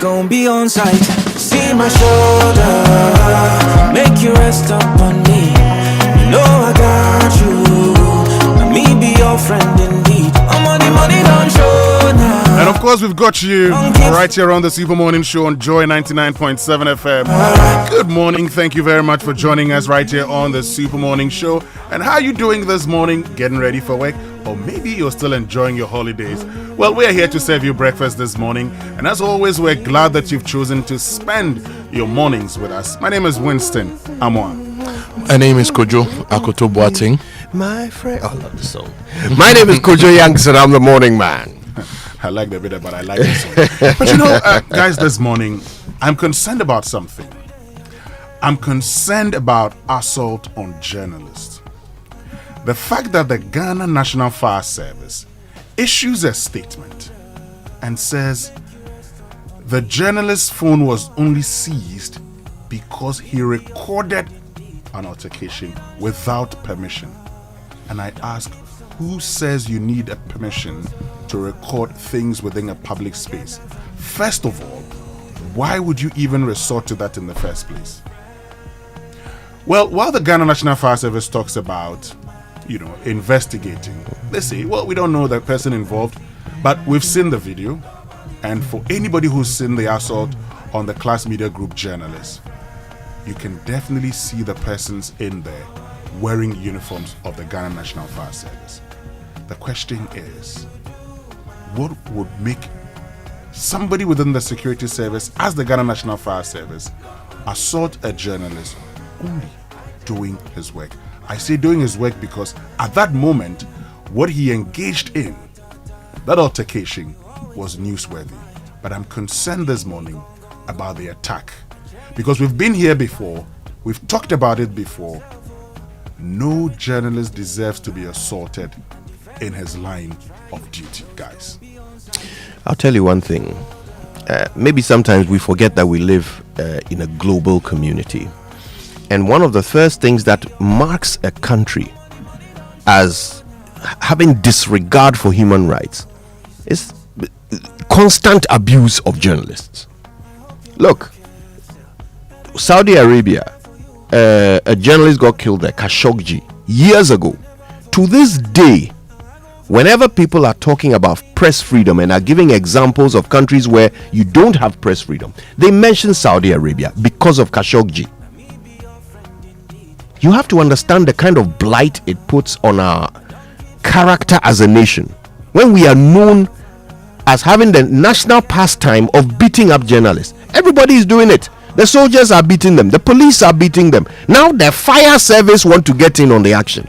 gon' be on site. See my shoulder, make you rest up on me. You know I got you, let me be your friend indeed. I'm on the money don't show now. And of course, we've got you right here on the Super Morning Show on Joy 99.7 FM. Good morning. Thank you very much for joining us right here on the Super Morning Show. And how are you doing this morning? Getting ready for work? Or maybe you're still enjoying your holidays? Well, we're here to serve you breakfast this morning. And as always, we're glad that you've chosen to spend your mornings with us. My name is Winston Amoah. My name is Kojo Boateng. My friend, I love the song. My name is Kojo Yankson. I'm the morning man. I like the bit, but I like this one. But you know, guys, this morning, I'm concerned about something. I'm concerned about assault on journalists. The fact that the Ghana National Fire Service issues a statement and says the journalist's phone was only seized because he recorded an altercation without permission. And I ask, who says you need a permission to record things within a public space? First of all, why would you even resort to that in the first place? Well, while the Ghana National Fire Service talks about, investigating, they say, well, we don't know the person involved, but we've seen the video. And for anybody who's seen the assault on the Class Media Group journalists, you can definitely see the persons in there wearing uniforms of the Ghana National Fire Service. The question is, what would make somebody within the security service, as the Ghana National Fire Service, assault a journalist only doing his work? I say doing his work because at that moment, what he engaged in, that altercation, was newsworthy. But I'm concerned this morning about the attack, because we've been here before, we've talked about it before. No journalist deserves to be assaulted in his line of duty, guys. I'll tell you one thing. Maybe sometimes we forget that we live in a global community. And one of the first things that marks a country as having disregard for human rights is constant abuse of journalists. Look, Saudi Arabia, a journalist got killed there, Khashoggi, years ago. To this day, whenever people are talking about press freedom and are giving examples of countries where you don't have press freedom, they mention Saudi Arabia because of Khashoggi. You have to understand the kind of blight it puts on our character as a nation when we are known as having the national pastime of beating up journalists. Everybody is doing it. The soldiers are beating them. The police are beating them. Now the fire service want to get in on the action.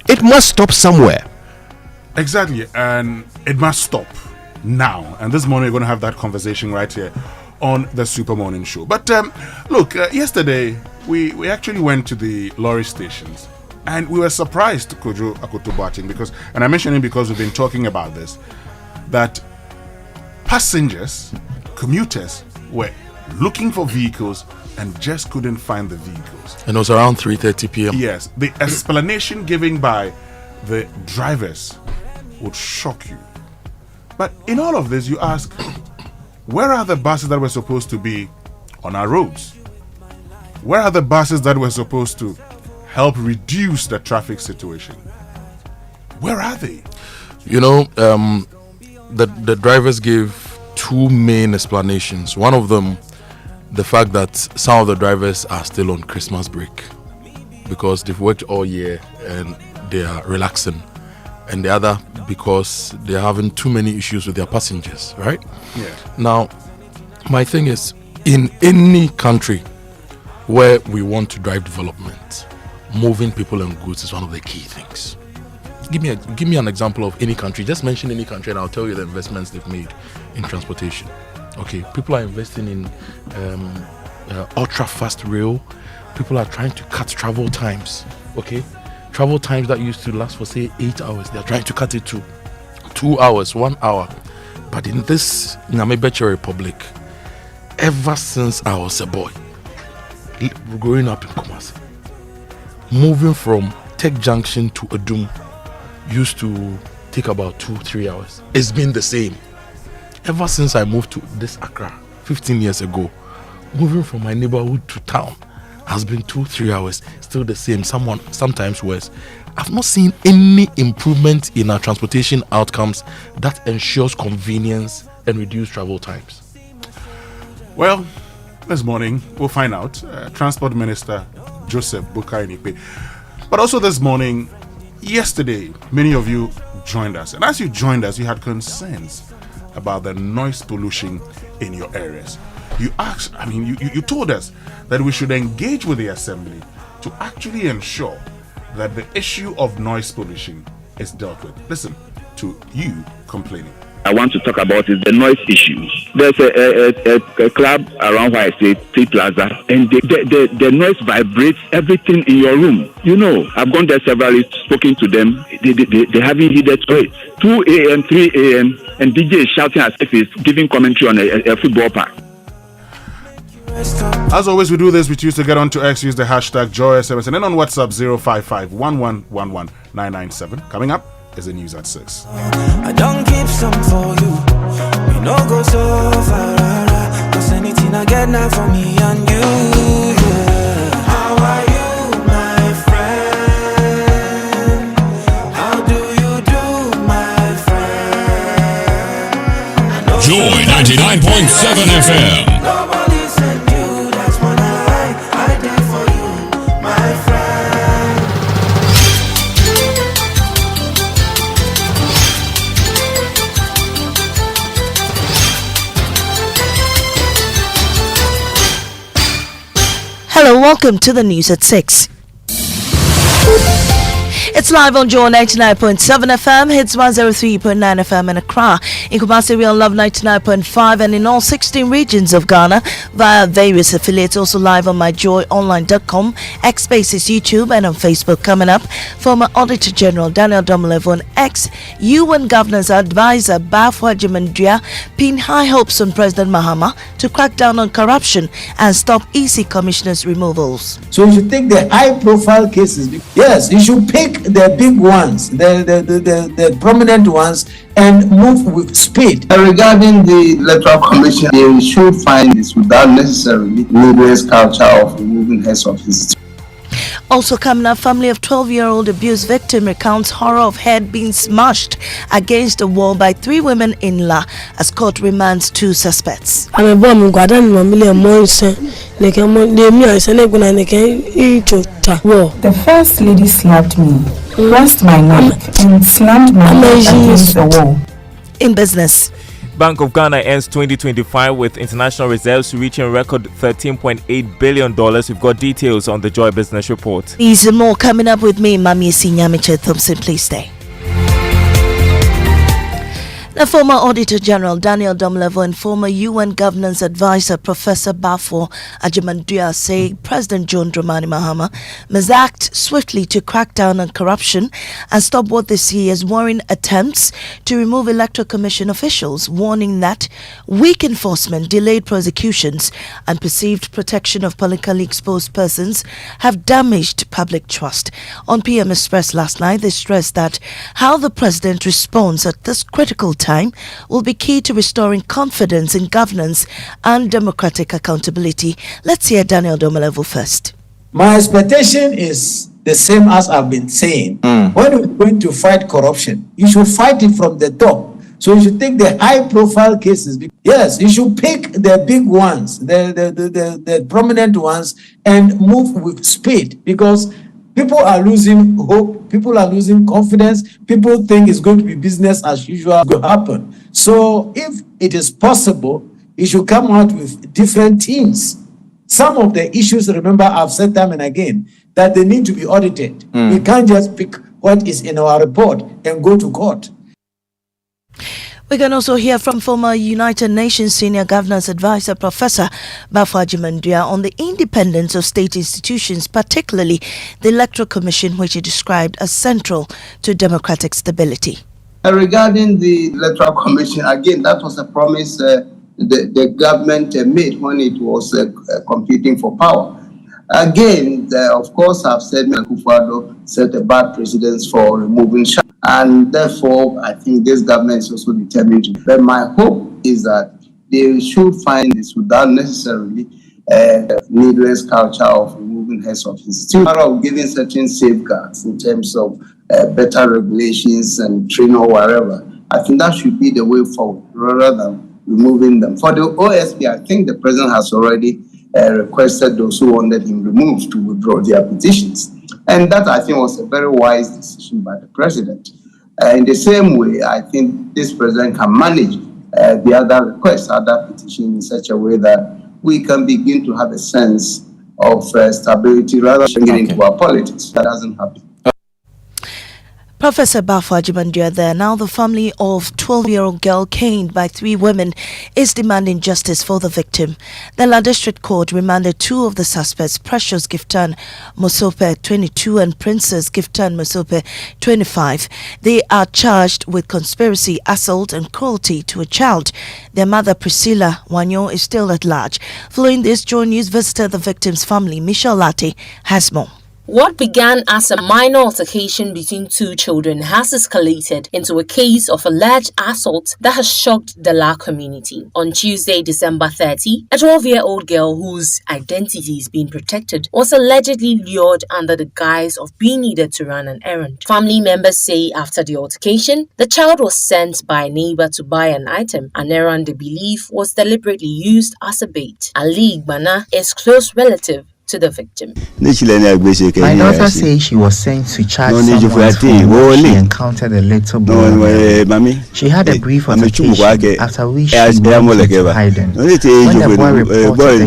It must stop somewhere. Exactly, and it must stop now. And this morning we're going to have that conversation right here on the Super Morning Show. But look, yesterday we actually went to the lorry stations, and we were surprised, Kojo Boateng, because, and I mention it because we've been talking about this, that passengers, commuters were looking for vehicles and just couldn't find the vehicles. And it was around 3:30 p.m. Yes, the explanation given by the drivers would shock you. But in all of this, you ask, where are the buses that were supposed to be on our roads? Where are the buses that were supposed to help reduce the traffic situation? Where are they? The drivers gave two main explanations. One of them, the fact that some of the drivers are still on Christmas break because they've worked all year and they are relaxing, and the other because they're having too many issues with their passengers, right? Yeah. Now, my thing is, in any country where we want to drive development, moving people and goods is one of the key things. Give me an example of any country. Just mention any country and I'll tell you the investments they've made in transportation. Okay, people are investing in ultra fast rail. People are trying to cut travel times. Okay, travel times that used to last for say 8 hours, they're trying to cut it to 2 hours, 1 hour. But in this Namibeche Republic, ever since I was a boy, growing up in Kumasi, moving from Tech Junction to Adum used to take about 2-3 hours. It's been the same. Ever since I moved to this Accra 15 years ago, moving from my neighborhood to town has been 2-3 hours, still the same, sometimes worse. I've not seen any improvement in our transportation outcomes that ensures convenience and reduced travel times. Well, this morning we'll find out. Transport Minister Joseph Boakai. But also this morning, yesterday, many of you joined us. And as you joined us, you had concerns about the noise pollution in your areas. You asked, you told us that we should engage with the Assembly to actually ensure that the issue of noise pollution is dealt with. Listen to you complaining. I want to talk about is the noise issue. There's a club around where I say T Plaza, and the noise vibrates everything in your room. You know, I've gone there several, spoken to them. They haven't heeded to it. 2 a.m., 3 a.m., and DJ is shouting as if he's giving commentary on a football park. As always, we do this. We choose to get onto X, use the hashtag JoySMS, and then on WhatsApp 055-1111-997. Coming up is the news at 6. I don't keep some for you. We no go so far. Cause anything I get now for me and you. Yeah. How are you, my friend? How do you do, my friend? Joy 99.7 FM. Nobody sent you, that's when I did for you, my friend. Hello, welcome to the news at 6. It's live on Joy 99.7 FM, hits 103.9 FM in Accra, in Kumasi we on Love 99.5, and in all 16 regions of Ghana via various affiliates. Also live on myjoyonline.com, X Spaces, YouTube, and on Facebook. Coming up, former Auditor General Daniel Domolevo and ex-UN Governance Advisor Bafwa Jemandria pin high hopes on President Mahama to crack down on corruption and stop EC commissioners' removals. So you should take the high-profile cases. Yes, you should pick the big ones, the prominent ones, and move with speed. Regarding the Electoral Commission, they should find this without necessarily needless culture of removing heads of institutions. Also coming up, family of 12-year-old abuse victim recounts horror of head being smashed against a wall by 3 women in La as court remands 2 suspects. The first lady slapped me, pressed my neck, and slammed my head against the wall. In business, Bank of Ghana ends 2025 with international reserves reaching a record $13.8 billion. We've got details on the Joy Business Report. these and more coming up with me, Mami Sinyamiche Thompson. Please stay. The former Auditor General Daniel Domolevo and former UN Governance Advisor Professor Bafwa Jemandria say President John Dramani Mahama must act swiftly to crack down on corruption and stop what they see as worrying attempts to remove Electoral Commission officials, warning that weak enforcement, delayed prosecutions, and perceived protection of politically exposed persons have damaged public trust. On PM Express last night, they stressed that how the President responds at this critical time will be key to restoring confidence in governance and democratic accountability. Let's hear Daniel Domolevo first. My expectation is the same as I've been saying. When we're going to fight corruption, you should fight it from the top. So you should take the high-profile cases. Yes, you should pick the big ones, the prominent ones, and move with speed, because people are losing hope, people are losing confidence, people think it's going to be business as usual to happen. So if it is possible, you should come out with different teams. Some of the issues, remember, I've said time and again, that they need to be audited. We can't just pick what is in our report and go to court. We can also hear from former United Nations Senior Governance Advisor Professor Bafwa Jemandria on the independence of state institutions, particularly the Electoral Commission, which he described as central to democratic stability. Regarding the Electoral Commission, again, that was a promise the government made when it was competing for power. Again, of course, I've said Akufo-Addo set a bad precedence for removing and therefore, I think this government is also determined to. But my hope is that they should find this without necessarily needless culture of removing heads of institutions, matter of giving certain safeguards in terms of better regulations and training or whatever. I think that should be the way forward rather than removing them. For the OSP, I think the president has already requested those who wanted him removed to withdraw their petitions. And that, I think, was a very wise decision by the president. In the same way, I think this president can manage the other requests, other petitions in such a way that we can begin to have a sense of stability rather than getting into our politics. That doesn't happen. Professor Bafo Ajimandua there. Now the family of 12-year-old girl caned by 3 women is demanding justice for the victim. The La District Court remanded 2 of the suspects, Precious Giftan Mosope, 22, and Princess Giftan Mosope, 25. They are charged with conspiracy, assault, and cruelty to a child. Their mother, Priscilla Wanyo, is still at large. Following this, Joy News visited the victim's family. Michelle Latte has more. What began as a minor altercation between 2 children has escalated into a case of alleged assault that has shocked the La community. On Tuesday, December 30, a 12-year-old girl whose identity is being protected was allegedly lured under the guise of being needed to run an errand. Family members say after the altercation, the child was sent by a neighbor to buy an item, an errand they believe was deliberately used as a bait. Ali Igbana is close relative to the victim. My daughter says she was sent to charge someone's phone when she encountered a little boy. She had a brief altercation after which she moved into hiding. When the boy reported the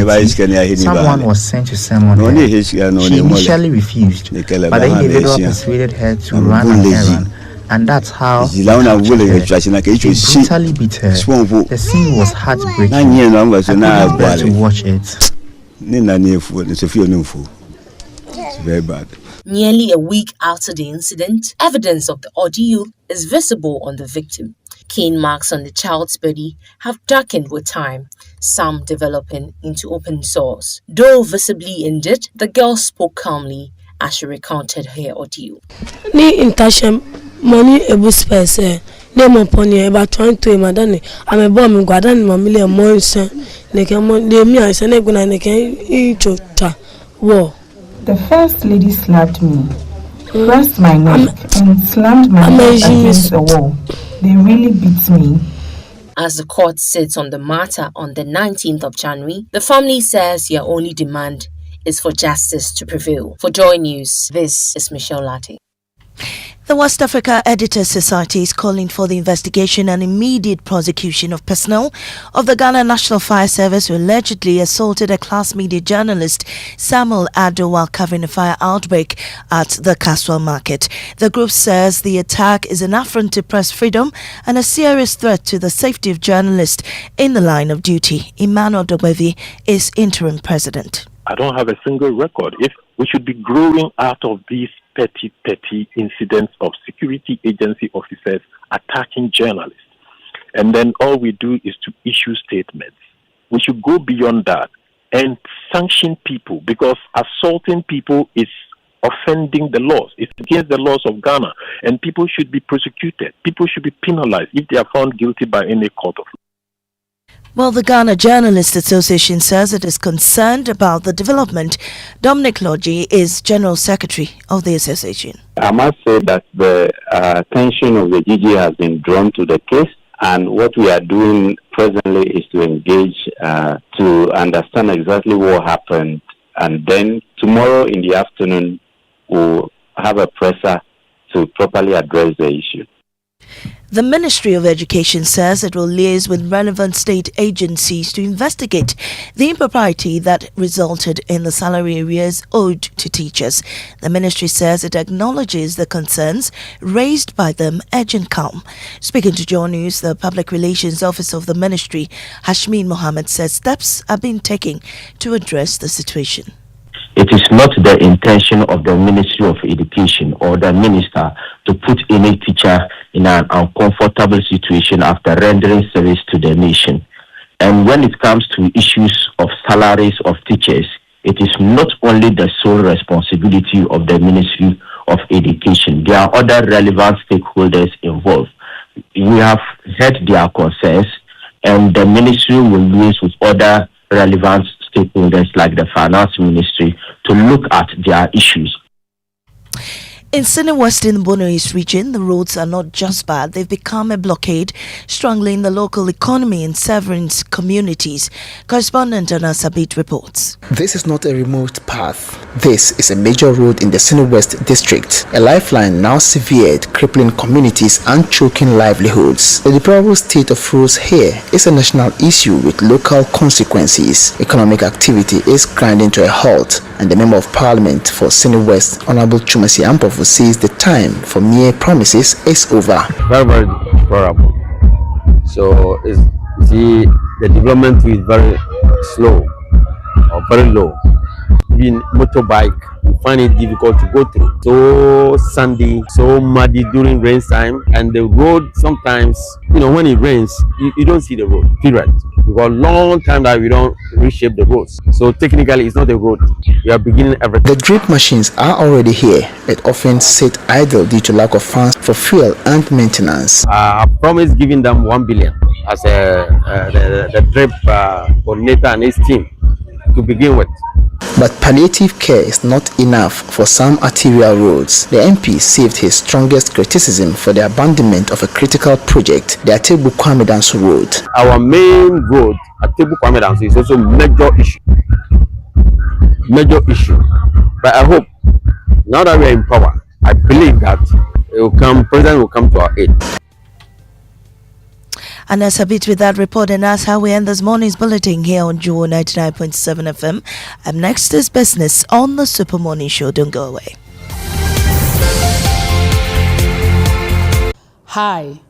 incident, someone was sent to summon her. She initially refused, but the individual persuaded her to run an errand. And that's how he brutally beat her. The scene was heartbreaking. I couldn't bear to watch it. It's very bad. Nearly a week after the incident, evidence of the ordeal is visible on the victim. Cane marks on the child's body have darkened with time, some developing into open sores. Though visibly injured, the girl spoke calmly as she recounted her ordeal. Money ebu space ne mo poni e ba 20 madane ame bo mi gwada ni mamile mo nsan ne ke mo de mi ansan ne guna ne ke ichota wo. The first lady slapped me, pressed my neck and slammed my neck against the wall. They really beat me. As the court sits on the matter on the 19th of January, the family says their only demand is for justice to prevail. For Joy News, this is Michelle Latte. The West Africa Editors Society is calling for the investigation and immediate prosecution of personnel of the Ghana National Fire Service who allegedly assaulted a class media journalist, Samuel Addo, while covering a fire outbreak at the Caswell Market. The group says the attack is an affront to press freedom and a serious threat to the safety of journalists in the line of duty. Emmanuel Dogbevi is interim president. I don't have a single record. If we should be growing out of these petty incidents of security agency officers attacking journalists. And then all we do is to issue statements. We should go beyond that and sanction people, because assaulting people is offending the laws. It's against the laws of Ghana, and people should be prosecuted. People should be penalized if they are found guilty by any court of law. Well, the Ghana Journalists Association says it is concerned about the development. Dominic Logie is General Secretary of the association. I must say that the attention of the GG has been drawn to the case, and what we are doing presently is to engage to understand exactly what happened, and then tomorrow in the afternoon we'll have a presser to properly address the issue. The Ministry of Education says it will liaise with relevant state agencies to investigate the impropriety that resulted in the salary arrears owed to teachers. The ministry says it acknowledges the concerns raised by them, urging calm. Speaking to Joy News, the Public Relations Officer of the ministry, Hashmin Mohammed, says steps are being taken to address the situation. It is not the intention of the Ministry of Education or the minister to put any teacher in an uncomfortable situation after rendering service to the nation. And when it comes to issues of salaries of teachers, it is not only the sole responsibility of the Ministry of Education. There are other relevant stakeholders involved. We have heard their concerns, and the ministry will liaise with other relevant stakeholders like the finance ministry to look at their issues. In Sine Western Borno East region, the roads are not just bad, they've become a blockade, strangling the local economy in several communities. Correspondent Anna Sabit reports. This is not a remote path. This is a major road in the Sine West district, a lifeline now severed, crippling communities and choking livelihoods. The deplorable state of roads here is a national issue with local consequences. Economic activity is grinding to a halt, and the Member of Parliament for Sine West, Honorable Chumasi Ampofu, says the time for mere promises is over. Very, very deplorable. So, you see, the development is very slow or very low. Being motorbike, you find it difficult to go through. So sandy, so muddy during rain time, and the road sometimes, when it rains, you don't see the road, period. Because long time that we don't reshape the roads. So technically it's not a road. We are beginning everything. The drip machines are already here, but often sit idle due to lack of funds for fuel and maintenance. I promised giving them 1 billion as the drip coordinator and his team to begin with. But palliative care is not enough for some arterial roads. The MP saved his strongest criticism for the abandonment of a critical project, the Atebu Kwame Danso Road. Our main road, Atebu Kwame Danso, is also major issue. Major issue. But I hope, now that we are in power, I believe that President will come to our aid. And that's a bit with that report, and that's how we end this morning's bulletin here on Joe 99.7 FM. Up next is business on the Super Morning Show. Don't go away. Hi,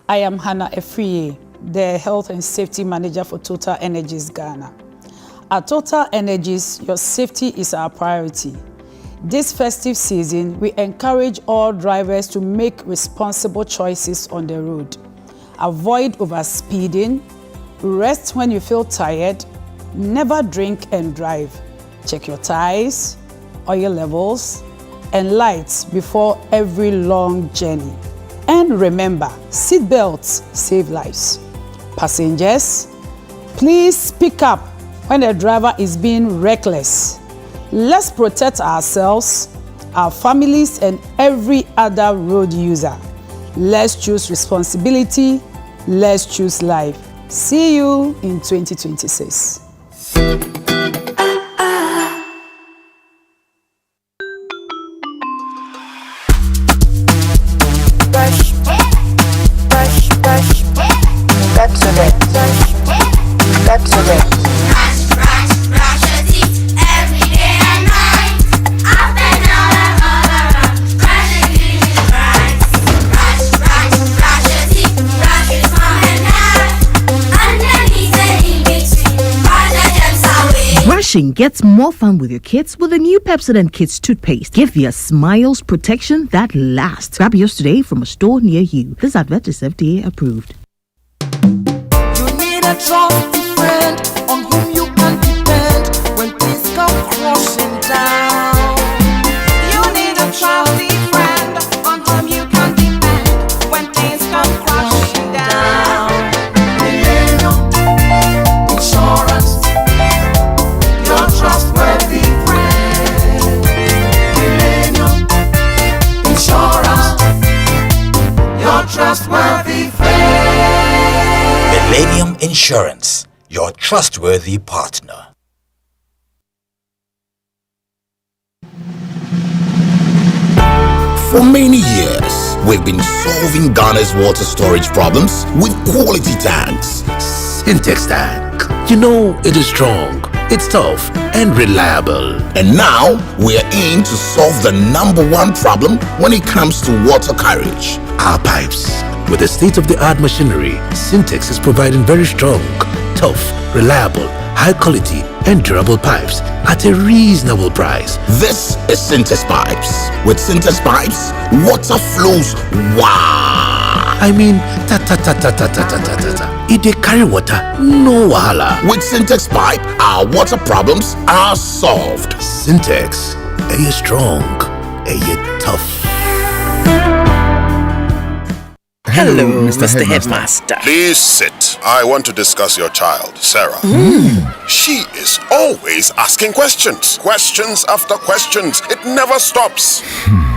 I am Hannah Efriye, the Health and Safety Manager for Total Energies Ghana. At Total Energies, your safety is our priority. This festive season, we encourage all drivers to make responsible choices on the road. Avoid overspeeding, rest when you feel tired, never drink and drive. Check your tires, oil levels, and lights before every long journey. And remember, seatbelts save lives. Passengers, please speak up when the driver is being reckless. Let's protect ourselves, our families, and every other road user. Let's choose responsibility. Let's choose life. See you in 2026. Brushing gets more fun with your kids with the new Pepsodent Kids toothpaste. Give your smiles protection that lasts. Grab yours today from a store near you. This advert is FDA approved. You need a trusty friend on whom you can depend when things come crashing down. You need a trusty friend on whom you can depend when things come crashing down. Millennium Insurance. Trustworthy friend. Millennium Insurance, your trustworthy friend. Millennium Insurance, your trustworthy partner. For many years, we've been solving Ghana's water storage problems with quality tanks. Syntex tank. It is strong, it's tough and reliable. And now we are in to solve the #1 problem when it comes to water carriage: our pipes. With the state-of-the-art machinery, Syntex is providing very strong, tough, reliable, high quality and durable pipes at a reasonable price. This is Syntex pipes. With Syntex pipes, water flows If they carry water, no wahala. With Syntex pipe, our water problems are solved. Syntex, are you strong? Are you tough? Hello, Mr. Headmaster. Please sit. I want to discuss your child, Sarah. She is always asking questions. Questions after questions. It never stops.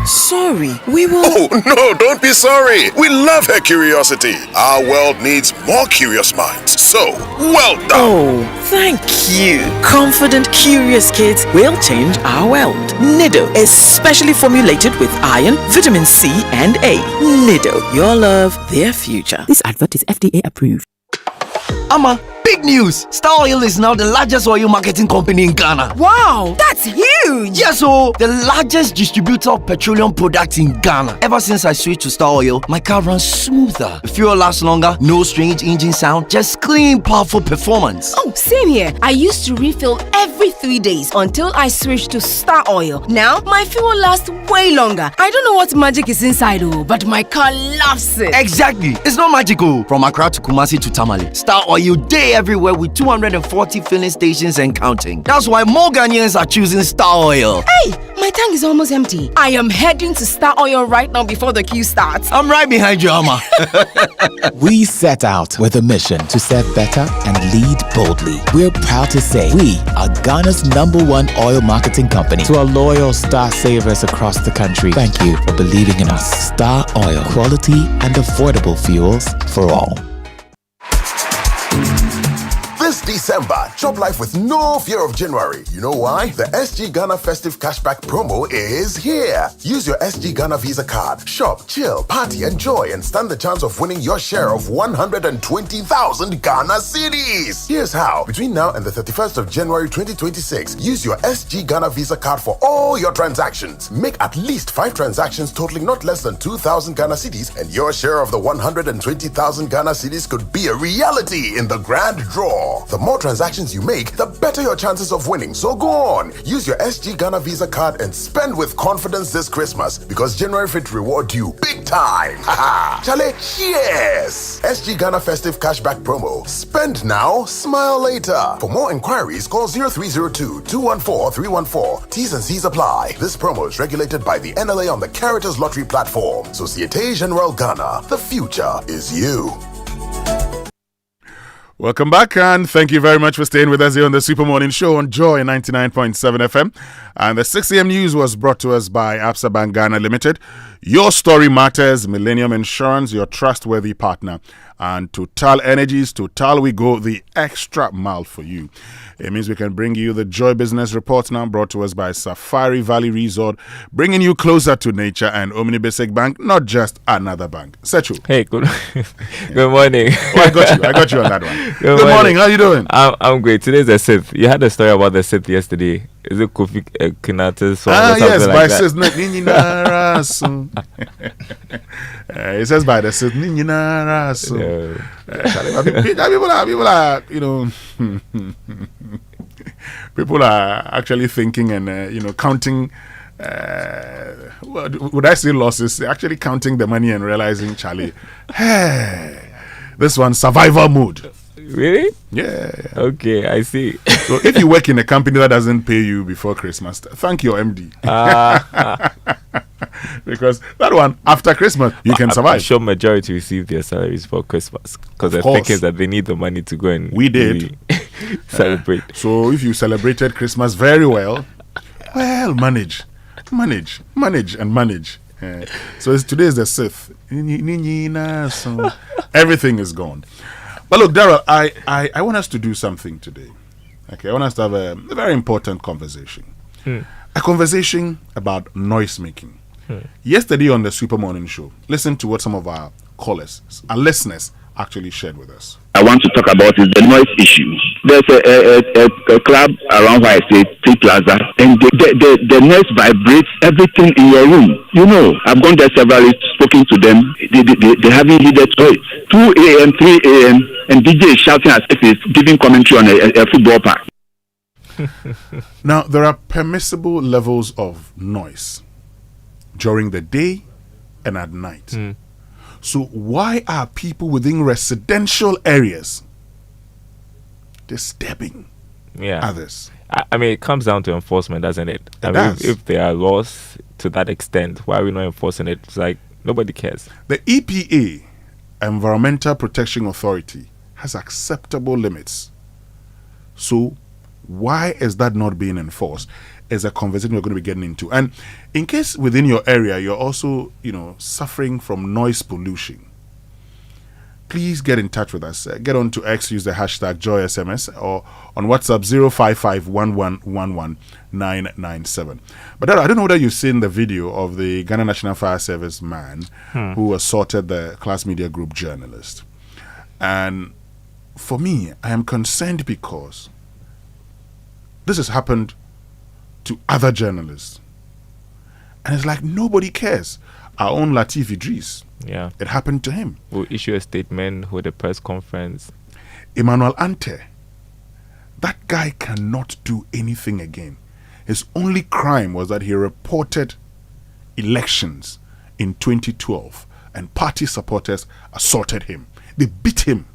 Sorry, we will... Oh, no, don't be sorry. We love her curiosity. Our world needs more curious minds. So, well done. Oh, thank you. Confident, curious kids will change our world. Nido is specially formulated with iron, vitamin C, and A. Nido, your love, their future. This advert is FDA approved. Ama, big news! Star Oil is now the largest oil marketing company in Ghana. Wow, that's huge! Yes, so the largest distributor of petroleum products in Ghana. Ever since I switched to Star Oil, my car runs smoother. The fuel lasts longer, no strange engine sound, just clean, powerful performance. Oh, same here. I used to refill every 3 days until I switched to Star Oil. Now, my fuel lasts way longer. I don't know what magic is inside, but my car loves it. Exactly. It's not magical. From Accra to Kumasi to Tamale, Star Oil day everywhere with 240 filling stations and counting. That's why more Ghanaians are choosing Star Oil. Hey, my tank is almost empty. I am heading to Star Oil right now before the queue starts. I'm right behind you, Ama. We set out with a mission to serve better and lead boldly. We're proud to say we are Ghana's #1 oil marketing company. To our loyal Star Savers across the country, thank you for believing in us. Star Oil, quality and affordable fuels for all. This December, chop life with no fear of January. You know why? The SG Ghana Festive Cashback promo is here. Use your SG Ghana Visa card. Shop, chill, party, enjoy, and stand the chance of winning your share of 120,000 Ghana cedis. Here's how. Between now and the 31st of January 2026, use your SG Ghana Visa card for all your transactions. Make at least 5 transactions totaling not less than 2,000 Ghana cedis, and your share of the 120,000 Ghana cedis could be a reality in the grand draw. The more transactions you make, the better your chances of winning. So go on, use your SG Ghana Visa card and spend with confidence this Christmas, because January fit reward you big time. Haha, Chale, yes! SG Ghana Festive Cashback promo. Spend now, smile later. For more inquiries, call 0302-214-314. T's and C's apply. This promo is regulated by the NLA on the Caritas Lottery platform. Société Générale Ghana. The future is you. Welcome back, and thank you very much for staying with us here on the Super Morning Show on Joy 99.7 FM. And the 6 a.m. news was brought to us by Absa Bank Ghana Limited. Your story matters. Millennium Insurance, your trustworthy partner. And Total Energies, Total, we go the extra mile for you. It means we can bring you the Joy Business Report now, brought to us by Safari Valley Resort, bringing you closer to nature, and Omni Basic Bank, not just another bank. Sechu. Hey, good morning. Oh, I got you on that one. Good morning. How you doing? I'm great. Today's the Sith. You had a story about the Sith yesterday. Is it Kofi Kinata's song? Yes, by like Sith Ninarasu. It says by the Sith Ninarasu. People are, you know, people are actually thinking and, counting. Would I say losses? They're actually counting the money and realizing, Charlie, hey, this one survivor mode. Really? Yeah. Okay, I see. So if you work in a company that doesn't pay you before Christmas, thank your MD. Because that one, after Christmas, you can survive. I'm sure majority receive their salaries for Christmas, because they're thinking that they need the money to go and celebrate. So if you celebrated Christmas very well, manage. So today is the 6th. So everything is gone. But look, Daryl, I want us to do something today. Okay, I want us to have a very important conversation. A conversation about noise making. Yesterday on the Super Morning Show, listen to what some of our callers, our listeners, actually shared with us. I want to talk about is the noise issue. There's a club around where I say T Plaza, and the noise vibrates everything in your room. You know, I've gone there several, spoken to them. They haven't heeded to it. 2 a.m., 3 a.m., and DJ is shouting as if he's giving commentary on a football park. Now, there are permissible levels of noise during the day and at night. So why are people within residential areas disturbing others? I mean, it comes down to enforcement, doesn't it? I mean, if there are laws to that extent, why are we not enforcing it? It's like nobody cares. The EPA Environmental Protection Authority has acceptable limits. So why is that not being enforced? Is a conversation we're going to be getting into. And in case within your area you're also, suffering from noise pollution, please get in touch with us. Get on to X, use the hashtag JoySMS, or on WhatsApp 05511119997. But I don't know whether you've seen the video of the Ghana National Fire Service man who assaulted the Class Media Group journalist. And for me, I am concerned because this has happened to other journalists. And it's like nobody cares. Our own Latif Idris. Yeah. It happened to him. We'll issue a statement, hold a press conference. Emmanuel Ante. That guy cannot do anything again. His only crime was that he reported elections in 2012 and party supporters assaulted him. They beat him.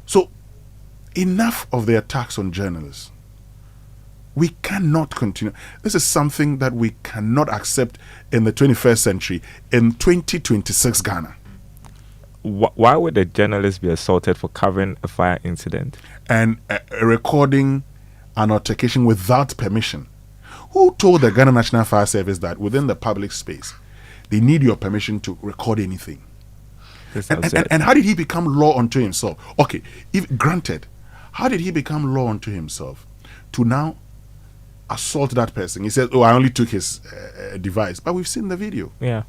So, enough of the attacks on journalists. We cannot continue. This is something that we cannot accept in the 21st century, in 2026 Ghana. Why would a journalist be assaulted for covering a fire incident? And recording an altercation without permission. Who told the Ghana National Fire Service that within the public space, they need your permission to record anything? And how did he become law unto himself? Okay, if granted, how did he become law unto himself to now assault that person? He said, I only took his device. But we've seen the video. Yeah.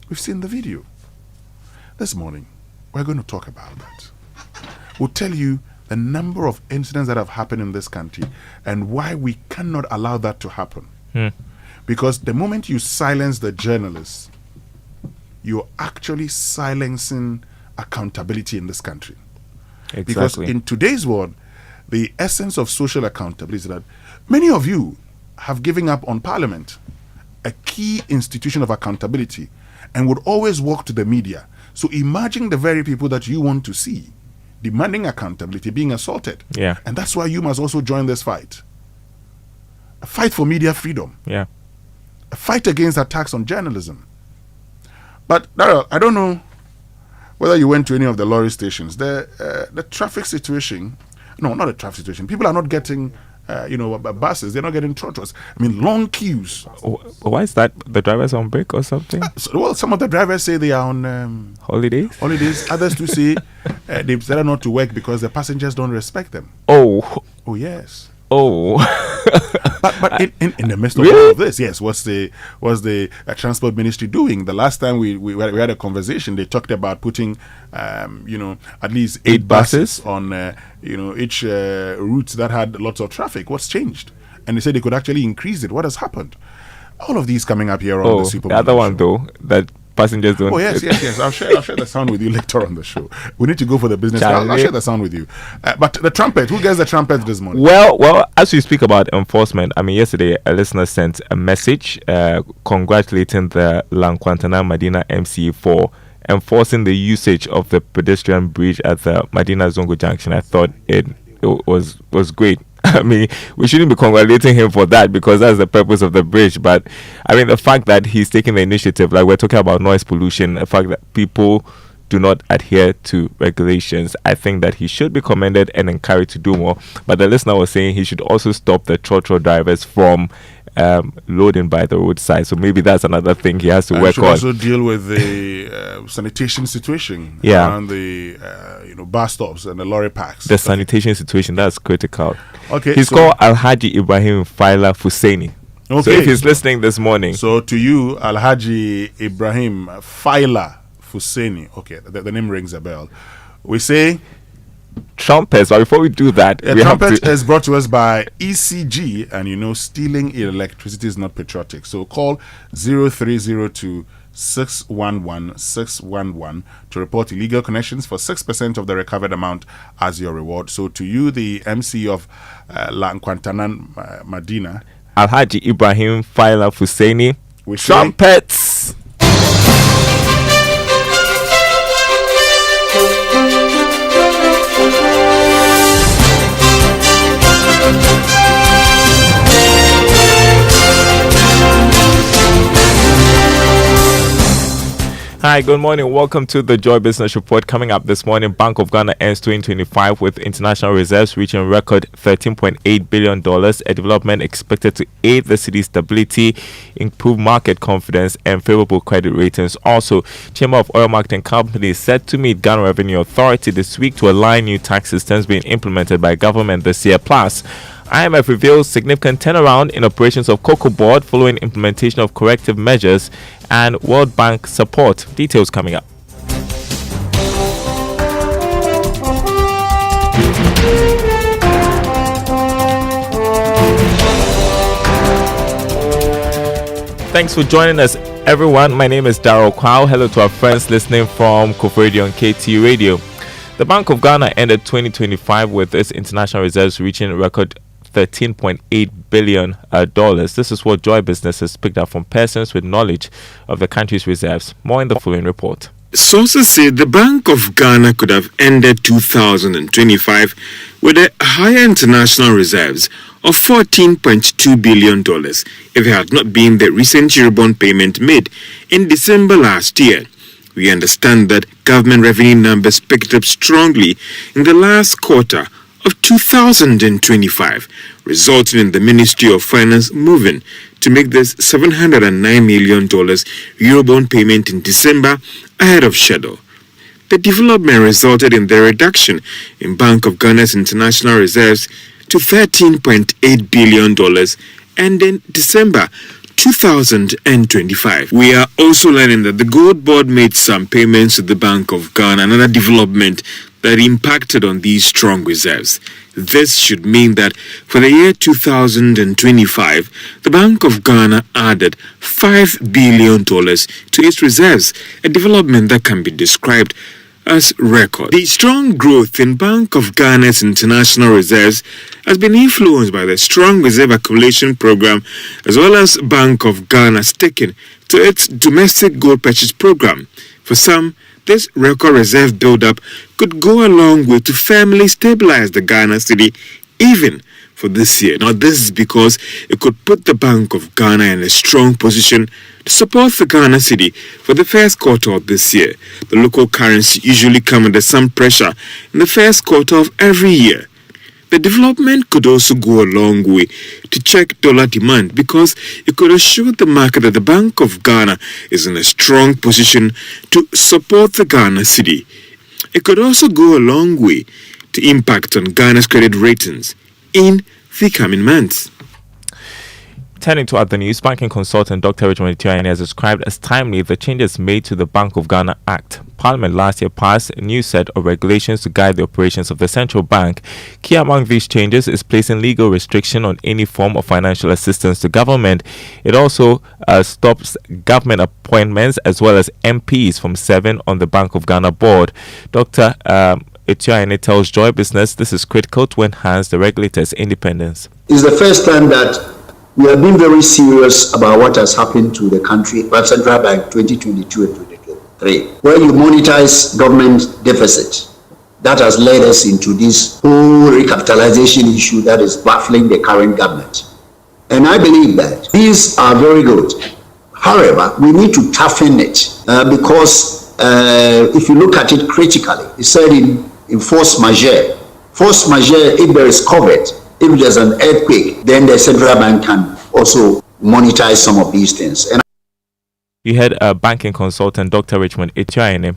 We've seen the video. This morning, we're going to talk about that. We'll tell you the number of incidents that have happened in this country and why we cannot allow that to happen. Because the moment you silence the journalists, you're actually silencing accountability in this country. Exactly. Because in today's world, the essence of social accountability is that many of you have given up on Parliament, a key institution of accountability, and would always walk to the media. So imagine the very people that you want to see demanding accountability being assaulted. Yeah. And that's why you must also join this fight. A fight for media freedom. Yeah. A fight against attacks on journalism. But Daryl, I don't know whether you went to any of the lorry stations. The traffic situation, no, not the traffic situation. People are not getting, buses. They're not getting trotters. I mean, long queues. Why is that? The drivers on break or something? Well, some of the drivers say they are on holidays. Others to say they've decided not to work because the passengers don't respect them. Oh yes. Oh. but in the midst of really? all of this, yes, what's the transport ministry doing? The last time we had a conversation, they talked about putting at least 8 buses on each route that had lots of traffic. What's changed? And they said they could actually increase it. What has happened? All of these coming up here on the Super. The other one though, that passengers don't. Oh yes. I'll share the sound with you later on the show. We need to go for the business. I'll share the sound with you. But the trumpet. Who gets the trumpet this morning? Well. As we speak about enforcement, I mean, yesterday a listener sent a message congratulating the Lankwantana Medina MCA for enforcing the usage of the pedestrian bridge at the Medina Zongo Junction. I thought it was great. I mean, we shouldn't be congratulating him for that because that's the purpose of the bridge. But I mean, the fact that he's taking the initiative, like we're talking about noise pollution, the fact that people do not adhere to regulations, I think that he should be commended and encouraged to do more. But the listener was saying he should also stop the trotro drivers from loading by the roadside. So maybe that's another thing he has to work on. Also deal with the sanitation situation around the bus stops and the lorry parks. The sanitation situation, that's critical. Okay, he's called Alhaji Ibrahim Faila Fusaini. Okay, so if he's listening this morning, so to you, Alhaji Ibrahim Faila Fusaini. Okay, the name rings a bell. We say trumpets, but before we do that, a trumpet is brought to us by ECG, and stealing electricity is not patriotic. So call 0302 611 611 to report illegal connections for 6% of the recovered amount as your reward. So to you, the MC of Lankwantana Medina, Alhaji Ibrahim Faila Fusaini, trumpets. Hi, good morning. Welcome to the Joy Business Report. Coming up this morning, Bank of Ghana ends 2025 with international reserves reaching record $13.8 billion, a development expected to aid the city's stability, improve market confidence, and favorable credit ratings. Also, Chamber of Oil Marketing Companies set to meet Ghana Revenue Authority this week to align new tax systems being implemented by government this year. Plus, IMF reveals significant turnaround in operations of Cocoa Board following implementation of corrective measures and World Bank support. Details coming up. Thanks for joining us, everyone. My name is Daryl Kwao. Hello to our friends listening from Kof Radio and KT Radio. The Bank of Ghana ended 2025 with its international reserves reaching a record $13.8 billion. This is what Joy Business has picked up from persons with knowledge of the country's reserves. More in the following report. Sources say the Bank of Ghana could have ended 2025 with a higher international reserves of $14.2 billion if it had not been the recent Eurobond payment made in December last year. We understand that government revenue numbers picked up strongly in the last quarter of 2025, resulting in the Ministry of Finance moving to make this $709 million Eurobond payment in December ahead of schedule. The development resulted in the reduction in Bank of Ghana's international reserves to $13.8 billion ending December 2025. We are also learning that the Gold Board made some payments to the Bank of Ghana, another development that impacted on these strong reserves. This should mean that for the year 2025, the Bank of Ghana added $5 billion to its reserves, a development that can be described as record. The strong growth in Bank of Ghana's international reserves has been influenced by the strong reserve accumulation program as well as Bank of Ghana sticking to its domestic gold purchase program. For some, this record reserve buildup could go a long way to firmly stabilize the Ghana cedi even for this year. Now, this is because it could put the Bank of Ghana in a strong position to support the Ghana cedi for the first quarter of this year. The local currency usually comes under some pressure in the first quarter of every year. The development could also go a long way to check dollar demand because it could assure the market that the Bank of Ghana is in a strong position to support the Ghana cedi. It could also go a long way to impact on Ghana's credit ratings in the coming months. Turning to other news, banking consultant Dr. Richmond Etienne has described as timely the changes made to the Bank of Ghana Act. Parliament last year passed a new set of regulations to guide the operations of the central bank. Key among these changes is placing legal restriction on any form of financial assistance to government. It also stops government appointments as well as MPs from serving on the Bank of Ghana board. Dr. Etienne tells Joy Business this is critical to enhance the regulator's independence. It's the first time that we have been very serious about what has happened to the country, but Central Bank 2022 and 2023, where you monetize government deficit. That has led us into this whole recapitalization issue that is baffling the current government. And I believe that these are very good. However, we need to toughen it because if you look at it critically, it's said in force majeure. Force majeure, if there is COVID, if there's an earthquake, then the central bank can also monetize some of these things. And you had a banking consultant, Dr. Richmond Etienne.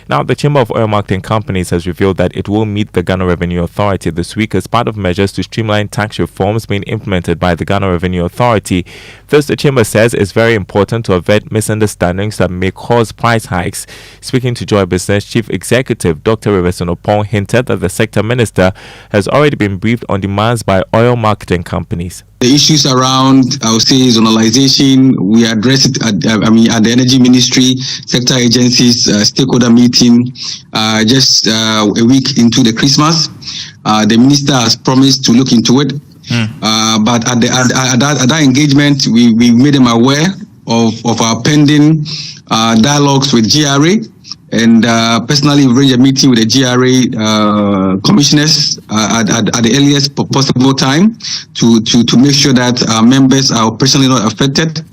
Now, the Chamber of Oil Marketing Companies has revealed that it will meet the Ghana Revenue Authority this week as part of measures to streamline tax reforms being implemented by the Ghana Revenue Authority. Thus, the Chamber says it's very important to avert misunderstandings that may cause price hikes. Speaking to Joy Business, Chief Executive Dr. Winston Amoah hinted that the sector minister has already been briefed on demands by oil marketing companies. The issues around, I would say, zonalization, we address it at the Energy Ministry, sector agencies, stakeholder meeting, just a week into the Christmas. The minister has promised to look into it. But at that engagement, we made them aware of our pending dialogues with GRA. And personally, we arranged a meeting with the GRA commissioners at the earliest possible time to make sure that our members are personally not affected.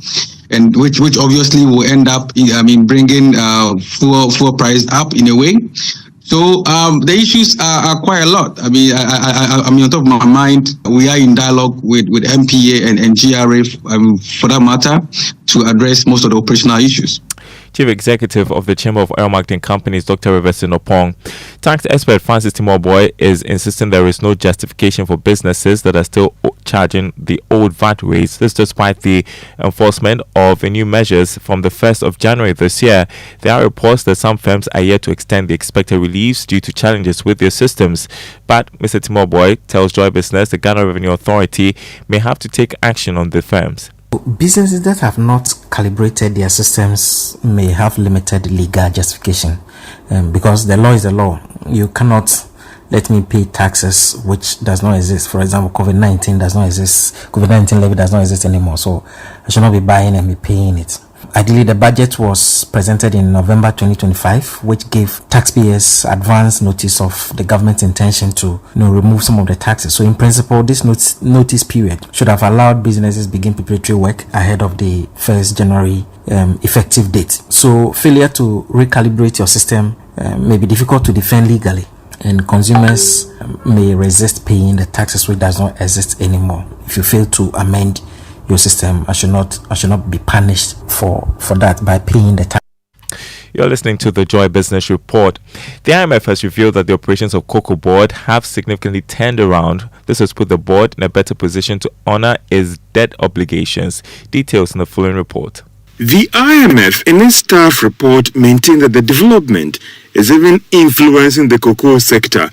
and which obviously will end up, bringing fuel price up in a way. So the issues are quite a lot. I mean, on top of my mind, we are in dialogue with MPA and GRA, for that matter, to address most of the operational issues. Chief Executive of the Chamber of Oil Marketing Companies, Dr. Winston Amoah. Tax expert Francis Timoboy is insisting there is no justification for businesses that are still charging the old VAT rates. This despite the enforcement of new measures from the 1st of January this year. There are reports that some firms are yet to extend the expected reliefs due to challenges with their systems. But Mr. Timoboy tells Joy Business the Ghana Revenue Authority may have to take action on the firms. Businesses that have not calibrated their systems may have limited legal justification, because the law is the law. You cannot let me pay taxes which does not exist. For example, COVID-19 does not exist. COVID-19 levy does not exist anymore, so I should not be buying and be paying it. Ideally, the budget was presented in November 2025, which gave taxpayers advance notice of the government's intention to remove some of the taxes. So in principle, this notice period should have allowed businesses begin preparatory work ahead of the 1st January effective date. So failure to recalibrate your system may be difficult to defend legally, and consumers may resist paying the taxes which does not exist anymore. If you fail to amend your system, I should not be punished for that by paying the tax. You're listening to the Joy Business Report. The IMF has revealed that the operations of Cocoa Board have significantly turned around. This has put the board in a better position to honor its debt obligations. Details in the following report. The IMF, in its staff report, maintained that the development is even influencing the cocoa sector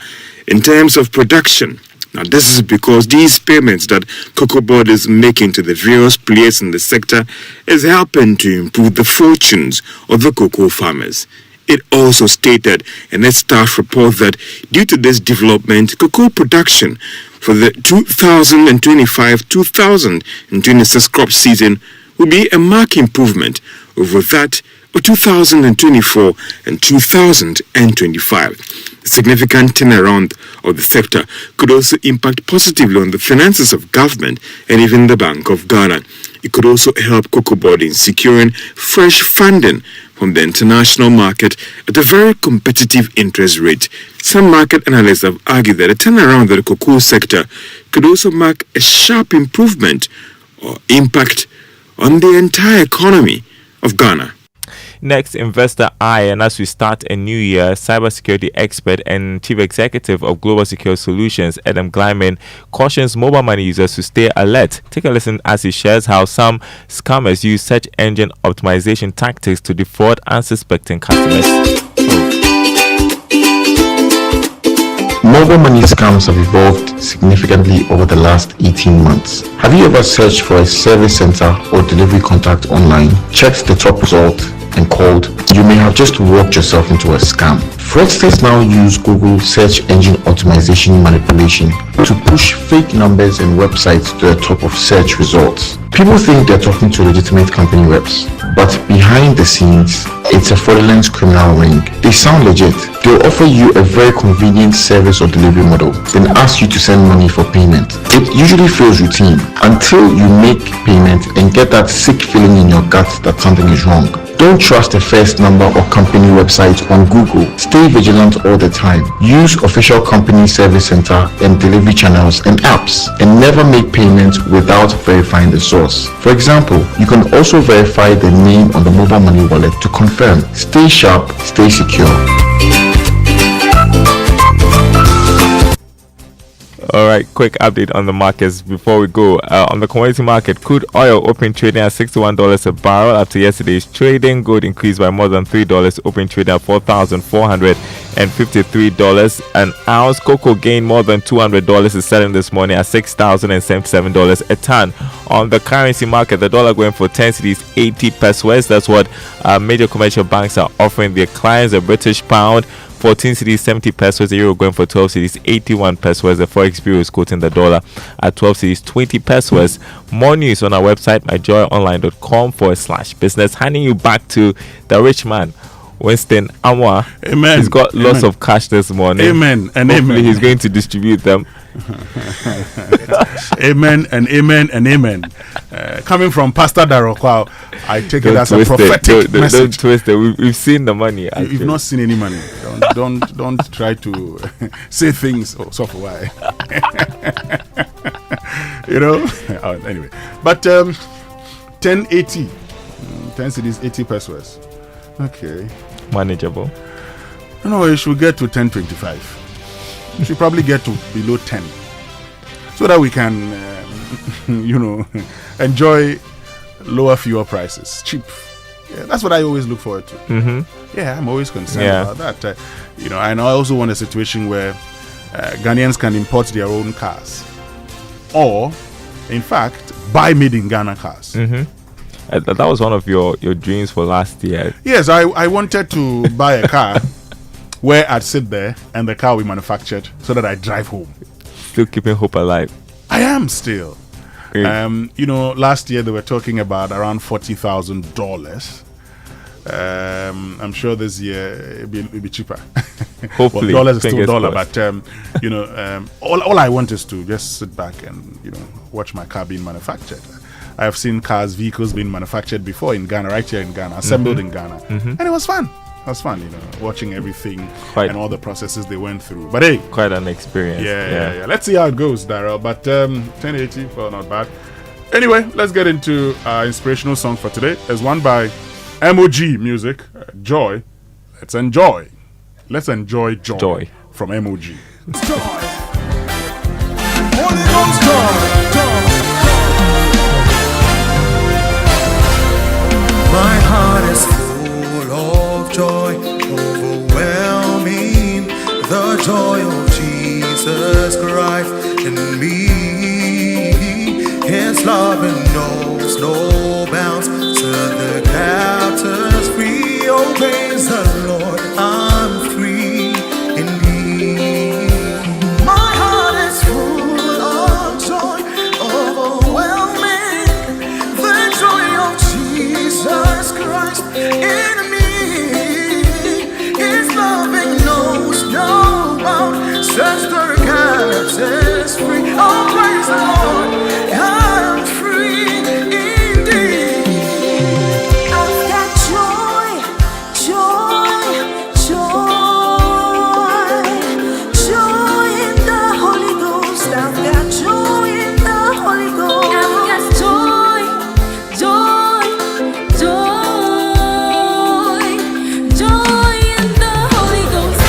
in terms of production. Now, this is because these payments that Cocoa Board is making to the various players in the sector is helping to improve the fortunes of the cocoa farmers. It also stated in its staff report that due to this development, cocoa production for the 2025-2026 crop season will be a marked improvement over that of 2024 and 2025. The significant turnaround of the sector could also impact positively on the finances of government and even the Bank of Ghana. It could also help Cocoa Board in securing fresh funding from the international market at a very competitive interest rate. Some market analysts have argued that a turnaround of the cocoa sector could also mark a sharp improvement or impact on the entire economy of Ghana. Next, Investor Eye, and as we start a new year, cybersecurity expert and chief executive of Global Secure Solutions, Adam Glyman, cautions mobile money users to stay alert. Take a listen as he shares how some scammers use search engine optimization tactics to defraud unsuspecting customers. Mobile money scams have evolved significantly over the last 18 months. Have you ever searched for a service center or delivery contact online, checked the top result, and called? You may have just walked yourself into a scam. Fraudsters now use Google search engine optimization manipulation to push fake numbers and websites to the top of search results. People think they're talking to legitimate company reps, but behind the scenes, it's a fraudulent criminal ring. They sound legit. They'll offer you a very convenient service or delivery model, then ask you to send money for payment. It usually feels routine until you make payment and get that sick feeling in your gut that something is wrong. Don't trust the first number or company website on Google. Stay vigilant all the time. Use official company service center and delivery channels and apps, and never make payments without verifying the source. For example, you can also verify the name on the mobile money wallet to confirm. Stay sharp, stay secure. All right, quick update on the markets before we go. On the commodity market, crude oil open trading at $61 a barrel after yesterday's trading. Gold increased by more than $3, open trading at $4,453 an ounce. Cocoa gained more than $200, is selling this morning at $6,077 a ton. On the currency market, the dollar going for 10 cedis, 80 pesos. That's what major commercial banks are offering their clients. The British pound, 14 cedis, 70 pesos. The euro going for 12 cedis, 81 pesos. The Forex Bureau is quoting the dollar at 12 cedis, 20 pesos. More news on our website, myjoyonline.com/business. Handing you back to the rich man Winston Amoah. Amen. He's got lots of cash this morning. Amen and Hopefully amen. he's going to distribute them. Amen and amen and amen. Coming from Pastor Darokwa, I take it as a twist prophetic message. Don't twist it. We've seen the money. Actually. You've not seen any money. Don't try to say things. Oh, so for why? You know. Anyway, but 1080, 10 cities, 80 pesos. Okay. Manageable. No, you should get to 1025. You should probably get to below 10, so that we can, enjoy lower fuel prices, cheap. Yeah, that's what I always look forward to. Mm-hmm. Yeah, I'm always concerned about that. And I also want a situation where Ghanaians can import their own cars, or, in fact, buy made in Ghana cars. Mm-hmm. That was one of your dreams for last year. Yes, I wanted to buy a car where I'd sit there and the car will be manufactured so that I drive home. Still keeping hope alive. I am still. Last year they were talking about around $40,000. I'm sure this year it'll be cheaper. Hopefully. Well, dollars is still dollar, but all I want is to just sit back and watch my car being manufactured. I have seen vehicles being manufactured before in Ghana, right here in Ghana, assembled in Ghana, and it was fun. It was fun, watching everything and all the processes they went through. But hey, quite an experience. Yeah. Let's see how it goes, Daryl. But 1080, well, not bad. Anyway, let's get into our inspirational song for today. There's one by MOG Music, Joy. Let's enjoy. Let's enjoy Joy from MOG. Holy Ghost joy. My heart is full of joy, overwhelming. The joy of Jesus Christ in me. His love knows no bounds. Set the captives free. Oh, praise the Lord, I'm free indeed. My heart is full of joy, overwhelming. The joy of Jesus Christ in me. His loving knows no bound. Sets the captives free. Oh, praise the Lord, I'm free indeed. I've got joy, joy, joy, joy in the Holy Ghost. I've got joy in the Holy Ghost. I've got joy, joy, joy, joy in the Holy Ghost.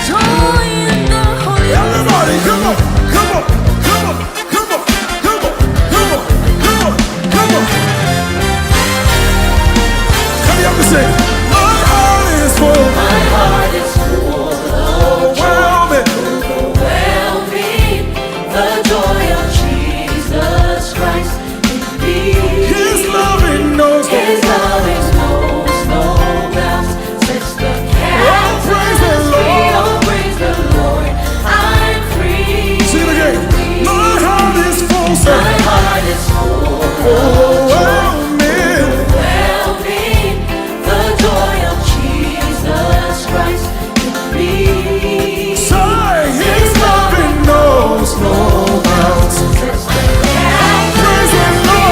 Joy in the Holy Ghost. Everybody, come on, come on, come on, come on, come on, come on, come on, come on. Come here, say, my heart is full. My heart is full. Overwhelming. Overwhelming. The joy of Jesus Christ in me. His loving knows no bounds. His loving knows no bounds. Sets the captives free. Oh, praise the Lord, I'm free. Sing it again. My heart is full. My heart is full. Overwhelming. Overwhelming. The joy of Jesus Christ in me. His loving knows no bounds. Sets the captives free. Oh, praise the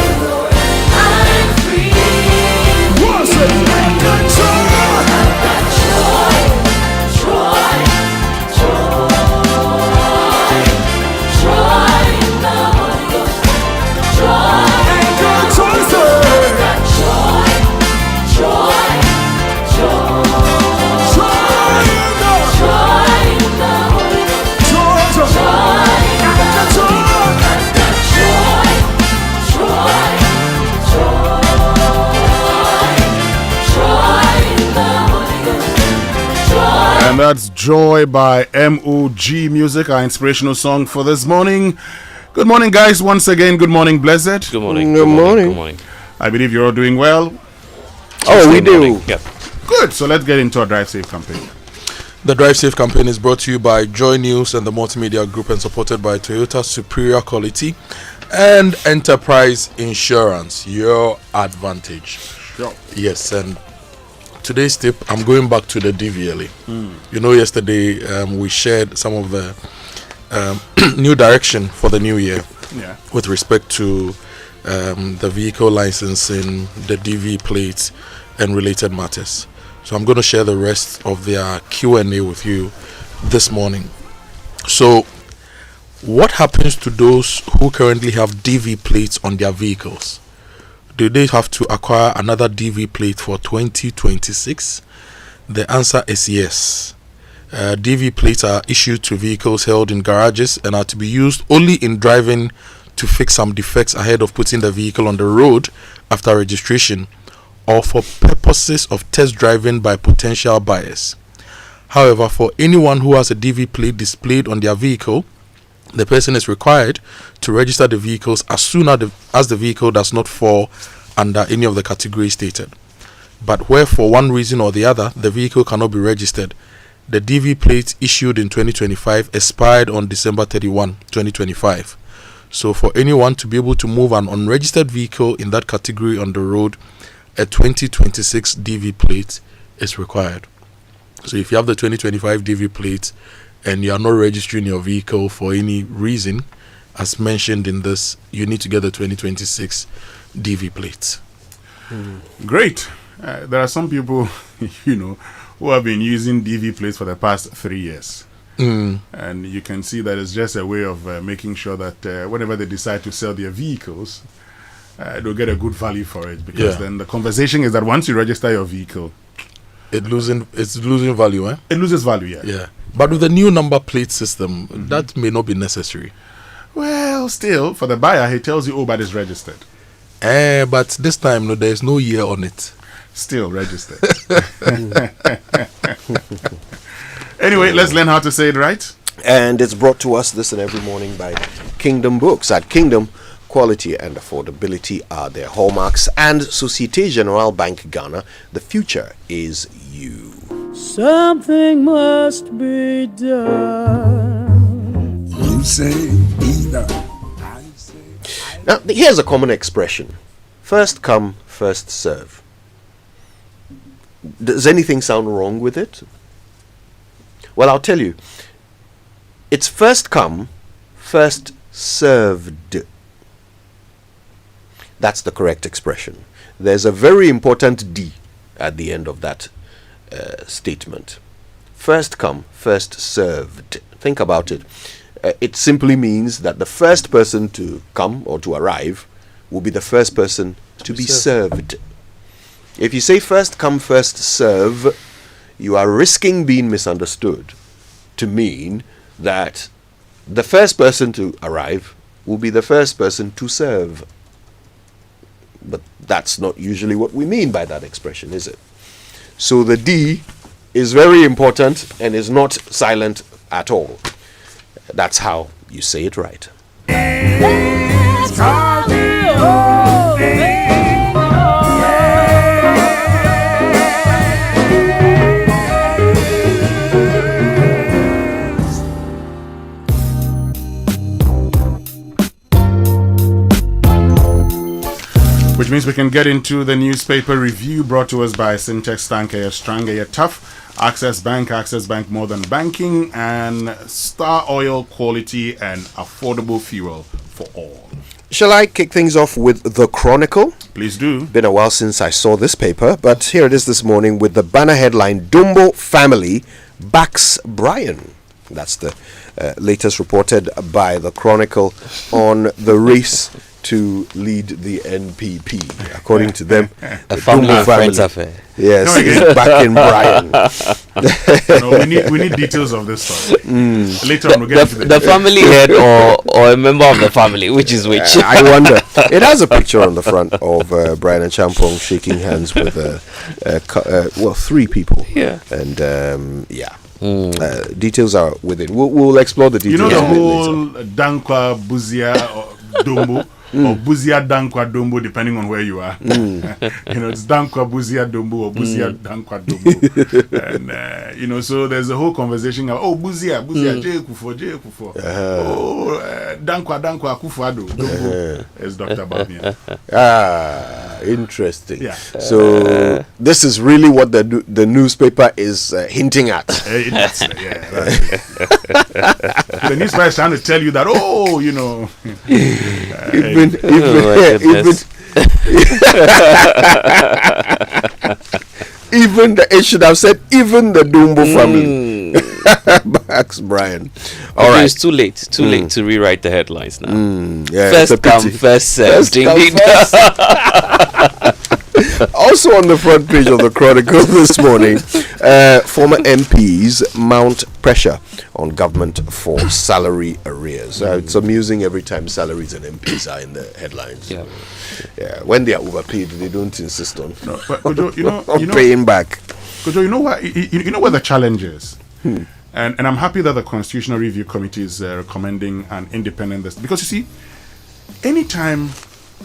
Lord, I'm free. What's it? I've got joy. I've got joy, joy, joy, joy in the Holy Ghost. Joy. I've got joy, sir. I've got joy, joy, joy, joy in the Holy Ghost. Joy, joy. I've got joy. I've got joy, joy, joy in the Holy Ghost. Joy. And that's Joy by MOG Music, our inspirational song for this morning. Good morning, guys. Once again, good morning, Blessed. Good morning. Good morning. Good morning. I believe you're all doing well. Oh, we do. Yep. Good. So let's get into our Drive Safe campaign. The Drive Safe campaign is brought to you by Joy News and the Multimedia Group and supported by Toyota Superior Quality and Enterprise Insurance. Your advantage. Sure. Yes, and today's tip, I'm going back to the DVLA. You know, yesterday we shared some of the new direction for the new year with respect to the vehicle licensing, the DV plates, and related matters. So I'm going to share the rest of their Q&A with you this morning. So what happens to those who currently have DV plates on their vehicles? Do they have to acquire another DV plate for 2026? The answer is yes. DV plates are issued to vehicles held in garages and are to be used only in driving to fix some defects ahead of putting the vehicle on the road after registration, or for purposes of test driving by potential buyers. However, for anyone who has a DV plate displayed on their vehicle, the person is required to register the vehicles as soon as the vehicle does not fall under any of the categories stated. But where for one reason or the other the vehicle cannot be registered, the DV plate issued in 2025 expired on December 31, 2025. So for anyone to be able to move an unregistered vehicle in that category on the road, a 2026 DV plate is required. So if you have the 2025 DV plate and you are not registering your vehicle for any reason, as mentioned in this, you need to get the 2026 DV plate. Great. There are some people, who have been using DV plates for the past 3 years. And you can see that it's just a way of making sure that whenever they decide to sell their vehicles, they'll get a good value for it. Because then the conversation is that once you register your vehicle, it's losing value, eh? It loses value, Yeah. But with the new number plate system, that may not be necessary. Well, still, for the buyer, he tells you, but it's registered. But this time, no, there's no year on it. Still registered. Anyway, let's learn how to say it right. And it's brought to us this and every morning by Kingdom Books. At Kingdom, quality and affordability are their hallmarks. And Societe Generale Bank Ghana, the future is you. Something must be done. You say either. Now, here's a common expression. First come, first serve. Does anything sound wrong with it? Well, I'll tell you. It's first come, first served. That's the correct expression. There's a very important D at the end of that statement. First come, first served. Think about it. It simply means that the first person to come or to arrive will be the first person to be served. If you say first come, first serve, you are risking being misunderstood to mean that the first person to arrive will be the first person to serve. But that's not usually what we mean by that expression, is it? So the D is very important and is not silent at all. That's how you say it right. Which means we can get into the newspaper review brought to us by Syntex Tanker, Stronger, Tough, Access Bank More Than Banking, and Star Oil, quality and affordable fuel for all. Shall I kick things off with The Chronicle? Please do. Been a while since I saw this paper, but here it is this morning with the banner headline, Dumbo Family Backs Brian. That's the latest reported by The Chronicle on the race to lead the NPP. According to them, a family friends affair. Yes, he's backing Brian. No, we need details of this story. Later on, we'll get into the family head or a member of the family, which is which. I wonder. It has a picture on the front of Brian and Champong shaking hands with three people. Yeah. And details are within. We'll explore the details. You know the whole Dankwa Buzia Dombo. Or Buzia Dankwa Dombo, depending on where you are. It's Dankwa Buzia Dombo or Buzia Dankwa Dombo. And, so there's a whole conversation of, Buzia, J Kufo. Dankwa Kufado, Dombo, as Dr. Babia. Interesting. Yeah. So this is really what the newspaper is hinting at. That's it, yeah. The newspaper is trying to tell you that, even it should have said even the Dumbo family. Max Brian. All right. It's too late to rewrite the headlines now. Yeah, first come, first served. Also on the front page of the Chronicle this morning, former MPs mount pressure on government for salary arrears. It's amusing every time salaries and MPs are in the headlines. Yeah. When they are overpaid, they don't insist on, paying back. Kojo, you know what? You know what the challenge is, and I'm happy that the Constitutional Review Committee is recommending an independent because you see, anytime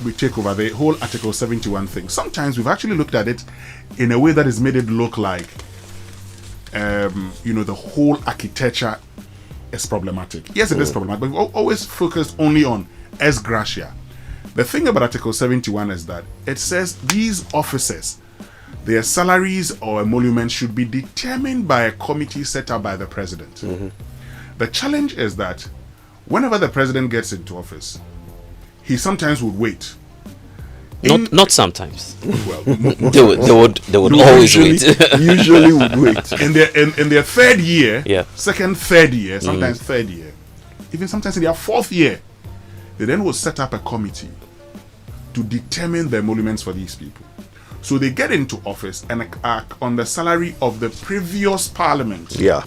we take over the whole Article 71 thing, sometimes we've actually looked at it in a way that has made it look like, the whole architecture is problematic. Yes, it is problematic, but we've always focused only on ex gratia. The thing about Article 71 is that it says these officers, their salaries or emoluments should be determined by a committee set up by the president. The challenge is that whenever the president gets into office, he sometimes would wait. Not sometimes. Well, they would always wait. Usually would wait. In their third year, second, third year, sometimes third year, even sometimes in their fourth year, they then will set up a committee to determine the emoluments for these people. So they get into office and are on the salary of the previous parliament. Yeah.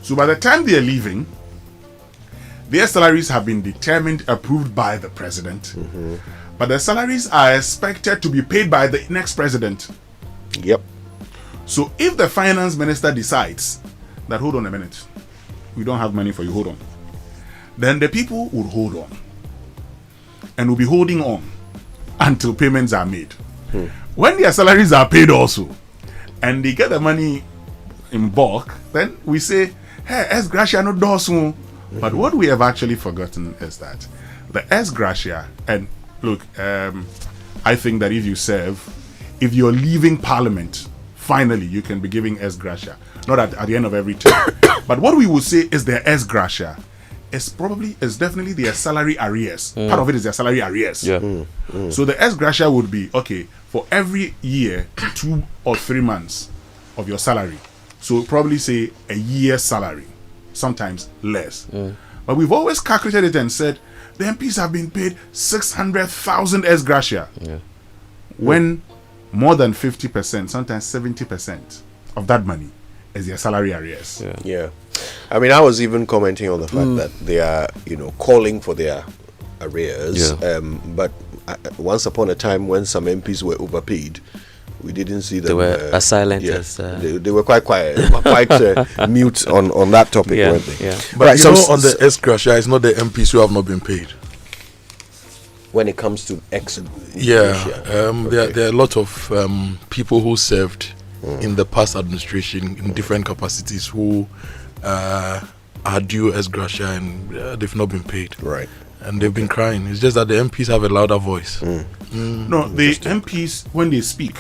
So by the time they are leaving, their salaries have been determined, approved by the president. But the salaries are expected to be paid by the next president. Yep. So if the finance minister decides that, hold on a minute, we don't have money for you, hold on, then the people would hold on and will be holding on until payments are made. When their salaries are paid also, and they get the money in bulk, then we say, hey, ex gratia no dosu. But what we have actually forgotten is that the ex gratia, and look, I think that if you're leaving Parliament, finally you can be giving ex gratia, not at the end of every term. But what we will say is their ex gratia is definitely their salary arrears. Part of it is their salary arrears. So the ex gratia would be, okay, for every year, 2 or 3 months of your salary. So probably say a year's salary, sometimes less. But we've always calculated it and said the MPs have been paid 600,000 ex gratia. When more than 50%, sometimes 70% of that money is their salary arrears. Yeah. I mean, I was even commenting on the fact that they are, calling for their arrears. But once upon a time, when some MPs were overpaid, we didn't see them. They were as silent as... They were quite quiet, quite mute on that topic, weren't they? But on the ex gratia, it's not the MPs who have not been paid. When it comes to ex there are a lot of people who served in the past administration in different capacities who are due ex gratia and they've not been paid. Right. And they've been crying. It's just that the MPs have a louder voice. No, the MPs, when they speak,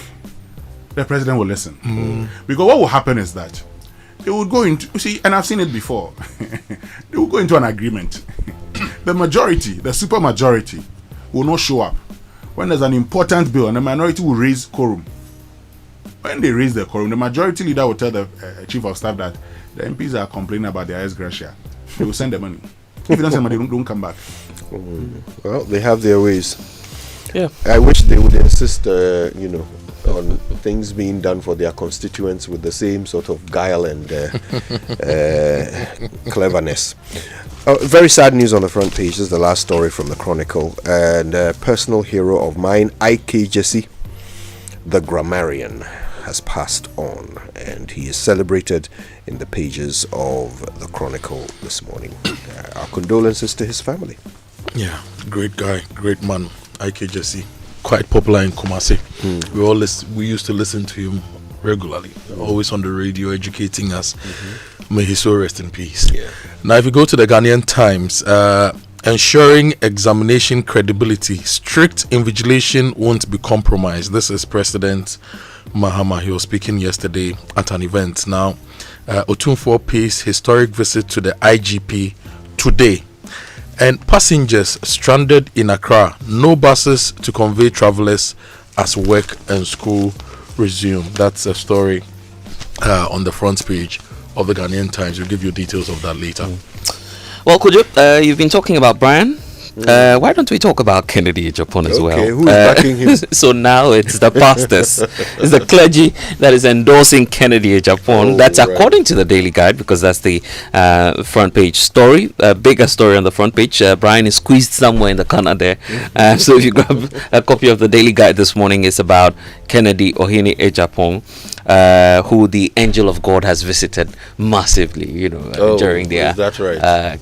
the president will listen. Because what will happen is that they would go into, and I've seen it before, they will go into an agreement. The majority, the super majority, will not show up. When there's an important bill and the minority will raise quorum. When they raise the quorum, the majority leader will tell the chief of staff that the MPs are complaining about their ex gratia. They will send the money. If you don't send money, don't come back. Well, they have their ways. Yeah. I wish they would insist, on things being done for their constituents with the same sort of guile and cleverness. Very sad news on the front page. This is the last story from the Chronicle. And personal hero of mine, I.K. Jesse, the grammarian, has passed on, and he is celebrated in the pages of the Chronicle this morning. Our condolences to his family. Yeah, great guy, great man, I.K. Jesse. Quite popular in Kumasi. We used to listen to him regularly, always on the radio, educating us. May his soul rest in peace. Now, if you go to the Ghanaian Times, ensuring examination credibility. Strict invigilation won't be compromised. This is President Mahama. He was speaking yesterday at an event. Now, Otunfo pays historic visit to the IGP today. And passengers stranded in Accra, no buses to convey travelers as work and school resume. That's a story on the front page of the Ghanaian Times. We'll give you details of that later. Well, Kojo, you've been talking about Brian. Why don't we talk about Kennedy Japan as well? Okay, who is backing him? So now it's the pastors, it's the clergy that is endorsing Kennedy Japan. That's according to the Daily Guide, because that's the front page story, bigger story on the front page. Brian is squeezed somewhere in the corner there. So if you grab a copy of the Daily Guide this morning, it's about Kennedy Ohene Ejapong, who the angel of God has visited massively, during their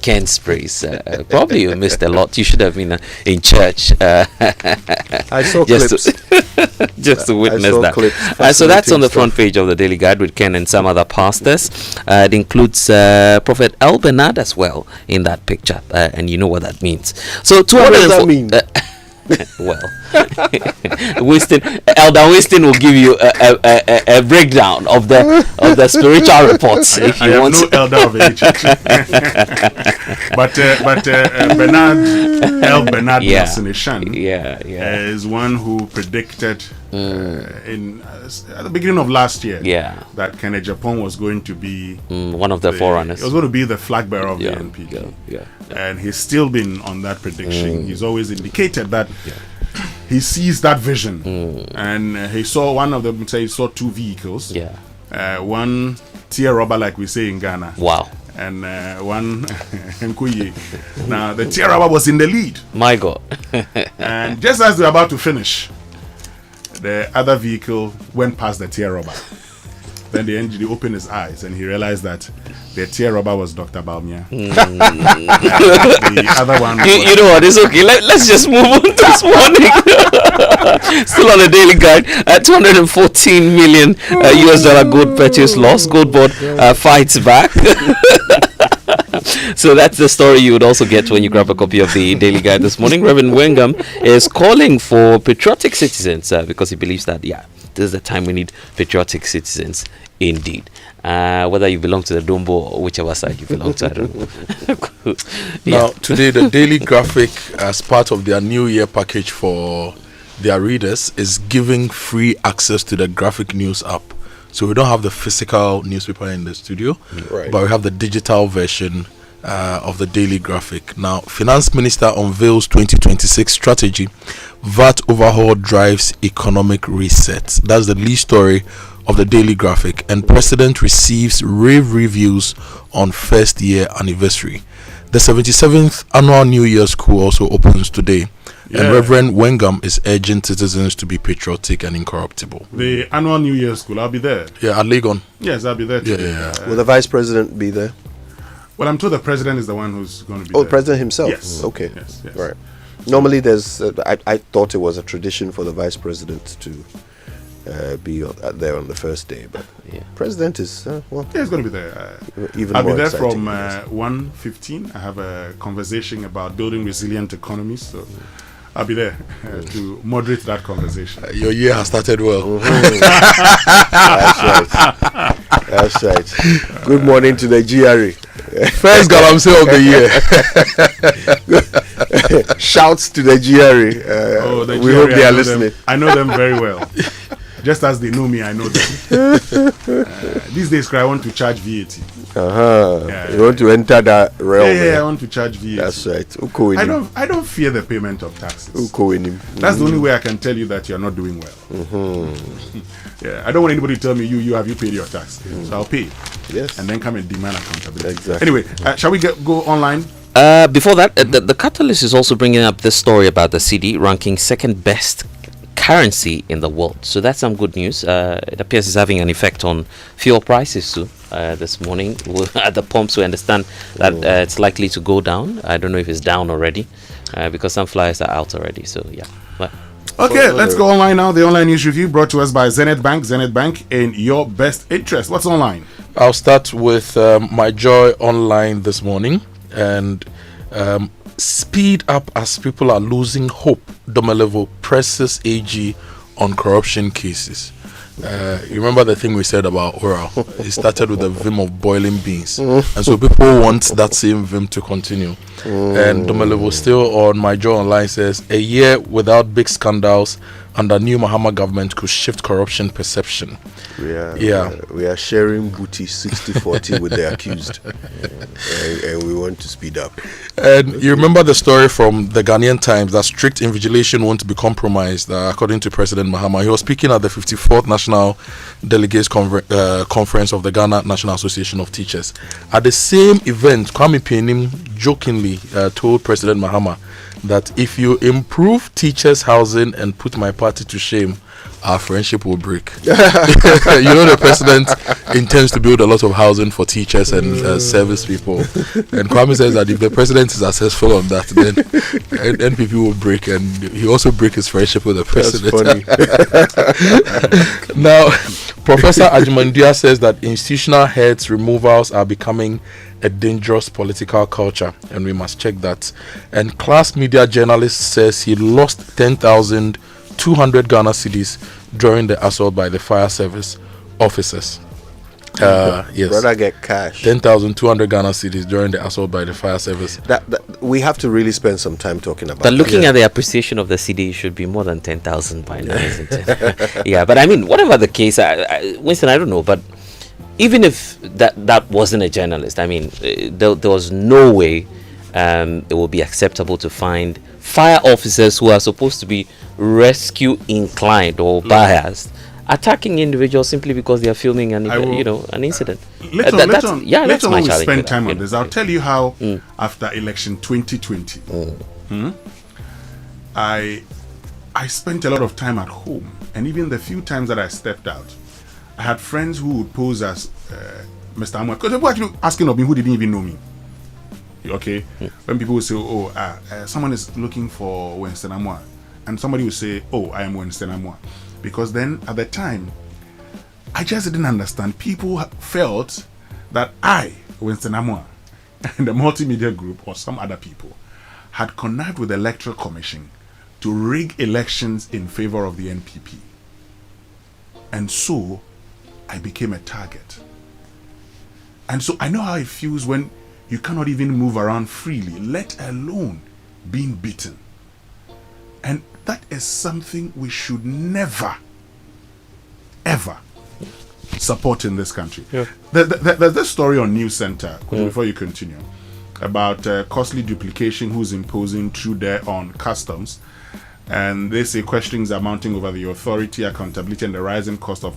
Ken sprays. Probably you missed a lot. You should have been in church. I saw clips. Just to witness that. So that's on the front page of the Daily Guide with Ken and some other pastors. It includes Prophet El Bernard as well in that picture. And you know what that means. So what does that mean? Well, Elder Winston will give you a breakdown of the spiritual reports if you want. No elder of any church, but El Bernard Nelson is one who predicted at the beginning of last year that Kennedy Japan was going to be one of the forerunners. It was going to be the flag bearer of the NPP. And he's still been on that prediction. He's always indicated that he sees that vision. And he saw one of them say he saw two vehicles. One tear rubber, like we say in Ghana. Wow. And one Nkuye. Now the tear rubber was in the lead. My God. And just as they were about to finish, the other vehicle went past the tear rubber. Then the engineer opened his eyes and he realized that the tear rubber was Dr. Balmia. The other one you know what, it's okay. Let's just move on this morning. Still on the Daily Guide, 214 million US dollar gold purchase loss. Gold board fights back. So that's the story you would also get when you grab a copy of the Daily Guide this morning. Reverend Wengam is calling for patriotic citizens because he believes that, this is the time we need patriotic citizens indeed. Whether you belong to the Dombo or whichever side you belong to, I don't know. Now, today the Daily Graphic, as part of their New Year package for their readers, is giving free access to the graphic news app. So we don't have the physical newspaper in the studio, but we have the digital version of the Daily Graphic. Now, Finance Minister unveils 2026 strategy. VAT overhaul drives economic reset. That's the lead story of the Daily Graphic. And President receives rave reviews on first year anniversary. The 77th annual New Year School also opens today. And Reverend Wengam is urging citizens to be patriotic and incorruptible. The annual New Year School, I'll be there. Yeah, at Legon. Yes, I'll be there today. Will the Vice President be there? Well, I'm told the President is the one who's going to be there. The President himself? Yes. Okay. Yes. Right. Normally there's, I thought it was a tradition for the Vice President to be there on the first day, but President is, he's going to be there. Even I'll more be there exciting, from 1:15. I have a conversation about building resilient economies, so I'll be there to moderate that conversation. Your year has started well. That's right. Good morning to the GRE. First Galamsey of the year. Shouts to the GRE. The we GRE, hope they are listening. I know them very well. Just as they know me, I know them. These days, I want to charge VAT. You want to enter that realm? Yeah, I want to charge VAT. That's right. I don't fear the payment of taxes. That's the only way I can tell you that you're not doing well. I don't want anybody to tell me have you paid your tax. So I'll pay. Yes. And then come and demand accountability. Exactly. Anyway, shall we go online? Before that, the Catalyst is also bringing up this story about the CD ranking second best currency in the world. So that's some good news. It appears it's having an effect on fuel prices too. This morning at the pumps, we understand that it's likely to go down. I don't know if it's down already because some flyers are out already. So okay, let's go online now. The online news review brought to us by Zenith Bank. Zenith Bank in your best interest. What's online? I'll start with My Joy Online this morning, and speed up as people are losing hope. Domelevo presses AG on corruption cases. You remember the thing we said about oral? It started with the vim of boiling beans, and so people want that same vim to continue. And Domelevo still on My Joy Online says a year without big scandals under new Mahama government could shift corruption perception. We are sharing booty 60-40 with the accused, and we want to speed up. And you remember the story from the Ghanaian Times that strict invigilation won't be compromised, according to President Mahama. He was speaking at the 54th National Delegates Conference of the Ghana National Association of Teachers. At the same event, Kwame Penim jokingly told President Mahama that if you improve teachers' housing and put my party to shame, our friendship will break. You know, the president intends to build a lot of housing for teachers and service people. And Kwame says that if the president is successful on that, then NPP will break, and he also break his friendship with the president. Now, Professor Ajimandia says that institutional heads removals are becoming a dangerous political culture, and we must check that. And Class Media journalist says he lost 10,200 Ghana cedis during the assault by the fire service officers. Yes, brother, get cash. 10,200 Ghana cedis during the assault by the fire service. That we have to really spend some time talking about. But looking at the appreciation of the CD, it should be more than 10,000 by now, isn't it? Yeah, but I mean, whatever the case, Winston, I don't know, but even if that wasn't a journalist, I mean, there was no way it would be acceptable to find fire officers who are supposed to be rescue inclined or biased attacking individuals simply because they are filming an incident. Later on, we'll spend time on this. I'll tell you how after election 2020, I spent a lot of time at home, and even the few times that I stepped out, I had friends who would pose as Mr. Amoah, because they were actually asking of me who didn't even know me. Okay, when people would say, someone is looking for Winston Amoah, and somebody would say, I am Winston Amoah, because then at the time I just didn't understand. People felt that I, Winston Amoah, and the multimedia group or some other people had connived with the Electoral Commission to rig elections in favor of the NPP, and so I became a target. And so I know how it feels when you cannot even move around freely, let alone being beaten. And that is something we should never, ever support in this country. Yeah. There's this story on News Center, before you continue, about costly duplication who's imposing through there on customs. And they say questions are mounting over the authority, accountability, and the rising cost of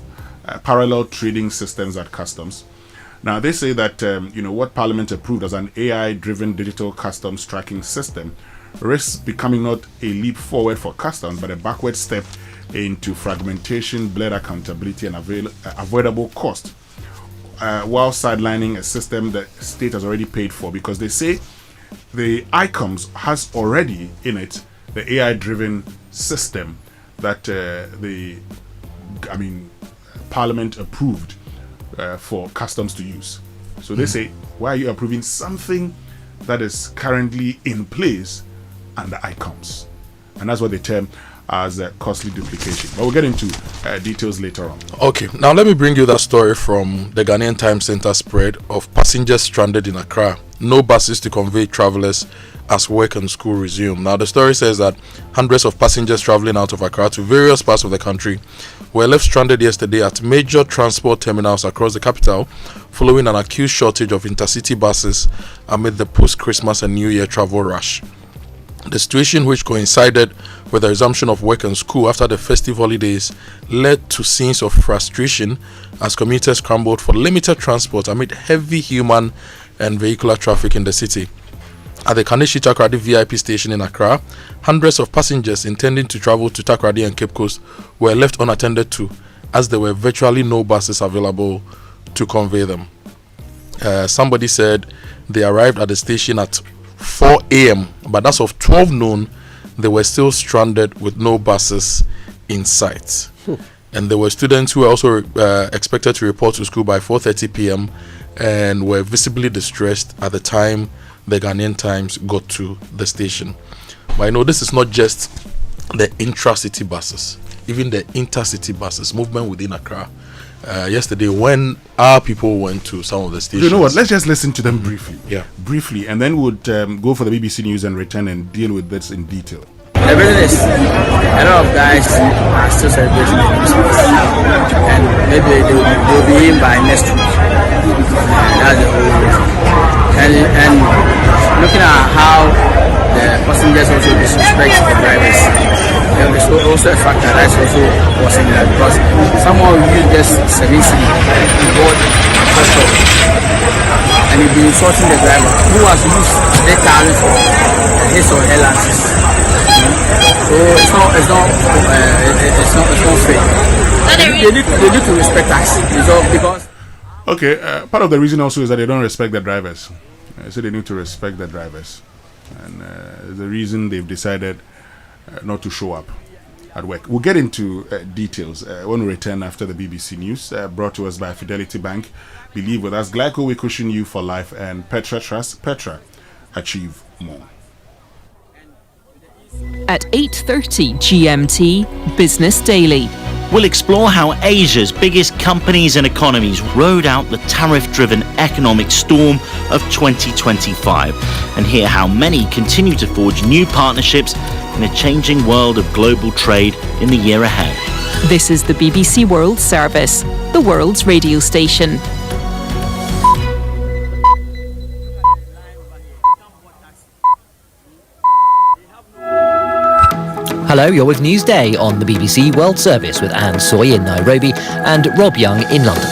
parallel trading systems at customs. Now, they say that what Parliament approved as an AI-driven digital customs tracking system risks becoming not a leap forward for customs, but a backward step into fragmentation, blurred accountability, and avoidable cost, while sidelining a system that state has already paid for, because they say the ICOMS has already in it the AI-driven system that Parliament approved for customs to use. So they say, why are you approving something that is currently in place under ICOMS? And that's what they term as costly duplication. But we'll get into details later on. Okay, now let me bring you that story from the Ghanaian Times Center spread of passengers stranded in Accra. No buses to convey travelers as work and school resume. Now, the story says that hundreds of passengers traveling out of Accra to various parts of the country were left stranded yesterday at major transport terminals across the capital following an acute shortage of intercity buses amid the post-Christmas and New Year travel rush. The situation, which coincided with the resumption of work and school after the festive holidays, led to scenes of frustration as commuters scrambled for limited transport amid heavy human and vehicular traffic in the city. At the Kaneshi Takoradi VIP station in Accra, hundreds of passengers intending to travel to Takoradi and Cape Coast were left unattended to, as there were virtually no buses available to convey them. Somebody said they arrived at the station at 4 a.m., but as of 12 noon, they were still stranded with no buses in sight. And there were students who were also expected to report to school by 4:30 p.m. and were visibly distressed at the time the Ghanaian Times got to the station. But I know this is not just the intra-city buses, even the intercity buses, movement within Accra. Yesterday, when our people went to some of the stations. You know what? Let's just listen to them briefly. Yeah. Briefly, and then we'll go for the BBC News and return and deal with this in detail. The business, a lot of guys are still celebrating Christmas, and maybe they'll be in by next week. That's the whole reason. And looking at how the passengers also disrespect the drivers, there's also a factor that's also causing that, because someone will use this service to board a stop, and you'll be insulting the driver who has used their talent for his or her license. So it's not fair. They need to respect us. Because okay, part of the reason also is that they don't respect the drivers. So they need to respect the drivers, and the reason they've decided not to show up at work. We'll get into details when we return after the BBC News, brought to us by Fidelity Bank. Believe with us, Glyco, we cushion you for life, and Petra Trust. Petra, achieve more. At 8:30 GMT, Business Daily. We'll explore how Asia's biggest companies and economies rode out the tariff-driven economic storm of 2025 and hear how many continue to forge new partnerships in a changing world of global trade in the year ahead. This is the BBC World Service, the world's radio station. Hello, you're with Newsday on the BBC World Service with Anne Soy in Nairobi and Rob Young in London.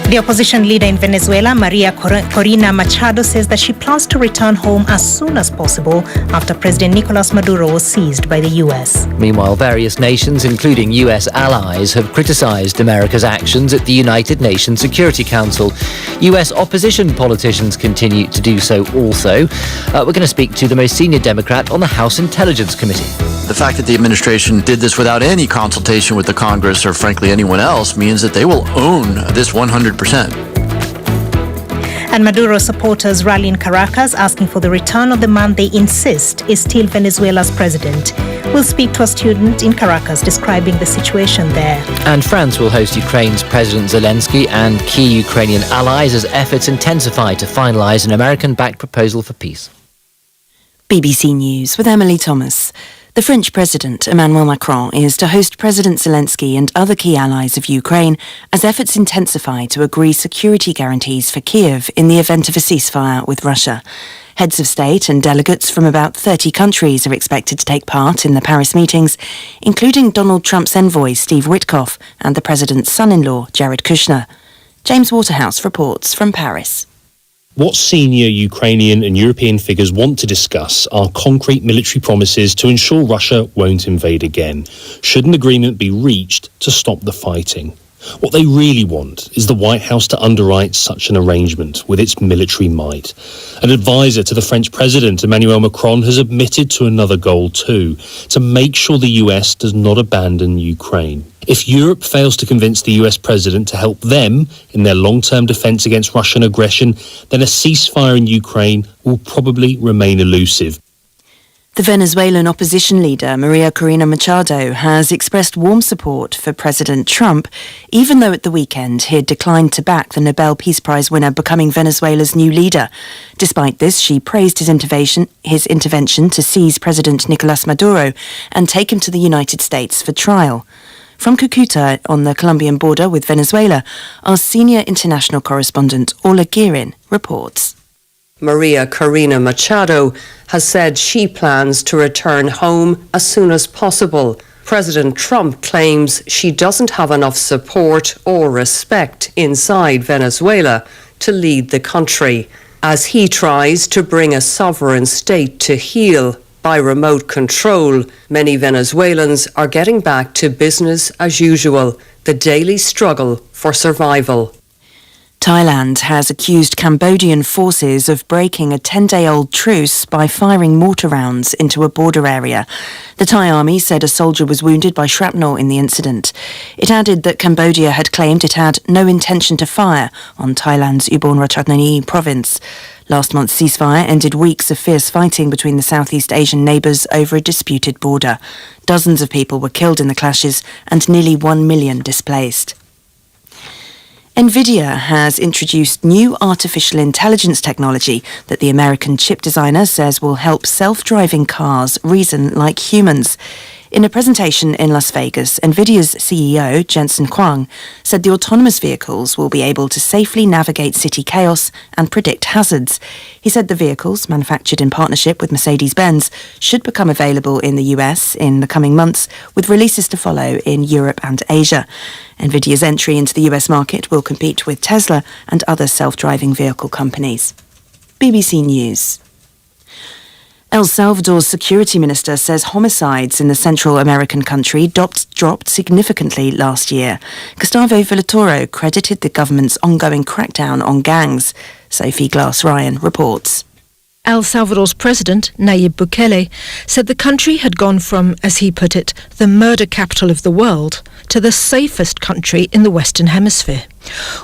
The opposition leader in Venezuela, Maria Corina Machado, says that she plans to return home as soon as possible after President Nicolas Maduro was seized by the US. Meanwhile, various nations, including US allies, have criticized America's actions at the United Nations Security Council. US opposition politicians continue to do so also. We're going to speak to the most senior Democrat on the House Intelligence Committee. The fact that the administration did this without any consultation with the Congress or frankly anyone else means that they will own this 100%. And Maduro supporters rally in Caracas asking for the return of the man they insist is still Venezuela's president. We'll speak to a student in Caracas describing the situation there. And France will host Ukraine's President Zelensky and key Ukrainian allies as efforts intensify to finalise an American-backed proposal for peace. BBC News with Emily Thomas. The French President, Emmanuel Macron, is to host President Zelensky and other key allies of Ukraine as efforts intensify to agree security guarantees for Kiev in the event of a ceasefire with Russia. Heads of state and delegates from about 30 countries are expected to take part in the Paris meetings, including Donald Trump's envoy, Steve Witkoff, and the President's son-in-law, Jared Kushner. James Waterhouse reports from Paris. What senior Ukrainian and European figures want to discuss are concrete military promises to ensure Russia won't invade again, should an agreement be reached to stop the fighting. What they really want is the White House to underwrite such an arrangement with its military might. An advisor to the French President, Emmanuel Macron, has admitted to another goal too, to make sure the US does not abandon Ukraine. If Europe fails to convince the US president to help them in their long-term defense against Russian aggression, then a ceasefire in Ukraine will probably remain elusive. The Venezuelan opposition leader, Maria Corina Machado, has expressed warm support for President Trump, even though at the weekend he had declined to back the Nobel Peace Prize winner becoming Venezuela's new leader. Despite this, she praised his intervention to seize President Nicolas Maduro and take him to the United States for trial. From Cucuta on the Colombian border with Venezuela, our senior international correspondent, Orla Guerin, reports. Maria Corina Machado has said she plans to return home as soon as possible. President Trump claims she doesn't have enough support or respect inside Venezuela to lead the country, as he tries to bring a sovereign state to heel by remote control. Many Venezuelans are getting back to business as usual, the daily struggle for survival. Thailand has accused Cambodian forces of breaking a 10-day-old truce by firing mortar rounds into a border area. The Thai army said a soldier was wounded by shrapnel in the incident. It added that Cambodia had claimed it had no intention to fire on Thailand's Ubon Ratchathani province. Last month's ceasefire ended weeks of fierce fighting between the Southeast Asian neighbours over a disputed border. Dozens of people were killed in the clashes and nearly 1 million displaced. NVIDIA has introduced new artificial intelligence technology that the American chip designer says will help self-driving cars reason like humans. In a presentation in Las Vegas, NVIDIA's CEO, Jensen Huang, said the autonomous vehicles will be able to safely navigate city chaos and predict hazards. He said the vehicles, manufactured in partnership with Mercedes-Benz, should become available in the US in the coming months, with releases to follow in Europe and Asia. NVIDIA's entry into the US market will compete with Tesla and other self-driving vehicle companies. BBC News. El Salvador's security minister says homicides in the Central American country dropped significantly last year. Gustavo Villatoro credited the government's ongoing crackdown on gangs. Sophie Glass-Ryan reports. El Salvador's president, Nayib Bukele, said the country had gone from, as he put it, the murder capital of the world to the safest country in the Western Hemisphere.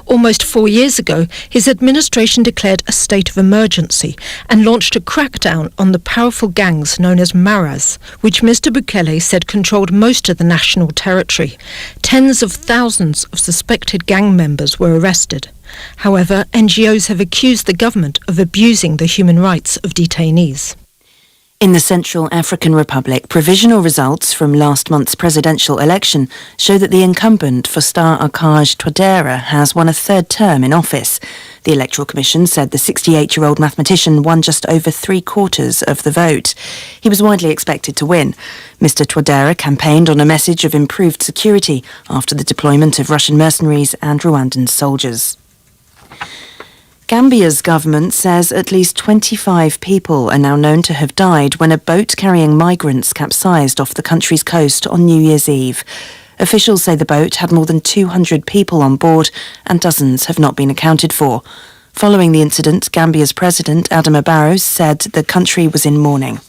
Almost 4 years ago, his administration declared a state of emergency and launched a crackdown on the powerful gangs known as Maras, which Mr. Bukele said controlled most of the national territory. Tens of thousands of suspected gang members were arrested. However, NGOs have accused the government of abusing the human rights of detainees. In the Central African Republic, provisional results from last month's presidential election show that the incumbent Faustin Archange Touadéra has won a third term in office. The Electoral Commission said the 68-year-old mathematician won just over 3/4 of the vote. He was widely expected to win. Mr. Touadéra campaigned on a message of improved security after the deployment of Russian mercenaries and Rwandan soldiers. Gambia's government says at least 25 people are now known to have died when a boat carrying migrants capsized off the country's coast on New Year's Eve. Officials say the boat had more than 200 people on board and dozens have not been accounted for. Following the incident, Gambia's president, Adama Barrow, said the country was in mourning.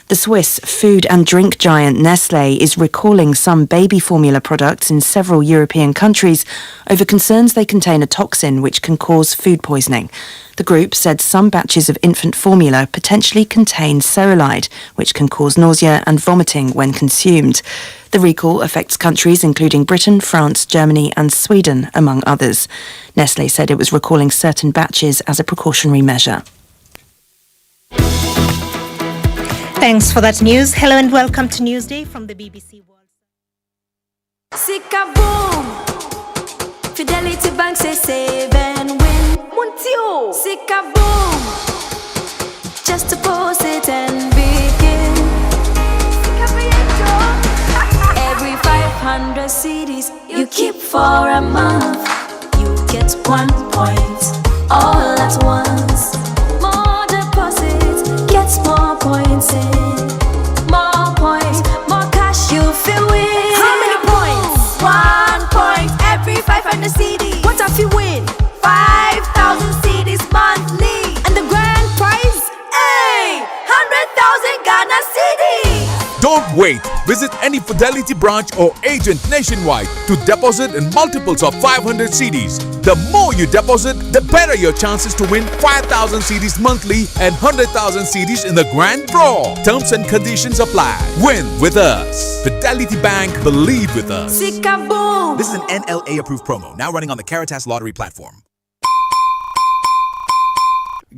The Swiss food and drink giant Nestlé is recalling some baby formula products in several European countries over concerns they contain a toxin which can cause food poisoning. The group said some batches of infant formula potentially contain cerulide, which can cause nausea and vomiting when consumed. The recall affects countries including Britain, France, Germany and Sweden, among others. Nestlé said it was recalling certain batches as a precautionary measure. Thanks for that news. Hello and welcome to Newsday from the BBC World. Sikaboom! Fidelity Bank say save and win. Muntio! Sikaboom! Just deposit and begin. Every 500 CDs you keep for a month, you get 1 point all at once. More deposits, gets more points in. More points, more cash you feel win. How many points? 1 point every 500 CDs. What if you win? 5,000 CDs monthly. And the grand prize? Hey! 100,000 Ghana CDs. Don't wait. Visit any Fidelity branch or agent nationwide to deposit in multiples of 500 CDs. The more you deposit, the better your chances to win 5,000 CDs monthly and 100,000 CDs in the grand draw. Terms and conditions apply. Win with us. Fidelity Bank, believe with us. Sikaboom! This is an NLA approved promo, now running on the Caritas Lottery platform.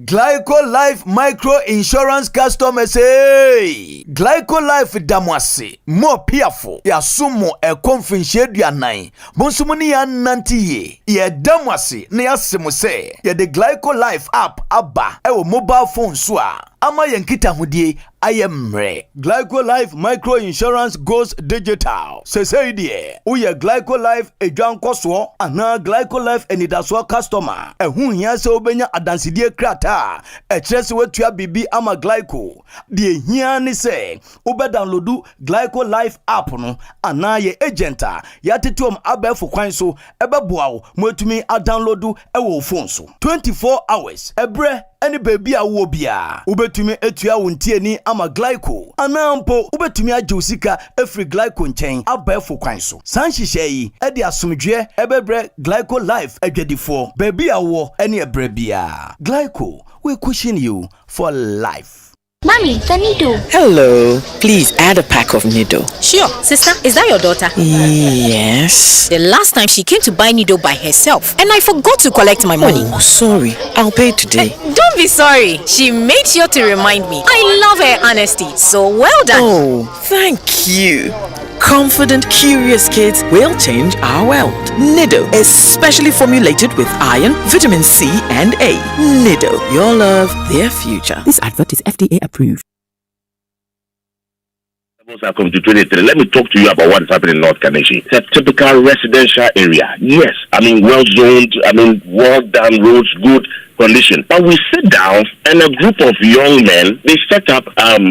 Glyco Life Micro Insurance customers, hey! Glyco Life damwase, more piafo, ya sumo e konfinche duanai, bonsumuni ya nantiye, ya damwase, ne ya simuse, ya de Glyco Life app aba, ewo mobile phone swa, ama yankita hudie, ayemre. Glyco Life Micro Insurance goes digital. Say die, uye Glyco Life edwan koswo, ana Glyco Life enidaswa customer, ehun hia se obenya adansidie krata, etrese wetua bibi ama Glyco. Die hia ni se, sɛ ube downloadu Glyco Life app no ana ye agenta yatetom abɛfo kwan so ɛbɛboa wo moatumi a downloadu ɛwɔ phone so 24 hours ɛbrɛ any baby a wo bia ubetumi etua wontie ni ama Glyco anampo ubetumi ajusika every Glyco nchen abɛfo kwan so sanhihye yi ede asomdwe ɛbɛbrɛ Glyco Life adwadifo baby a wo any ɛbrɛ bia Glyco we cushion you for life. Mommy, the needle. Hello. Please add a pack of needle. Sure. Sister, is that your daughter? Yes. The last time she came to buy needle by herself and I forgot to collect my money. Oh, sorry. I'll pay today. Don't be sorry. She made sure to remind me. I love her honesty. So well done. Oh, thank you. Confident, curious kids will change our world. Nido is specially formulated with iron, vitamin C, and A. Nido, your love, their future. This advert is FDA approved. Are coming to 23. Let me talk to you about what is happening in North Kaneshi. It's a typical residential area. Yes, I mean well zoned, well done roads, good condition. But we sit down and a group of young men, they set up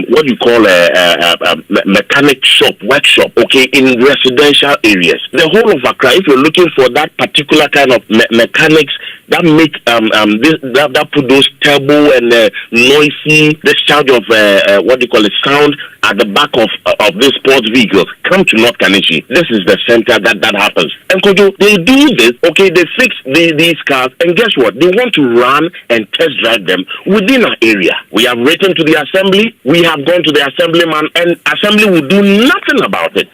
what you call a mechanic shop, workshop, okay, in residential areas. The whole of Accra, if you're looking for that particular kind of mechanics that make that put those turbo and noisy discharge of what you call it sound at the back of these sports vehicles, come to North Kaneshi. This is the center that happens. And Kojo, they do this, okay, they fix these cars, and guess what? They want to run and test drive them within our area. We have written to the assembly, we have gone to the assemblyman, and assembly will do nothing about it.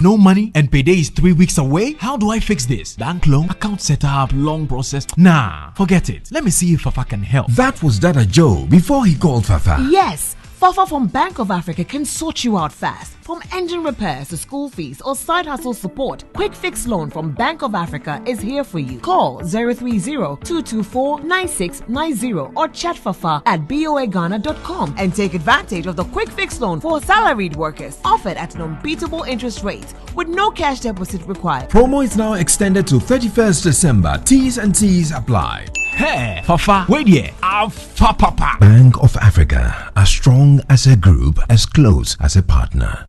No money and payday is 3 weeks away? How do I fix this? Bank loan, account setup, long process. Nah, forget it. Let me see if Fafa can help. That was Dada Joe before he called Fafa. Yes. Fafa from Bank of Africa can sort you out fast. From engine repairs to school fees or side hustle support, Quick Fix Loan from Bank of Africa is here for you. Call 030-224-9690 or chat Fafa at boaghana.com and take advantage of the Quick Fix Loan for salaried workers, offered at an unbeatable interest rate with no cash deposit required. Promo is now extended to 31st December. T's and C's apply. Hey, Fafa, wait here. Papa. Bank of Africa, as strong as a group, as close as a partner.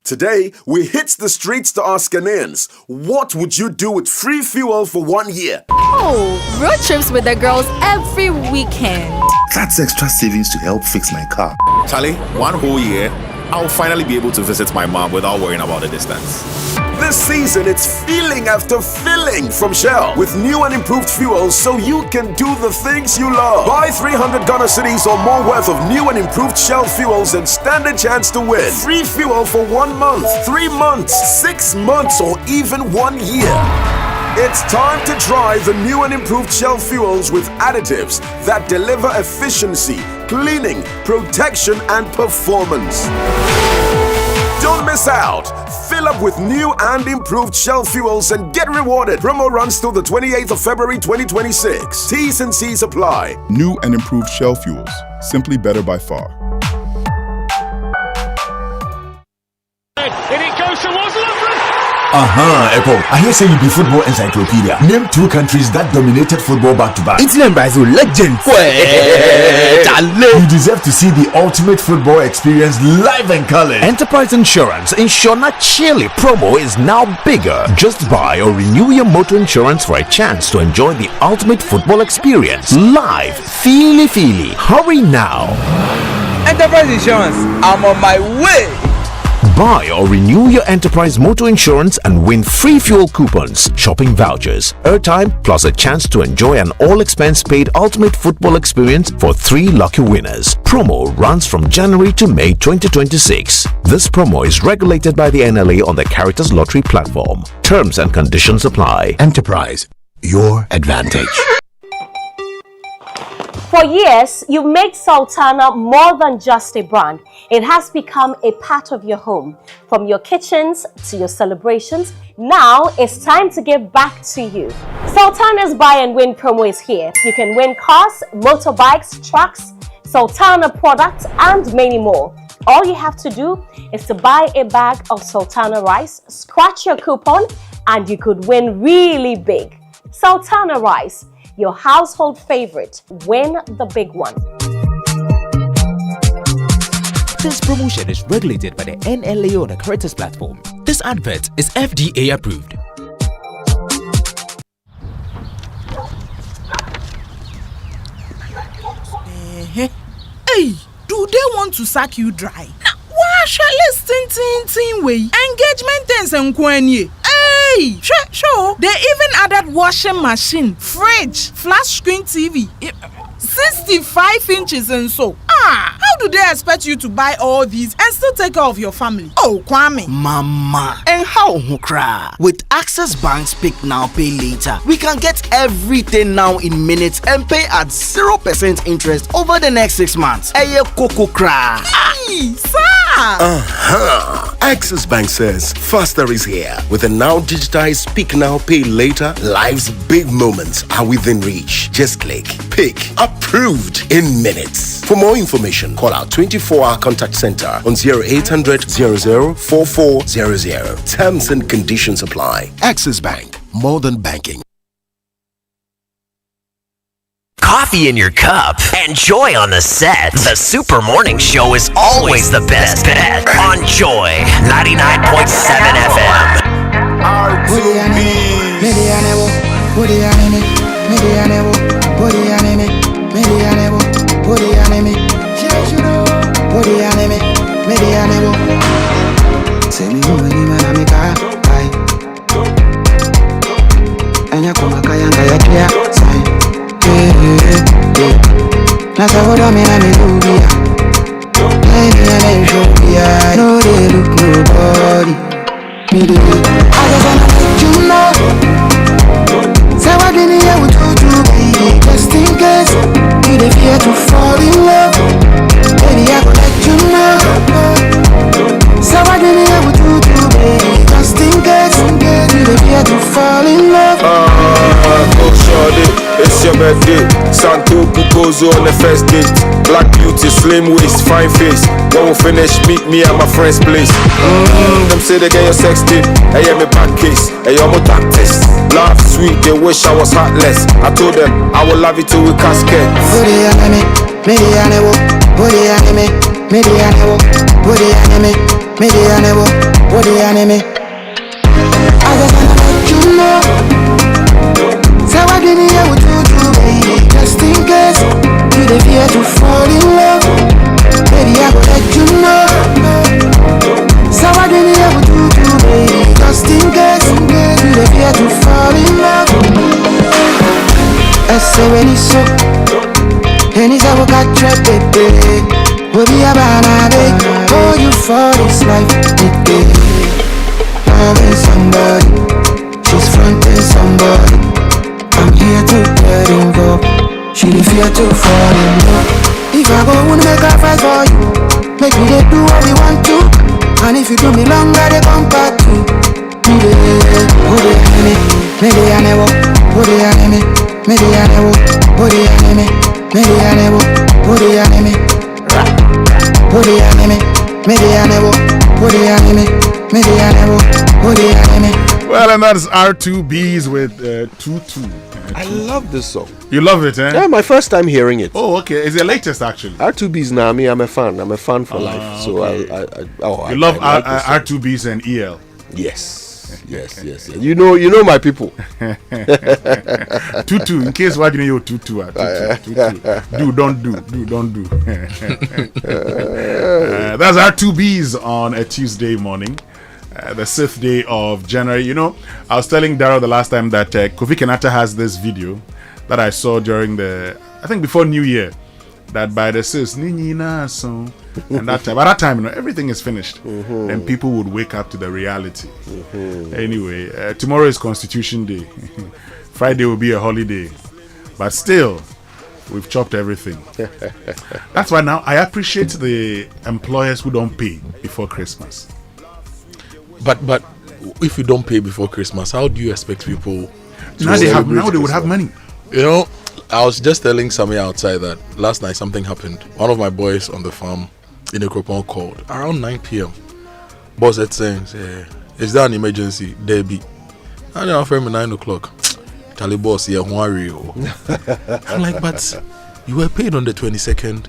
Today, we hit the streets to ask Ghanaians, what would you do with free fuel for 1 year? Oh, road trips with the girls every weekend. That's extra savings to help fix my car. Charlie, 1 whole year, I'll finally be able to visit my mom without worrying about the distance. This season, it's feeling after filling from Shell with new and improved fuels so you can do the things you love. Buy 300 Ghana cedis or more worth of new and improved Shell fuels and stand a chance to win. Free fuel for 1 month, 3 months, 6 months, or even 1 year. It's time to try the new and improved Shell fuels with additives that deliver efficiency, cleaning, protection, and performance. Don't miss out. Fill up with new and improved Shell fuels and get rewarded. Promo runs till the 28th of February 2026. T's and C's apply. New and improved Shell fuels. Simply better by far. And it goes towards Lovren. Echo. I hear say you be football encyclopedia. Name 2 countries that dominated football back to back. Italy and Brazil, legends. You deserve to see the ultimate football experience live and colored. Enterprise Insurance Insurna Chile promo is now bigger. Just buy or renew your motor insurance for a chance to enjoy the ultimate football experience live. Feely. Hurry now. Enterprise Insurance, I'm on my way. Buy or renew your Enterprise motor insurance and win free fuel coupons, shopping vouchers, airtime, plus a chance to enjoy an all-expense-paid ultimate football experience for 3 lucky winners. Promo runs from January to May 2026. This promo is regulated by the NLA on the Caritas Lottery platform. Terms and conditions apply. Enterprise, your advantage. For years, you've made Sultana more than just a brand. It has become a part of your home. From your kitchens to your celebrations, now it's time to give back to you. Sultana's Buy and Win promo is here. You can win cars, motorbikes, trucks, Sultana products, and many more. All you have to do is to buy a bag of Sultana rice, scratch your coupon, and you could win really big. Sultana rice, your household favorite. Win the big one. This promotion is regulated by the NLA on the Caritas platform. This advert is FDA approved. Hey, do they want to sack you dry? Why shall listen way? Engagement things and kwenye. Hey, sure. They even added washing machine, fridge, flat screen TV, 65 inches and so. How do they expect you to buy all these and still take care of your family? Oh, Kwame. Mama. And how hukra? With Access Bank's Pick Now Pay Later, we can get everything now in minutes and pay at 0% interest over the next 6 months. Eye koko kra. Hey, sir. Access Bank says faster is here. With a now digitized Pick Now Pay Later, life's big moments are within reach. Just click, pick, approved in minutes. For more information, call our 24-hour contact center on 0800 00 4400. Terms and conditions apply. Access Bank, more than banking. Coffee in your cup and joy on the set. The Super Morning Show is always the best bet on Joy 99.7 FM. Nasa woda mina milubia. Lady and I show ya. No they look nobody. Me do. I just wanna let you know. Say what in the air we do baby. Just in case you dey fear to fall in love. Baby I go let you know. Say what in the air we do baby. Just in case you dey fear to fall in love. Go shorty, it's your birthday. Santo Kojo on the first date. Black beauty, slim waist, fine face. When we finish, meet me at my friend's place. Them say they get your sex tape. I am a back case. I am a tactics. Laugh sweet, they wish I was heartless. I told them I will love you till we casket. I just wanna let you know. Say what in the air we do baby. Just in case you dey fear to fall in love. Baby I go let you know. Say what in the air we do baby. Just in case you dey fear to fall in love. I say when it's so. And it's how we got trapped baby. We'll be a banana. Oh you for this life baby. Loving somebody, she's fronting somebody. I'm here to get involved. She the fear to fall in love. If I go, wanna make a fight for you. Make me they do what we want to. And if you do me longer, they come back to me. Me they ane wo, wo they ane me. Me they ane wo, wo they ane me. Me they ane wo, wo they ane me. Wo they ane me. Me they ane wo, wo they ane me. Me they ane wo. Well, and that's R2Bs with Tutu. I love this song. You love it, eh? Yeah, my first time hearing it. Oh, okay. It's the latest, actually. R2Bs now, me, I'm a fan. I'm a fan for life. So okay. I love R2Bs and EL. Yes. Yes. You know my people. Tutu, in case why do you know Tutu? Do, don't do. That's R2Bs on a Tuesday morning. The 6th day of January. You know, I was telling Daryl the last time that Kofi Kenyatta has this video that I saw during I think before New Year, that by the 6th, and that time, by that time, you know, everything is finished, and people would wake up to the reality. Anyway, tomorrow is Constitution Day. Friday will be a holiday, but still, we've chopped everything. That's why now I appreciate the employers who don't pay before Christmas. But if you don't pay before Christmas, how do you expect people to now they would have money? You know, I was just telling Sammy outside that last night something happened. One of my boys on the farm in Ekropon called around 9 p.m. Boss said saying, is there an emergency? There be. And I offered him 9 o'clock. Tell the boss, yeah, worry. I'm like, but you were paid on the 22nd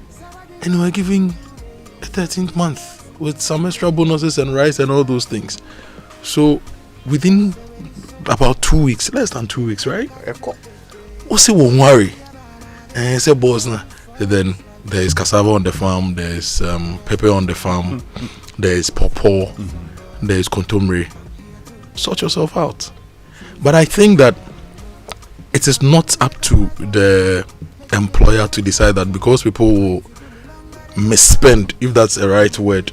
and you were giving a 13th month with some extra bonuses and rice and all those things. So within about 2 weeks, less than 2 weeks, right? Also won't worry. And say boss na. Then there is cassava on the farm, there's pepper on the farm, there is pawpaw, there is kontomire. Sort yourself out. But I think that it is not up to the employer to decide that because people will misspend, if that's a right word,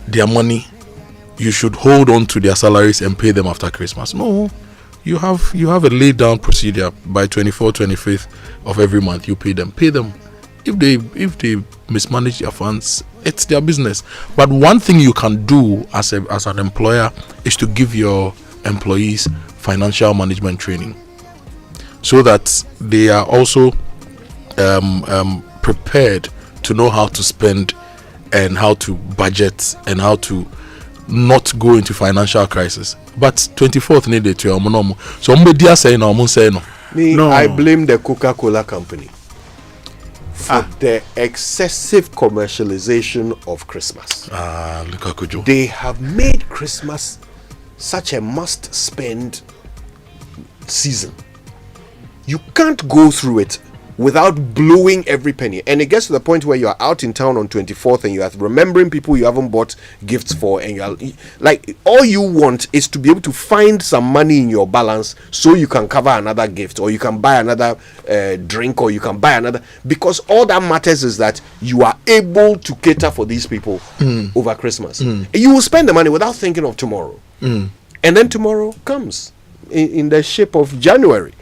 their money, you should hold on to their salaries and pay them after Christmas. No, you have a laid down procedure. By 24th, 25th of every month you pay them. If they mismanage their funds, it's their business. But one thing you can do as an employer is to give your employees financial management training, so that they are also prepared to know how to spend and how to budget and how to not go into financial crisis. But 24th needed to so I blame the Coca-Cola company for the excessive commercialization of Christmas. Look at Kojo. They have made Christmas such a must-spend season. You can't go through it without blowing every penny. And it gets to the point where you are out in town on 24th and you are remembering people you haven't bought gifts for, and you are like, all you want is to be able to find some money in your balance so you can cover another gift, or you can buy another drink, or you can buy another, because all that matters is that you are able to cater for these people over Christmas. You will spend the money without thinking of tomorrow. And then tomorrow comes in the shape of January,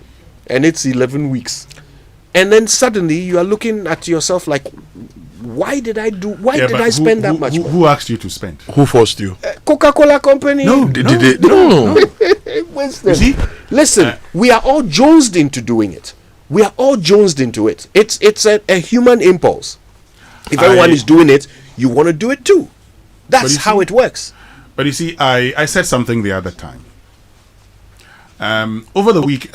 and it's 11 weeks. And then suddenly you are looking at yourself like, why did I spend that much money? Who asked you to spend? Who forced you? Coca-Cola company. No. Winston, listen, we are all jonesed into doing it. We are all jonesed into it. It's a human impulse. If everyone is doing it, you want to do it too. That's how it works. But you see, I said something the other time. Over the week,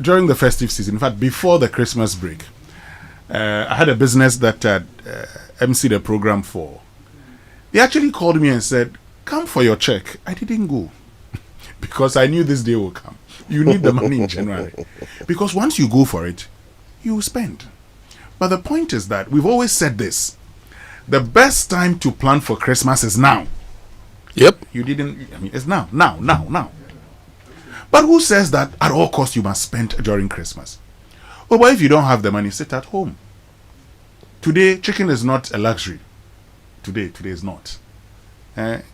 during the festive season, in fact, before the Christmas break, I had a business that emceed a program for. They actually called me and said, "Come for your check." I didn't go because I knew this day will come. You need the money in January, because once you go for it, you spend. But the point is that we've always said this: the best time to plan for Christmas is now. Yep. It's now. But who says that at all costs you must spend during Christmas? Well, but if you don't have the money, sit at home. Today, chicken is not a luxury. Today is not.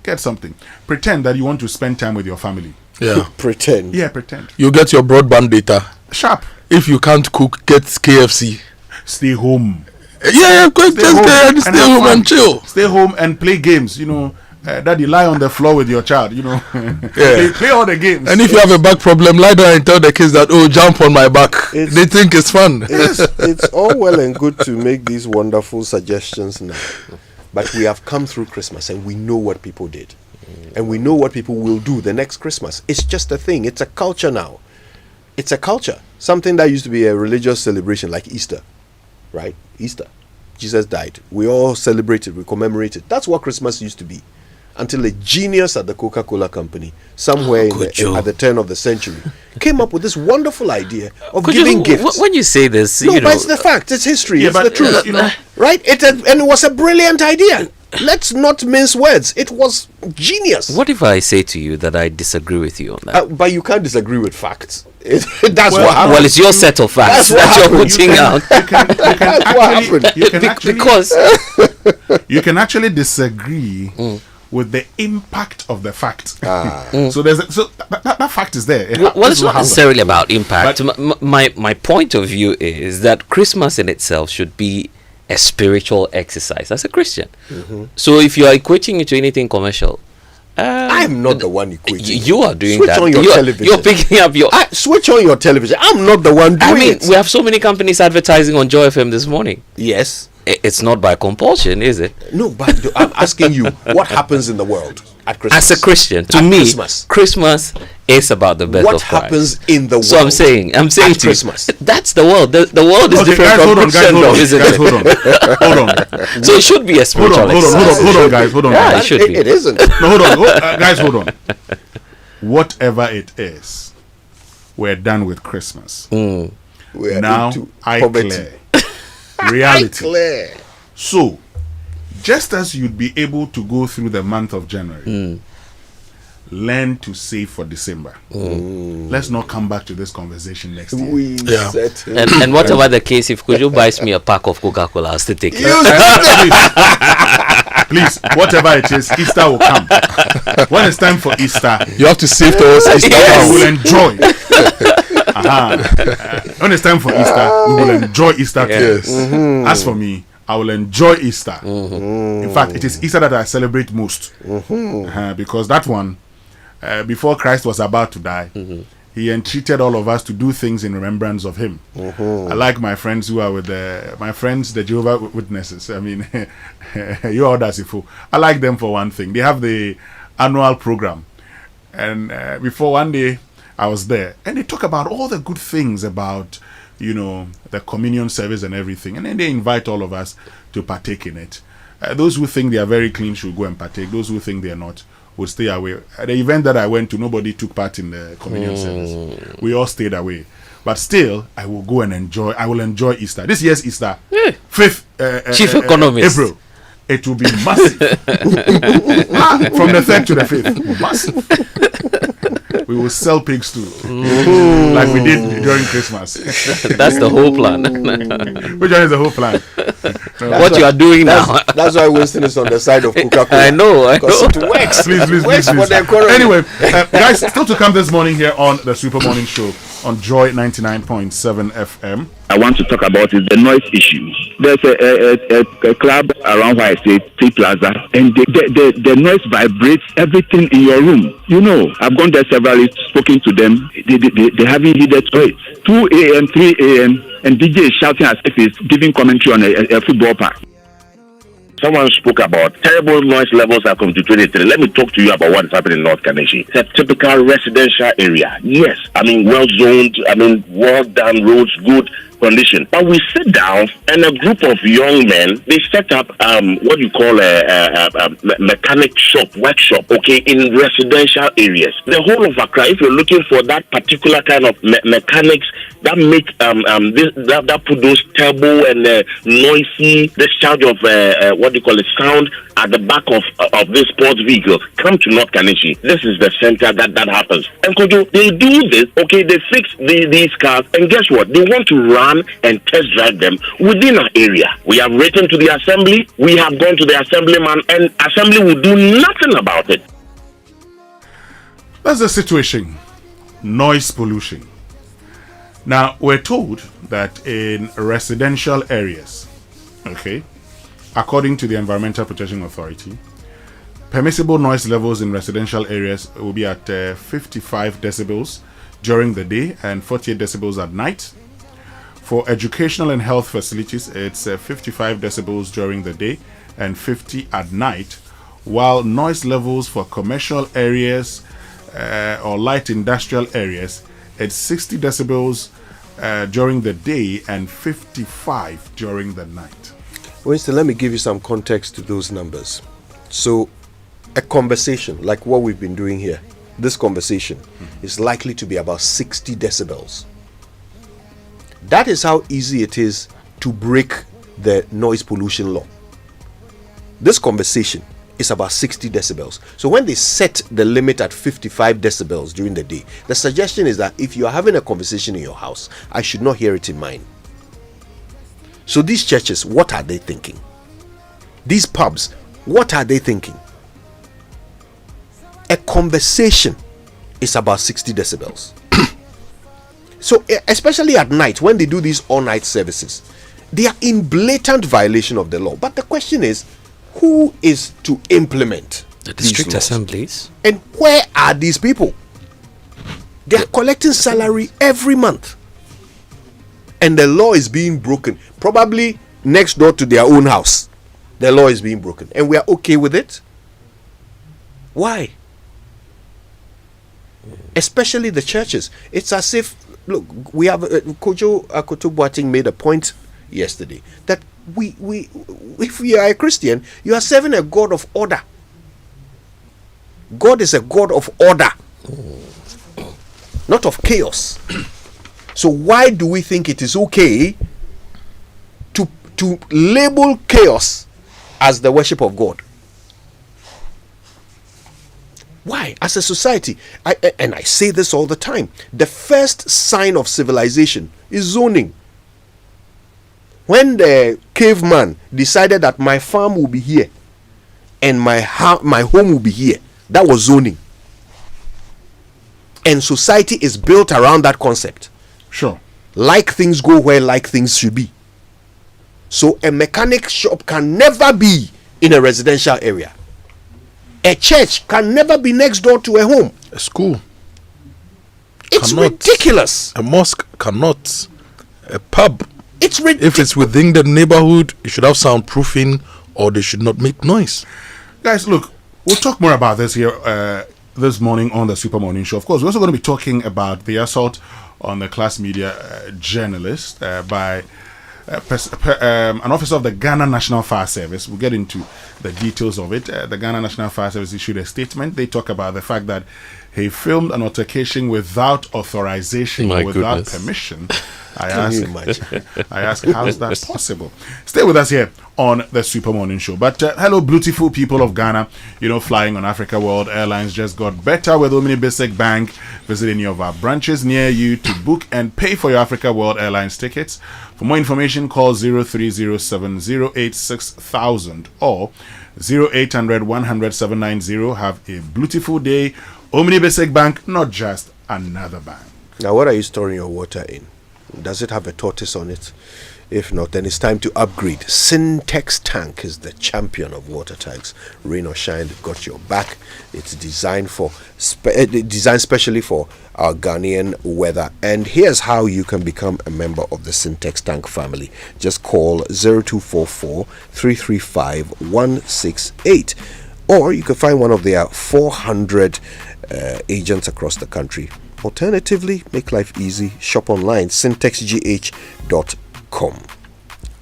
Get something. Pretend that you want to spend time with your family. Yeah. Pretend. Yeah, pretend. You get your broadband data. Sharp. If you can't cook, get KFC. Stay home. Yeah, stay home and chill. Stay home and play games, Daddy, lie on the floor with your child, play all the games. And if you have a back problem, lie down and tell the kids that, jump on my back. They think it's fun. It's all well and good to make these wonderful suggestions now, but we have come through Christmas and we know what people did, and we know what people will do the next Christmas. It's just a thing. It's a culture now. It's a culture. Something that used to be a religious celebration, like Easter, right? Easter, Jesus died. We all celebrated, we commemorated. That's what Christmas used to be. Until a genius at the Coca-Cola company, somewhere at the turn of the century, came up with this wonderful idea of giving gifts. When you say this, but it's the fact, it's history, it's the truth, right? And it was a brilliant idea. Let's not mince words. It was genius. What if I say to you that I disagree with you on that? But you can't disagree with facts. That's what happened. Well, it's your set of facts that you're putting out. You can actually disagree with the impact of the fact. So that fact is there. Well, it's not necessarily about impact. My point of view is that Christmas in itself should be a spiritual exercise as a Christian. So if you are equating it to anything commercial, I'm not the one equating. You are doing switch that. On your television. You're picking up your. Switch on your television. I'm not the one doing it. We have so many companies advertising on Joy FM this morning. Yes. It's not by compulsion, is it? No, but I'm asking you, what happens in the world at Christmas? As a Christian, to me, Christmas is about the birth what of Christ. happens in the world. So I'm saying at to you, Christmas. that's the world. The world is different guys, from hold on, Christendom, isn't guys, it? hold on. So it should be a spiritual exercise. Hold on, guys, hold on. Yeah, guys. it should be. It isn't. No, hold on, guys, hold on. Whatever it is, we're done with Christmas. We are Now into I poverty. clear reality. Clear. So, just as you'd be able to go through the month of January, learn to save for December. Let's not come back to this conversation next year. We settle. And whatever the case, if Kojo buys me a pack of Coca-Cola, I'll still take it. Please, whatever it is, Easter will come. When it's time for Easter, You have to save towards Easter. we will enjoy. When it's time for Easter, we will enjoy Easter. Yes. As for me, I will enjoy Easter. In fact, it is Easter that I celebrate most. Because that one, before Christ was about to die, he entreated all of us to do things in remembrance of him. I like my friends who are with my friends, the Jehovah Witnesses. I mean, you all that's fool. I like them for one thing. They have the annual program. And before one day, I was there. And they talk about all the good things about, the communion service and everything. And then they invite all of us to partake in it. Those who think they are very clean should go and partake. Those who think they are not would stay away. At the event that I went to, nobody took part in the communion service. We all stayed away. But still, I will go and enjoy. I will enjoy Easter. This year's Easter, 5th Chief economist. April. It will be massive. From the 3rd to the 5th. Massive. We will sell pigs too. Like we did during Christmas. That's the whole plan. Which one is the whole plan? What you are doing now. That's why Winston is on the side of Coca-Cola. I know. Because it works. Please. For the economy. Anyway, guys, still to come this morning here on the Super Morning Show on Joy 99.7 FM. I want to talk about is the noise issue. There's a club around where I say T Plaza, and the noise vibrates everything in your room. I've gone there severally, spoken to them. They haven't heeded to it. 2 a.m., 3 a.m., and DJ is shouting as if he's giving commentary on a football park. Someone spoke about terrible noise levels at come to 23. Let me talk to you about what is happening in North Kaneshi. It's a typical residential area. Yes, well zoned, well done roads, good condition. But we sit down and a group of young men, they set up what you call a mechanic shop, workshop, okay, in residential areas. The whole of Accra, if you're looking for that particular kind of mechanics that make that put those turbo and noisy discharge of what you call it, sound at the back of this sports vehicle, come to North Kaneshi. This is the center that happens. And Kojo, they do this, okay, they fix these cars, and guess what? They want to run and test drive them within our area. We have written to the assembly, we have gone to the assemblyman, and assembly will do nothing about it. That's the situation. Noise pollution. Now, we're told that in residential areas, okay, according to the Environmental Protection Authority, permissible noise levels in residential areas will be at 55 decibels during the day and 48 decibels at night. For educational and health facilities, it's 55 decibels during the day and 50 at night, while noise levels for commercial areas or light industrial areas, it's 60 decibels during the day and 55 during the night. Winston, let me give you some context to those numbers. So, a conversation like what we've been doing here, this conversation is likely to be about 60 decibels. That is how easy it is to break the noise pollution law. This conversation is about 60 decibels. So when they set the limit at 55 decibels during the day, the suggestion is that if you are having a conversation in your house, I should not hear it in mine. So these churches, what are they thinking? These pubs, what are they thinking? A conversation is about 60 decibels. So especially at night, when they do these all-night services, they are in blatant violation of the law. But the question is, who is to implement the district assemblies? And where are these people? They are collecting salary every month. And the law is being broken. Probably next door to their own house. The law is being broken. And we are okay with it? Why? especially the churches. It's as if, look, we have Kojo Boateng made a point yesterday that we if you are a Christian, you are serving a God of order. God is a God of order, not of chaos. So why do we think it is okay to label chaos as the worship of God? Why? As a society, I say this all the time, the first sign of civilization is zoning. When the caveman decided that my farm will be here and my home will be here, that was zoning. And society is built around that concept. Sure. Like things go where like things should be. So a mechanic shop can never be in a residential area. A church can never be next door to a home. A school. It's ridiculous. A mosque cannot. A pub. It's ridiculous. If it's within the neighborhood, it should have soundproofing or they should not make noise. Guys, look, we'll talk more about this here this morning on the Super Morning Show. Of course, we're also going to be talking about the assault on the class media journalist by an officer of the Ghana National Fire Service. We'll get into the details of it. The Ghana National Fire Service issued a statement. They talk about the fact that he filmed an altercation without authorization or without permission. I ask, how is that possible? Stay with us here on the Super Morning Show. But hello, beautiful people of Ghana. You know, flying on Africa World Airlines just got better with Omni Basic Bank. Visit any of our branches near you to book and pay for your Africa World Airlines tickets. For more information, call 0307086000 or 0800 100 790. Have a beautiful day. Omni Basic Bank, not just another bank. Now, what are you storing your water in? Does it have a tortoise on it? If not, then it's time to upgrade. Syntex Tank is the champion of water tanks. Rain or shine, they've got your back. It's designed designed specially for our Ghanaian weather. And here's how you can become a member of the Syntex Tank family. Just call 0244 335 168. Or you can find one of their 400 agents across the country. Alternatively, make life easy. Shop online, syntexgh.com.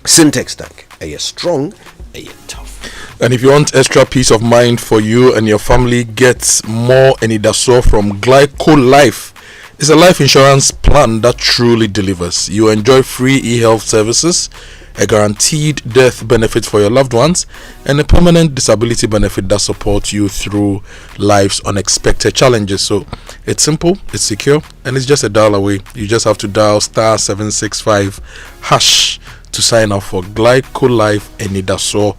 Syntex Tank. Are you strong? Are you tough? And if you want extra peace of mind for you and your family, get more Enidaso from Glyco Life. It's a life insurance plan that truly delivers. You enjoy free e-health services, a guaranteed death benefit for your loved ones, and a permanent disability benefit that supports you through life's unexpected challenges. So it's simple, it's secure, and it's just a dial away. You just have to dial *765# to sign up for Glyco Life and Nidaso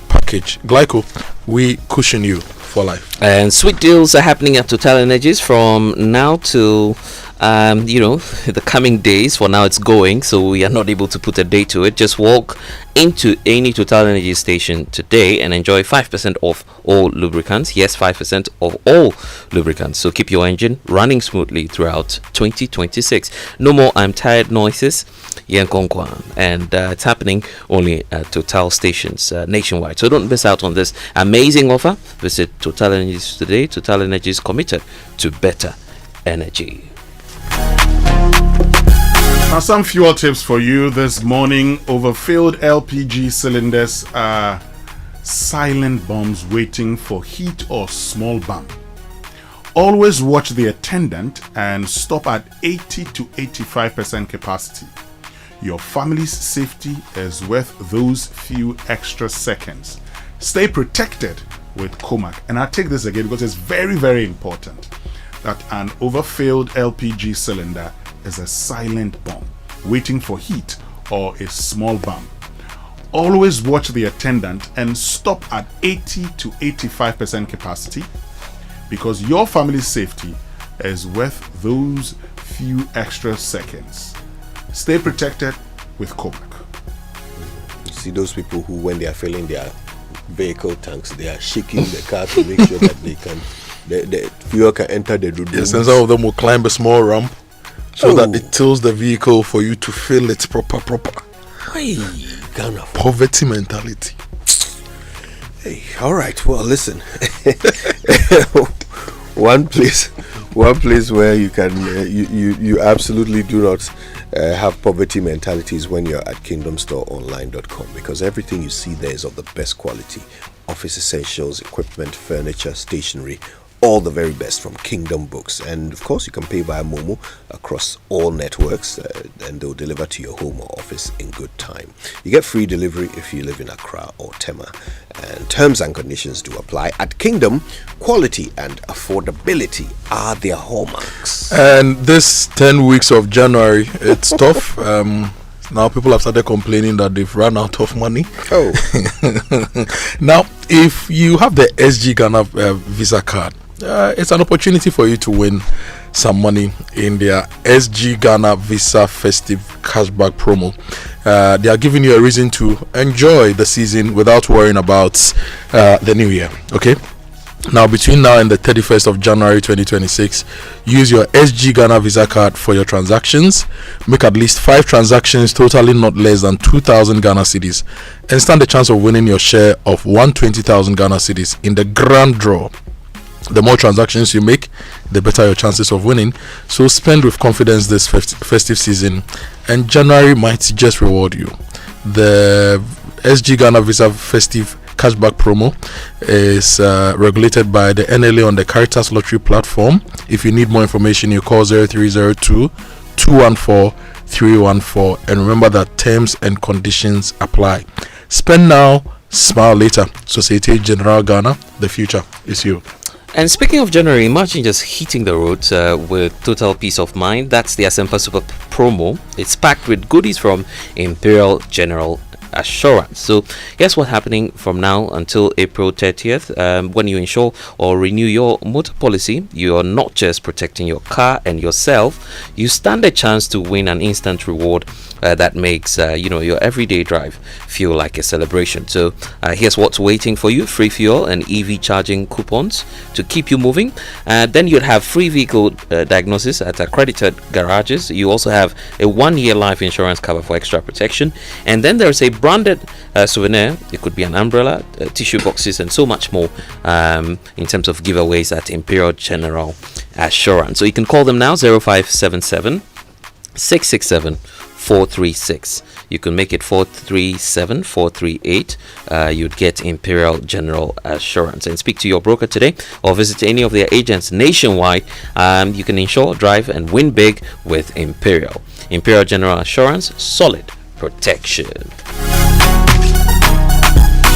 package. Glyco, we cushion you for life. And sweet deals are happening at Total Energies from now to the coming days. For now it's going, so we are not able to put a date to it. Just walk into any Total Energy station today and enjoy 5% off all lubricants. Yes, 5% of all lubricants. So keep your engine running smoothly throughout 2026. No more I'm tired noises. And it's happening only at Total stations nationwide. So don't miss out on this amazing offer. Visit Total Energies today. Total Energy is committed to better energy. Now, some fuel tips for you this morning. Overfilled LPG cylinders are silent bombs waiting for heat or small bump. Always watch the attendant and stop at 80 to 85% capacity. Your family's safety is worth those few extra seconds. Stay protected with Comac. And I'll take this again because it's very, very important that an overfilled LPG cylinder is a silent bomb waiting for heat or a small bump. Always watch the attendant and stop at 80 to 85% capacity because your family's safety is worth those few extra seconds. Stay protected with Comac. You see those people who, when they are filling their vehicle tanks, they are shaking the car to make sure that they can the fuel can enter the road. Yes, and some of them will climb a small ramp so that it tilts the vehicle for you to fill it proper. Hey, Ghana. Poverty mentality. Hey, all right. Well, listen. One place one place where you can you absolutely do not have poverty mentalities when you're at kingdomstoreonline.com, because everything you see there is of the best quality. Office essentials, equipment, furniture, stationery, all the very best from Kingdom Books. And of course, you can pay via Momo across all networks, and they'll deliver to your home or office in good time. You get free delivery if you live in Accra or Tema, and terms and conditions do apply. At Kingdom, quality and affordability are their hallmarks. And this 10 weeks of January, it's tough. Now people have started complaining that they've run out of money. Oh. Now, if you have the SG Ghana Visa card, it's an opportunity for you to win some money in their SG Ghana Visa Festive Cashback promo. They are giving you a reason to enjoy the season without worrying about the new year. Okay? Now, between now and the 31st of January 2026, use your SG Ghana Visa card for your transactions. Make at least 5 transactions totaling not less than 2,000 Ghana cedis, and stand a chance of winning your share of 120,000 Ghana cedis in the grand draw. The more transactions you make, the better your chances of winning. So spend with confidence this festive season, and January might just reward you. The SG Ghana Visa Festive Cashback promo is regulated by the NLA on the Caritas Lottery platform. If you need more information, you call 0302 214 314, and remember that terms and conditions apply. Spend now, smile later. Societe Generale Ghana, the future is you. And speaking of January, imagine just hitting the roads with total peace of mind. That's the Asempa Super promo. It's packed with goodies from Imperial General Assurance. So here's what's happening from now until April 30th. When you insure or renew your motor policy, you are not just protecting your car and yourself, you stand a chance to win an instant reward that makes your everyday drive feel like a celebration. So here's what's waiting for you: free fuel and EV charging coupons to keep you moving. Then you'd have free vehicle diagnosis at accredited garages. You also have a 1-year life insurance cover for extra protection, and then there's a branded souvenir. It could be an umbrella, tissue boxes, and so much more in terms of giveaways at Imperial General Assurance. So you can call them now, 0577 667 436. You can make it 437 438. You'd get Imperial General Assurance. And speak to your broker today or visit any of their agents nationwide. You can insure, drive, and win big with Imperial General Assurance. Solid protection.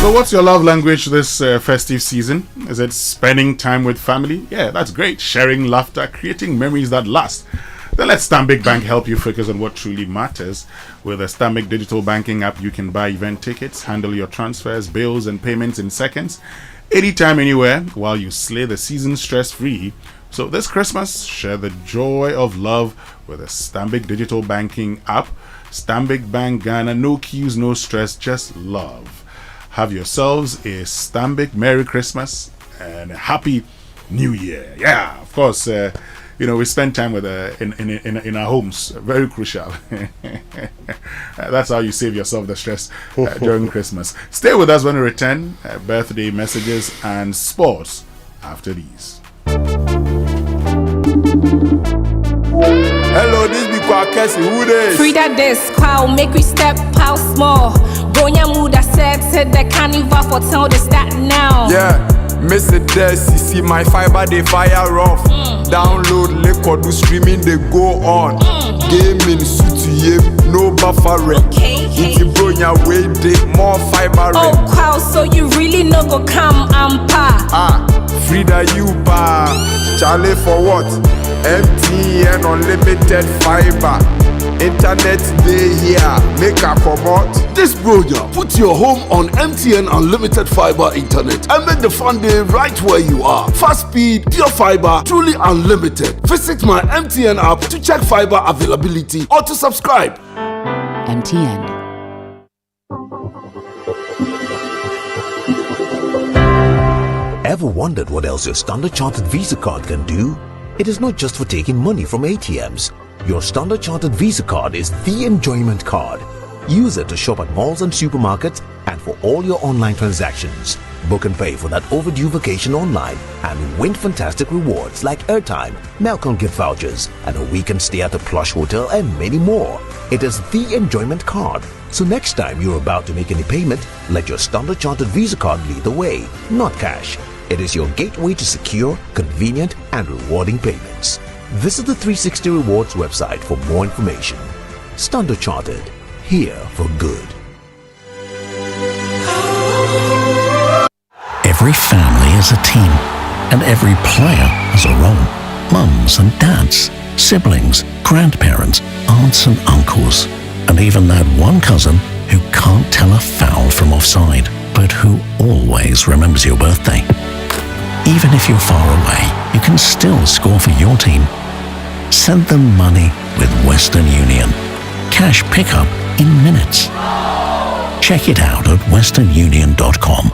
So what's your love language this festive season? Is it spending time with family? Yeah, that's great. Sharing laughter, creating memories that last. Then let Stanbic Bank help you focus on what truly matters. With the Stanbic digital banking app, you can buy event tickets, handle your transfers, bills, and payments in seconds, anytime, anywhere, while you slay the season stress-free. So this Christmas, share the joy of love with the Stanbic digital banking app. Stanbic Bank Ghana, no queues, no stress, just love. Have yourselves a Stanbic Merry Christmas and a Happy New Year. Yeah, of course. We spend time with in our homes. Very crucial. That's how you save yourself the stress during Christmas. Stay with us when we return. Birthday messages and sports after these. Hello, this be Kwakesi. Who this? Frida this crowd make we step out small. Bonya Muda said the carnival for town to start now. Yeah. Miss it there, see my fiber they fire off. Download liquor, do streaming they go on. Gaming suit no buffering. If you bring your way, they more fiber. Oh wow, so you really no go come and pa. Frida you pa. Charlie for what? MTN unlimited fiber. Internet day here, make a promote. This broadcast put your home on MTN Unlimited Fiber Internet and make the fun day right where you are. Fast speed, pure fiber, truly unlimited. Visit my MTN app to check fiber availability or to subscribe. MTN. Ever wondered what else your Standard Chartered Visa card can do? It is not just for taking money from ATMs. Your Standard Chartered Visa card is the enjoyment card. Use it to shop at malls and supermarkets, And for all your online transactions, book and pay for that overdue vacation online and win fantastic rewards like airtime, Melcon gift vouchers, and a weekend stay at a plush hotel and many more. It is the enjoyment card. So next time you're about to make any payment, let your Standard Chartered Visa card lead the way, not cash. It is your gateway to secure, convenient, and rewarding payments. Visit the 360 Rewards website for more information. Standard Chartered, here for good. Every family is a team, and every player has a role. Mums and dads, siblings, grandparents, aunts and uncles, and even that one cousin who can't tell a foul from offside, but who always remembers your birthday. Even if you're far away, you can still score for your team. Send them money with Western Union. Cash pickup in minutes. Check it out at westernunion.com.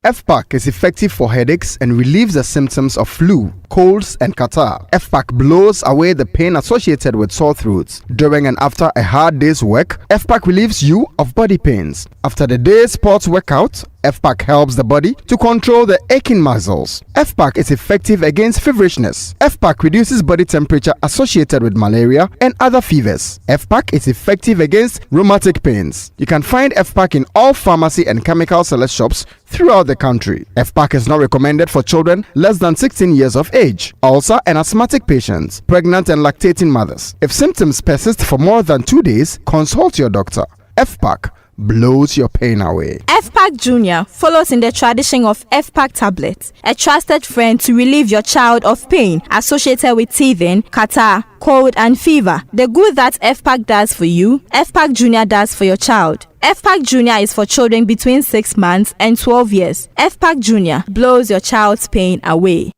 FPAC is effective for headaches and relieves the symptoms of flu, colds, and catarrh. FPAC blows away the pain associated with sore throats. During and after a hard day's work, FPAC relieves you of body pains. After the day's sports workout, FPAC helps the body to control the aching muscles. FPAC is effective against feverishness. FPAC reduces body temperature associated with malaria and other fevers. FPAC is effective against rheumatic pains. You can find FPAC in all pharmacy and chemical select shops throughout the country. FPAC is not recommended for children less than 16 years of age, ulcer and asthmatic patients, pregnant and lactating mothers. If symptoms persist for more than 2 days, consult your doctor. FPAC blows your pain away. FPAC Junior follows in the tradition of FPAC tablets, a trusted friend to relieve your child of pain associated with teething, catarrh, cold and fever. The good that FPAC does for you, FPAC Junior does for your child. FPAC Junior is for children between 6 months and 12 years. FPAC Junior blows your child's pain away.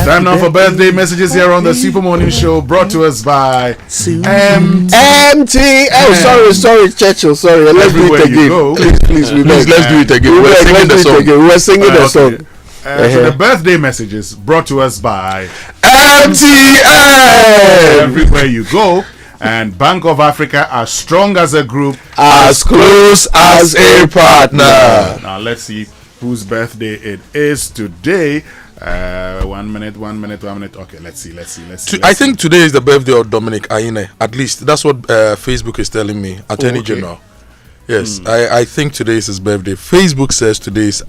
Time now for birthday messages here on the Super Morning Show, brought to us by MT. Oh, sorry, Churchill. Sorry, let's do it again. Please, let's do it again. We're singing the song. We're singing the song. So the birthday messages brought to us by MTN. Everywhere you go, and Bank of Africa, as strong as a group, as close as a partner. Now let's see whose birthday it is today. 1 minute. Okay, let's see. I think today is the birthday of Dominic Ayine. At least that's what Facebook is telling me. Attorney General. Yes, I think today is his birthday. Facebook says today is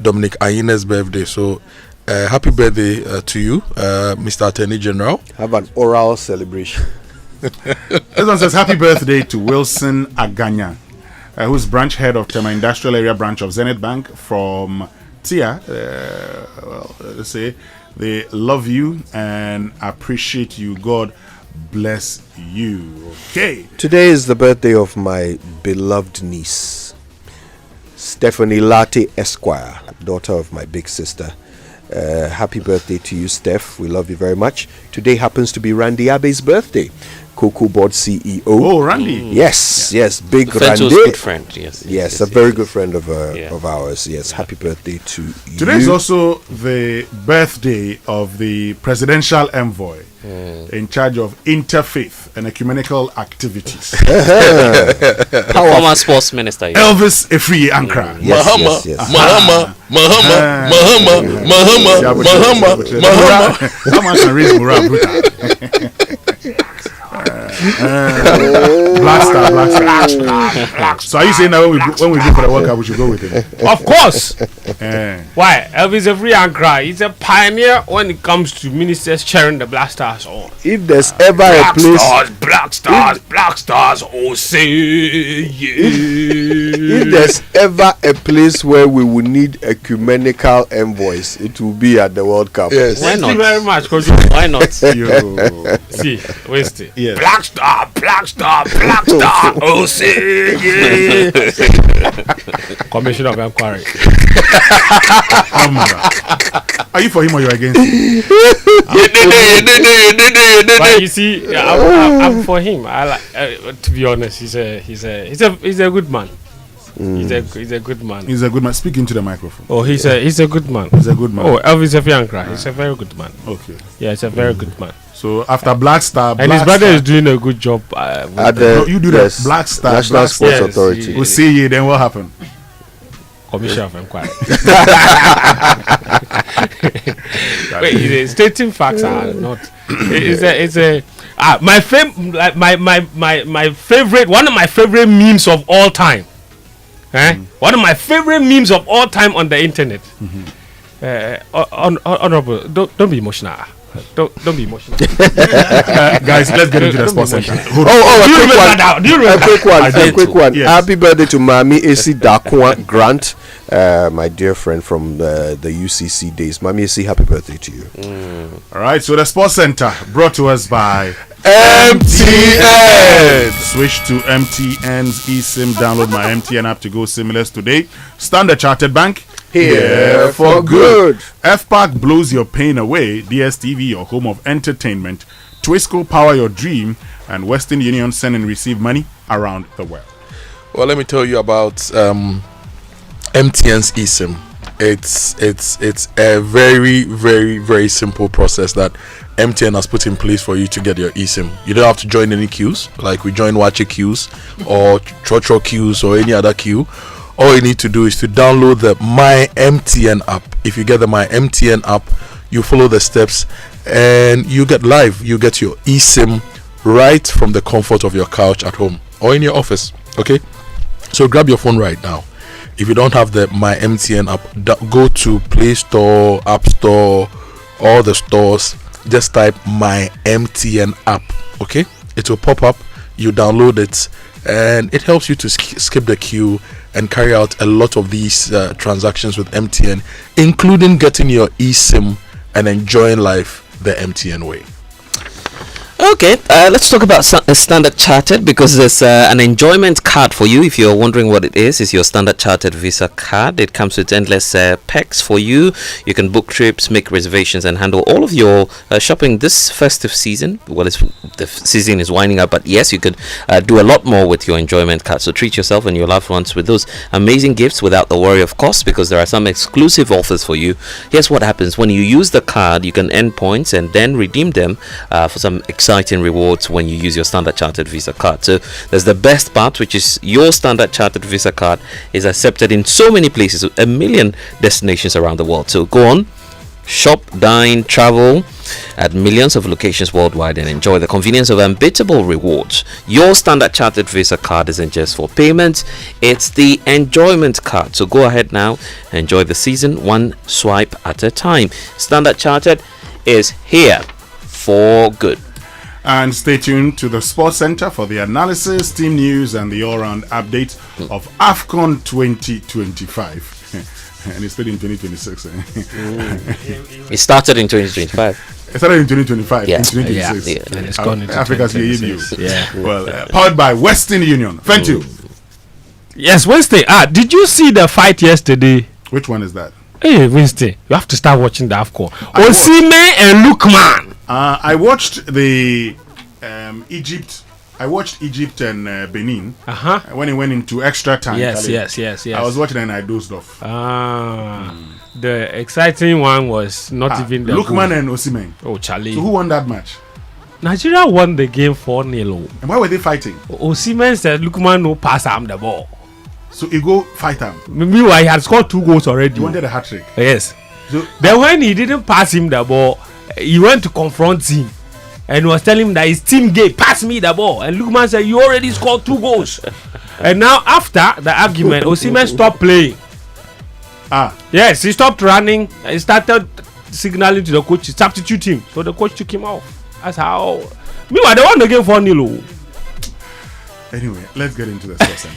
Dominic Ayine's birthday. So, happy birthday to you, Mr. Attorney General. Have an oral celebration. This one says happy birthday to Wilson Aganya, who's branch head of Tema Industrial Area branch of Zenith Bank from Tia. Let's say they love you and appreciate you. God bless you. Okay. Today is the birthday of my beloved niece, Stephanie Latte Esquire, daughter of my big sister. Happy birthday to you, Steph. We love you very much. Today happens to be Randy Abe's birthday. Cocoa Board CEO. Oh, Randy. Yes, big Fento's Randy. good friend. Yes, a very good friend of ours. Yes, happy birthday to you. Today is also the birthday of the presidential envoy in charge of interfaith and ecumenical activities. Former sports minister. Elvis Efri Ankara. Mahama. How can raise morale, brutal. Black Star. So are you saying that when we go for the World Cup, we should go with him? Of course. Why? Elvis Efri Ankara is a pioneer when it comes to ministers cheering the Black Stars on. If there's ever a place, Black Stars, oh say yeah. If there's ever a place where we will need ecumenical envoys, it will be at the World Cup. Yes. Thank you very much, Kojo. Why not? See, Winston. Yes. Black Star, oh say yeah. Commission of Inquiry. Are you for him or you against him? But you see, I'm for him. I like, to be honest, he's a good man. He's a good man. He's a good man. Speak into the microphone. Oh, he's a good man. He's a good man. Oh, Elvis Efri Ankara. He's a very good man. Okay. Yeah, he's a very good man. So after Black Star, and his brother is doing a good job. You do the Black Star, National Sports Authority. We'll see you. Then what happened? Commission of Inquiry. Wait, stating facts are not. It's a my favorite, one of my favorite memes of all time. One of my favorite memes of all time on the internet. Honorable, don't be emotional. Don't be emotional. Guys, let's get into the sports center. A quick one. Yes. Happy birthday to Mami AC Dakwa Grant, my dear friend from the UCC days. Mami AC, happy birthday to you. All right, so the sports center brought to us by MTN. Switch to MTN's eSIM. Download my MTN app to go SIMless today. Standard Chartered Bank. Here for good. FPAC blows your pain away. DSTV, your home of entertainment. Twisco, power your dream. And Western Union, send and receive money around the world. Well, let me tell you about MTN's eSIM. It's a very, very, very simple process that MTN has put in place for you to get your eSIM. You don't have to join any queues, like we join Wache queues or Trotro queues or any other queue. All you need to do is to download the My MTN app. If you get the My MTN app, you follow the steps and you get live. You get your eSIM right from the comfort of your couch at home or in your office. Okay? So grab your phone right now. If you don't have the My MTN app, go to Play Store, App Store, all the stores. Just type My MTN app. Okay? It will pop up. You download it and it helps you to skip the queue and carry out a lot of these transactions with MTN, including getting your eSIM and enjoying life the MTN way. Okay, let's talk about Standard Chartered, because there's an enjoyment card for you. If you're wondering what it is, it's your Standard Chartered Visa card. It comes with endless perks for you. You can book trips, make reservations, and handle all of your shopping this festive season. Well, the season is winding up, but yes, you could do a lot more with your enjoyment card. So treat yourself and your loved ones with those amazing gifts without the worry of cost, because there are some exclusive offers for you. Here's what happens. When you use the card, you can earn points and then redeem them for some exciting rewards when you use your Standard Chartered Visa card. So there's the best part, which is your Standard Chartered Visa card is accepted in so many places, 1 million destinations around the world. So go on, shop, dine, travel at millions of locations worldwide and enjoy the convenience of unbeatable rewards. Your Standard Chartered Visa card isn't just for payments, it's the enjoyment card. So go ahead now, enjoy the season one swipe at a time. Standard Chartered is here for good. And stay tuned to the Sports Center for the analysis, team news, and the all-round update of AFCON 2025. And it's still in 2026. It started in 2025. It started in 2025. Yeah. In 2026. Yeah. And it's gone into Africa's 2026. Yeah. Well, powered by Western Union. Thank you. Yes, Winston. Did you see the fight yesterday? Which one is that? Hey, Winston, you have to start watching the AFCON. Osimhen and Lookman. I watched the Egypt. I watched Egypt and Benin when it went into extra time. Yes. I was watching and I dozed off. The exciting one was not even the Lookman and Osimhen. Oh, Charlie. So who won that match? Nigeria won the game 4-0. And why were they fighting? Osimhen said Lookman no pass him the ball. So he go fight him. Meanwhile, he had scored 2 goals already. He wanted a hat-trick. Yes. So, then when he didn't pass him the ball, he went to confront him and was telling him that his team gay, pass me the ball. And Lookman said, you already scored 2 goals. And now after the argument, Osimhen stopped playing. Yes, he stopped running. He started signaling to the coach to substitute him. So the coach took him off. That's how. Meanwhile, they won the game 4-0. Anyway, let's get into the session.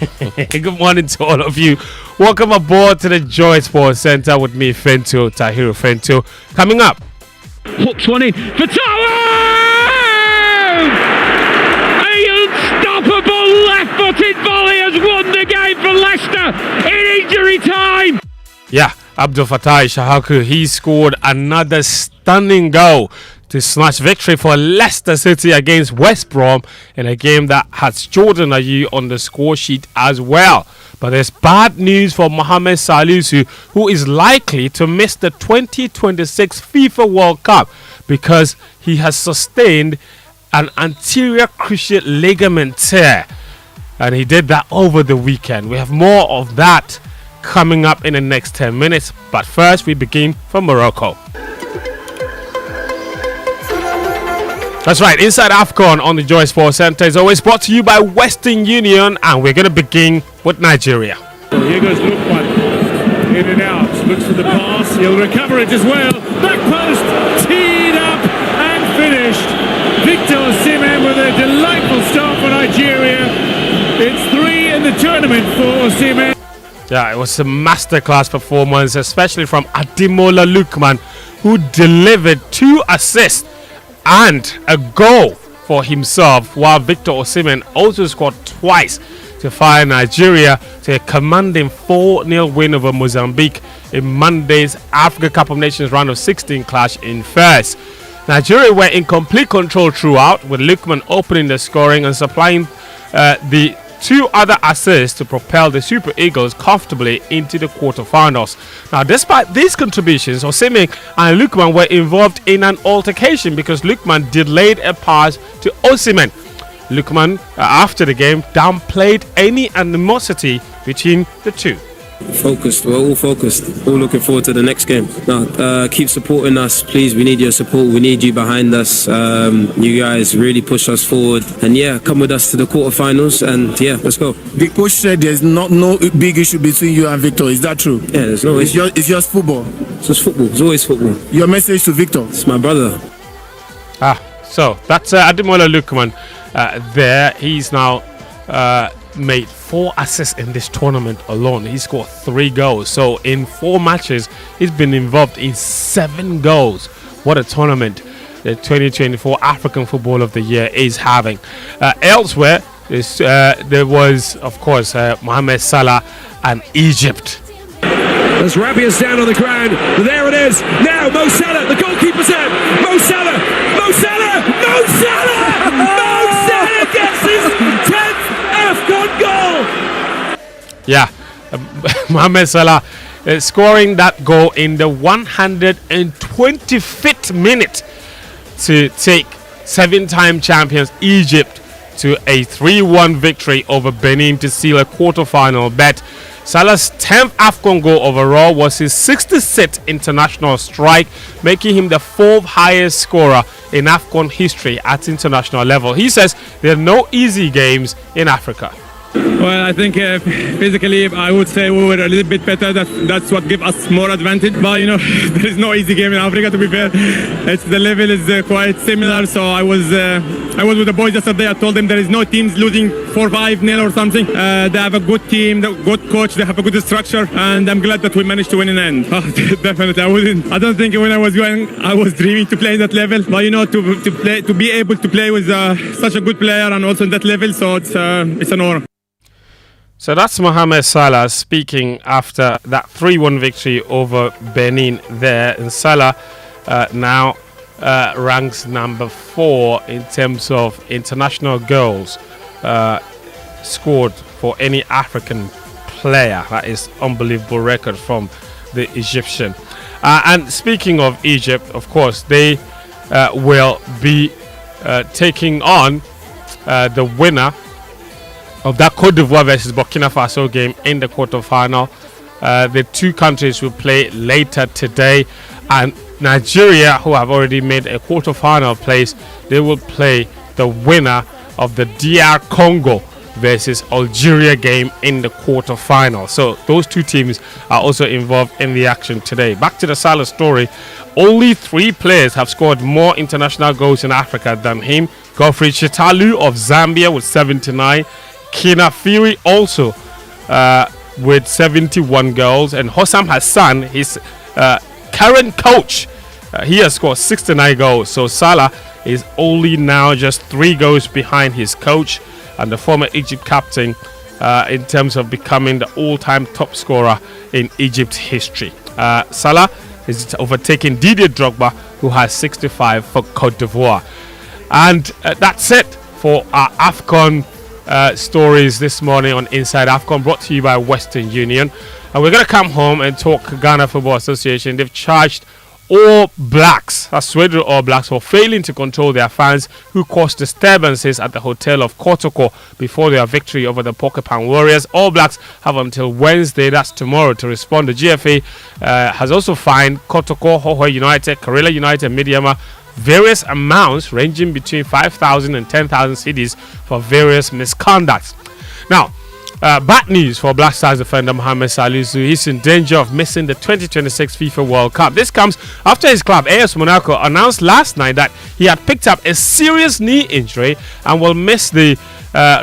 Good morning to all of you. Welcome aboard to the Joy Sports Center with me, Fento, Tahiru Fento. Coming up. Hooks one in for Taro! An unstoppable left-footed volley has won the game for Leicester in injury time. Yeah, Abdul Fattah Shahaku, he scored another stunning goal to snatch victory for Leicester City against West Brom in a game that has Jordan Ayew on the score sheet as well. But there's bad news for Mohamed Salisu, who is likely to miss the 2026 FIFA World Cup because he has sustained an anterior cruciate ligament tear. And he did that over the weekend. We have more of that coming up in the next 10 minutes. But first, we begin from Morocco. That's right, Inside AFCON on the Joy Sports Center is always brought to you by Western Union, and we're going to begin with Nigeria. Well, here goes Lukman, in and out, looks for the pass, he'll recover it as well, back post, teed up and finished. Victor Osimhen with a delightful start for Nigeria. It's 3 in the tournament for Osimhen. Yeah, it was a masterclass performance, especially from Ademola Lookman, who delivered 2 assists and a goal for himself, while Victor Osimhen also scored twice to fire Nigeria to a commanding 4-0 win over Mozambique in Monday's Africa Cup of Nations round of 16 clash in Fez. Nigeria were in complete control throughout, with Lookman opening the scoring and supplying the 2 other assists to propel the Super Eagles comfortably into the quarterfinals. Now, despite these contributions, Osimhen and Lookman were involved in an altercation because Lookman delayed a pass to Osimhen. Lookman, after the game, downplayed any animosity between the two. Focused, we're all focused, all looking forward to the next game. Now, keep supporting us, please. We need your support, we need you behind us. You guys really push us forward, and yeah, come with us to the quarterfinals, and yeah, let's go. The coach said there's no big issue between you and Victor. Is that true? Yeah, there's no issue. It's just football. It's just football. It's always football. Your message to Victor? It's my brother. So that's Ademola Lookman there. He's now made 4 assists in this tournament alone. He scored 3 goals. So in 4 matches, he's been involved in 7 goals. What a tournament the 2024 African Football of the Year is having. Elsewhere, there was, of course, Mohamed Salah and Egypt. As Rabia's down on the ground, there it is. Now Mo Salah, the goalkeeper's out. Mo Salah, Mo Salah, Mo Salah, Mo Salah gets his 10th AFCON goal. Yeah, Mohamed Salah scoring that goal in the 125th minute to take 7-time champions Egypt to a 3-1 victory over Benin to seal a quarter-final bet. Salah's 10th AFCON goal overall was his 66th international strike, making him the 4th highest scorer in AFCON history at international level. He says there are no easy games in Africa. Well, I think physically, I would say we were a little bit better. That's what gives us more advantage. But you know, there is no easy game in Africa. To be fair, the level is quite similar. So I was with the boys yesterday. I told them there is no teams losing 4-5-0 or something. They have a good team, good coach. They have a good structure, and I'm glad that we managed to win in the end. Definitely, I don't think when I was going, I was dreaming to play in that level. But you know, to be able to play with such a good player and also in that level, so it's an honor. So that's Mohamed Salah speaking after that 3-1 victory over Benin there. And Salah now ranks number 4 in terms of international goals scored for any African player. That is unbelievable record from the Egyptian. And speaking of Egypt, of course, they will be taking on the winner of that Cote d'Ivoire versus Burkina Faso game in the quarterfinal. The two countries will play later today, and Nigeria, who have already made a quarterfinal place, they will play the winner of the DR Congo versus Algeria game in the quarterfinal. So those two teams are also involved in the action today. Back to the Salah story. Only 3 players have scored more international goals in Africa than him. Godfrey Chitalu of Zambia with 79. Kina Fury also with 71 goals. And Hossam Hassan, his current coach, he has scored 69 goals. So Salah is only now just 3 goals behind his coach and the former Egypt captain in terms of becoming the all-time top scorer in Egypt history. Salah is overtaking Didier Drogba, who has 65 for Cote d'Ivoire. And that's it for our AFCON stories this morning on Inside AFCON, brought to you by Western Union. And we're going to come home and talk Ghana Football Association. They've charged All Blacks, that's Sweden All Blacks, for failing to control their fans who caused disturbances at the hotel of Kotoko before their victory over the Porcupine Warriors. All Blacks have until Wednesday, that's tomorrow, to respond. The GFA has also fined Kotoko, Hohoi United, Karela United, Midiama various amounts ranging between 5,000 and 10,000 cedis for various misconducts. Now, bad news for Black Stars defender Mohamed Salisu. He's in danger of missing the 2026 FIFA World Cup. This comes after his club AS Monaco announced last night that he had picked up a serious knee injury and will miss the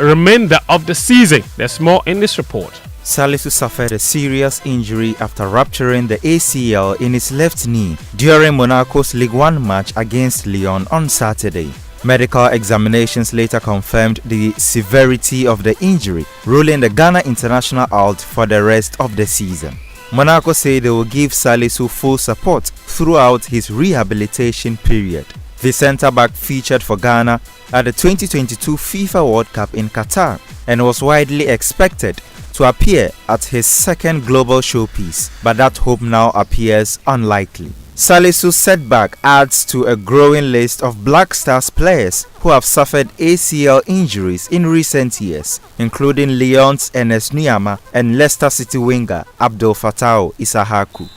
remainder of the season. There's more in this report. Salisu suffered a serious injury after rupturing the ACL in his left knee during Monaco's Ligue 1 match against Lyon on Saturday. Medical examinations later confirmed the severity of the injury, ruling the Ghana international out for the rest of the season. Monaco say they will give Salisu full support throughout his rehabilitation period. The centre-back featured for Ghana at the 2022 FIFA World Cup in Qatar and was widely expected to appear at his second global showpiece, but that hope now appears unlikely. Salisu's setback adds to a growing list of Black Stars players who have suffered ACL injuries in recent years, including Lyon's Enes Nuyama and Leicester City winger Abdel Fattah Issahaku.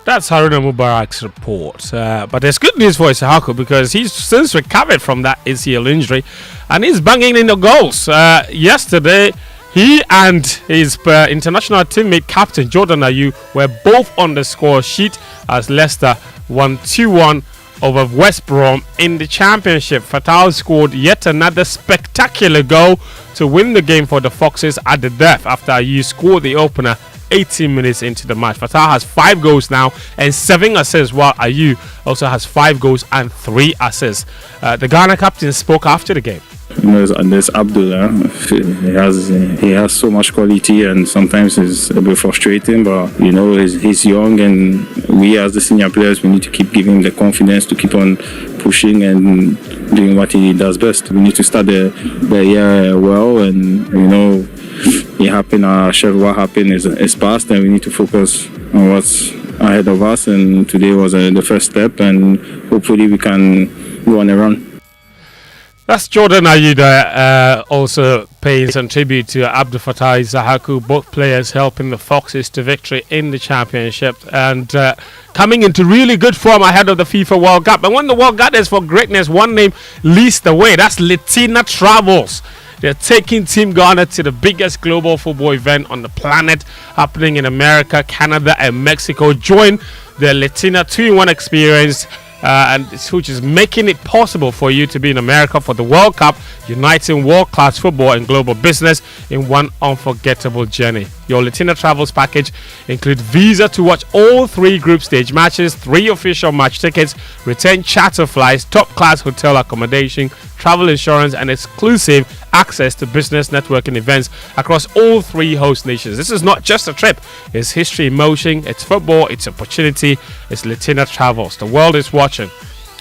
That's Haruna Mubarak's report. But there's good news for Issahaku because he's since recovered from that ACL injury and he's banging in the goals. Yesterday, he and his international teammate captain Jordan Ayew were both on the score sheet as Leicester won 2-1 over West Brom in the championship. Fattah scored yet another spectacular goal to win the game for the Foxes at the death after Ayew scored the opener 18 minutes into the match. Fattah has 5 goals now and 7 assists, while Ayew also has 5 goals and 3 assists. The Ghana captain spoke after the game. There's Abdullah. He has so much quality, and sometimes it's a bit frustrating. But he's young, and we as the senior players, we need to keep giving him the confidence to keep on pushing and doing what he does best. We need to start the year well, and it happened. What happened is past, and we need to focus on what's ahead of us. And today was the first step, and hopefully we can go on a run. That's Jordan Ayew also paying some tribute to Abdel Fattah Issahaku, both players helping the Foxes to victory in the championship and coming into really good form ahead of the FIFA World Cup. And when the World Cup is for greatness, one name leads the way. That's Latina Travels. They're taking Team Ghana to the biggest global football event on the planet, happening in America, Canada, and Mexico. Join the Latina 2-in-1 experience, which is making it possible for you to be in America for the World Cup, uniting world-class football and global business in one unforgettable journey. Your Latina Travels package includes visa to watch all 3 group stage matches, 3 official match tickets, return charter flights, top-class hotel accommodation, travel insurance, and exclusive access to business networking events across all 3 host nations. This is not just a trip. It's history in motion, it's football, it's opportunity, it's Latina Travels. The world is watching.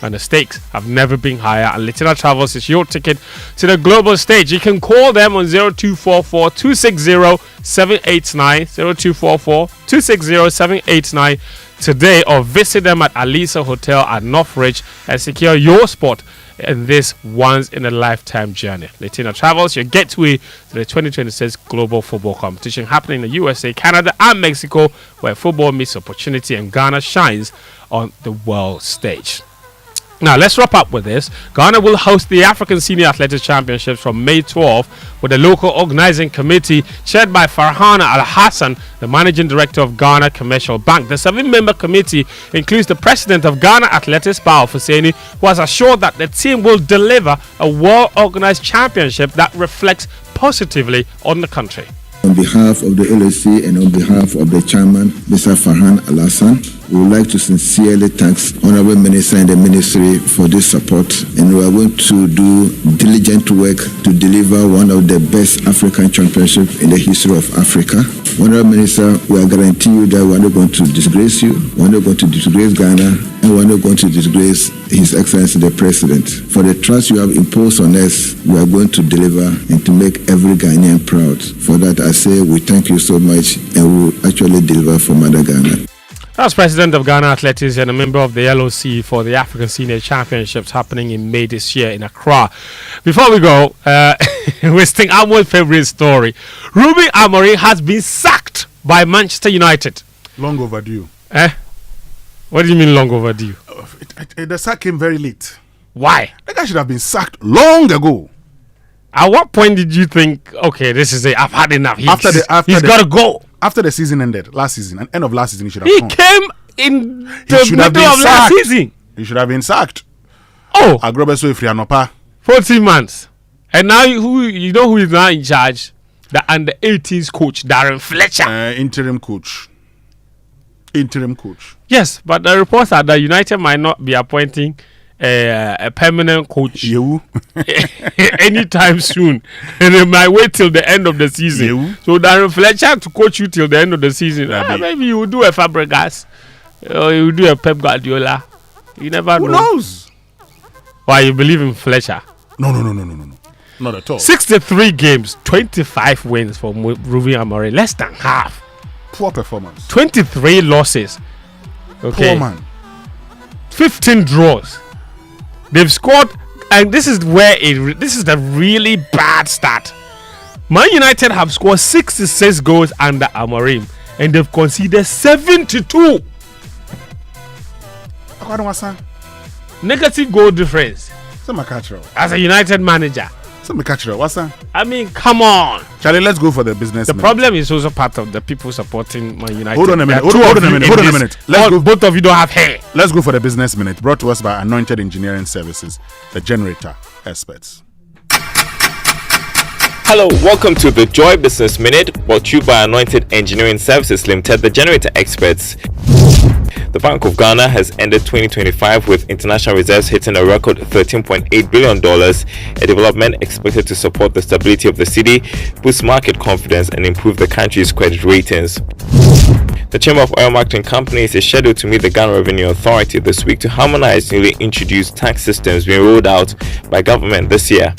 and the stakes have never been higher. And Litina Travels is your ticket to the global stage. You can call them on 0244 260 789 0244 260 789 today, or visit them at Alisa Hotel at Northridge and secure your spot in this once-in-a-lifetime journey. Litina Travels, your gateway to the 2026 Global Football Competition happening in the USA, Canada, and Mexico, where football meets opportunity and Ghana shines on the world stage. Now, let's wrap up with this. Ghana will host the African Senior Athletics Championships from May 12 with the local organizing committee chaired by Farhana Al-Hassan, the managing director of Ghana Commercial Bank. The 7-member committee includes the president of Ghana Athletics, Bao Fuseni, who has assured that the team will deliver a well-organized championship that reflects positively on the country. On behalf of the LSC and on behalf of the chairman, Mr. Farhan Al-Hassan, we would like to sincerely thank Honorable Minister and the Ministry for this support, and we are going to do diligent work to deliver one of the best African championships in the history of Africa. Honorable Minister, we are guaranteeing you that we are not going to disgrace you, we are not going to disgrace Ghana, and we are not going to disgrace His Excellency the President. For the trust you have imposed on us, we are going to deliver and to make every Ghanaian proud. For that, I say we thank you so much, and we will actually deliver for Mother Ghana. As president of Ghana Athletics and a member of the LOC for the African Senior Championships happening in May this year in Accra. Before we go, Winston Amoah's favorite story. Ruben Amorim has been sacked by Manchester United. Long overdue. What do you mean long overdue? The sack came very late. Why? That guy should have been sacked long ago. At what point did you think, okay, this is it, I've had enough? He's got to go. After the season ended, last season, and end of last season, he should have gone. He came in the middle of last season. He should have been sacked. Oh. Agrobeso Ifrianopa. 14 months. And now, you know who is now in charge? The under-18s coach, Darren Fletcher. Interim coach. Yes, but the reports are that United might not be appointing a permanent coach anytime soon, and they might wait till the end of the season. So Darren Fletcher to coach you till the end of the season. Maybe you will do a Fabregas, or you will do a Pep Guardiola. You never know. Who knows? Why, you believe in Fletcher? No, not at all. 63 games, 25 wins for Ruben Amorim, less than half. Poor performance. 23 losses. Okay. Poor man. 15 draws. They've scored, and this is where this is the really bad start. Man United have scored 66 goals under Amorim, and they've conceded 72. Negative goal difference. As a United manager. I mean, come on. Charlie, let's go for the business. The problem is also part of the people supporting Man United. Hold on a minute. Let's go. Both of you don't have hair. Let's go for the business minute, brought to us by Anointed Engineering Services, the generator experts. Hello, welcome to the Joy Business Minute, brought to you by Anointed Engineering Services Limited, the generator experts. The Bank of Ghana has ended 2025 with international reserves hitting a record $13.8 billion, a development expected to support the stability of the city, boost market confidence, and improve the country's credit ratings. The Chamber of Oil Marketing Companies is scheduled to meet the Ghana Revenue Authority this week to harmonize newly introduced tax systems being rolled out by government this year.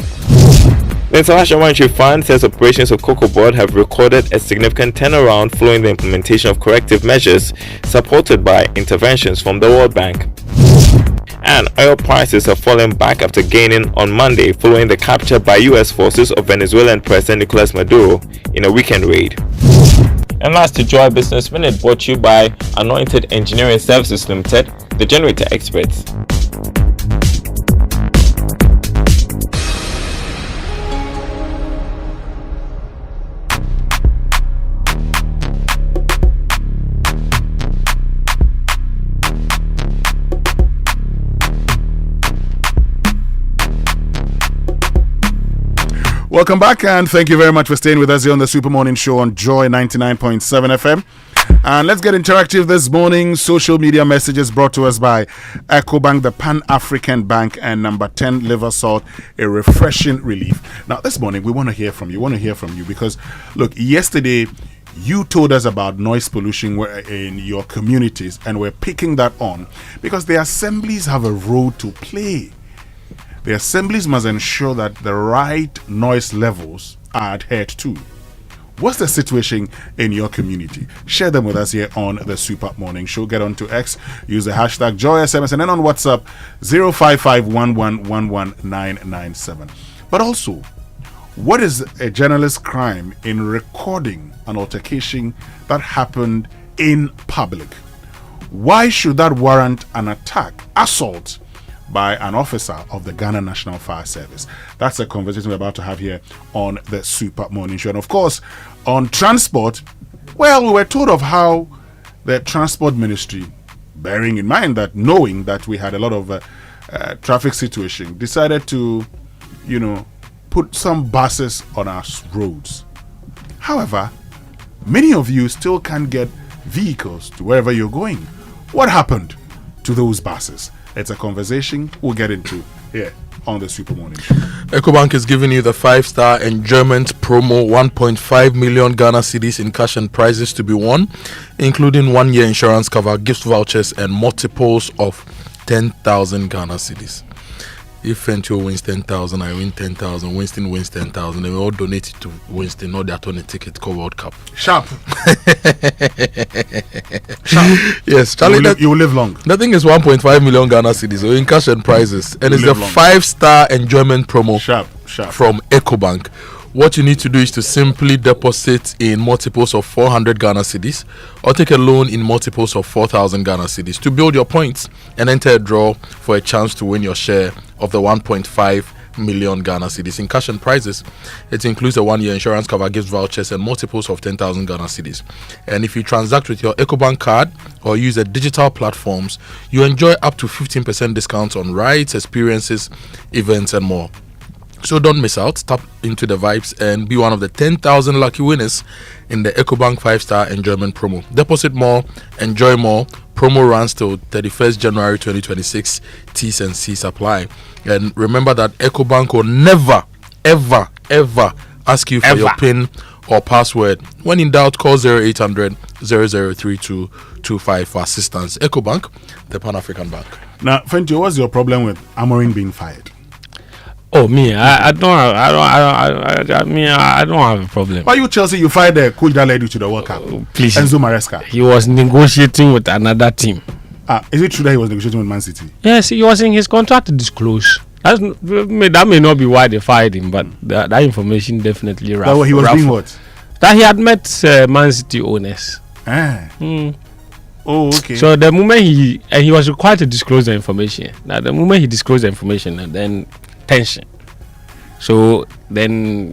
The International Monetary Fund says operations of Cocoa Board have recorded a significant turnaround following the implementation of corrective measures supported by interventions from the World Bank. And oil prices have fallen back after gaining on Monday following the capture by US forces of Venezuelan President Nicolas Maduro in a weekend raid. And last, to Joy Business Minute, brought to you by Anointed Engineering Services Limited, the generator experts. Welcome back, and thank you very much for staying with us here on the Super Morning Show on Joy 99.7 FM. And let's get interactive this morning. Social media messages brought to us by EcoBank, the Pan-African Bank, and number 10 liver salt, a refreshing relief. Now, this morning, we want to hear from you. Because, look, yesterday, you told us about noise pollution in your communities, and we're picking that on because the assemblies have a role to play. The assemblies must ensure that the right noise levels are adhered to. What's the situation in your community? Share them with us here on the Super Morning Show. Get on to X, use the hashtag JoySMS, and then on WhatsApp 05511119997. But also, what is a journalist's crime in recording an altercation that happened in public? Why should that warrant an attack, assault by an officer of the Ghana National Fire Service? That's a conversation we're about to have here on the Super Morning Show. And of course, on transport, well, we were told of how the Transport Ministry, bearing in mind that, knowing that we had a lot of traffic situation, decided to, put some buses on our roads. However, many of you still can't get vehicles to wherever you're going. What happened to those buses? It's a conversation we'll get into here on the Super Morning Show. EcoBank is giving you the 5-star enjoyment promo, 1.5 million Ghana cedis in cash and prizes to be won, including 1-year insurance cover, gift vouchers, and multiples of 10,000 Ghana cedis. If Fentio wins 10,000, I win 10,000, Winston wins 10,000, then we all donate it to Winston, not their turn a ticket called World Cup. Sharp. Yes, Charlie, you will live long. The thing is 1.5 million Ghana cedis, so in cash and prizes. And it's the 5-star enjoyment promo from EcoBank. What you need to do is to simply deposit in multiples of 400 Ghana cedis or take a loan in multiples of 4,000 Ghana cedis to build your points and enter a draw for a chance to win your share of the 1.5 million Ghana cedis in cash and prizes. It includes a 1-year insurance cover, gift vouchers, and multiples of 10,000 Ghana cedis. And if you transact with your EcoBank card or use the digital platforms, you enjoy up to 15% discounts on rides, experiences, events, and more. So don't miss out. Tap into the vibes and be one of the 10,000 lucky winners in the EcoBank 5-star enjoyment promo. Deposit more, enjoy more. Promo runs till 31st January 2026. T's and C's apply. And remember that EcoBank will never, ever, ever ask you for your PIN or password. When in doubt, call 0800 003225 for assistance. EcoBank, the Pan-African Bank. Now, Fentio, what's your problem with Amorim being fired? Oh, me, I don't have a problem. Why you Chelsea? You fired the coach that led you to the World Cup. Please, Enzo Maresca. He was negotiating with another team. Is it true that he was negotiating with Man City? Yes, he was in his contract to disclose. That may not be why they fired him, but that information definitely he was doing what? That he had met Man City owners. Oh, okay. So the moment he was required to disclose the information. Now, the moment he disclosed the information, and then tension. So then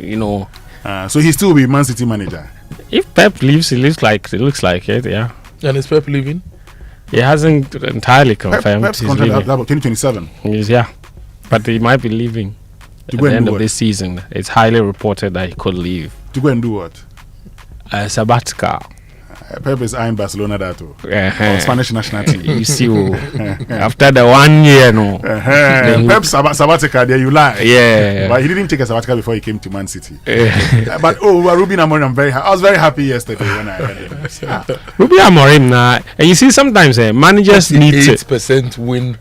so he still will be Man City manager. If Pep leaves, it looks like it. Yeah. And is Pep leaving? He hasn't entirely confirmed. Pep's contract about 2027. Yeah, but he might be leaving at the end of this season. It's highly reported that he could leave. To go and do what? Sabbatical. Pep is eyeing Barcelona that too. Spanish national team. You see, after the 1 year, Pep sabbatical, there you lie. Yeah, but he didn't take a sabbatical before he came to Man City. But Ruben Amorim, I was very happy yesterday when I heard him. Ruben Amorim, and you see sometimes managers need 8% win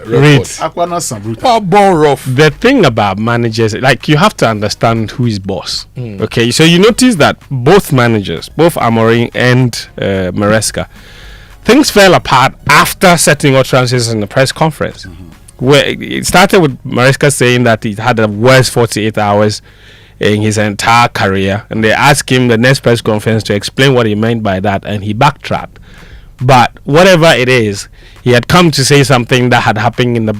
rate. The thing about managers, like, you have to understand who is boss. Okay, so you notice that both managers, both Amorim and Maresca, things fell apart after setting utterances in the press conference. Where it started with Maresca saying that he had the worst 48 hours in his entire career, and they asked him the next press conference to explain what he meant by that, and he backtracked. But whatever it is, he had come to say something that had happened in the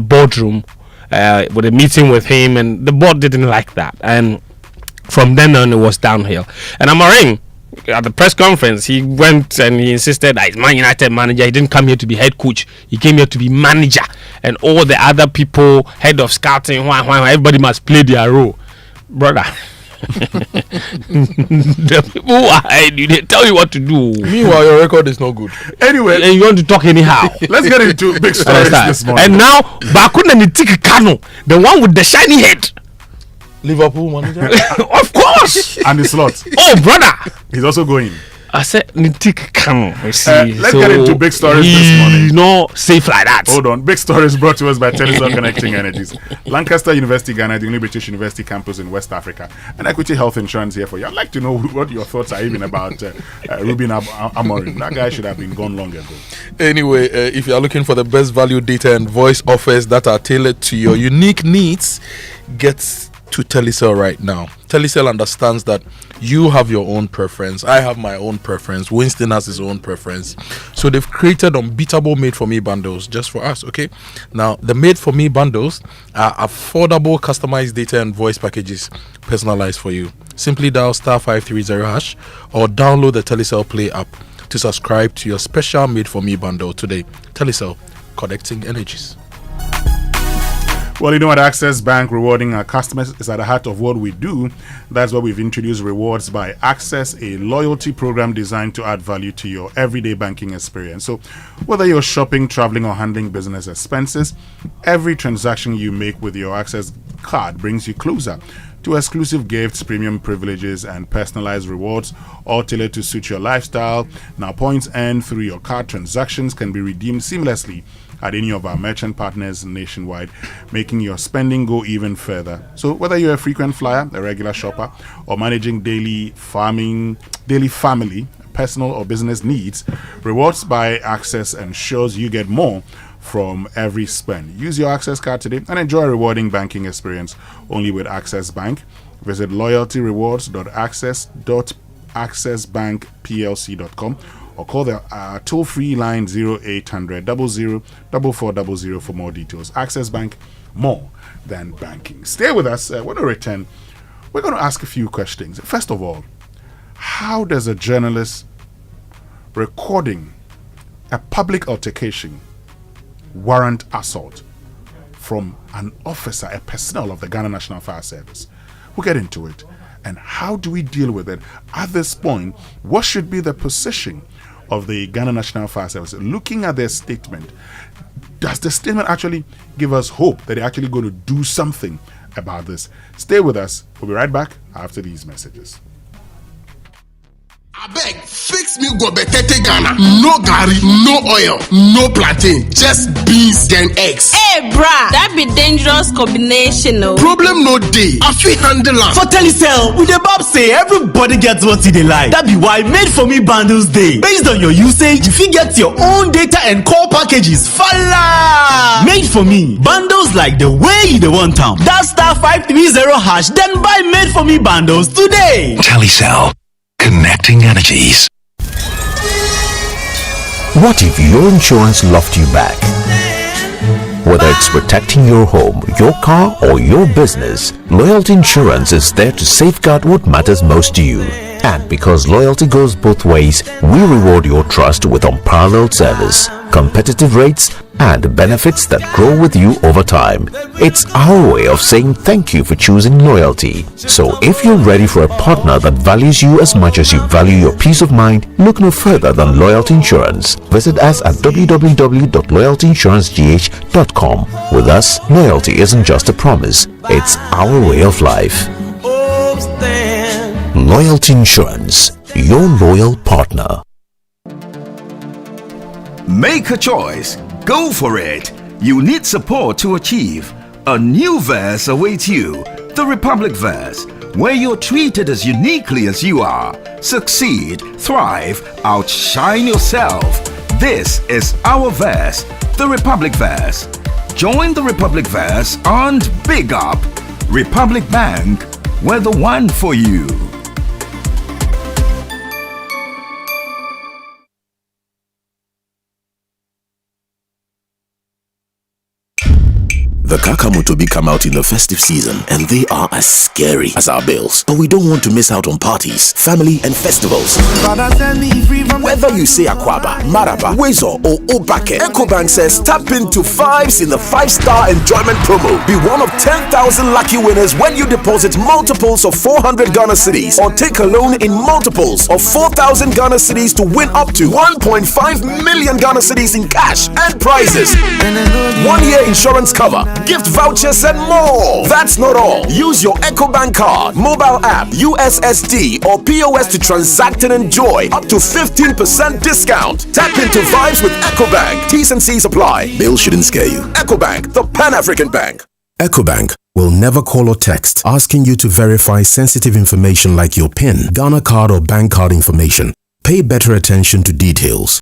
boardroom with a meeting with him, and the board didn't like that, and from then on it was downhill. And Amorim, at the press conference, he went and he insisted that he's Man United manager. He didn't come here to be head coach, he came here to be manager, and all the other people, head of scouting, everybody must play their role. Brother, the people who are ahead you, they tell you what to do. Meanwhile, your record is not good. Anyway, and you want to talk anyhow. Let's get into big stories this morning. And now Bakuna Nitiki Kano, the one with the shiny head. Liverpool manager? Of course! And the slot. Oh, brother! He's also going. I said, Nitik come. Let's get into big stories this morning. Not safe like that. Hold on. Big stories brought to us by Telecel Connecting Energies. Lancaster University, Ghana, the only British university campus in West Africa. And Equity Health Insurance here for you. I'd like to know what your thoughts are even about Ruben Amorim. That guy should have been gone long ago. Anyway, if you are looking for the best value data and voice offers that are tailored to your unique needs, get to Telecel right now. Telecel understands that you have your own preference. I have my own preference. Winston has his own preference. So they've created unbeatable made-for-me bundles just for us, okay? Now, the made-for-me bundles are affordable customized data and voice packages personalized for you. Simply dial *530# or download the Telecel Play app to subscribe to your special made-for-me bundle today. Telecel, connecting energies. Well, you know, at Access Bank, rewarding our customers is at the heart of what we do. That's why we've introduced Rewards by Access, a loyalty program designed to add value to your everyday banking experience. So whether you're shopping, traveling, or handling business expenses, every transaction you make with your Access card brings you closer to exclusive gifts, premium privileges, and personalized rewards, all tailored to suit your lifestyle. Now, points earned through your card transactions can be redeemed seamlessly at any of our merchant partners nationwide, making your spending go even further. So whether you're a frequent flyer, a regular shopper, or managing daily family, personal or business needs, Rewards by Access ensures you get more from every spend. Use your Access card today and enjoy a rewarding banking experience only with Access Bank. Visit loyaltyrewards.access.accessbankplc.com or call the toll-free line 0800 00 4400 for more details. Access Bank, more than banking. Stay with us. When we return, we're going to ask a few questions. First of all, how does a journalist recording a public altercation warrant assault from an officer, a personnel of the Ghana National Fire Service? We'll get into it. And how do we deal with it? At this point, what should be the position of the Ghana National Fire Service? Looking at their statement, does the statement actually give us hope that they're actually going to do something about this? Stay with us. We'll be right back after these messages. Abeg, fix me go betete Ghana. No garri, no oil, no plantain, just beans then eggs. Hey, brah, that be dangerous combination, no. Problem no day. I fit handle am. For Telecel, we dey bob say everybody gets what they like. That be why made for me bundles day. Based on your usage, you fit get your own data and call packages. Fala! Made for me bundles like the way you dey want them. That *530#, then buy made for me bundles today. Telecel, connecting energies. What if your insurance loved you back? Whether it's protecting your home, your car, or your business, Loyalty Insurance is there to safeguard what matters most to you. And because loyalty goes both ways, we reward your trust with unparalleled service, competitive rates, and benefits that grow with you over time. It's our way of saying thank you for choosing loyalty. So if you're ready for a partner that values you as much as you value your peace of mind, look no further than Loyalty Insurance. Visit us at www.loyaltyinsurancegh.com. With us, loyalty isn't just a promise, it's our way of life. Loyalty Insurance, your loyal partner. Make a choice. Go for it. You need support to achieve. A new verse awaits you. The Republic Verse, where you're treated as uniquely as you are. Succeed, thrive, outshine yourself. This is our verse, the Republic Verse. Join the Republic Verse and big up. Republic Bank, we're the one for you. The Kakamutobi come out in the festive season and they are as scary as our bills. But we don't want to miss out on parties, family and festivals. Whether you say Akwaba, Maraba, Wezo or Obake, EcoBank says tap into 5s in the 5-star enjoyment promo. Be one of 10,000 lucky winners when you deposit multiples of 400 Ghana cedis or take a loan in multiples of 4,000 Ghana cedis to win up to 1.5 million Ghana cedis in cash and prizes. 1-year insurance cover, gift vouchers and more. That's not all. Use your EcoBank card, mobile app, USSD or POS to transact and enjoy up to 15% discount. Tap into vibes with EcoBank. T's and C's apply. Bill shouldn't scare you. EcoBank, the Pan-African bank. EcoBank will never call or text asking you to verify sensitive information like your PIN, Ghana card or bank card information. Pay better attention to details.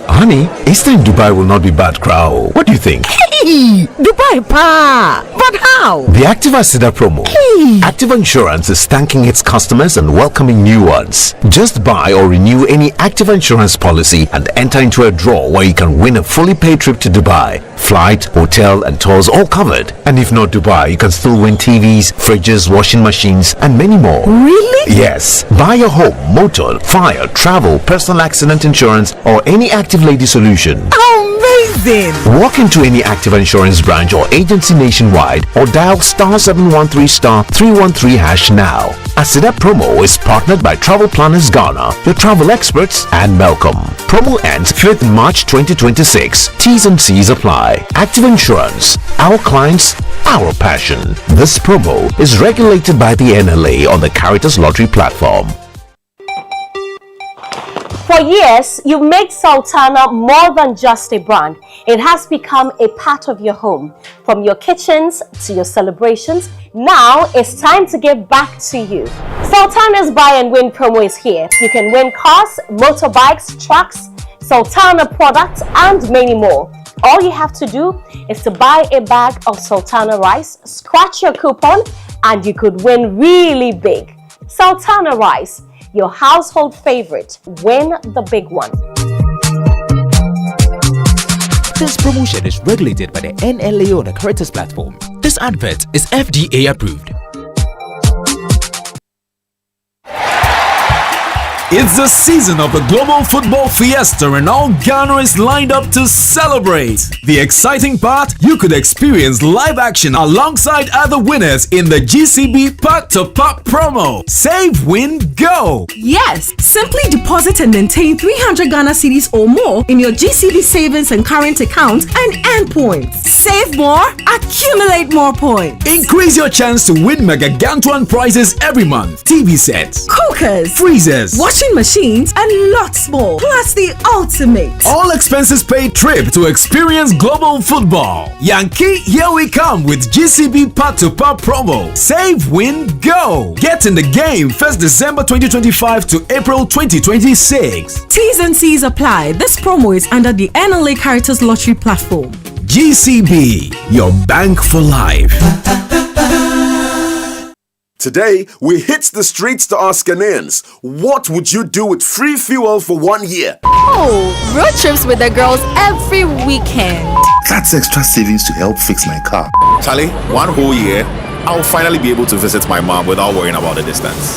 Honey, Easter in Dubai will not be bad, crowd. What do you think? Hey, Dubai pa! But how? The Activa Sida promo. Hey. Activa Insurance is thanking its customers and welcoming new ones. Just buy or renew any Activa Insurance policy and enter into a draw where you can win a fully paid trip to Dubai. Flight, hotel and tours all covered. And if not Dubai, you can still win TVs, fridges, washing machines and many more. Really? Yes. Buy your home, motor, fire, travel, personal accident insurance or any Active Lady solution. Amazing! Walk into any Activa Insurance branch or agency nationwide or dial *713*313# now. Asida promo is partnered by Travel Planners Ghana, your travel experts, and Melcom. Promo ends 5th March 2026. T's and C's apply. Activa Insurance. Our clients, our passion. This promo is regulated by the NLA on the Caritas Lottery platform. For years, you made Sultana more than just a brand. It has become a part of your home. From your kitchens to your celebrations, now it's time to give back to you. Sultana's Buy and Win promo is here. You can win cars, motorbikes, trucks, Sultana products, and many more. All you have to do is to buy a bag of Sultana rice, scratch your coupon, and you could win really big. Sultana rice, your household favorite. Win the big one. This promotion is regulated by the NLA on the Caritas platform. This advert is FDA approved. It's the season of the Global Football Fiesta and all Ghana is lined up to celebrate. The exciting part, you could experience live action alongside other winners in the GCB Pack to Pack promo. Save, win, go! Yes, simply deposit and maintain 300 Ghana cedis or more in your GCB savings and current account and earn points. Save more, accumulate more points. Increase your chance to win Megagantuan prizes every month. TV sets, cookers, freezers, washing machines, and lots more. Plus the ultimate all expenses paid trip to experience global football. Yankee, here we come with GCB Pack to Pack promo. Save, win, go! Get in the game 1st December 2025 to April 2026. T's and C's apply. This promo is under the NLA Caritas Lottery platform. GCB, your bank for life. Today, we hit the streets to ask Ghanaians, what would you do with free fuel for 1 year? Oh, road trips with the girls every weekend. That's extra savings to help fix my car. Charlie, 1 whole year, I'll finally be able to visit my mom without worrying about the distance.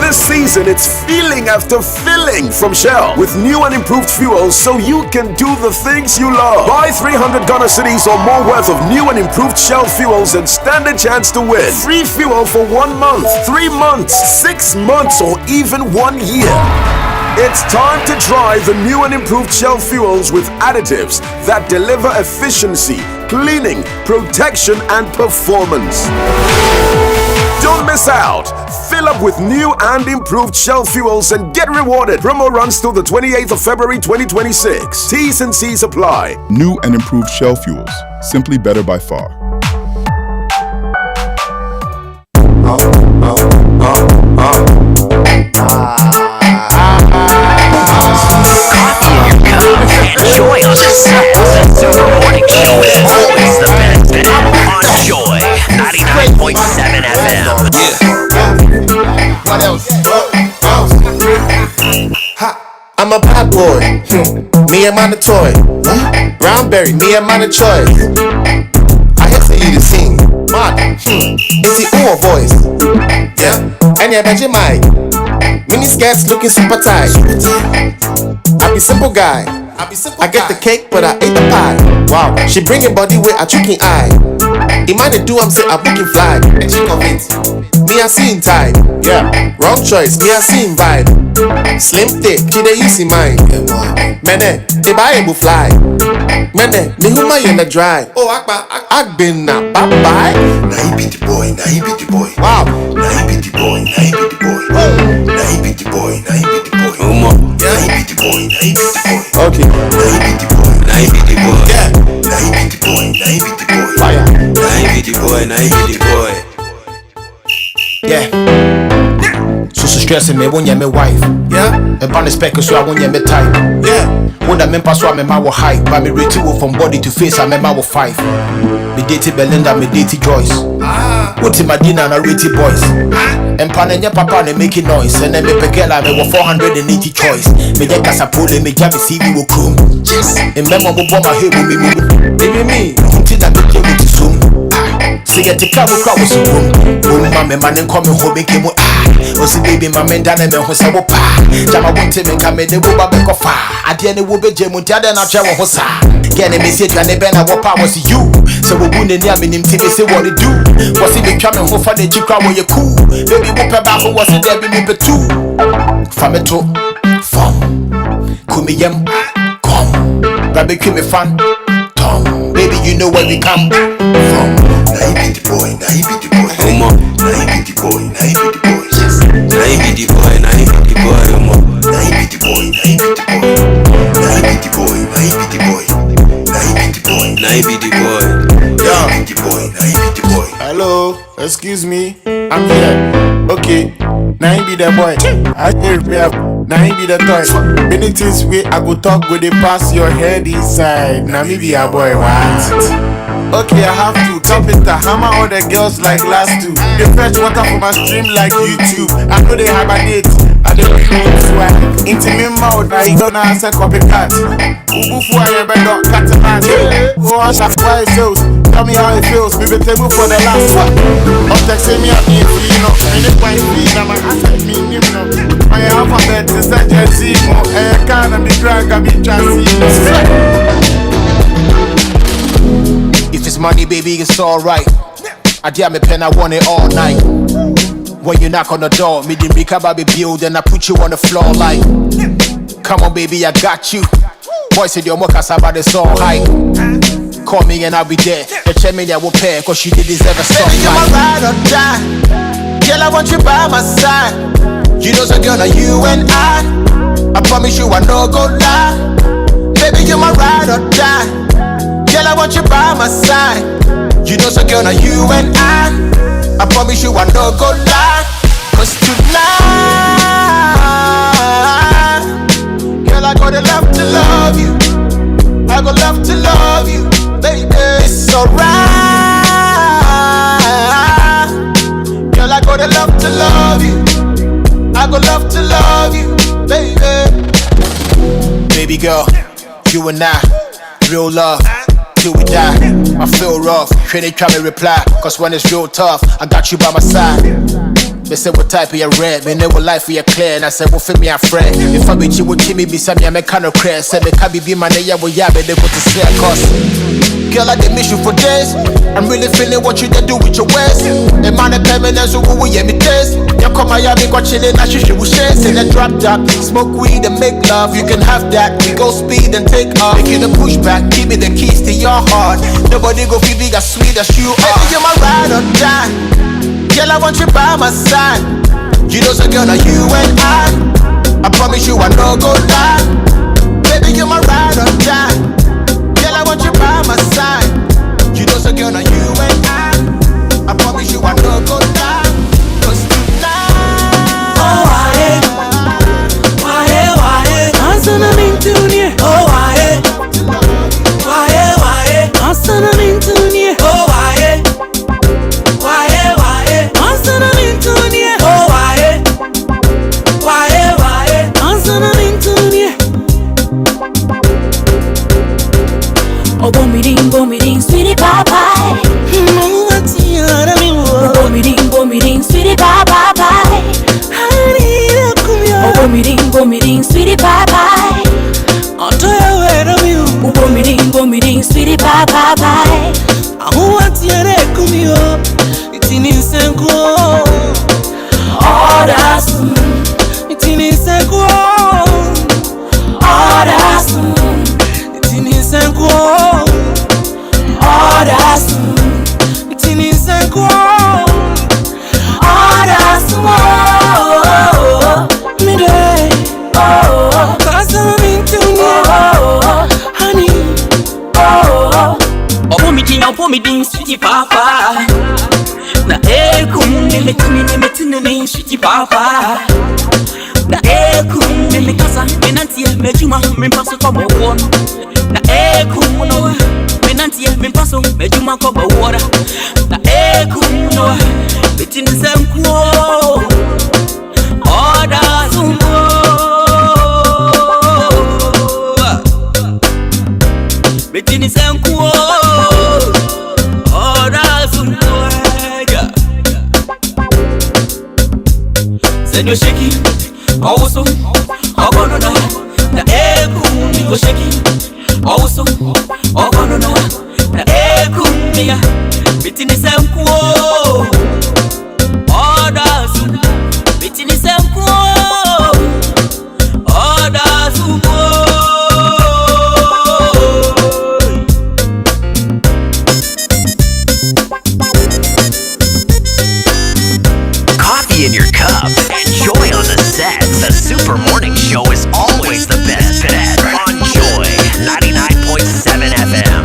This season, it's feeling after filling from Shell with new and improved fuels so you can do the things you love. Buy 300 Ghana cedis or more worth of new and improved Shell fuels and stand a chance to win. Free fuel for 1 month, 3 months, 6 months, or even 1 year. It's time to try the new and improved Shell fuels with additives that deliver efficiency, cleaning, protection, and performance. Don't miss out. Fill up with new and improved Shell fuels and get rewarded. Promo runs till the 28th of February 2026. T's and C's apply. New and improved Shell fuels. Simply better by far. Enjoy us. The morning show is always the best. And on Joy 99.7 FM. What else? I'm a bad boy. Me and man a toy. Brownberry, me and man a choice. I have to eat the scene. Mad. It's the old voice. Yeah. And yeah, Benji Mike. Mini skirts looking super tight. I be simple guy. I get the cake, but I ate the pie. Wow, she bringing body with a tricking eye. Imagine do I'm say a booking fly. And she convince me I seen type. Yeah, wrong choice. Me I seen vibe. Slim thick, she dey use in mine. Mene, they buy a fly. Mene, me who my in dry. Oh, I've been na bye bye. Now he be the boy, now he be the boy. Wow. Now he be the boy, now he be the boy. Now he be the boy, now he be the boy. Now he be the boy, now he be the boy. Okay. Now he be the boy, now he be the boy. Yeah. Now he be the boy, now he be the boy. Fire. Now he be the boy, now he be the boy. Yeah. So stressing me when you're my wife. Yeah. A bunny speck so I want you me type. Yeah. When I remember so I remember what hype. But me rate you from body to face I remember what 5. Me dated Belinda, me dated Joyce. What's in my dinner and I rate boys. And pananya papa ne making noise. And then me pekela me 480 choice. Me get kasapole me jam me CV wo krum. And memo wo bomb my head me baby me. Until that me get to zoom. See get the car wo crowd so boom. Boom mama man come home make him Osi baby mama ndana me ho se wo pa. Jama wonte me come de wo ba be ko fa. Ade ne wo be je mu ntade na twa wo ho sa. Gene me see dwane be na wo pa was you. So we win the me nim me say what it do. Was it be twa me ho fa de jikra wo ye cool. Baby wo pe ba ko was it there be me be two. Fameto fam. Kumiyem come. Barbecue me fan. Tom. Baby you know where we come from. Now he be the boy, now he be the boy. Now he be the boy, now he be the boy. Yes. Now he be the boy, now he be the boy. Now he be the boy, now he be the boy. Now he be the boy, now he be the boy. Now he be the boy, now he be the boy. Now he be the boy, now he be the boy. Hello, excuse me, I'm here. Okay, now he be the boy. I hear me. Now he be the toy. Many things we I go talk with they pass your head inside. Now me be a boy, what? Okay, I have to top it to hammer all the girls like last two. They fetch water from my stream like YouTube. I know they hibernate. I don't know swag. Into me mouth, I don't answer copycat. Ubu for a better cat a man. Oh, I shall why it feels. Tell me how it feels. We be table for the last one. I'm texting me up here, you know. And if my feet, I'm a me, you know. My alphabet is that Jersey. I can't be drag, I be chassis. If it's money, baby, it's alright. I jam a pen, I want it all night. When you knock on the door, me didn't recover baby build, and I put you on the floor like. Come on, baby, I got you. Boy said your mocha about this all hype. Call me and I'll be there. The chairman I will pay, cause she did deserve a song. Baby, you're my ride or die. Girl, I want you by my side. You know, so girl, are you and I promise you I no go lie. Baby, you're my ride or die. Girl, I want you by my side. You know, so girl, now you and I promise you I no go lie. Cause tonight, girl, I gotta love to love you. I go love to love you, baby. It's alright. Girl, I gotta love to love you. I go love to love you, baby. Baby girl, you and I, real love. Till we die, I feel rough. They try me reply, cause when it's real tough, I got you by my side. They said what type of your red, man, they will life for your clear. And I said, well, fit me a friend. If I bet you would me be some me kind of crash. Said me can't be my name, well, yeah, but they go to say cause girl, I did miss you for days. I'm really feeling what you did do with your waist. The man of permanence who will hear me taste. You come here, me go chillin', I should share. Say that drop top, smoke weed and make love. You can have that, we go speed and take off. Make you the pushback, give me the keys to your heart. Nobody go feel big as sweet as you are. Baby, you're my ride or die. Girl, I want you by my side. You know, so girl, now you and I promise you I no go lie. Baby, you're my ride or die. Girl, I want you by my side. You know, so girl, now you and I promise you I no go lie. Cause tonight, oh, why, I'm gonna be too near. Oh, why, I'm gonna be too near. Oh, why, oh, boom, sweetie pie pie. Boom, sweetie pie pie pie. Oh, boom, sweetie pie pie. Boom, sweetie pie pie pie. Oh, that's it's in his senko. Others, betini senko. Others, me day. Cause I'm into honey. Opo me din sweetie papa. Na ekum me sweetie papa. Na ekum me kasa me nantie me juma me paso ko won. Na ekum no me nantie me paso me juma ko wora. Na ekum no betini semko. Oda zumbo. Betini semko. Oda zumbo. Send your shaky. Also, Ogonona, the Ekum, Nico Shaki. Also, Ogonona, the Ekum, Mia, between the same quo. Others, between the same quo. Others, coffee in your cup. Enjoy on the set. The Super Morning Show is always the best bet on Joy 99.7 FM.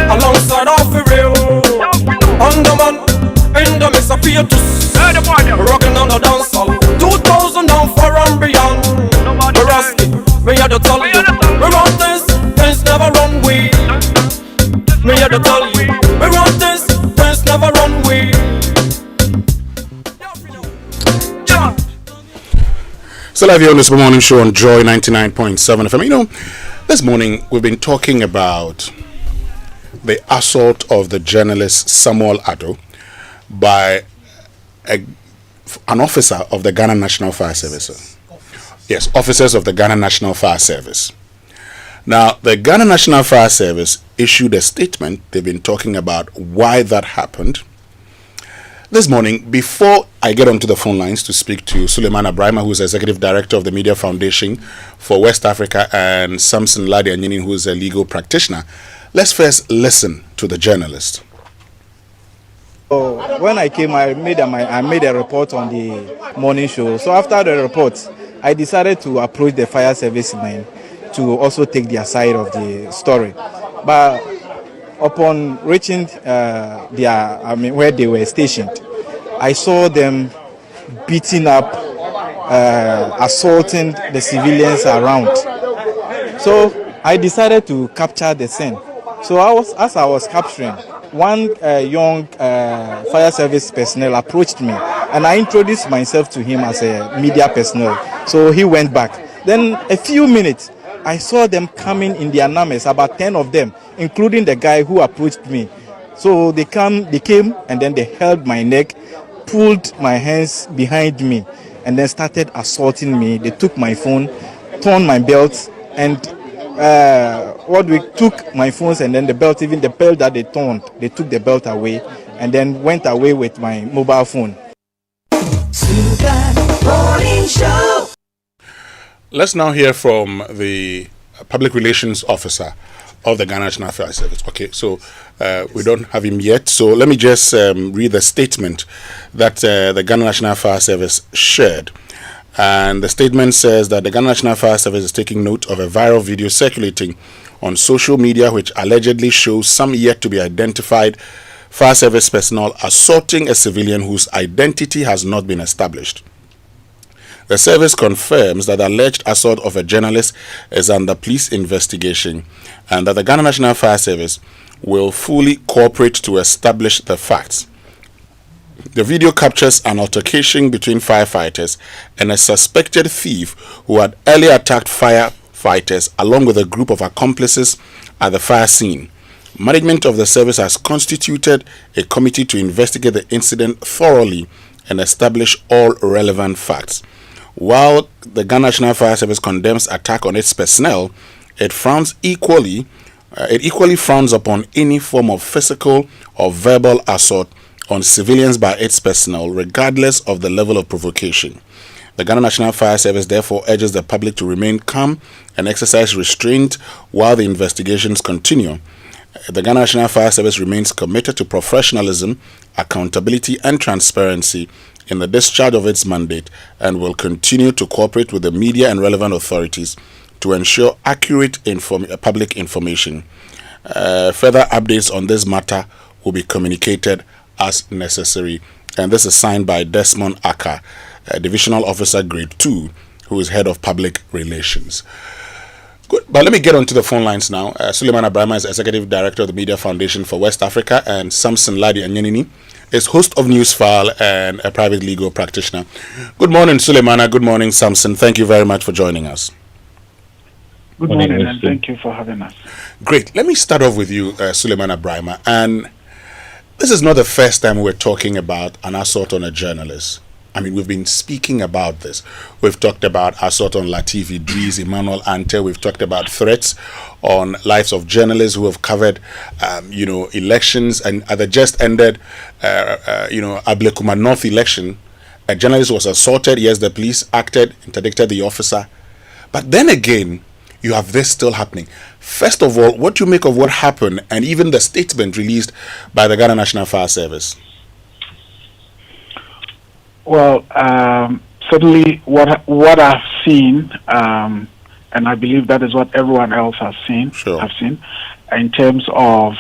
Alongside of the real Underman in the mix of Pietus rocking on the dance hall 2000 down for and beyond. The Rusty, me had to tell you we run this, things never run we. Me had to tell you we run this, things never run we. Still have you on this morning show on Joy 99.7 FM. You know, this morning we've been talking about the assault of the journalist Samuel Addo by an officer of the Ghana National Fire Service. Yes, officers of the Ghana National Fire Service. Now, the Ghana National Fire Service issued a statement. They've been talking about why that happened. This morning, before I get onto the phone lines to speak to Suleiman Abrahima, who is Executive Director of the Media Foundation for West Africa, and Samson Ladi Anyini, who is a legal practitioner, let's first listen to the journalist. So when I came, I made a report on the morning show. So after the report, I decided to approach the fire service men to also take their side of the story. But upon reaching where they were stationed, I saw them beating up, assaulting the civilians around. So I decided to capture the scene. So as I was capturing, one young fire service personnel approached me, and I introduced myself to him as a media personnel. So he went back. Then a few minutes, I saw them coming in their numbers, about 10 of them, including the guy who approached me. So they came and then they held my neck, pulled my hands behind me, and then started assaulting me. They took my phone, torn my belt, and we took my phones and then the belt, even the belt that they torn, they took the belt away and then went away with my mobile phone. Let's now hear from the public relations officer of the Ghana National Fire Service. Okay, so we don't have him yet. So let me just read the statement that the Ghana National Fire Service shared. And the statement says that the Ghana National Fire Service is taking note of a viral video circulating on social media which allegedly shows some yet to be identified fire service personnel assaulting a civilian whose identity has not been established. The service confirms that the alleged assault of a journalist is under police investigation and that the Ghana National Fire Service will fully cooperate to establish the facts. The video captures an altercation between firefighters and a suspected thief who had earlier attacked firefighters along with a group of accomplices at the fire scene. Management of the service has constituted a committee to investigate the incident thoroughly and establish all relevant facts. While the Ghana National Fire Service condemns attack on its personnel, it equally frowns upon any form of physical or verbal assault on civilians by its personnel, regardless of the level of provocation. The Ghana National Fire Service therefore urges the public to remain calm and exercise restraint while the investigations continue. The Ghana National Fire Service remains committed to professionalism, accountability, and transparency in the discharge of its mandate and will continue to cooperate with the media and relevant authorities to ensure accurate public information. Further updates on this matter will be communicated as necessary. And this is signed by Desmond Aka, Divisional Officer Grade 2, who is Head of Public Relations. Good, but let me get onto the phone lines now. Suleiman Abrahama is Executive Director of the Media Foundation for West Africa, and Samson Ladi Anyanini is host of Newsfile and a private legal practitioner. Good morning, Suleimana. Good morning, Samson. Thank you very much for joining us. Good morning, and thank you for having us. Great. Let me start off with you, Suleiman Abrahama. And this is not the first time we're talking about an assault on a journalist. I mean, we've been speaking about this. We've talked about assault on Latif Idris, Emmanuel Ante. We've talked about threats on lives of journalists who have covered, elections. And at the just ended, Ablekuma North election, a journalist was assaulted. Yes, the police acted, interdicted the officer. But then again, you have this still happening. First of all, what do you make of what happened and even the statement released by the Ghana National Fire Service? Well, certainly what I've seen, and I believe that is what everyone else has seen, in terms of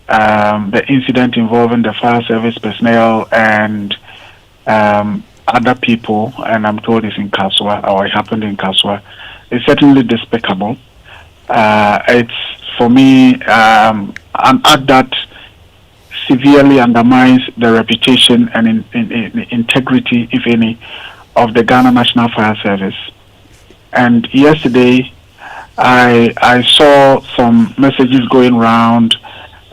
the incident involving the fire service personnel and other people, and I'm told it's in Kaswa, or it happened in Kaswa, is certainly despicable. It's, for me, an act that severely undermines the reputation and integrity, if any, of the Ghana National Fire Service. And yesterday, I saw some messages going around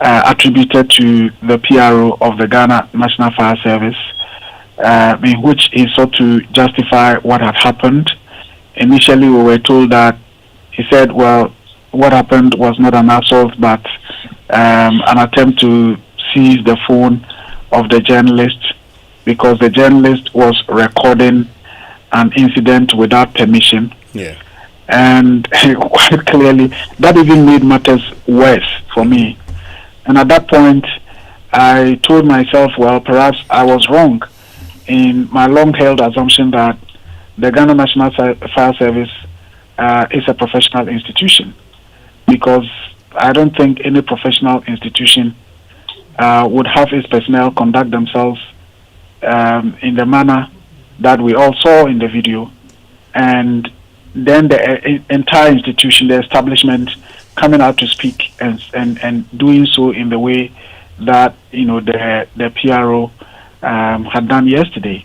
attributed to the PRO of the Ghana National Fire Service, in which he sought to justify what had happened. Initially, we were told that he said, well, what happened was not an assault, but an attempt to seize the phone of the journalist because the journalist was recording an incident without permission. Yeah. And quite clearly, that even made matters worse for me. And at that point, I told myself, well, perhaps I was wrong in my long-held assumption that the Ghana National Fire Service is a professional institution, because I don't think any professional institution would have its personnel conduct themselves in the manner that we all saw in the video, and then the entire institution, the establishment, coming out to speak and doing so in the way that the PRO had done yesterday.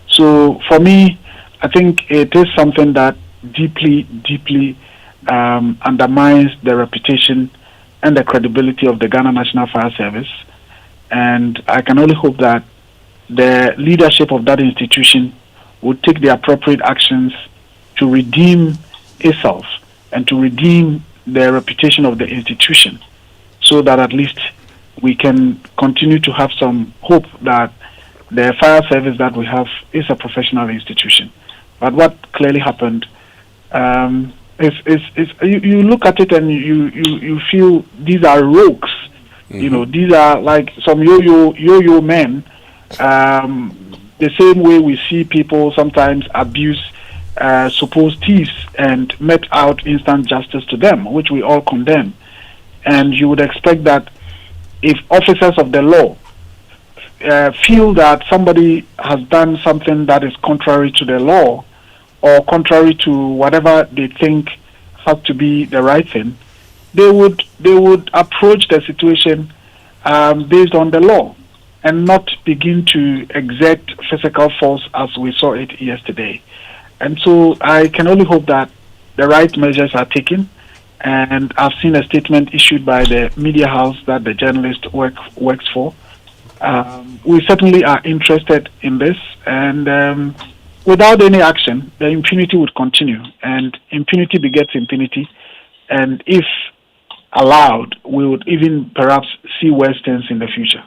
So for me, I think it is something that deeply undermines the reputation and the credibility of the Ghana National Fire Service, And I can only hope that the leadership of that institution would take the appropriate actions to redeem itself and to redeem the reputation of the institution, so that at least we can continue to have some hope that the fire service that we have is a professional institution. But what clearly happened is you look at it and you feel these are rogues. You know, these are like some yo-yo men. The same way we see people sometimes abuse supposed thieves and mete out instant justice to them, which we all condemn. And you would expect that if officers of the law feel that somebody has done something that is contrary to the law or contrary to whatever they think has to be the right thing, they would approach the situation based on the law and not begin to exert physical force as we saw it yesterday. And so I can only hope that the right measures are taken. And I've seen a statement issued by the media house that the journalist works for. We certainly are interested in this, and without any action, the impunity would continue, and impunity begets impunity. And if allowed, we would even perhaps see worse things in the future.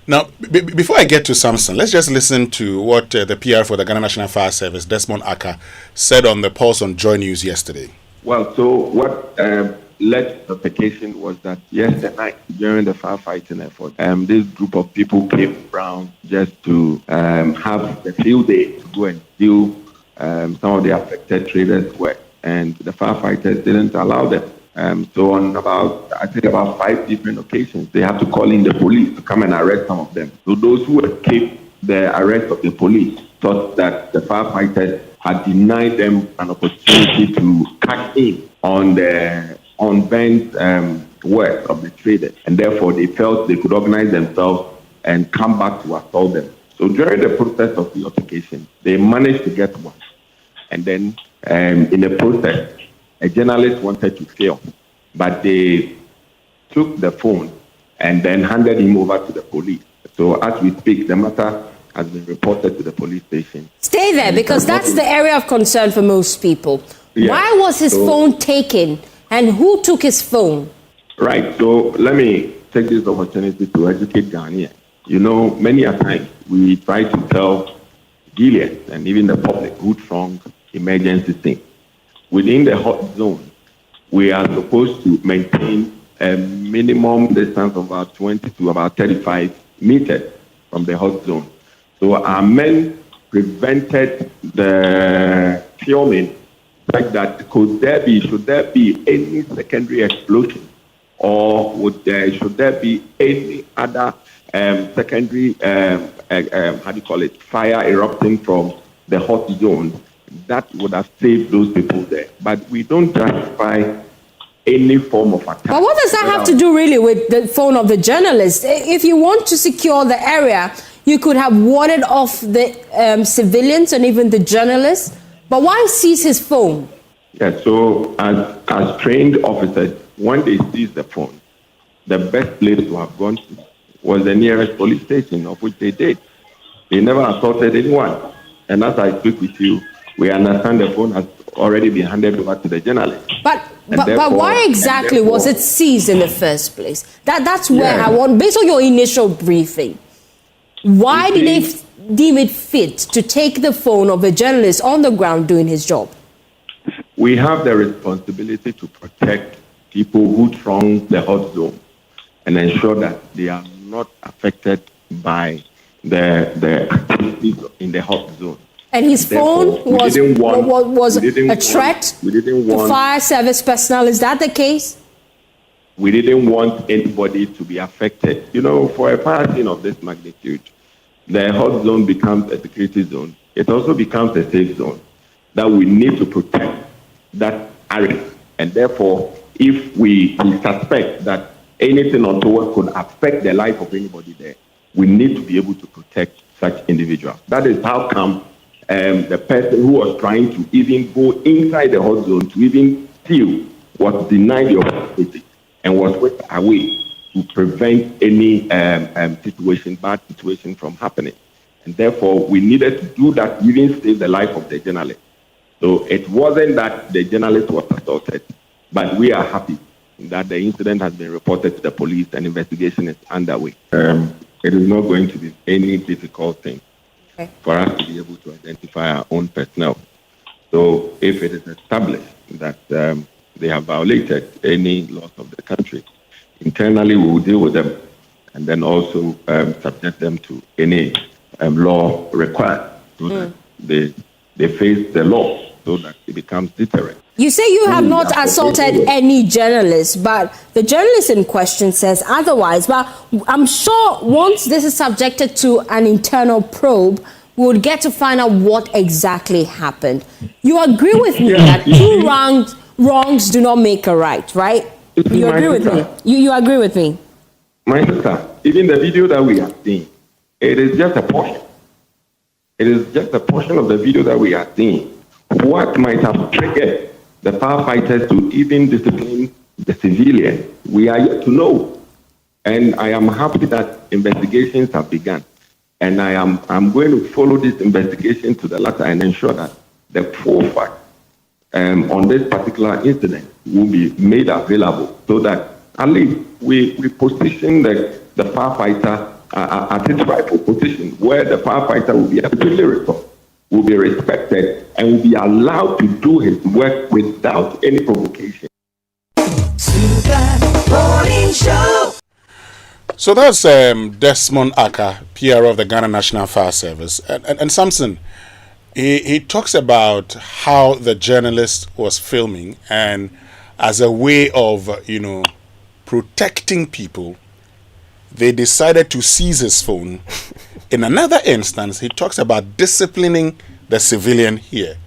Now, before I get to Samson, let's just listen to what the PR for the Ghana National Fire Service, Desmond Aka, said on the Pulse on Joy News yesterday. Well, so what led to the vacation was that yesterday night, during the firefighting effort, this group of people came around just to have the field day to go and do some of the affected traders' work. And the firefighters didn't allow them. So on about 5 different occasions, they had to call in the police to come and arrest some of them. So those who escaped the arrest of the police thought that the firefighters had denied them an opportunity to cut in on the unbent work of the traders, and therefore they felt they could organize themselves and come back to assault them. So during the process of the altercation, they managed to get one, and then in the process, a journalist wanted to film, but they took the phone and then handed him over to the police. So as we speak, the matter has been reported to the police station. Stay there, because that's the area of concern for most people. Yeah. Why was his phone taken, and who took his phone? Right, so let me take this opportunity to educate Ghanaians. You know, many a time we try to tell Gilead and even the public who's wrong emergency thing. Within the hot zone, we are supposed to maintain a minimum distance of about 20 to about 35 meters from the hot zone. So our men prevented the filming such that should there be any secondary explosion, or should there be any other secondary fire erupting from the hot zone, that would have saved those people there. But we don't justify any form of attack. But what does that have to do really with the phone of the journalist? If you want to secure the area, you could have warded off the civilians and even the journalists. But why seize his phone? Yeah, so as trained officers, when they seize the phone, the best place to have gone to was the nearest police station, of which they did. They never assaulted anyone. And as I speak with you, we understand the phone has already been handed over to the journalist. But why exactly was it seized in the first place? That's where I want, based on your initial briefing, why did they deem it fit to take the phone of a journalist on the ground doing his job? We have the responsibility to protect people who throng the hot zone and ensure that they are not affected by the activities in the hot zone. And his phone was a threat to fire service personnel. Is that the case? We didn't want anybody to be affected. You know, for a fire scene of this magnitude, the hot zone becomes a security zone. It also becomes a safe zone that we need to protect that area. And therefore, if we suspect that anything untoward could affect the life of anybody there, we need to be able to protect such individuals. That is how come the person who was trying to even go inside the hot zone to even steal was denied the opportunity. and was whisked away to prevent any bad situation from happening. And therefore, we needed to do that, even save the life of the journalist. So it wasn't that the journalist was assaulted, but we are happy that the incident has been reported to the police and investigation is underway. It is not going to be any difficult thing for us to be able to identify our own personnel. So if it is established that they have violated any laws of the country, internally we will deal with them and then also subject them to any law required so that they face the law so that it becomes deterrent. You say you have not assaulted any journalist, but the journalist in question says otherwise. But I'm sure once this is subjected to an internal probe, we would get to find out what exactly happened. You agree with me that two wrongs do not make a right, right? You agree with me? You agree with me? My sister, even the video that we have seen, it is just a portion. It is just a portion of the video that we are seeing. What might have triggered the firefighters to even discipline the civilian, we are yet to know. And I am happy that investigations have begun. And I'm going to follow this investigation to the latter and ensure that the full fact on this particular incident will be made available so that at least we position the firefighter at its rightful position, where the firefighter will be absolutely restored, will be respected, and will be allowed to do his work without any provocation. So that's Desmond Aka, PR of the Ghana National Fire Service. And Samson, he talks about how the journalist was filming, and as a way of, protecting people, they decided to seize his phone. In another instance, he talks about disciplining the civilian here.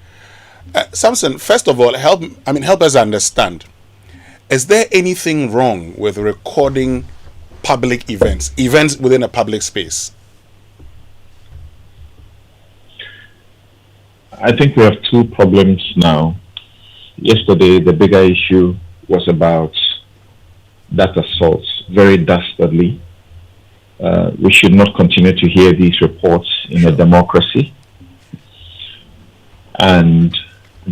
Samson, first of all, help us understand. Is there anything wrong with recording public events within a public space? I think we have two problems now. Yesterday, the bigger issue was about that assault, very dastardly. We should not continue to hear these reports in a democracy. And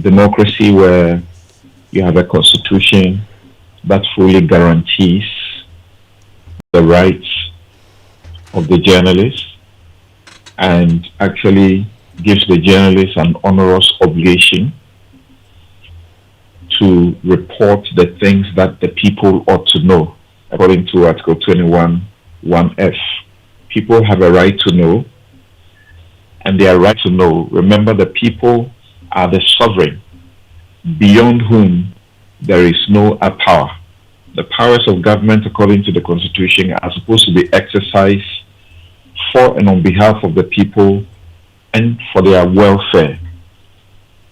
democracy where you have a constitution that fully guarantees the rights of the journalist and actually gives the journalist an onerous obligation to report the things that the people ought to know, according to Article 21(1)(f). People have a right to know, and their right to know. Remember, the people are the sovereign, beyond whom there is no power. The powers of government, according to the Constitution, are supposed to be exercised for and on behalf of the people and for their welfare.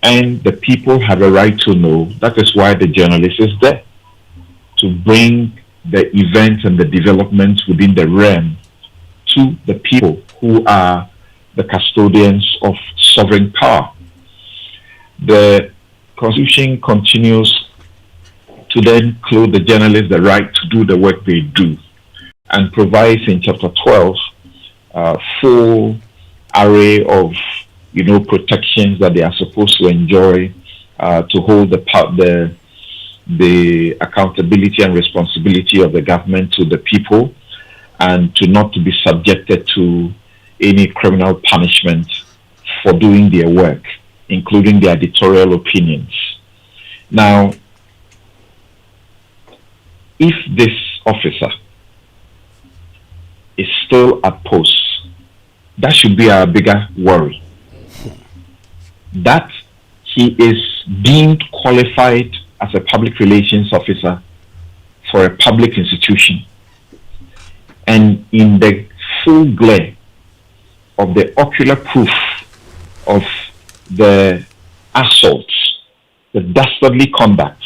And the people have a right to know. That is why the journalist is there, to bring the events and the developments within the realm to the people who are the custodians of sovereign power. The Constitution continues to then clothe the journalists the right to do the work they do, and provides in Chapter 12 full array of protections that they are supposed to enjoy to hold the accountability and responsibility of the government to the people, and to not to be subjected to any criminal punishment for doing their work, including their editorial opinions. Now, if this officer is still at post, that should be our bigger worry. That he is deemed qualified as a public relations officer for a public institution, and in the full glare of the ocular proof of the assaults, the dastardly conduct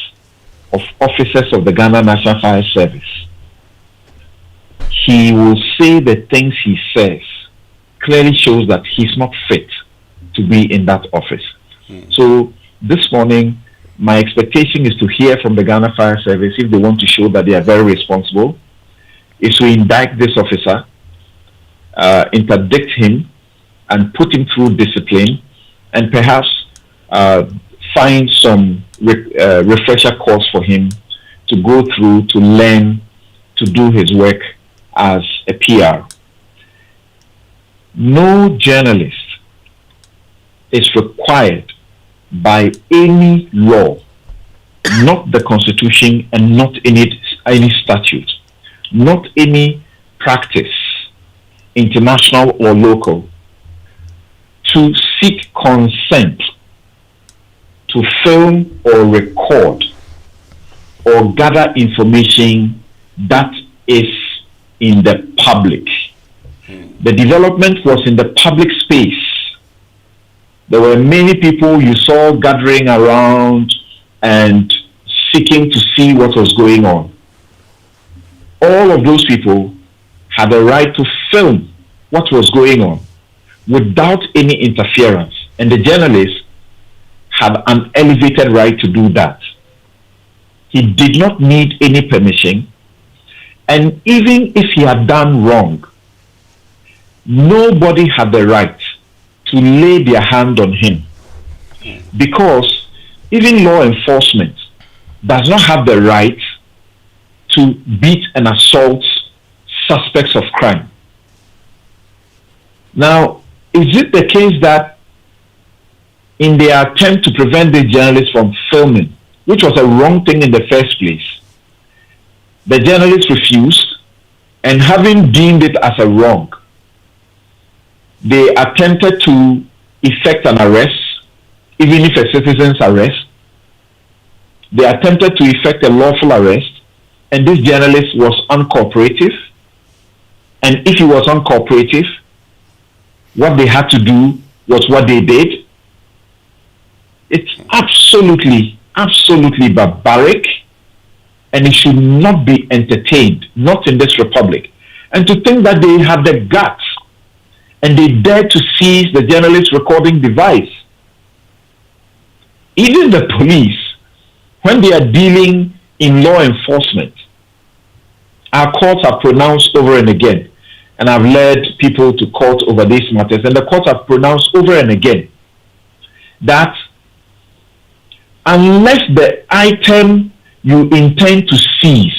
of officers of the Ghana National Fire Service, he will say the things he says clearly shows that he's not fit to be in that office. So this morning, my expectation is to hear from the Ghana Fire Service if they want to show that they are very responsible, is to indict this officer, interdict him, and put him through discipline, and perhaps find some refresher course for him to go through to learn to do his work as a PR. No journalist is required by any law, not the Constitution and not any statute, not any practice, international or local, to seek consent to film or record or gather information that is in the public. The development was in the public space. There were many people you saw gathering around and seeking to see what was going on. All of those people had a right to film what was going on without any interference. And the journalist had an elevated right to do that. He did not need any permission. And even if he had done wrong, nobody had the right to lay their hand on him, because even law enforcement does not have the right to beat and assault suspects of crime. Now, is it the case that in their attempt to prevent the journalists from filming, which was a wrong thing in the first place, the journalists refused, and having deemed it as a wrong, they attempted to effect an arrest, even if a citizen's arrest. They attempted to effect a lawful arrest, and this journalist was uncooperative. And if he was uncooperative, what they had to do was what they did. It's absolutely barbaric, and it should not be entertained, not in this republic. And to think that they had the guts and they dared to seize the journalist recording device. Even the police, when they are dealing in law enforcement, our courts have pronounced over and again, and I've led people to court over these matters, and the courts have pronounced over and again that unless the item you intend to seize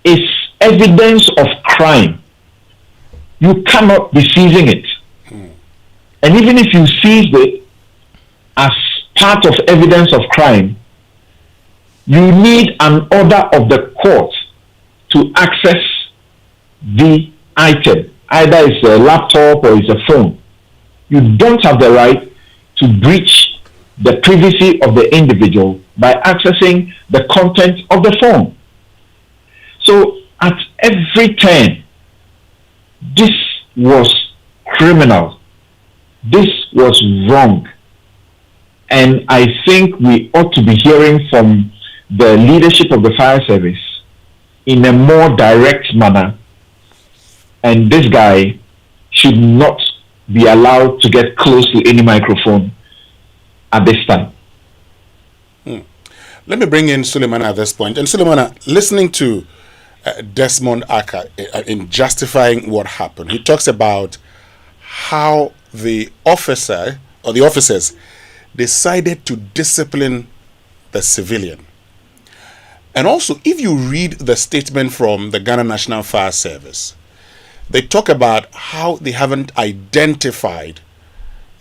is evidence of crime, you cannot be seizing it. And even if you seize it as part of evidence of crime, you need an order of the court to access the item. Either it's a laptop or it's a phone. You don't have the right to breach the privacy of the individual by accessing the content of the phone. So at every turn, this was criminal. This was wrong. And I think we ought to be hearing from the leadership of the fire service in a more direct manner. And this guy should not be allowed to get close to any microphone at this time. Let me bring in Suleiman at this point. And Suleiman, listening to Desmond Aka in justifying what happened, he talks about how the officer or the officers decided to discipline the civilian. And also, if you read the statement from the Ghana National Fire Service, they talk about how they haven't identified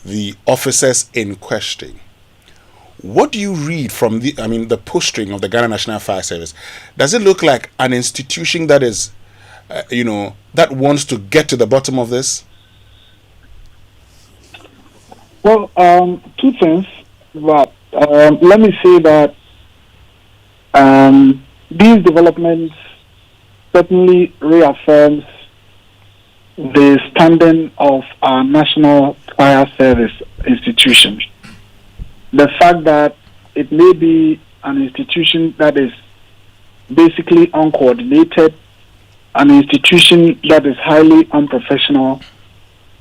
the officers in question. What do you read from the posting of the Ghana National Fire Service? Does it look like an institution that is, that wants to get to the bottom of this? Well, two things, but let me say that these developments certainly reaffirms the standing of our National Fire Service institution. The fact that it may be an institution that is basically uncoordinated, an institution that is highly unprofessional,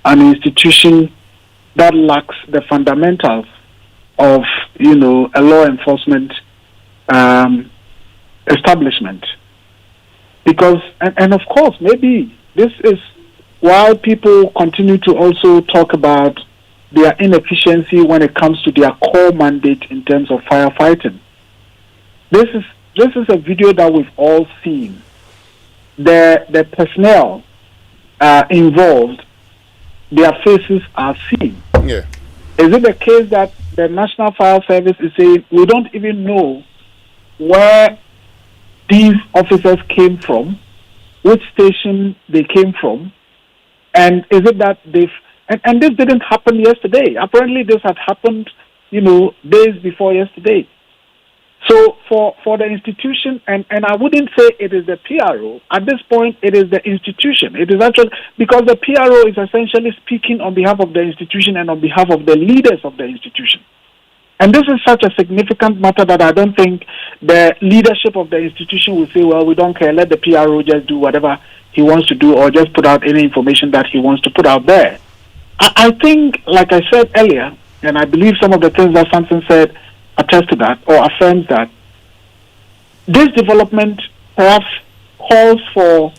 an institution that lacks the fundamentals of, a law enforcement establishment. Because, and of course, maybe this is why people continue to also talk about their inefficiency when it comes to their core mandate in terms of firefighting. This is a video that we've all seen. The personnel involved, their faces are seen. Yeah. Is it the case that the National Fire Service is saying we don't even know where these officers came from, which station they came from, and is it that and this didn't happen yesterday. Apparently this had happened, days before yesterday. So for the institution, and I wouldn't say it is the PRO. At this point, it is the institution. It is actually, because the PRO is essentially speaking on behalf of the institution and on behalf of the leaders of the institution. And this is such a significant matter that I don't think the leadership of the institution will say, well, we don't care, let the PRO just do whatever he wants to do or just put out any information that he wants to put out there. I think, like I said earlier, and I believe some of the things that Samson said attest to that or affirms that, this development perhaps calls for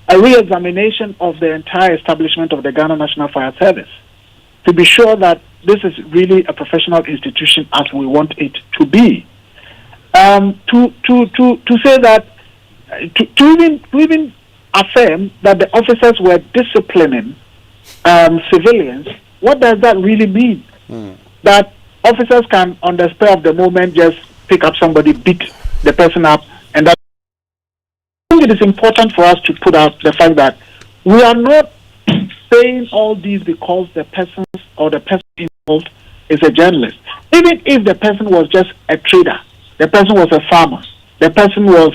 a re-examination of the entire establishment of the Ghana National Fire Service to be sure that this is really a professional institution as we want it to be. To say that, to even affirm that the officers were disciplining civilians, what does that really mean? That officers can, on the spur of the moment, just pick up somebody, beat the person up, and that. I think it is important for us to put out the fact that we are not saying all these because the person or the person involved is a journalist. Even if the person was just a trader, the person was a farmer, the person was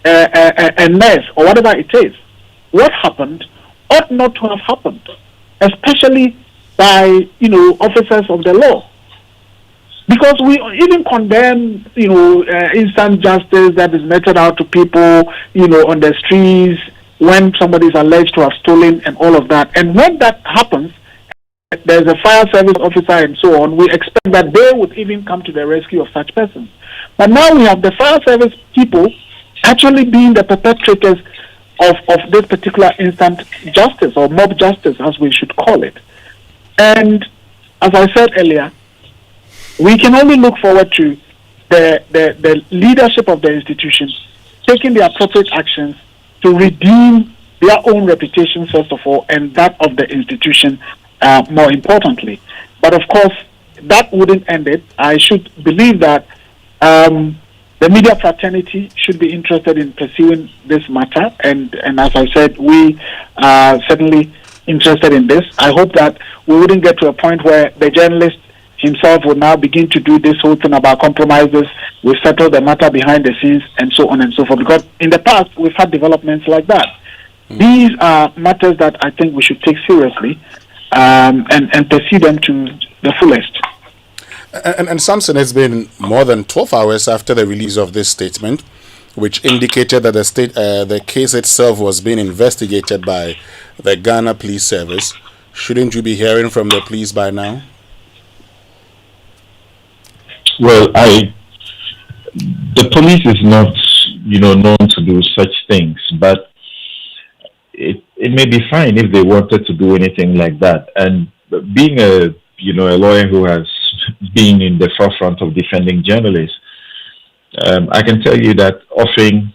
a nurse or whatever it is, what happened ought not to have happened, especially by officers of the law. Because we even condemn, instant justice that is meted out to people, on the streets when somebody is alleged to have stolen and all of that. And when that happens, there's a fire service officer and so on, we expect that they would even come to the rescue of such persons. But now we have the fire service people actually being the perpetrators of this particular instant justice or mob justice, as we should call it. And as I said earlier, we can only look forward to the leadership of the institution taking the appropriate actions to redeem their own reputation, first of all, and that of the institution more importantly. But of course, that wouldn't end it. I should believe that the media fraternity should be interested in pursuing this matter, and as I said, we are certainly interested in this. I hope that we wouldn't get to a point where the journalist himself would now begin to do this whole thing about compromises. We settle the matter behind the scenes and so on and so forth, because in the past we've had developments like that. These are matters that I think we should take seriously and pursue them to the fullest. And Samson, has been more than 12 hours after the release of this statement, which indicated that the case itself was being investigated by the Ghana Police Service. Shouldn't you be hearing from the police by now? Well, the police is not, known to do such things, but it may be fine if they wanted to do anything like that. And being a lawyer who has been in the forefront of defending journalists, I can tell you that often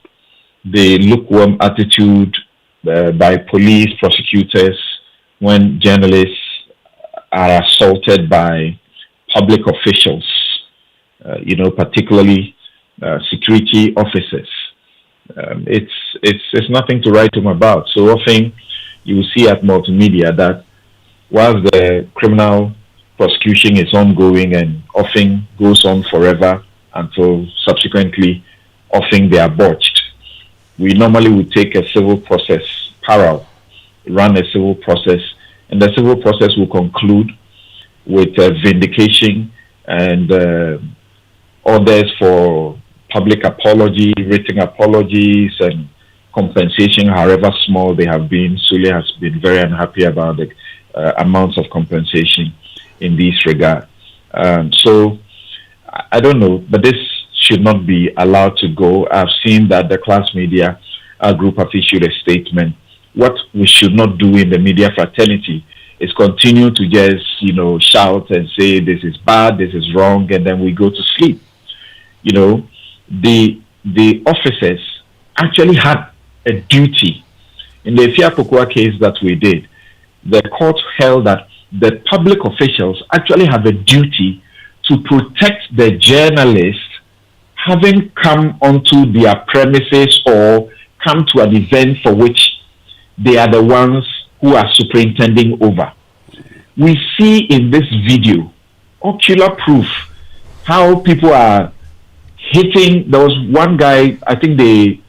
the lukewarm attitude by police, prosecutors, when journalists are assaulted by public officials, particularly security officers, it's nothing to write home about. So often you will see at multimedia that whilst the criminal prosecution is ongoing and often goes on forever until subsequently often they are botched, we normally would take a civil process parallel, run a civil process, and the civil process will conclude with vindication and orders for public apology, written apologies, and compensation, however small they have been. Sule has been very unhappy about the amounts of compensation in this regard. So I don't know, but this should not be allowed to go. I've seen that the class media group have issued a statement. What we should not do in the media fraternity is continue to just, shout and say this is bad, this is wrong, and then we go to sleep. The officers actually had a duty. In the Fiapokua case that we did, the court held that the public officials actually have a duty to protect the journalists having come onto their premises or come to an event for which they are the ones who are superintending over. We see in this video ocular proof how people are hitting. There was one guy, I think they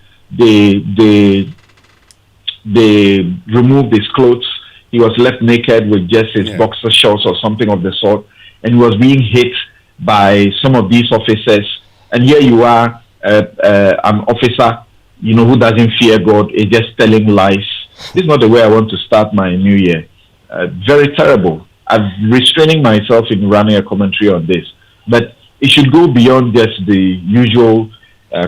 removed his clothes. He was left naked with just his boxer shorts or something of the sort, and he was being hit by some of these officers. And here you are, an officer, who doesn't fear God, is just telling lies. This is not the way I want to start my new year. Very terrible. I'm restraining myself in running a commentary on this, but it should go beyond just the usual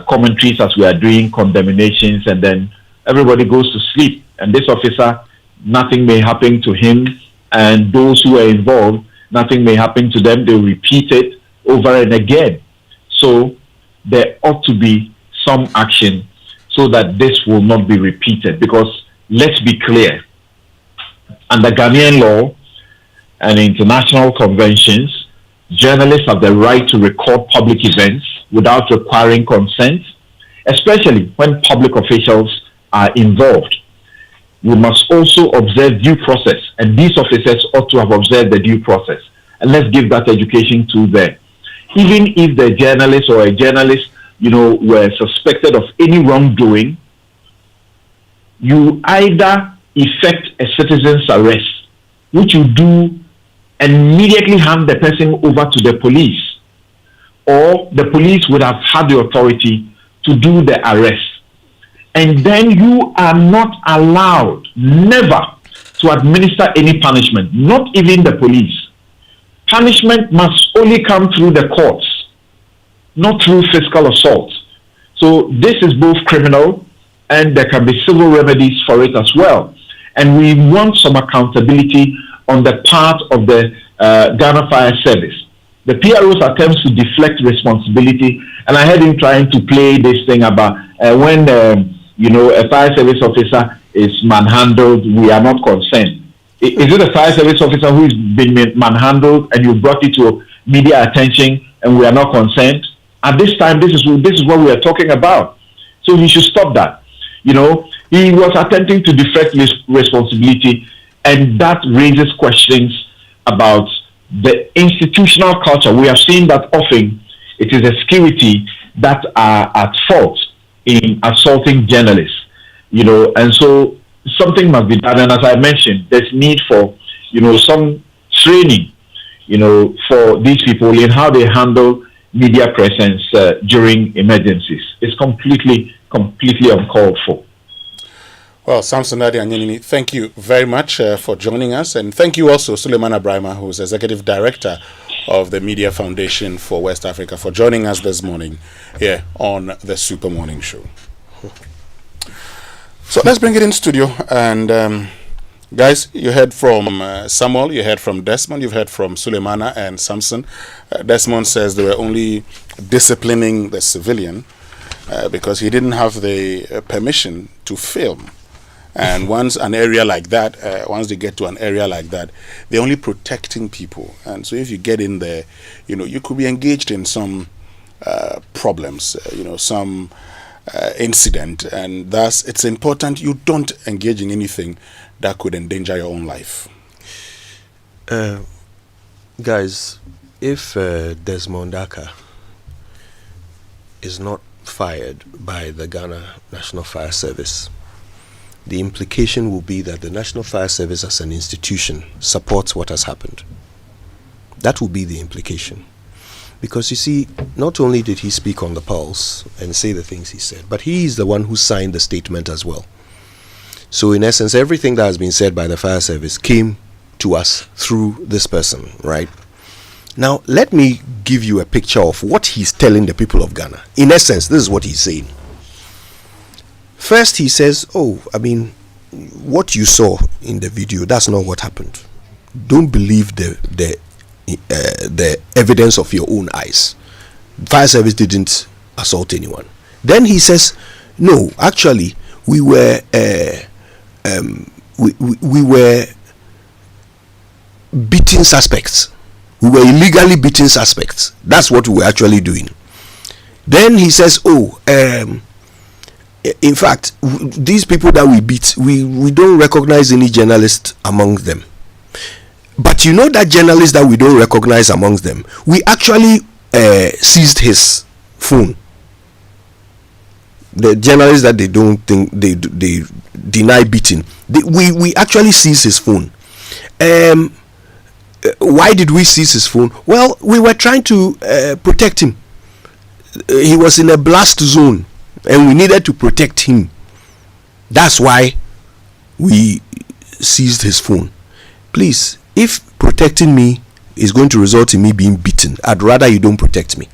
commentaries as we are doing, condemnations, and then everybody goes to sleep. And this officer, nothing may happen to him, and those who are involved, nothing may happen to them. They repeat it over and again. So there ought to be some action so that this will not be repeated. Because let's be clear, under Ghanaian law and international conventions, journalists have the right to record public events without requiring consent, especially when public officials are involved. We must also observe due process, and these officers ought to have observed the due process. And let's give that education to them. Even if the journalist or a journalist, were suspected of any wrongdoing, you either effect a citizen's arrest, which you do and immediately hand the person over to the police, or the police would have had the authority to do the arrest. And then you are not allowed, never, to administer any punishment, not even the police. Punishment must only come through the courts, not through physical assault. So this is both criminal, and there can be civil remedies for it as well. And we want some accountability on the part of the Ghana Fire Service. The PRO's attempts to deflect responsibility, and I heard him trying to play this thing about when a fire service officer is manhandled, we are not concerned. Is it a fire service officer who's been manhandled and you brought it to media attention and we are not concerned? At this time, this is what we are talking about. So we should stop that. He was attempting to deflect responsibility, and that raises questions about the institutional culture. We have seen that often it is the security that are at fault in assaulting journalists, and so something must be done. And as I mentioned, there's need for, some training, for these people in how they handle media presence during emergencies. It's completely uncalled for. Well, Samson Nadi Anyanini, thank you very much for joining us. And thank you also, Suleiman Abrahima, who's Executive Director of the Media Foundation for West Africa, for joining us this morning here on the Super Morning Show. So let's bring it in studio. And guys, you heard from Samuel, you heard from Desmond, you've heard from Suleimana and Samson. Desmond says they were only disciplining the civilian because he didn't have the permission to film. And once an area like that, once they get to an area like that, they're only protecting people. And so if you get in there, you could be engaged in some problems, some incident. And thus, it's important you don't engage in anything that could endanger your own life. Guys, if Desmond Daka is not fired by the Ghana National Fire Service, the implication will be that the National Fire Service as an institution supports what has happened. That will be the implication. Because you see, not only did he speak on the pulse and say the things he said, but he is the one who signed the statement as well. So in essence, everything that has been said by the fire service came to us through this person, right? Now, let me give you a picture of what he's telling the people of Ghana. In essence, this is what he's saying. First, he says, what you saw in the video, that's not what happened. Don't believe the evidence of your own eyes. Fire service didn't assault anyone. Then he says, no, actually, we were beating suspects. We were illegally beating suspects. That's what we were actually doing. Then he says, in fact, these people that we beat, we don't recognize any journalist among them. But you know that journalist that we don't recognize amongst them, we actually seized his phone. The journalist that they don't think they deny beating, we actually seized his phone. Why did we seize his phone? Well, we were trying to protect him. He was in a blast zone and we needed to protect him. That's why we seized his phone. Please, if protecting me is going to result in me being beaten, I'd rather you don't protect me.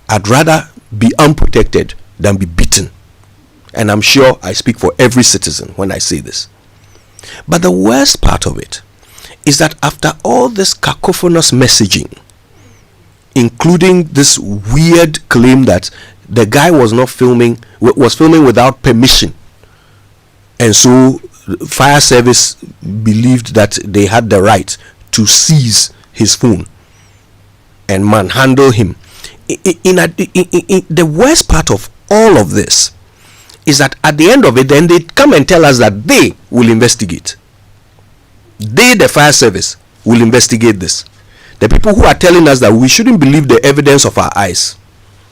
I'd rather be unprotected than be beaten. And I'm sure I speak for every citizen when I say this. But the worst part of it is that after all this cacophonous messaging, including this weird claim that the guy was filming without permission, and so fire service believed that they had the right to seize his phone and manhandle him. The worst part of all of this is that at the end of it, then they come and tell us that they will investigate. They, the fire service, will investigate this. The people who are telling us that we shouldn't believe the evidence of our eyes,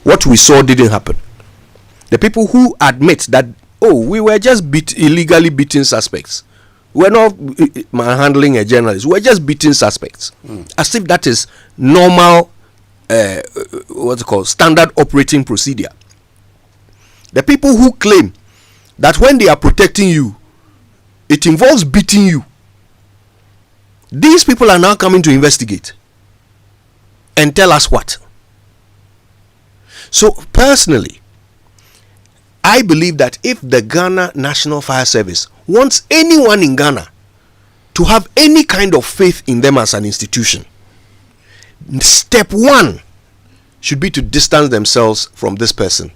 what we saw didn't happen. The people who admit that, we were just illegally beating suspects. We're not manhandling a journalist. We're just beating suspects. As if that is normal, standard operating procedure. The people who claim that when they are protecting you, it involves beating you. These people are now coming to investigate and tell us what. So personally, I believe that if the Ghana National Fire Service wants anyone in Ghana to have any kind of faith in them as an institution, step one should be to distance themselves from this person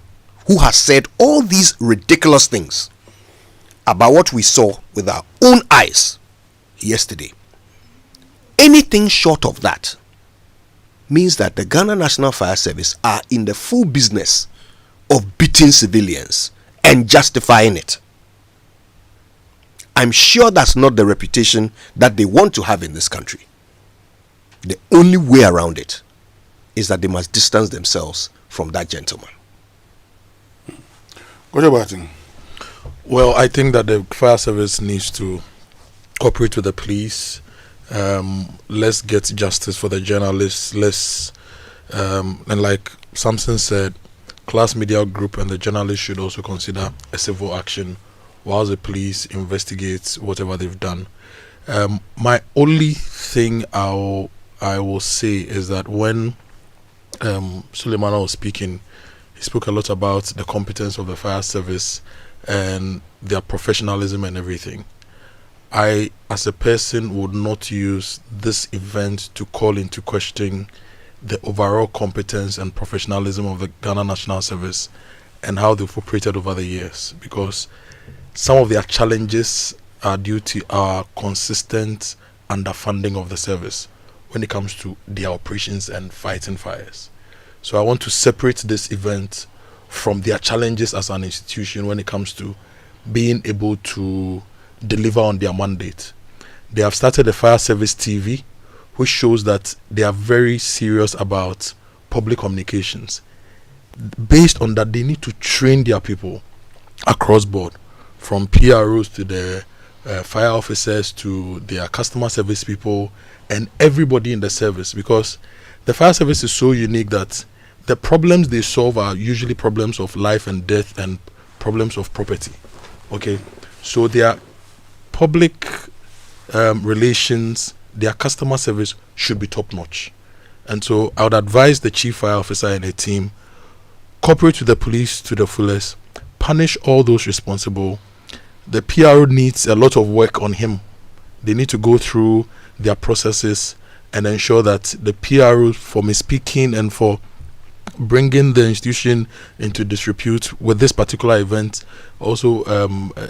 who has said all these ridiculous things about what we saw with our own eyes yesterday. Anything short of that means that the Ghana National Fire Service are in the full business of beating civilians and justifying it. I'm sure that's not the reputation that they want to have in this country. The only way around it is that they must distance themselves from that gentleman. Kojo Boateng. Well, I think that the fire service needs to cooperate with the police. Let's get justice for the journalists. And like Samson said, Class Media Group and the journalists should also consider a civil action while the police investigates whatever they've done. My only thing I will say is that when Suleiman was speaking, he spoke a lot about the competence of the fire service and their professionalism and everything. I, as a person, would not use this event to call into question the overall competence and professionalism of the Ghana National Service and how they've operated over the years, because some of their challenges are due to our consistent underfunding of the service when it comes to their operations and fighting fires. So I want to separate this event from their challenges as an institution when it comes to being able to deliver on their mandate. They have started a fire service TV, which shows that they are very serious about public communications. Based on that, they need to train their people across board, from PROs to the fire officers to their customer service people and everybody in the service, because the fire service is so unique that the problems they solve are usually problems of life and death and problems of property. Okay, so their public relations their customer service should be top notch. And so I would advise the chief fire officer and a team, cooperate with the police to the fullest, punish all those responsible. The PRO needs a lot of work on him. They need to go through their processes and ensure that the PRO, for misspeaking and for bringing the institution into disrepute with this particular event, also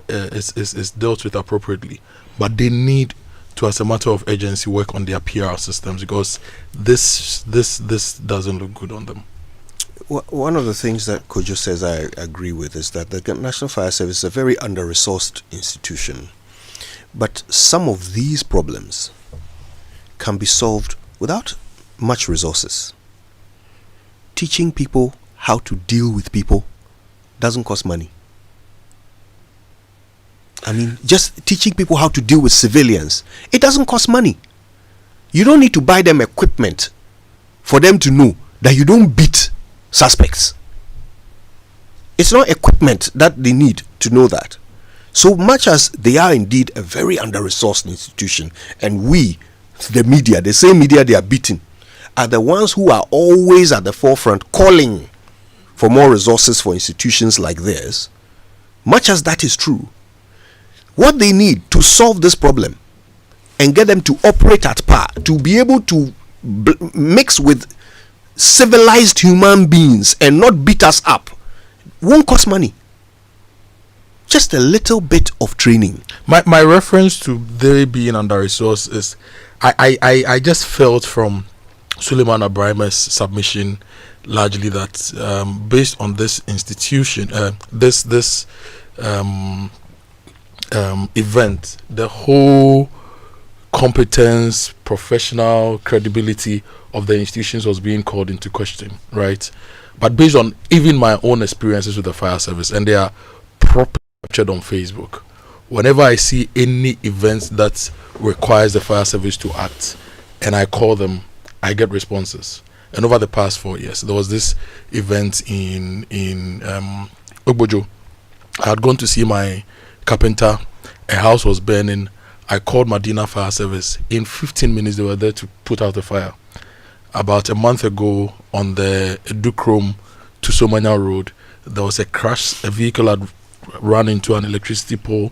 is dealt with appropriately. But they need to, as a matter of urgency, work on their PR systems, because this doesn't look good on them. One of the things that Kojo says I agree with is that the National Fire Service is a very under-resourced institution. But some of these problems can be solved without much resources. Teaching people how to deal with people doesn't cost money. I mean, just teaching people how to deal with civilians, it doesn't cost money. You don't need to buy them equipment for them to know that you don't beat suspects. It's not equipment that they need to know that. So much as they are indeed a very under-resourced institution, and we, the media, the same media they are beating, are the ones who are always at the forefront calling for more resources for institutions like theirs, much as that is true, what they need to solve this problem and get them to operate at par, to be able to mix with civilized human beings and not beat us up, won't cost money. Just a little bit of training. My reference to they being under-resourced is I just felt from Suleiman Abraham's submission largely that based on this institution, this event, the whole competence, professional credibility of the institutions was being called into question, right? But based on even my own experiences with the fire service, and they are properly captured on Facebook, whenever I see any events that requires the fire service to act and I call them, I get responses. And over the past 4 years, there was this event in Ogbojo. I had gone to see my carpenter. A house was burning. I called Medina Fire Service. In 15 minutes, they were there to put out the fire. About a month ago, on the Dukrom to Somanya Road, there was a crash. A vehicle had run into an electricity pole.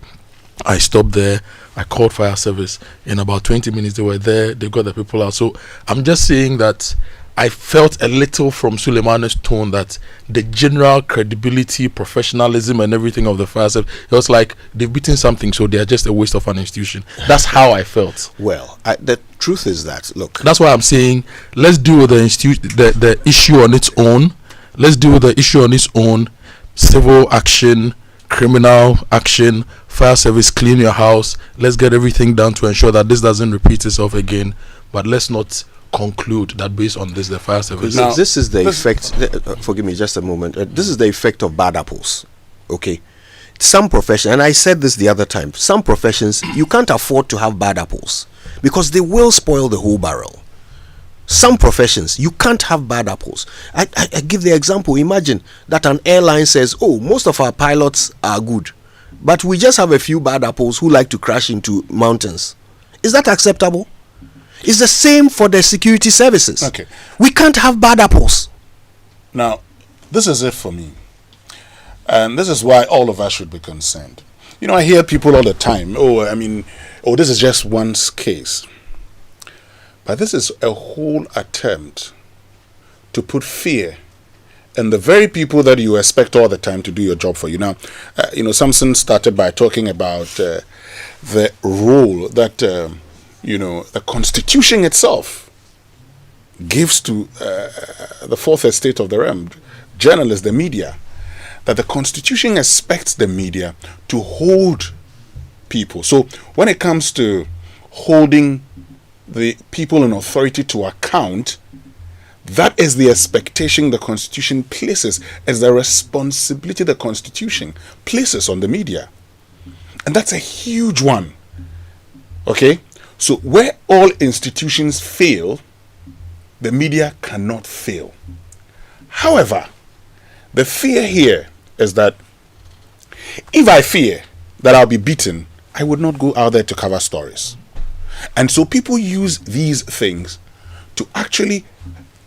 I stopped there. I called fire service. In about 20 minutes, they were there. They got the people out. So I'm just saying that I felt a little from Suleiman's tone that the general credibility, professionalism, and everything of the fire service, it was like they've beaten something, so they're just a waste of an institution. That's how I felt. Well, the truth is that, look. That's why I'm saying, let's deal with the issue on its own. Let's deal with the issue on its own. Civil action, criminal action, fire service, clean your house. Let's get everything done to ensure that this doesn't repeat itself again. But let's not conclude that based on this, the fire service. Now, this is the effect. Forgive me just a moment. This is the effect of bad apples. Okay, some professions, and I said this the other time, some professions you can't afford to have bad apples because they will spoil the whole barrel. Some professions you can't have bad apples. I give the example. Imagine that an airline says, "Oh, most of our pilots are good, but we just have a few bad apples who like to crash into mountains." Is that acceptable? It's the same for the security services. Okay. We can't have bad apples. Now, this is it for me. And this is why all of us should be concerned. You know, I hear people all the time, this is just one case. But this is a whole attempt to put fear in the very people that you expect all the time to do your job for you. Now, Samson started by talking about the role that the Constitution itself gives to the fourth estate of the realm, journalists, the media, that the Constitution expects the media to hold people. So when it comes to holding the people in authority to account, that is the expectation the Constitution places, as the responsibility the Constitution places on the media. And that's a huge one. Okay? So where all institutions fail, the media cannot fail. However, the fear here is that if I fear that I'll be beaten, I would not go out there to cover stories. And so people use these things to actually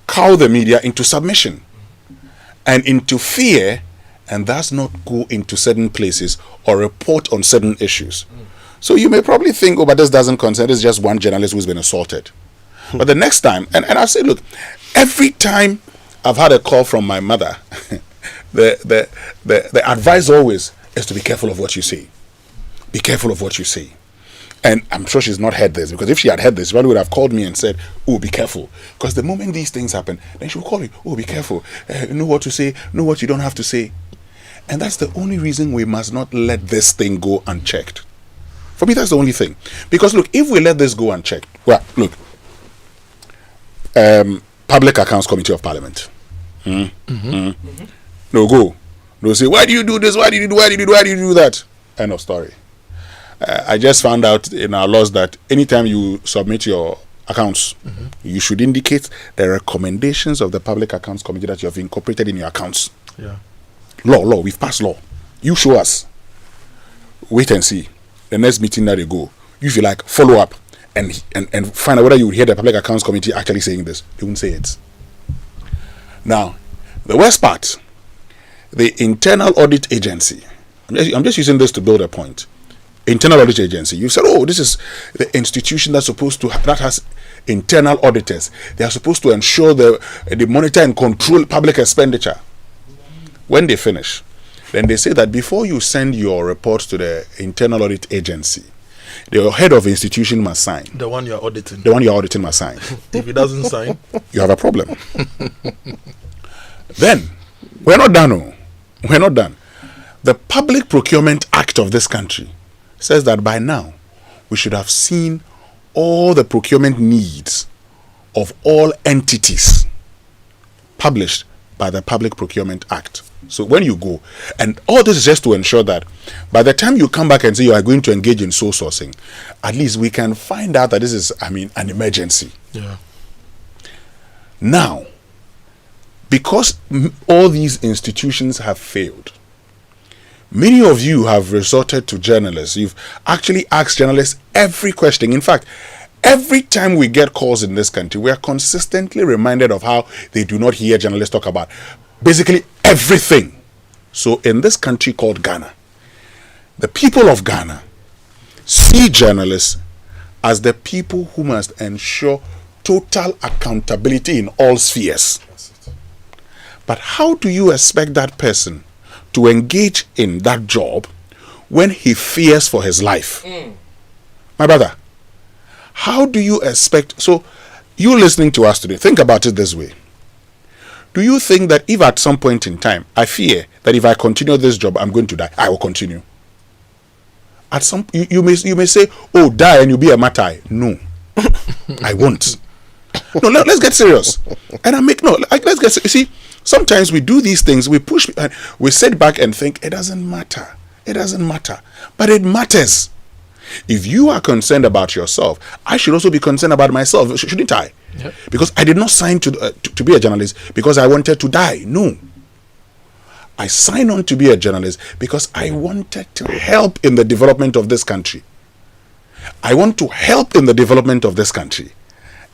cow the media into submission and into fear, and thus not go into certain places or report on certain issues. So you may probably think, oh, but this doesn't concern, it's just one journalist who's been assaulted. But the next time, and I say, look, every time I've had a call from my mother, the advice always is to be careful of what you say. Be careful of what you say. And I'm sure she's not heard this, because if she had heard this, she probably would have called me and said, oh, be careful. Because the moment these things happen, then she will call me, oh, be careful. Know what to say, know what you don't have to say. And that's the only reason we must not let this thing go unchecked. For me, that's the only thing. Because look, if we let this go unchecked, well, look, Public Accounts Committee of Parliament. No go. No say, why do you do this? Why do you do that? End of story. I just found out in our laws that anytime you submit your accounts, you should indicate the recommendations of the Public Accounts Committee that you have incorporated in your accounts. Yeah. Law, we've passed law. You show us. Wait and see. The next meeting that you go, you feel like follow up and find out whether you would hear the Public Accounts Committee actually saying this. They won't say it. Now, the worst part, the Internal Audit Agency. I'm just using this to build a point. Internal Audit Agency. You said, oh, this is the institution that's supposed to that has internal auditors. They are supposed to ensure they monitor and control public expenditure. When they finish, then they say that before you send your report to the Internal Audit Agency, the head of the institution must sign. The one you're auditing. The one you're auditing must sign. If he doesn't sign, you have a problem. Then, we're not done. Oh. We're not done. The Public Procurement Act of this country says that by now, we should have seen all the procurement needs of all entities published by the Public Procurement Act. So when you go, and all this is just to ensure that by the time you come back and say you are going to engage in sole sourcing, at least we can find out that this is, an emergency. Yeah. Now, because all these institutions have failed, many of you have resorted to journalists. You've actually asked journalists every question. In fact, every time we get calls in this country, we are consistently reminded of how they do not hear journalists talk about basically everything. So in this country called Ghana, the people of Ghana see journalists as the people who must ensure total accountability in all spheres. But how do you expect that person to engage in that job when he fears for his life? My brother, how do you expect? So you listening to us today, think about it this way. Do you think that if at some point in time I fear that if I continue this job I'm going to die, I will continue? At some you may say, oh, die and you'll be a martyr. No, I won't. No, let's get serious. And let's get serious. You see, sometimes we do these things, we push, we sit back and think it doesn't matter. It doesn't matter, but it matters. If you are concerned about yourself, I should also be concerned about myself, shouldn't I? Yep. Because I did not sign to be a journalist because I wanted to die. No. I signed on to be a journalist because I wanted to help in the development of this country. I want to help in the development of this country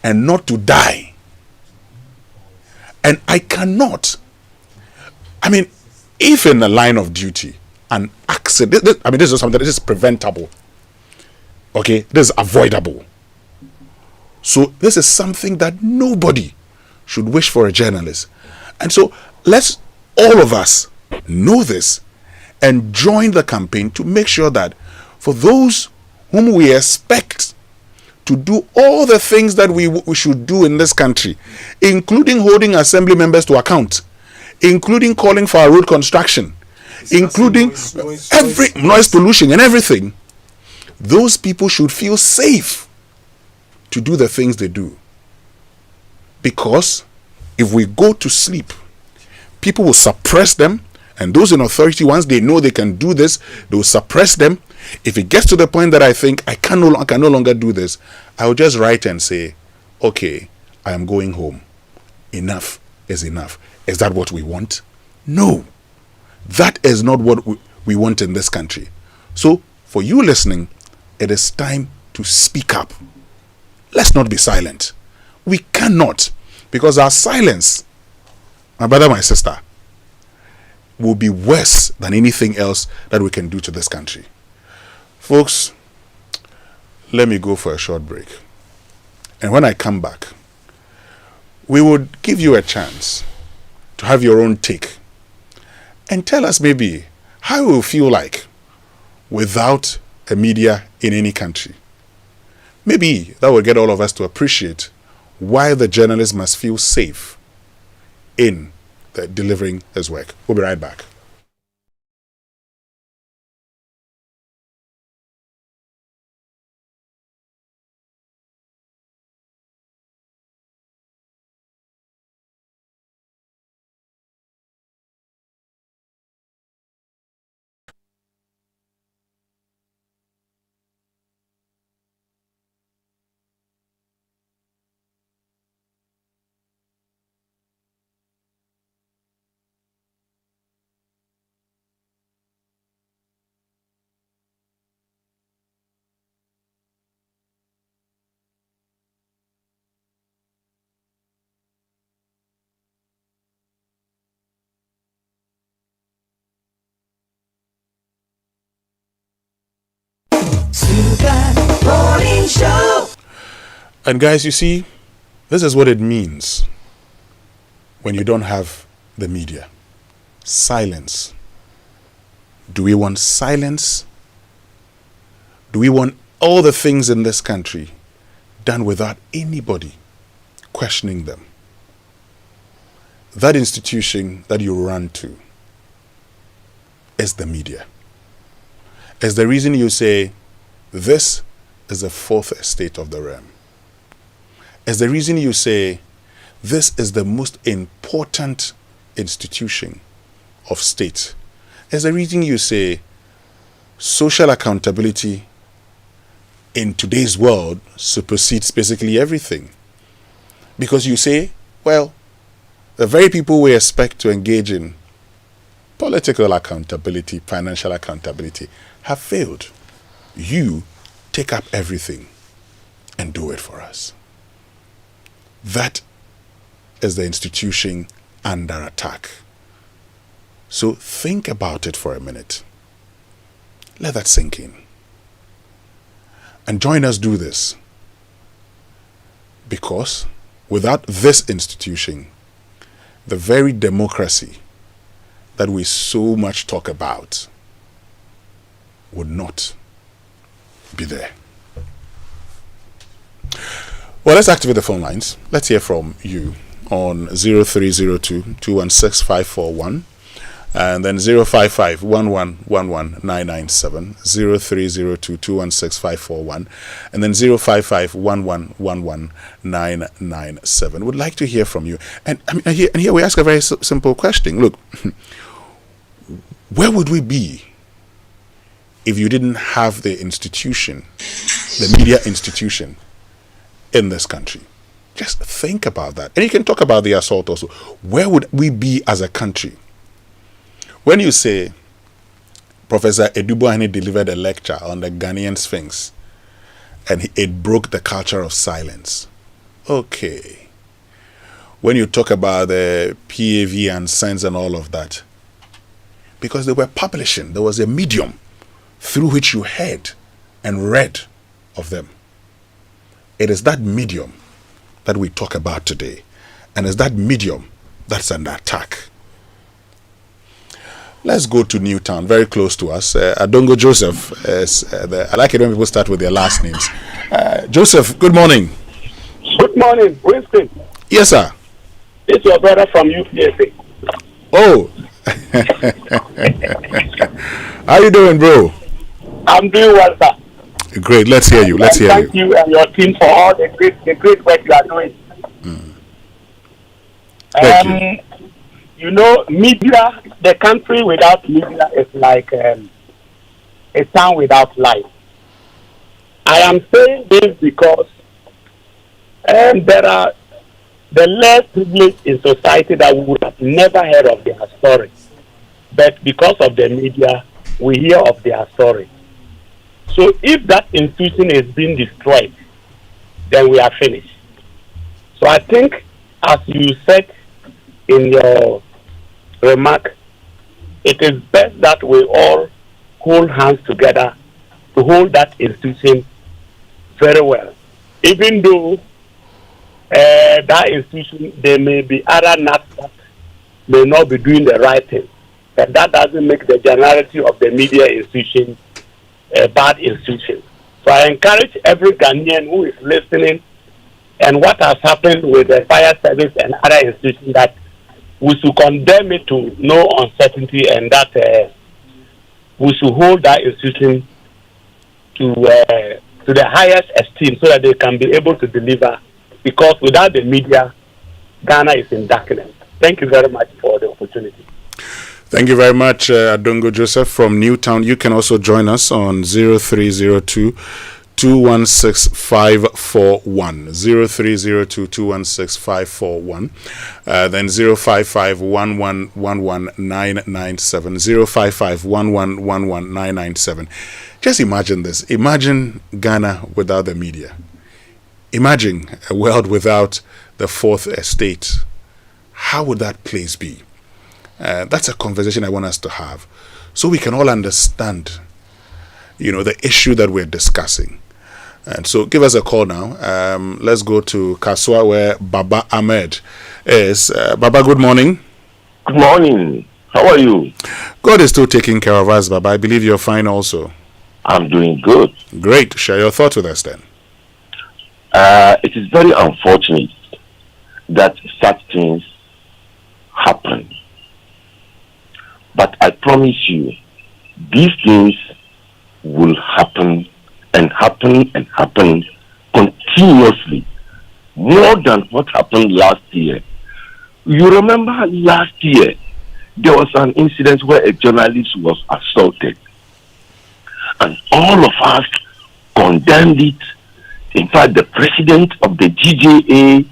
and not to die. And I cannot. If in the line of duty, an accident, this is something that is preventable. Okay, this is avoidable. So this is something that nobody should wish for a journalist. And so let's all of us know this and join the campaign to make sure that for those whom we expect to do all the things that we should do in this country, including holding assembly members to account, including calling for a road construction, including every noise pollution and everything, those people should feel safe to do the things they do. Because if we go to sleep, people will suppress them, and those in authority, once they know they can do this, they will suppress them. If it gets to the point that I think I can no longer do this, I will just write and say, okay, I am going home. Enough is enough. Is that what we want? No. That is not what we want in this country. So, for you listening, it is time to speak up. let's not be silent. We cannot, because our silence, my brother, my sister, will be worse than anything else that we can do to this country. Folks, let me go for a short break. And when I come back, we would give you a chance to have your own take and tell us maybe how you will feel like without a media in any country. Maybe that will get all of us to appreciate why the journalist must feel safe in delivering his work. We'll be right back. Morning Show. And guys, you see, this is what it means when you don't have the media. Silence. Do we want silence? Do we want all the things in this country done without anybody questioning them? That institution that you run to is the media. Is the reason you say, this is the fourth estate of the realm. Is the reason you say, this is the most important institution of state. Is the reason you say, social accountability in today's world supersedes basically everything. Because you say, well, the very people we expect to engage in political accountability, financial accountability, have failed. You take up everything and do it for us. That is the institution under attack. So think about it for a minute. Let that sink in. And join us do this. Because without this institution, the very democracy that we so much talk about would not be there. Well, let's activate the phone lines. Let's hear from you on 0302 216 541 and then 055 1111 997, 0302 216 541 and then 055 1111 997. Would like to hear from you. And here we ask a very simple question. Look, where would we be if you didn't have the institution, the media institution in this country? Just think about that. And you can talk about the assault also. Where would we be as a country? When you say Professor Eduboahene delivered a lecture on the Ghanaian Sphinx and it broke the culture of silence. Okay. When you talk about the PAV and Sense and all of that, because they were publishing, there was a medium through which you heard and read of them. It is that medium that we talk about today, and it's that medium that's under attack. Let's go to Newtown, very close to us. Adongo Joseph is I like it when people start with their last names. Joseph, good morning. Good morning, Winston. Yes, sir. It's your brother from UPSA. Oh. How you doing, bro? I'm doing well, sir. Great. Let's hear you. Thank you and your team for all the great work you are doing. Thank you. You know, media, the country without media is like a town without life. I am saying this because there are the less privileged in society that we would have never heard of their story. But because of the media, we hear of their story. So if that institution is being destroyed, then we are finished. So I think, as you said in your remark, it is best that we all hold hands together to hold that institution very well. Even though that institution, there may be other nuts that may not be doing the right thing. But that doesn't make the generality of the media institution a bad institution. So I encourage every Ghanaian who is listening and what has happened with the fire service and other institutions that we should condemn it to no uncertainty, and that we should hold that institution to the highest esteem so that they can be able to deliver, because without the media, Ghana is in darkness. Thank you very much for the opportunity. Thank you very much, Adongo Joseph from Newtown. You can also join us on 0302 216 541, 0302 216 541, then 055 1111 997, 055 1111 997. Just imagine this. Imagine Ghana without the media. Imagine a world without the fourth estate. How would that place be? That's a conversation I want us to have, so we can all understand, the issue that we're discussing. And so give us a call now. Let's go to Kaswa, where Baba Ahmed is. Baba, good morning. Good morning. How are you? God is still taking care of us, Baba. I believe you're fine also. I'm doing good. Great. Share your thoughts with us then. It is very unfortunate that such things happen. But I promise you, these things will happen and happen and happen continuously, more than what happened last year. You remember last year, there was an incident where a journalist was assaulted. And all of us condemned it. In fact, the president of the GJA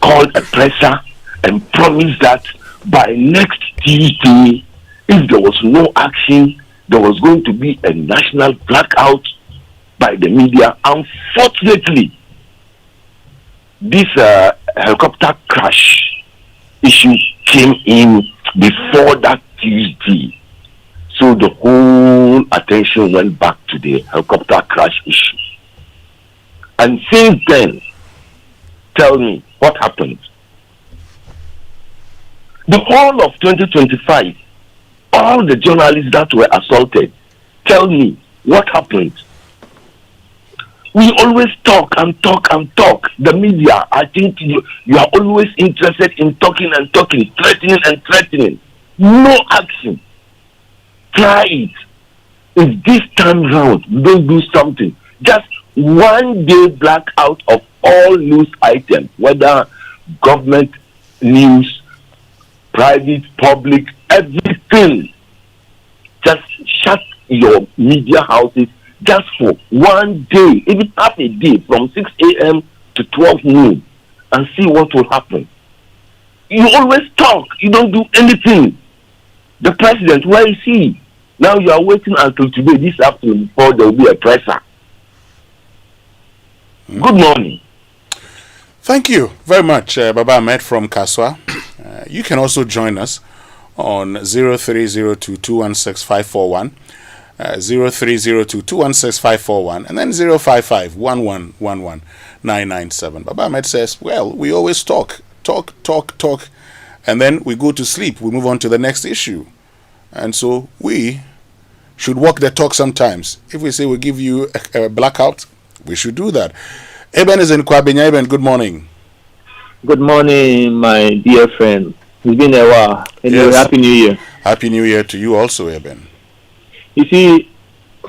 called a presser and promised that by next Tuesday, if there was no action, there was going to be a national blackout by the media. Unfortunately, this helicopter crash issue came in before that Tuesday. So the whole attention went back to the helicopter crash issue. And since then, tell me what happened. The whole of 2025, all the journalists that were assaulted, tell me what happened. We always talk and talk and talk. The media, I think you are always interested in talking and talking, threatening and threatening. No action. Try it. If this time round we don't do something, just one day blackout of all news items, whether government news, private, public, everything. Just shut your media houses just for one day, even half a day, from 6 a.m. to 12 noon, and see what will happen. You always talk, you don't do anything. The president, where is he? Now you are waiting until today, this afternoon, before there will be a presser. Good morning. Thank you very much, Baba Ahmed from Kaswa. You can also join us on 0302 216 541, 0302 216 541, and then 055 1111 997. Baba Ahmed says, well, we always talk, and then we go to sleep. We move on to the next issue. And so we should walk the talk sometimes. If we say we give you a blackout, we should do that. Eben is in Kwabenya. Eben, good morning. Good morning, my dear friend. It's been a while. Anyway, Yes. Happy New Year. Happy New Year to you also, Eben. You see,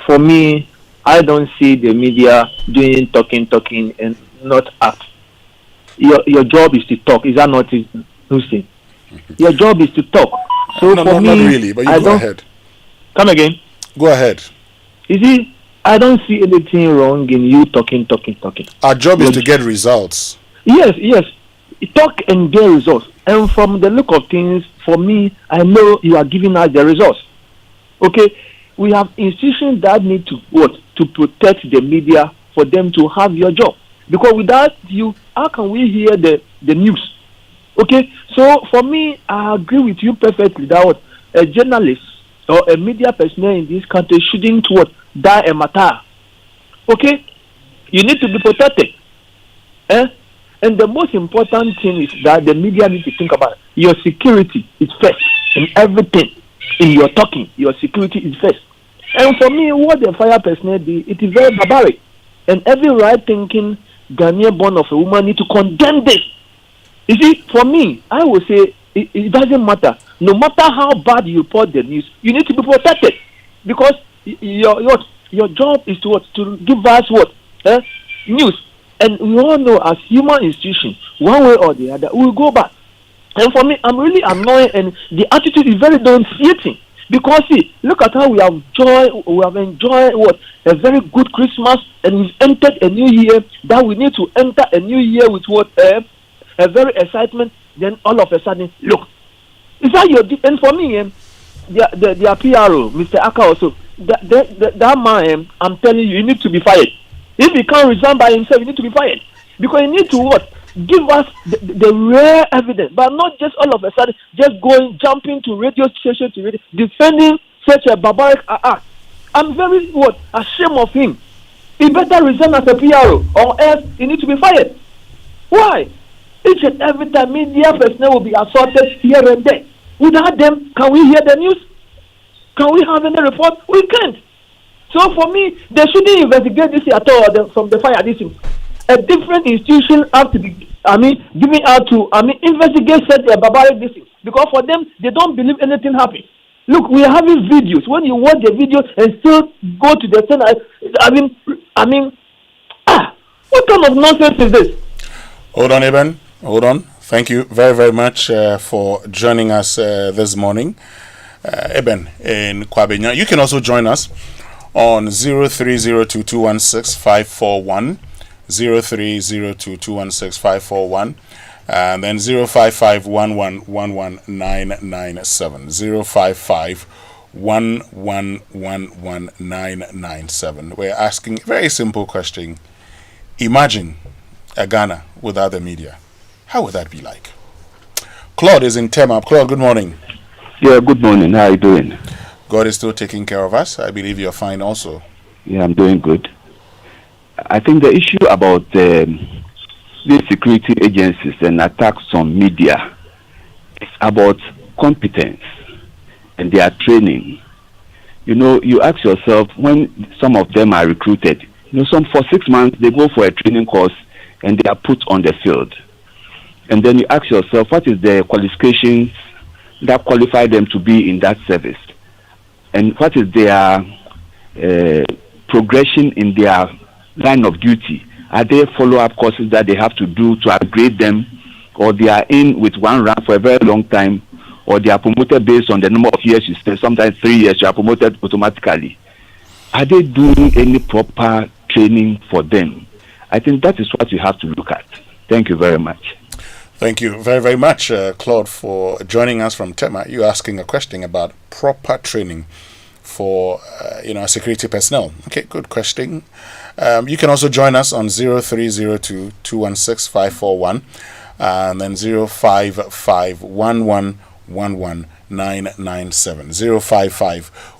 for me, I don't see the media doing talking and not act. Your job is to talk. Is that not Hussein? Your job is to talk. So No, for me, not really, but you go ahead. Come again. Go ahead. You see, I don't see anything wrong in you talking. Our job is to get results. Yes. Talk and get results. And from the look of things, for me, I know you are giving us the results. Okay? We have institutions that need to protect the media for them to have your job. Because without you, how can we hear the news? Okay, so for me, I agree with you perfectly that a journalist or a media personnel in this country shouldn't die a matter. Okay, you need to be protected. And the most important thing is that the media need to think about your security is first in everything. In your talking, your security is first. And for me, what the fire personnel do, it is very barbaric. And every right-thinking Ghanaian born of a woman need to condemn this. You see, for me, I would say it doesn't matter. No matter how bad you report the news, you need to be protected because your job is to give us news. And we all know as human institutions, one way or the other, we will go back. And for me, I'm really annoyed, and the attitude is very devastating. Because see, look at how we have enjoyed a very good Christmas, and we've entered a new year. That we need to enter a new year with a very excitement. Then all of a sudden, look, is that your? And for me, their PRO, Mr. Aka also, that man, I'm telling you, you need to be fired. If he can't resign by himself, you need to be fired because you need to give us the rare evidence, but not just all of a sudden just jumping to radio station to radio, defending such a barbaric act. I'm very ashamed of him. He better resign as a PRO or else he needs to be fired. Why? Each and every time media personnel will be assaulted here and there. Without them, can we hear the news? Can we have any report? We can't. So for me, they shouldn't investigate this at all from the fire. This thing. A different institution have to be, giving out to, investigate such a barbaric thing. Because for them, they don't believe anything happened. Look, we are having videos. When you watch the video and still go to the center, what kind of nonsense is this? Hold on, Eben. Hold on. Thank you very, very much for joining us this morning. Eben in Kwabenya. You can also join us on 0302216541, 0302216541, and then 05511119997, 05511119997. We're asking a very simple question. Imagine a Ghana without the media. How would that be like? Claude is in Tema. Claude, good morning. Yeah, good morning. How are you doing? God is still taking care of us. I believe you're fine also. Yeah, I'm doing good. I think the issue about these security agencies and attacks on media is about competence and their training. You know, you ask yourself, when some of them are recruited, some for 6 months, they go for a training course and they are put on the field. And then you ask yourself, what is the qualifications that qualify them to be in that service? And what is their progression in their line of duty? Are there follow-up courses that they have to do to upgrade them, or they are in with one rank for a very long time, or they are promoted based on the number of years you spend? Sometimes 3 years you are promoted automatically. Are they doing any proper training for them? I think that is what you have to look at. Thank you very much. Thank you very, very much, Claude, for joining us from Tema. You're asking a question about proper training for, security personnel. Okay, good question. You can also join us on 0302216541 and then 05511119997,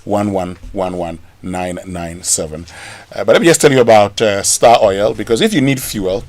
05511119997. But let me just tell you about Star Oil, because if you need fuel,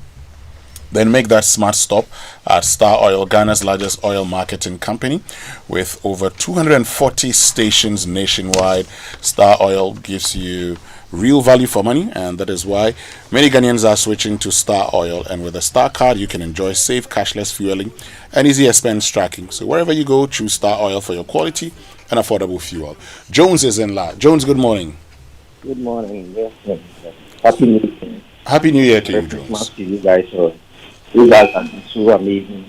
then make that smart stop at Star Oil, Ghana's largest oil marketing company. With over 240 stations nationwide, Star Oil gives you real value for money, and that is why many Ghanaians are switching to Star Oil. And with a Star card, you can enjoy safe cashless fueling and easy expense tracking. So wherever you go, choose Star Oil for your quality and affordable fuel. Jones is in La. Jones, good morning. Good morning. Yes. Happy New Year. Happy New Year to you, Jones. Christmas to you guys. You guys are so amazing.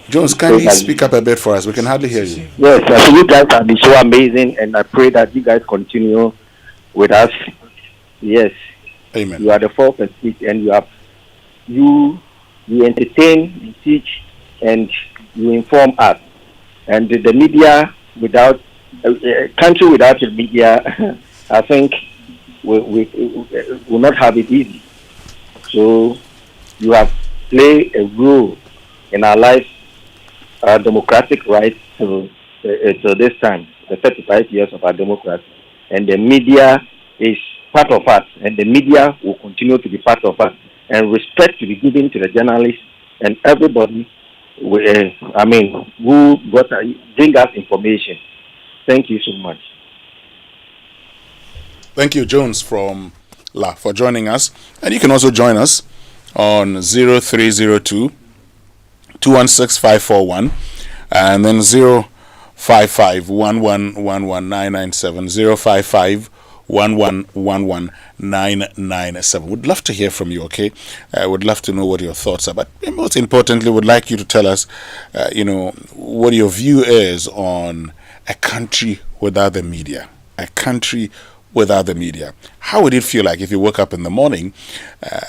Jones, can you speak up a bit for us? We can hardly hear you. Yes, you guys have been so amazing, and I pray that you guys continue with us. Yes. Amen. You are the fourth and fifth, and you entertain, you teach, and you inform us. And the media, without country without the media, I think we will not have it easy. So you have played a role in our life, our democratic rights to this time, the 35 years of our democracy. And the media is part of us, and the media will continue to be part of us. And respect to be given to the journalists and everybody, who bring us information. Thank you so much. Thank you, Jones from La, for joining us. And you can also join us on 0302 216 541 and then 055 1111997 055 1111997. Would love to hear from you, okay? I would love to know what your thoughts are. But most importantly, would like you to tell us, what your view is on a country without the media. A country without the media. How would it feel like if you woke up in the morning,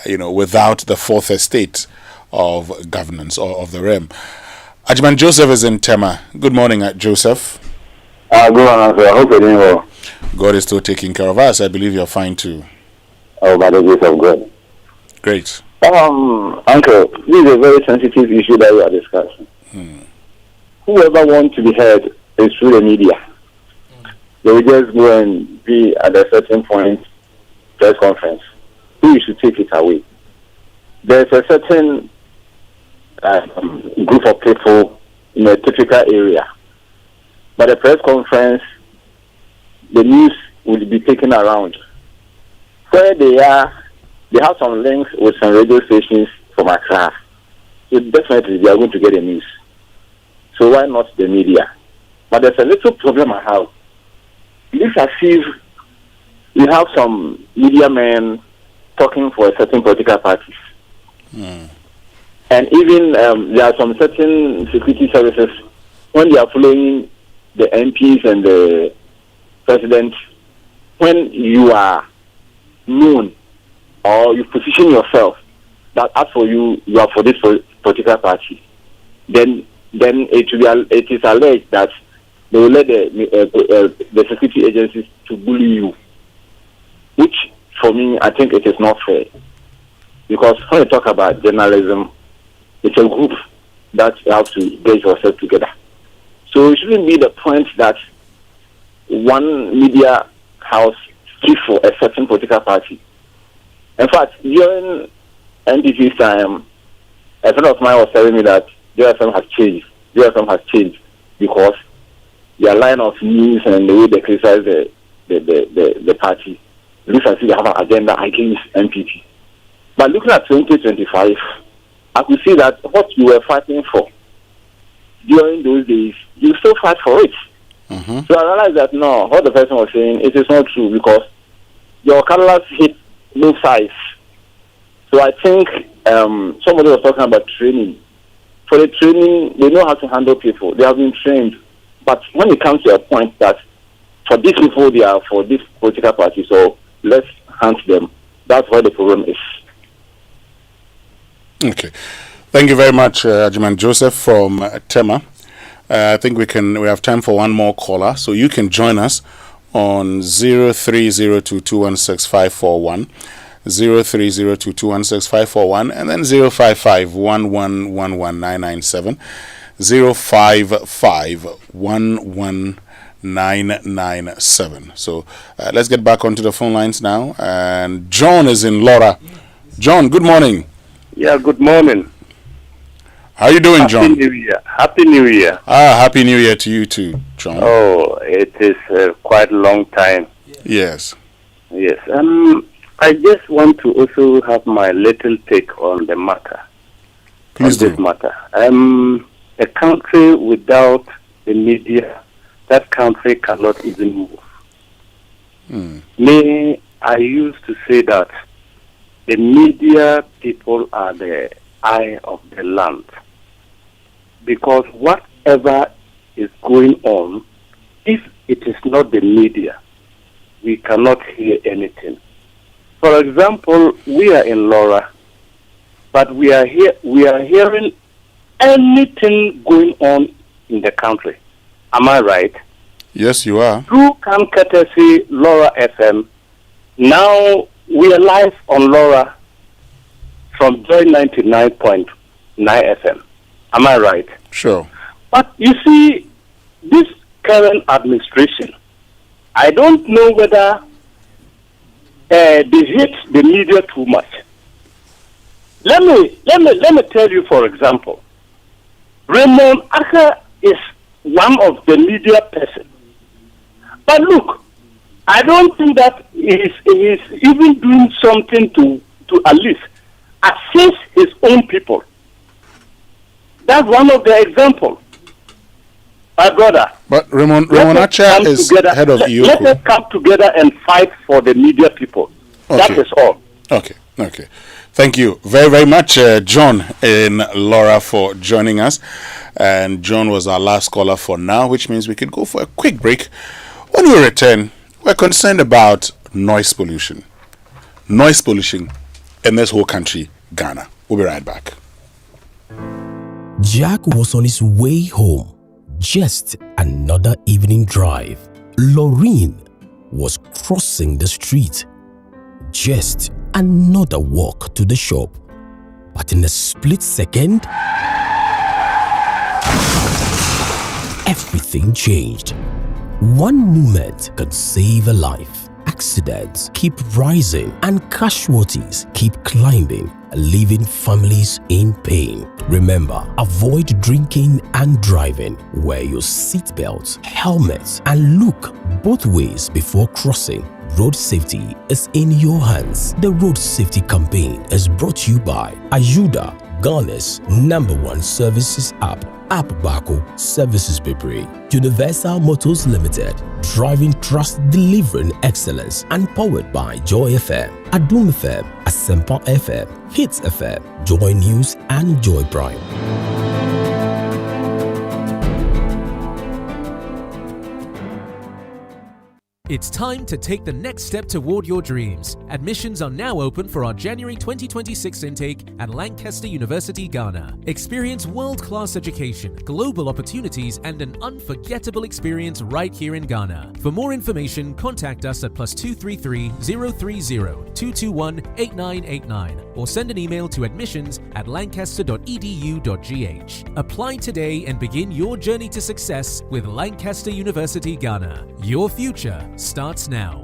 without the fourth estate of governance or of the realm? Ajman Joseph is in Tema. Good morning, Joseph. Good morning, sir. I hope you're doing well. God is still taking care of us. I believe you're fine too. Oh, by the grace of God. Great. Uncle, this is a very sensitive issue that we are discussing. Whoever wants to be heard is through the media. They will just go and be at a certain point, press conference. Who should take it away? There's a certain group of people in a typical area. But the press conference, the news will be taken around. Where they are, they have some links with some radio stations from Accra. So definitely they are going to get the news. So why not the media? But there's a little problem I have. It looks as if you have some media men talking for a certain political parties. And even there are some certain security services, when they are following the MPs and the president, when you are known or you position yourself that as for you, you are for this political party, then it is alleged that they will let the security agencies to bully you, which for me, I think it is not fair. Because when you talk about journalism, it's a group that you have to get yourself together. So it shouldn't be the point that one media house speaks for a certain political party. In fact, during NDP's time, a friend of mine was telling me that GNFS has changed. GNFS has changed because their line of news and the way they criticize the party looks as if they have an agenda against MPP. But looking at 2025, I could see that what you were fighting for during those days, you still fight for it. So I realized that no, what the person was saying, it is not true because your colors hit both sides. So I think somebody was talking about training. For the training, they know how to handle people. They have been trained. But when it comes to a point that for these people, they are for this political party, so let's hunt them. That's where the problem is. Okay. Thank you very much, Ajman Joseph from Tema. I think we have time for one more caller, so you can join us on 0302216541, 0302216541, and then 055-1111997, 055-11997. So let's get back onto the phone lines now. And John is in Laura. John, good morning. Yeah, good morning. How are you doing, John? Happy New Year. Happy New Year. Happy New Year to you too, John. Oh, it is quite a long time. Yes. Yes. I just want to also have my little take on the matter. Please do. This matter. A country without the media, that country cannot even move. Me, I used to say that the media people are the eye of the land. Because whatever is going on, if it is not the media, we cannot hear anything. For example, we are in Laura, but we are hearing anything going on in the country. Am I right? Yes, you are. Through Camp Courtesy, Laura FM, now we are live on Laura from Joy 99.9 FM. Am I right? Sure. But you see, this current administration, I don't know whether they hate the media too much. Let me tell you, for example, Raymond Aka is one of the media person. But look, I don't think that he is even doing something to at least assist his own people. That's one of the examples. My brother. But Raymond Acha is head of EOCO. Let us come together and fight for the media people. Okay. That is all. Okay. Thank you very, very much, John and Laura, for joining us. And John was our last caller for now, which means we could go for a quick break. When we return, we're concerned about noise pollution. Noise pollution in this whole country, Ghana. We'll be right back. Jack was on his way home. Just another evening drive. Laureen was crossing the street. Just another walk to the shop. But in a split second, everything changed. One moment could save a life. Accidents keep rising and casualties keep climbing, leaving families in pain. Remember, avoid drinking and driving. Wear your seatbelts, helmets, and look both ways before crossing. Road safety is in your hands. The Road Safety Campaign is brought to you by Ayuda, Ghana's #1 services app. App Bako Services Bebre, Universal Motors Limited, driving trust, delivering excellence, and powered by Joy FM, Adum FM, Asempa FM, Hits FM, Joy News, and Joy Prime. It's time to take the next step toward your dreams. Admissions are now open for our January 2026 intake at Lancaster University, Ghana. Experience world-class education, global opportunities, and an unforgettable experience right here in Ghana. For more information, contact us at +233 030 221 8989 or send an email to admissions@lancaster.edu.gh. Apply today and begin your journey to success with Lancaster University, Ghana. Your future starts now.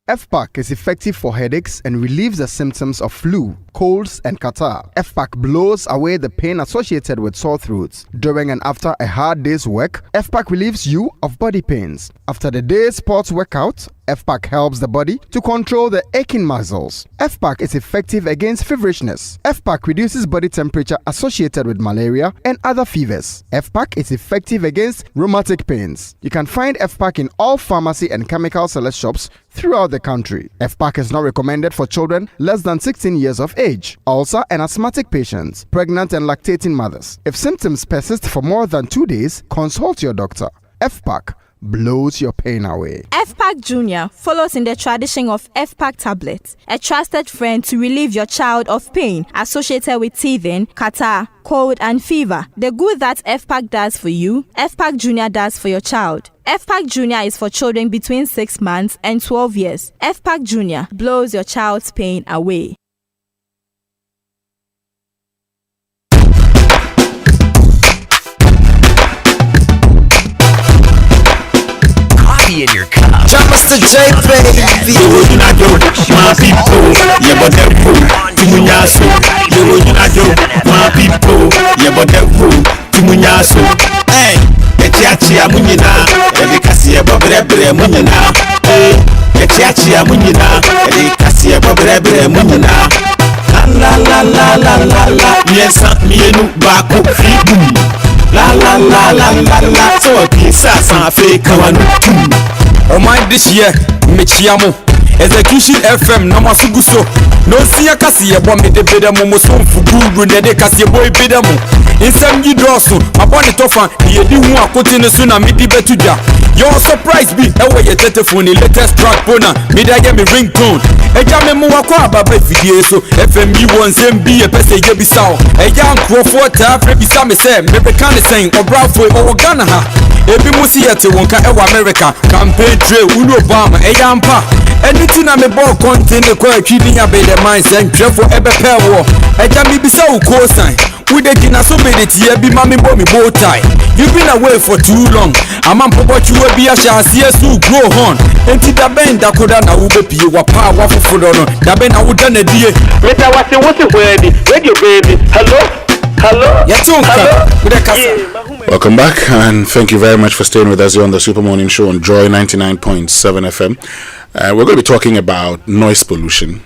FPAC is effective for headaches and relieves the symptoms of flu, colds, and catarrh. FPAC blows away the pain associated with sore throats. During and after a hard day's work, FPAC relieves you of body pains. After the day's sports workout, FPAC helps the body to control the aching muscles. FPAC is effective against feverishness. FPAC reduces body temperature associated with malaria and other fevers. FPAC is effective against rheumatic pains. You can find FPAC in all pharmacy and chemical select shops throughout the country. FPAC is not recommended for children less than 16 years of age, ulcer and asthmatic patients, pregnant and lactating mothers. If symptoms persist for more than 2 days, consult your doctor. FPAC blows your pain away. FPAC Junior follows in the tradition of FPAC tablets, a trusted friend to relieve your child of pain associated with teething, catarrh, cold, and fever. The good that FPAC does for you, FPAC Junior does for your child. FPAC Junior is for children between 6 months and 12 years. FPAC Junior blows your child's pain away. In your cup. Mr. J, baby. My people, yeah, but that fool. Timunyaso. My people, yeah, but that fool. Timunyaso. Hey, Etiachia Munina, Elicassia Babre Munina. Hey, Etiachia Munina, Elicassia Babre Munina. La la la la la la. Yes, me no back up. La la la la la la. So a piece of fake one. Oh my, this year, Michiamo. Execution FM, Namasuguso. No see a cassia, bomb me the bedamo, so for good, the cassia boy bedamo. In some you draw soon, my bonnet offer, the Edu are cutting soon, and me betuja. Your surprise be away a telephone, the latest track bona, mid I get me ringtone. A jam Moaka, Baba video, so FMB wants MB a person, Yabi Sow. A young Crawford, Freddy Sammy said, maybe kind of saying, or Bravo or Ghana. Ebi Musi at Wonka, America, campaign trail, Uno Obama, a yampa. anything I'm about content the quite treating ya be the mind and for ebe pair war. A jammy be so co-sign. With the dinner so be the tea be mammy bommy bow tie. You've been away for too long. I'm on what you will be a shall see us to grow on. Enti da bend da koda na ube pie wa power for no. Da ben I would done a dear. Later what's the word? Radio baby. Hello? Welcome back, and thank you very much for staying with us here on the Super Morning Show on Joy 99.7 FM. We're going to be talking about noise pollution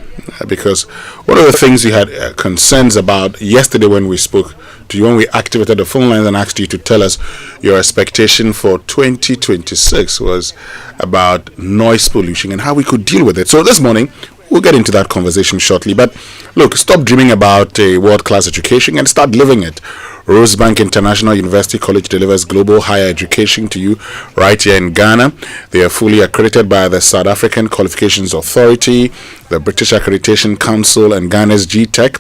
because one of the things you had concerns about yesterday when we spoke to you, when we activated the phone lines and asked you to tell us your expectation for 2026 was about noise pollution and how we could deal with it. So this morning, we'll get into that conversation shortly. But look, stop dreaming about a world-class education and start living it. Rosebank International University College delivers global higher education to you right here in Ghana. They are fully accredited by the South African Qualifications Authority, the British Accreditation Council, and Ghana's GTech.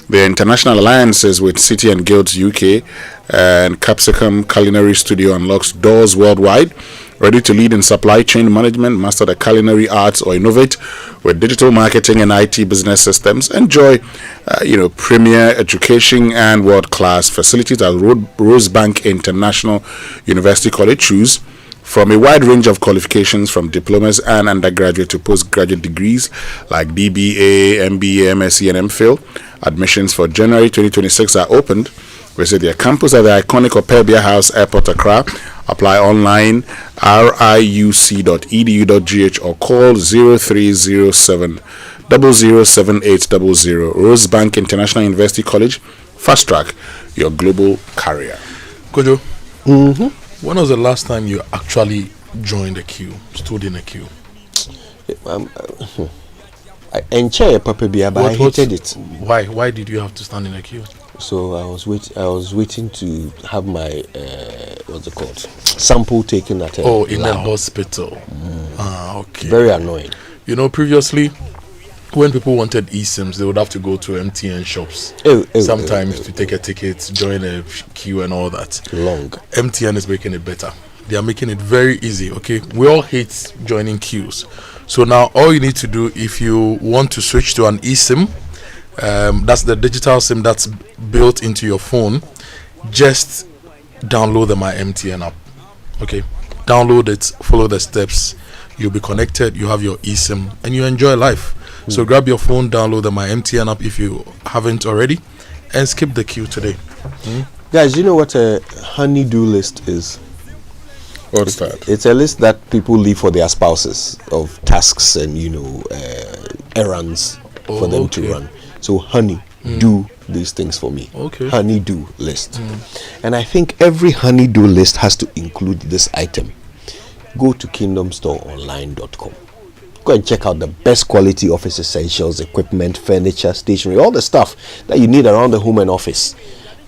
The international alliances with City and Guilds UK and Capsicum Culinary Studio unlocks doors worldwide. Ready to lead in supply chain management, master the culinary arts, or innovate with digital marketing and IT business systems? Enjoy, premier education and world-class facilities at Rosebank International University College. Choose from a wide range of qualifications from diplomas and undergraduate to postgraduate degrees like DBA, MBA, MSc, and MPhil. Admissions for January 2026 are opened. Visit their campus at the iconic Opebia House, Airport, Accra. Apply online, riuc.edu.gh, or call 0307 007800. Rosebank International University College, fast track your global career. Kojo, when was the last time you actually joined a queue, stood in a queue? I enjoyed Papa Bia, but I hated it. Why did you have to stand in a queue? So I was waiting to have my what's it called, sample taken at in a hospital. Okay. Very annoying. You know, previously when people wanted eSIMs, they would have to go to MTN shops sometimes to take a ticket, join a queue and all that. Long. MTN is making it better. They are making it very easy. Okay, we all hate joining queues. So now all you need to do, if you want to switch to an eSIM, that's the digital SIM that's built into your phone, just download the My MTN app. Okay, download it, follow the steps, you'll be connected, you have your eSIM, and you enjoy life. So grab your phone, download the My MTN app if you haven't already, and skip the queue today. Guys, you know what a honey-do list is? What's that? It's a list that people leave for their spouses of tasks and errands for them to run. So honey, do these things for me. Okay. Honey-do list. And I think every honey-do list has to include this item. Go to kingdomstoreonline.com. Go and check out the best quality office essentials, equipment, furniture, stationery, all the stuff that you need around the home and office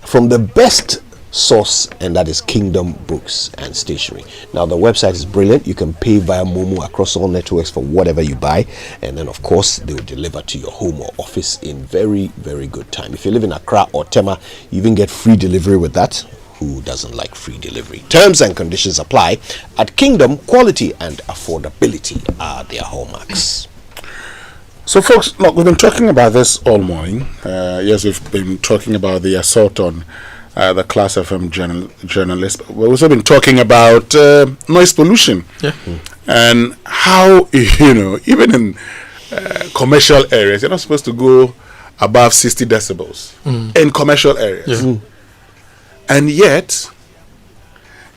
from the best source, and that is Kingdom Books and Stationery. Now the website is brilliant. You can pay via Momo across all networks for whatever you buy, and then of course they will deliver to your home or office in very, very good time. If you live in Accra or Tema, you even get free delivery with that. Who doesn't like free delivery? Terms and conditions apply. At Kingdom, quality and affordability are their hallmarks. So folks, look, we've been talking about this all morning. Yes, we've been talking about the assault on the Class FM journalist. We've also been talking about noise pollution, and how, even in commercial areas, you're not supposed to go above 60 decibels in commercial areas. And yet,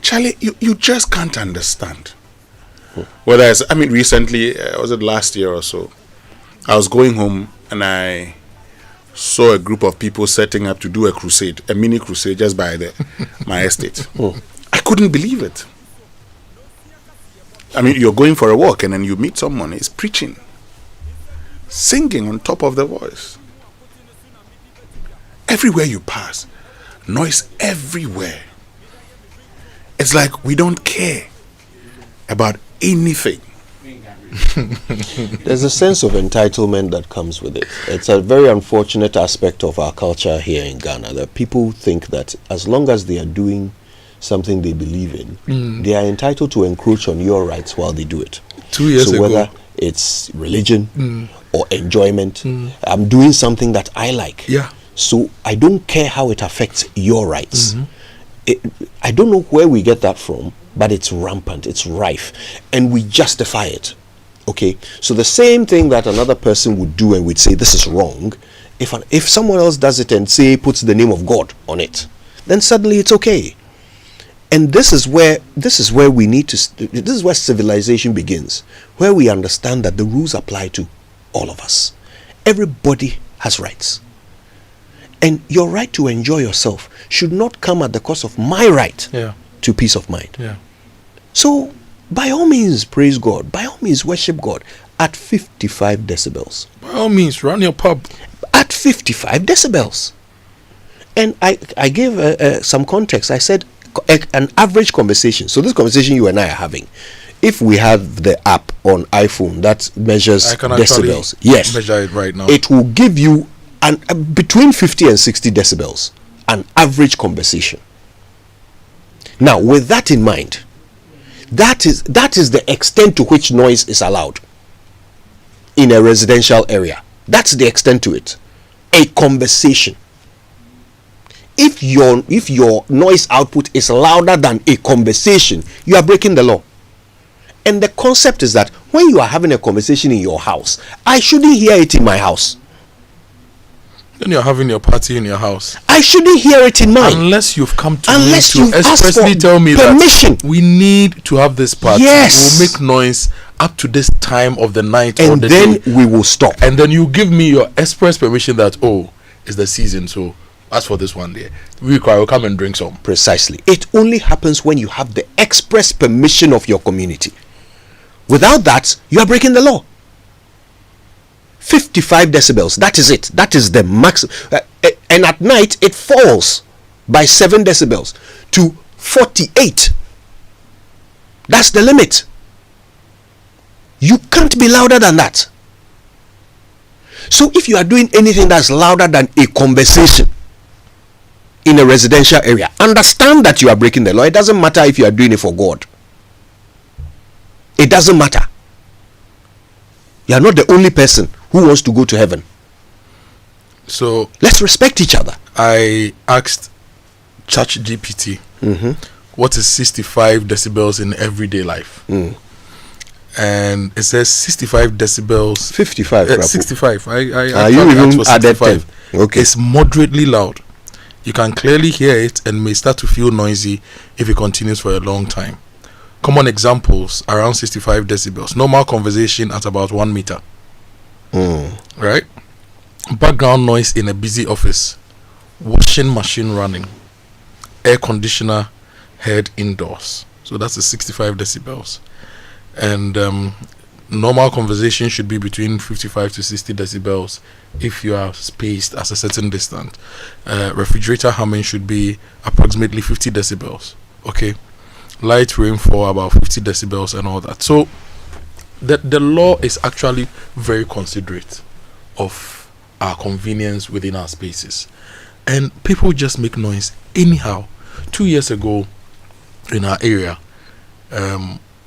Charlie, you just can't understand. Whether it's, recently, was it last year or so, I was going home and I saw a group of people setting up to do a crusade, a mini crusade just by my estate. I couldn't believe it. You're going for a walk and then you meet someone, he's preaching, singing on top of the voice. Everywhere you pass, noise everywhere. It's like we don't care about anything. There's a sense of entitlement that comes with it. It's a very unfortunate aspect of our culture here in Ghana that people think that as long as they are doing something they believe in, they are entitled to encroach on your rights while they do it. 2 years ago, it's religion or enjoyment. I'm doing something that I like. Yeah. So I don't care how it affects your rights. I don't know where we get that from, but it's rampant, it's rife, and we justify it. Okay, so the same thing that another person would do and we'd say this is wrong, if someone else does it and say puts the name of God on it, then suddenly it's okay. And this is where we need to. This is where civilization begins, where we understand that the rules apply to all of us. Everybody has rights, and your right to enjoy yourself should not come at the cost of my right to peace of mind. Yeah. So, by all means, praise God. By all means, worship God at 55 decibels. By all means, run your pub at 55 decibels. And I gave some context. I said an average conversation. So this conversation you and I are having, if we have the app on iPhone that measures decibels, yes, measure it right now. It will give you between 50 and 60 decibels, an average conversation. Now, with that in mind, that is the extent to which noise is allowed in a residential area. That's the extent to it. A conversation. If your noise output is louder than a conversation, you are breaking the law. And the concept is that when you are having a conversation in your house, I shouldn't hear it in my house. Then you're having your party in your house. I shouldn't hear it in mine. Unless you've come to me to expressly tell me permission. That we need to have this party. Yes. We'll make noise up to this time of the night and or the then day. We will stop. And then you give me your express permission that, it's the season, so as for this one day, we will come and drink some. Precisely. It only happens when you have the express permission of your community. Without that, you are breaking the law. 55 decibels, that is it. That is the maximum. And at night, it falls by 7 decibels to 48. That's the limit. You can't be louder than that. So if you are doing anything that's louder than a conversation in a residential area, understand that you are breaking the law. It doesn't matter if you are doing it for God. It doesn't matter. You are not the only person who wants to go to heaven. So let's respect each other. I asked ChatGPT what is 65 decibels in everyday life. And it says 65 decibels. 55. 65. I you even added 10. Okay. It's moderately loud. You can clearly hear it and may start to feel noisy if it continues for a long time. Common examples around 65 decibels. Normal conversation at about 1 meter. Right? Background noise in a busy office. Washing machine running. Air conditioner heard indoors. So that's the 65 decibels. And normal conversation should be between 55 to 60 decibels if you are spaced at a certain distance. Refrigerator humming should be approximately 50 decibels. Okay? Light rainfall about 50 decibels and all that. So the law is actually very considerate of our convenience within our spaces. And people just make noise anyhow. 2 years ago in our area,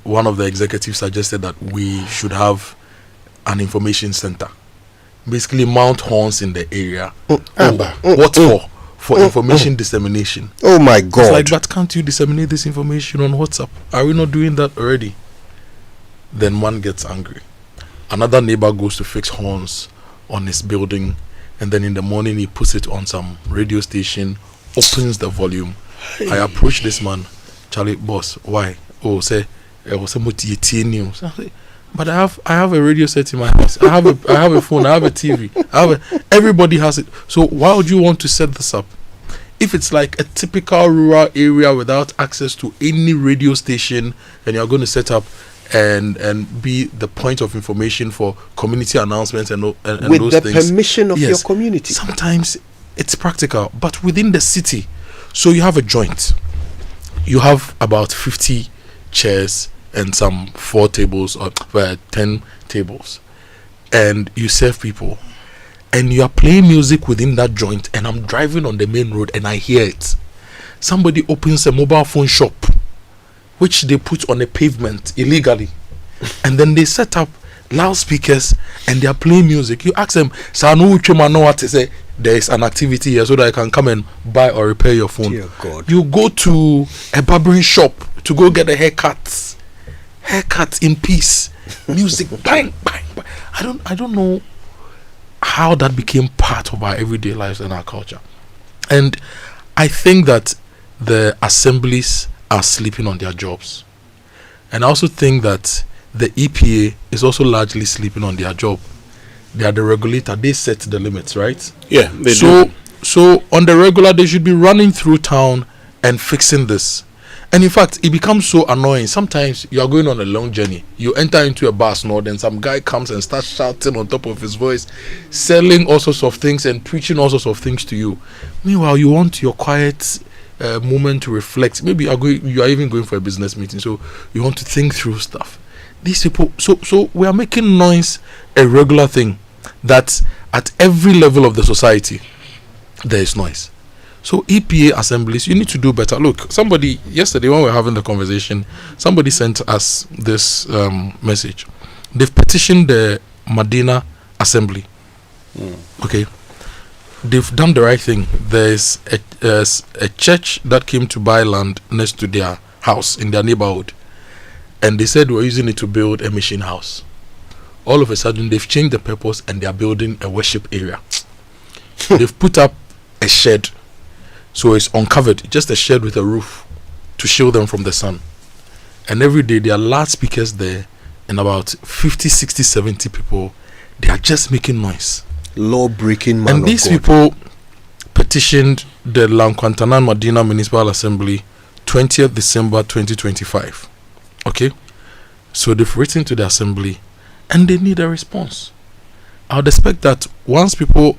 one of the executives suggested that we should have an information center. Basically mount horns in the area. What for? For information dissemination. Oh my God. It's like, but can't you disseminate this information on WhatsApp? Are we not doing that already? Then one gets angry. Another neighbor goes to fix horns on his building, and then in the morning he puts it on some radio station, opens the volume. I approach this man, Charlie, boss, why? Oh, say, news. But I have a radio set in my house. I have a phone. I have a TV. Everybody has it. So why would you want to set this up? If it's like a typical rural area without access to any radio station, and you're going to set up and be the point of information for community announcements and with those things. With the permission of your community. Sometimes it's practical, but within the city. So you have a joint. You have about 50 chairs and some 4 tables or 10 tables, and you serve people, and you are playing music within that joint, and I'm driving on the main road and I hear it. Somebody opens a mobile phone shop which they put on a pavement illegally, and then they set up loudspeakers, and they are playing music. You ask them, "Sir, no, know what to say." There is an activity here, so that I can come and buy or repair your phone. Dear God. You go to a barbering shop to go get a haircut in peace. Music, bang, bang, bang. I don't know how that became part of our everyday lives and our culture. And I think that the assemblies are sleeping on their jobs. And I also think that the EPA is also largely sleeping on their job. They are the regulator. They set the limits, right? Yeah, they do. do. So on the regular, they should be running through town and fixing this. And in fact, it becomes so annoying. Sometimes you are going on a long journey. You enter into a bus, then some guy comes and starts shouting on top of his voice, selling all sorts of things and preaching all sorts of things to you. Meanwhile, you want your quiet moment to reflect. Maybe you are even going for a business meeting, so you want to think through stuff. These people, so we are making noise a regular thing, that at every level of the society there is noise. So EPA assemblies, you need to do better. Look, somebody yesterday when we were having the conversation, somebody sent us this message. They've petitioned the Medina Assembly. Okay, they've done the right thing. There's a church that came to buy land next to their house in their neighborhood, and they said we're using it to build a mission house. All of a sudden, they've changed the purpose and they are building a worship area. They've put up a shed, so it's uncovered, just a shed with a roof to shield them from the sun. And every day there are loudspeakers there, and about 50, 60, 70 people, they are just making noise. Law-breaking man. And these people petitioned the Lankwantanan Medina Municipal Assembly 20th December 2025. Okay? So they've written to the assembly and they need a response. I would expect that once people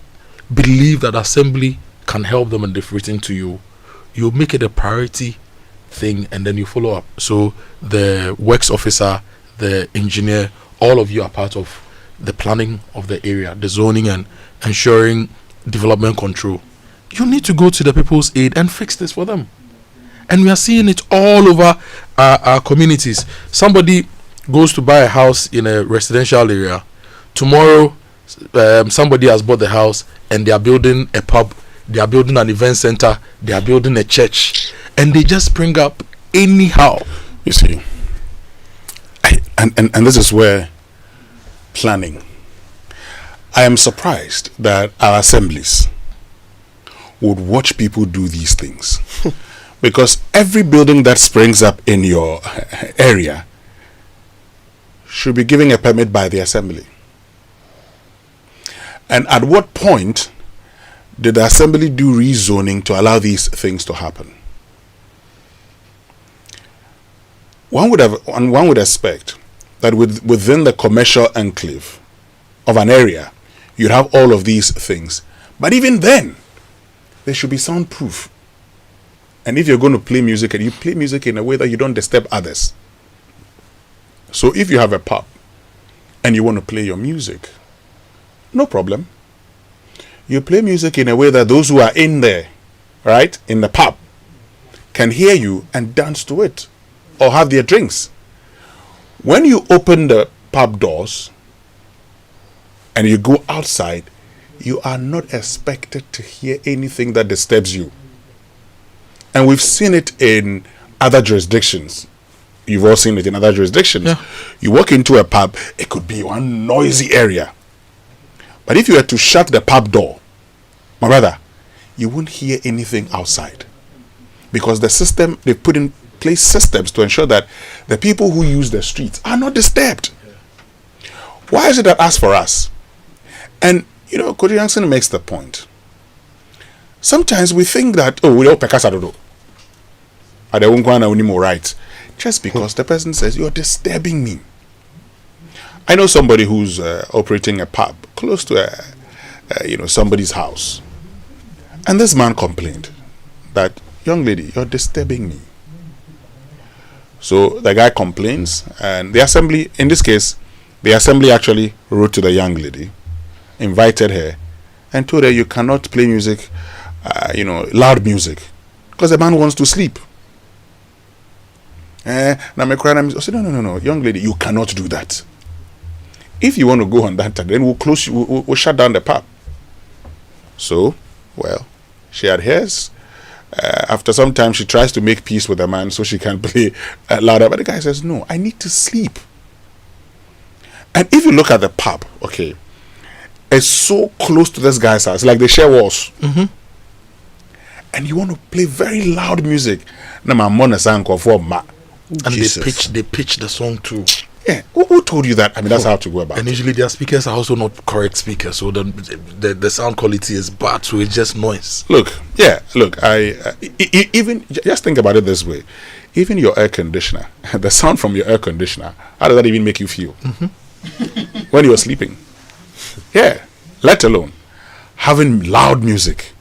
believe that assembly can help them and they've written to you, you make it a priority thing and then you follow up. So the works officer, the engineer, all of you are part of the planning of the area, the zoning and ensuring development control. You need to go to the people's aid and fix this for them. And we are seeing it all over our communities. Somebody goes to buy a house in a residential area. Tomorrow, somebody has bought the house and they are building a pub, they are building an event center, they are building a church, and they just spring up anyhow. You see, and this is where planning. I am surprised that our assemblies would watch people do these things. Because every building that springs up in your area should be given a permit by the assembly. And at what point did the assembly do rezoning to allow these things to happen? One would expect that within the commercial enclave of an area, you'd have all of these things. But even then, there should be soundproof. And if you're going to play music, and you play music in a way that you don't disturb others. So if you have a pub and you want to play your music, no problem. You play music in a way that those who are in there, right, in the pub, can hear you and dance to it or have their drinks. When you open the pub doors and you go outside, you are not expected to hear anything that disturbs you. And we've seen it in other jurisdictions. You've all seen it in other jurisdictions. Yeah. You walk into a pub, it could be one noisy area. But if you were to shut the pub door, my brother, you won't hear anything outside. Because the system, they put in place systems to ensure that the people who use the streets are not disturbed. Why is it that as for us? And, Kojo Yankson makes the point. Sometimes we think that, we don't pekasa dodo. I don't want any more rights. Just because the person says, you're disturbing me. I know somebody who's operating a pub close to somebody's house. And this man complained that, young lady, you're disturbing me. So the guy complains, and the assembly, in this case, the assembly actually wrote to the young lady, invited her, and told her you cannot play music, loud music, because the man wants to sleep. I said, no, young lady, you cannot do that. if you want to go on that, then we'll close. We'll shut down the pub. So, well, she adheres. After some time, she tries to make peace with the man so she can play louder. But the guy says, no, I need to sleep. And if you look at the pub, okay, it's so close to this guy's house, like they share walls. Mm-hmm. And you want to play very loud music. And they pitch the song too. Yeah, who told you that? I mean, that's how to go about it. And usually their speakers are also not correct speakers, so the sound quality is bad, so it's just noise. Look, I even just think about it this way. Even your air conditioner, the sound from your air conditioner, how does that even make you feel? Mm-hmm. When you're sleeping? Yeah, let alone having loud music.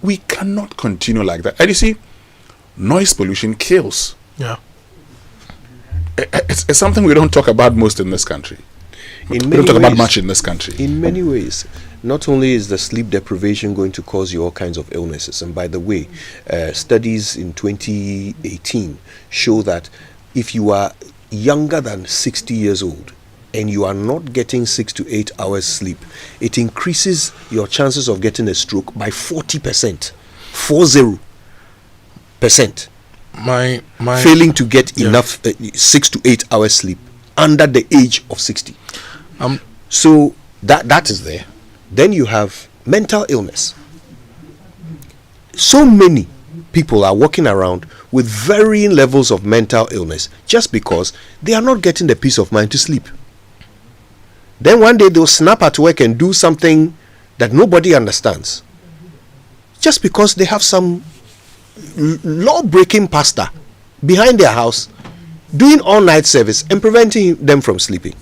We cannot continue like that. And you see, noise pollution kills. Yeah. It's something we don't talk about most in this country. We don't talk about much in this country. In many ways. Not only is the sleep deprivation going to cause you all kinds of illnesses, and by the way, studies in 2018 show that if you are younger than 60 years old and you are not getting 6 to 8 hours sleep, it increases your chances of getting a stroke by 40%. 40%. My failing to get enough 6 to 8 hours sleep under the age of 60. So that is there. Then you have mental illness. So many people are walking around with varying levels of mental illness just because they are not getting the peace of mind to sleep. Then one day they'll snap at work and do something that nobody understands just because they have some law-breaking pastor behind their house doing all-night service and preventing them from sleeping.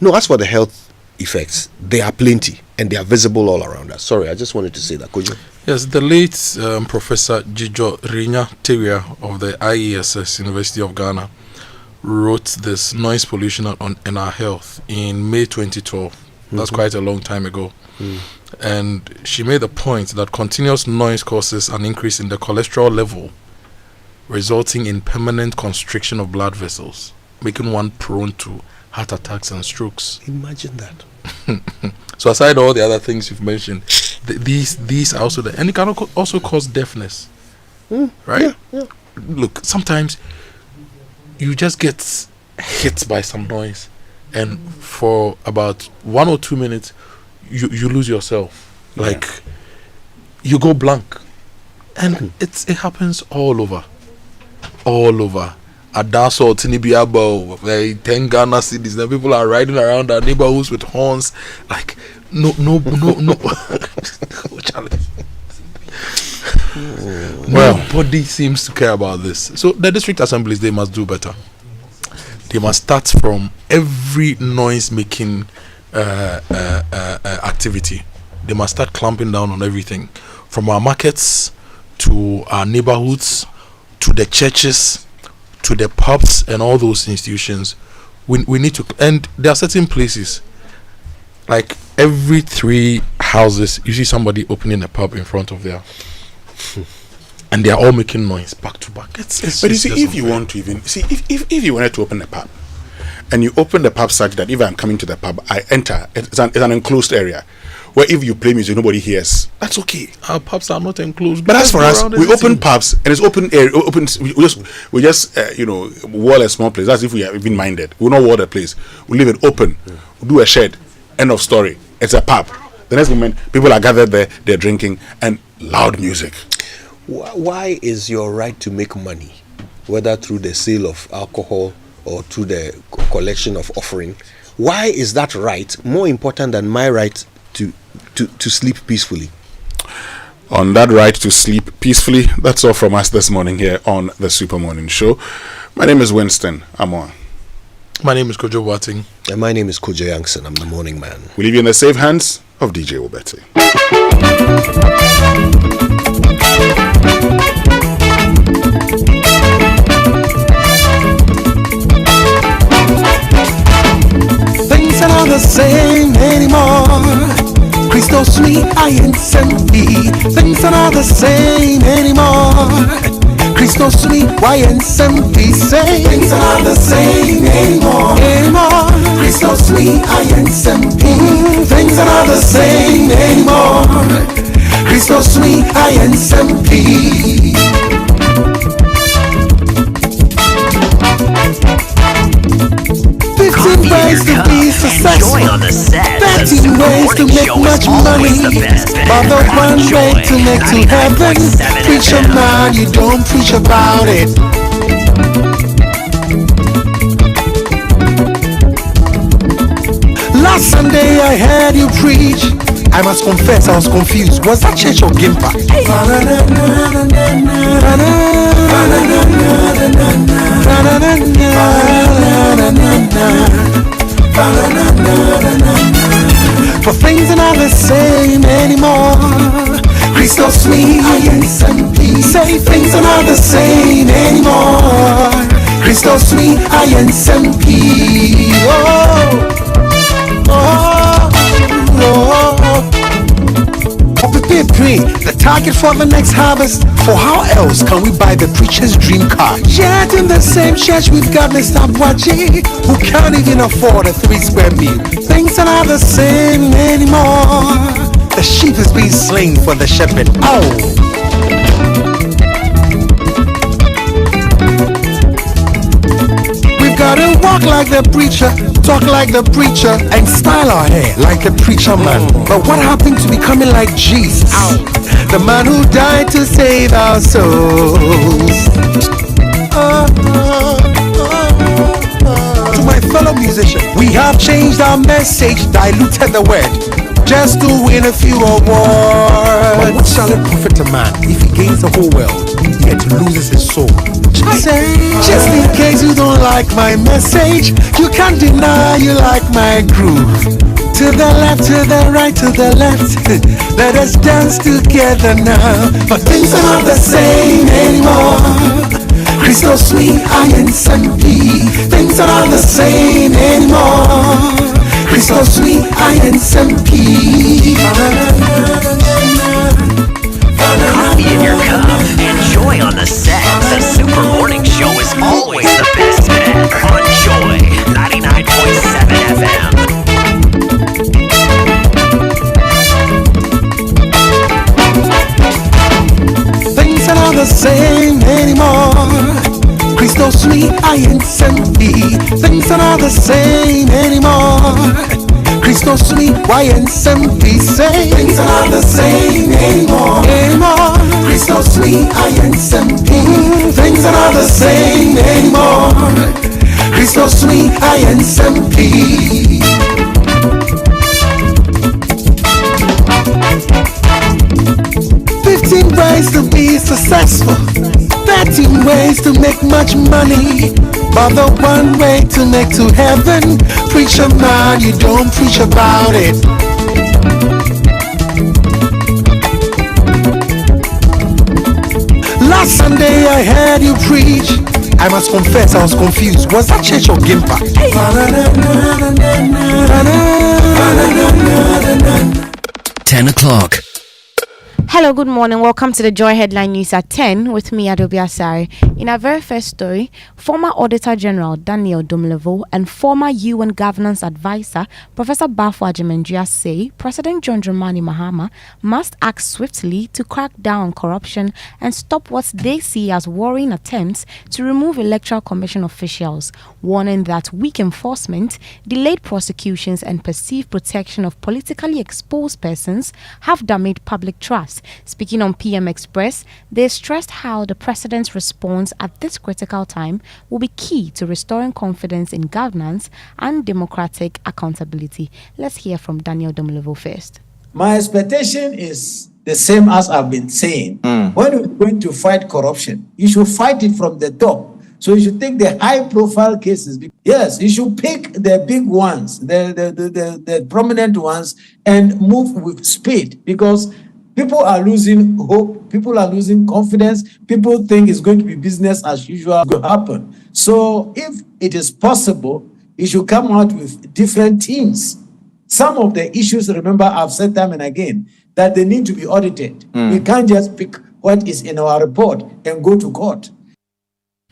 No, as for the health effects, they are plenty and they are visible all around us. Sorry, I just wanted to say that. Kojo? Yes, the late Professor Jijo Rinya Teria of the IESS, University of Ghana, wrote this noise pollution in our health in May 2012. That's quite a long time ago. And she made the point that continuous noise causes an increase in the cholesterol level, resulting in permanent constriction of blood vessels, making one prone to heart attacks and strokes. Imagine that. So aside all the other things you've mentioned, these are also there, and it can also cause deafness. Right? Yeah. Look, sometimes you just get hit by some noise, and for about 1 or 2 minutes you lose yourself. Like you go blank. And it happens all over. Adaso, Tinibiabo, 10 Ghana cities, then people are riding around our neighborhoods with horns. Like no challenge. Nobody seems to care about this. So the district assemblies, they must do better. They must start from every noise making activity. They must start clamping down on everything, from our markets to our neighborhoods to the churches to the pubs and all those institutions. We need to, and there are certain places, like every 3 houses you see somebody opening a pub in front of there, and they are all making noise back to back. But you see, if you want to even see, if you wanted to open a pub, and you open the pub such that if I'm coming to the pub, I enter. It's an enclosed area where if you play music, nobody hears. That's okay. Our pubs are not enclosed. But as for us, we open pubs and it's open air. We just wall a small place. That's if we are even minded. We'll not wall the place. We leave it open. We'll do a shed. End of story. It's a pub. The next moment, people are gathered there. They're drinking and loud music. Why is your right to make money, whether through the sale of alcohol or through the collection of offering, why is that right more important than my right to sleep peacefully? On that right to sleep peacefully, that's all from us this morning here on the Super Morning Show. My name is Winston Amoah. My name is Kojo Boateng. And my name is Kojo Yankson. I'm the morning man. We leave you in the safe hands of DJ Obete. Things are not the same anymore. Crystal sweet, I ain't sent me. Things are not the same anymore. Christos me, YNSMP say things are not the same anymore. Christos me, YNSMP. Things are not the same anymore. Christos me, YNSMP. 15 ways to be successful, 13 ways to make much money, but the one way to make to heaven. Preach a man, you don't preach about it. Last Sunday I heard you preach. I must confess I was confused. Was that church or Gimpa? For things are not the same anymore. Christos me, YNSMP. Say things are not the same anymore. Christos me, YNSMP. Pray, the target for the next harvest. For how else can we buy the preacher's dream car? Yet in the same church we've got Mr. Bwaji, who can't even afford a 3 square meal. Things are not the same anymore. The sheep is being slain for the shepherd. We've gotta walk like the preacher, talk like the preacher, and style our hair like the preacher man. But what happened to becoming like Jesus, the man who died to save our souls? To my fellow musicians, we have changed our message, diluted the word, just to win a few awards. But what shall it profit a man if he gains the whole world yet loses his soul? Just in case you don't like my message, you can't deny you like my groove. To the left, to the right, to the left, let us dance together now. But things are not the same anymore. Christos me, YNSMP. Things are not the same anymore. Christos me, YNSMP. Coffee in your cup, enjoy on the set. The Super Morning Show is always the best bet on Joy 99.7 FM. Things are not the same anymore. Christos me, YNSMP. Things are not the same anymore. Christos me, YNSMP. Say things are not the same anymore. Christos me, YNSMP. Things are not the same anymore. Christos me, YNSMP. 15 ways to be successful, 13 ways to make much money, but the one way to make to heaven. Preach a man, you don't preach about it. Last Sunday I heard you preach. I must confess I was confused. Was that church or Gimpa? 10 o'clock. Hello, good morning. Welcome to the Joy Headline News at 10 with me, Adobe Asari. In our very first story, former Auditor General Daniel Domlevo and former UN Governance Advisor Professor Bafo Ajimendria say President John Dramani Mahama must act swiftly to crack down on corruption and stop what they see as worrying attempts to remove Electoral Commission officials, warning that weak enforcement, delayed prosecutions and perceived protection of politically exposed persons have damaged public trust. Speaking on PM Express, they stressed how the president's response at this critical time will be key to restoring confidence in governance and democratic accountability. Let's hear from Daniel Domlevo first. My expectation is the same as I've been saying. When we're going to fight corruption, you should fight it from the top. So you should take the high-profile cases. Yes, you should pick the big ones, the prominent ones, and move with speed, because people are losing hope. People are losing confidence. People think it's going to be business as usual to happen. So if it is possible, you should come out with different teams. Some of the issues, remember, I've said time and again, that they need to be audited. We can't just pick what is in our report and go to court.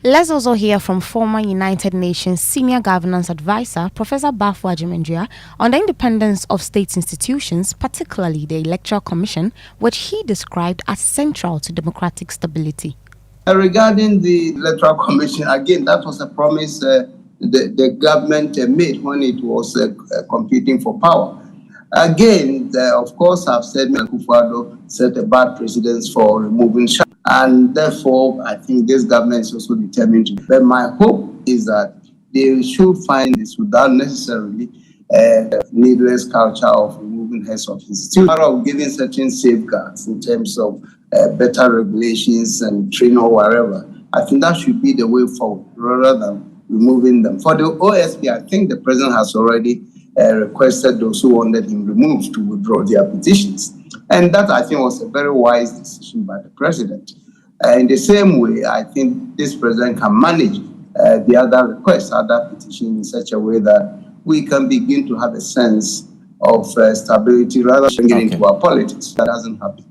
Let's also hear from former United Nations Senior Governance Advisor, Professor Bafo Adjumandrea, on the independence of state institutions, particularly the Electoral Commission, which he described as central to democratic stability. Regarding the Electoral Commission, again, that was a promise the government made when it was competing for power. Again, of course, I've said Akufo-Addo set a bad precedence for removing Shah, and therefore, I think this government is also determined to. But my hope is that they should find this without necessarily needless culture of removing heads of institutions, of giving certain safeguards in terms of better regulations and training or whatever. I think that should be the way forward rather than removing them. For the OSP, I think the president has already requested those who wanted him removed to withdraw their petitions. And that, I think, was a very wise decision by the president. In the same way, I think this president can manage the other requests, other petitions in such a way that we can begin to have a sense of stability rather than getting into our politics. That doesn't happen.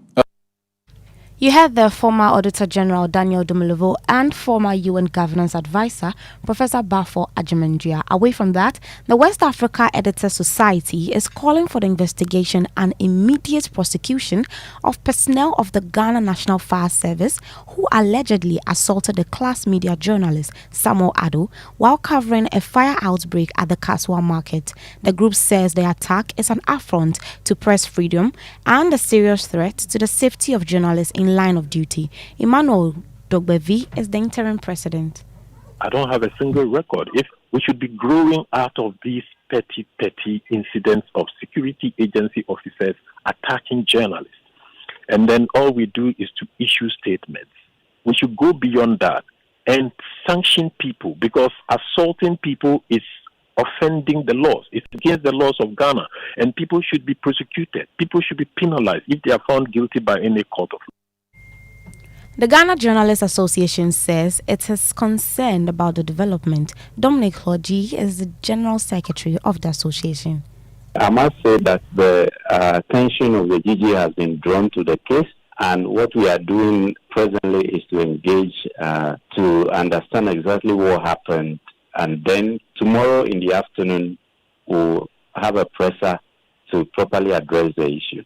You heard the former Auditor General Daniel Domelevo and former UN Governance Advisor Professor Bafo Adjumandrea. Away from that, the West Africa Editors Society is calling for the investigation and immediate prosecution of personnel of the Ghana National Fire Service who allegedly assaulted a class media journalist Samuel Addo while covering a fire outbreak at the Kaswa market. The group says the attack is an affront to press freedom and a serious threat to the safety of journalists in line of duty. Emmanuel Dogbevi is the interim president. I don't have a single record. If we should be growing out of these petty incidents of security agency officers attacking journalists, and then all we do is to issue statements. We should go beyond that and sanction people, because assaulting people is offending the laws. It's against the laws of Ghana, and people should be prosecuted. People should be penalized if they are found guilty by any court of law. The Ghana Journalists Association says it is concerned about the development. Dominic Hoji is the General Secretary of the association. I must say that the attention of the GG has been drawn to the case, and what we are doing presently is to engage to understand exactly what happened, and then tomorrow in the afternoon we'll have a presser to properly address the issue.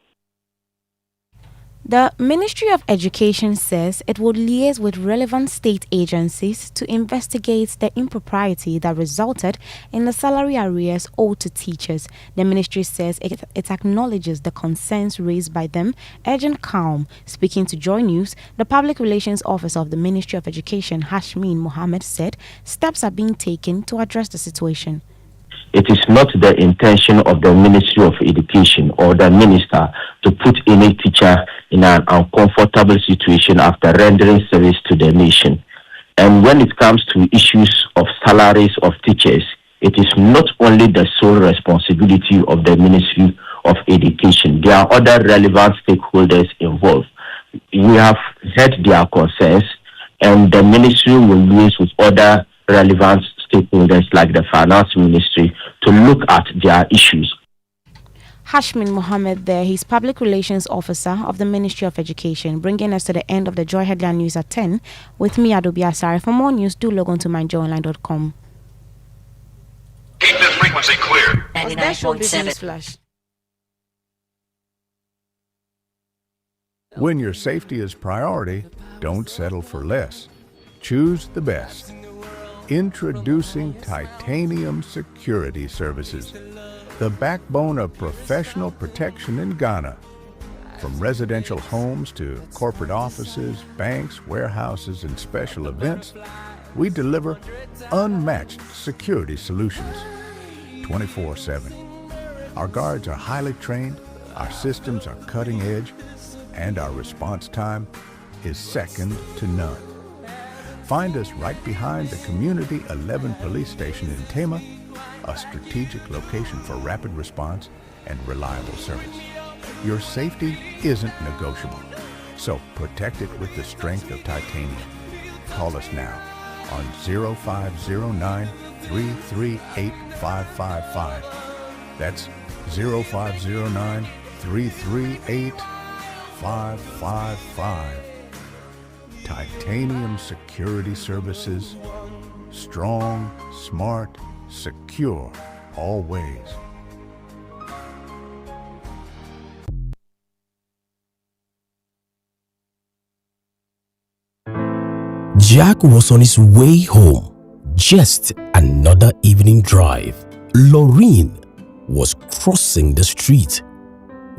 The Ministry of Education says it would liaise with relevant state agencies to investigate the impropriety that resulted in the salary arrears owed to teachers. The ministry says it acknowledges the concerns raised by them, urging calm. Speaking to Joy News, the Public Relations Officer of the Ministry of Education, Hashmin Mohammed, said steps are being taken to address the situation. It is not the intention of the Ministry of Education or the minister to put any teacher in an uncomfortable situation after rendering service to the nation. And when it comes to issues of salaries of teachers, it is not only the sole responsibility of the Ministry of Education. There are other relevant stakeholders involved. We have heard their concerns, and the ministry will liaise with other relevant stakeholders like the Finance Ministry to look at their issues. Hashmin Mohammed there, he's Public Relations Officer of the Ministry of Education, bringing us to the end of the Joy Headline News at 10. With me, Adobe Asari. For more news, do log on to myjoyonline.com. Keep the frequency clear. 99.7. When your safety is priority, don't settle for less. Choose the best. Introducing Titanium Security Services, the backbone of professional protection in Ghana. From residential homes to corporate offices, banks, warehouses, and special events, we deliver unmatched security solutions 24/7. Our guards are highly trained, our systems are cutting edge, and our response time is second to none. Find us right behind the Community 11 police station in Tema, a strategic location for rapid response and reliable service. Your safety isn't negotiable, so protect it with the strength of titanium. Call us now on 0509 338 555. That's 0509 338 555. Titanium Security Services. Strong, smart, secure, always. Jack was on his way home. Just another evening drive. Laureen was crossing the street.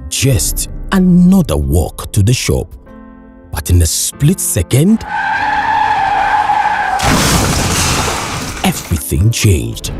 Just another walk to the shop. But in a split second, everything changed.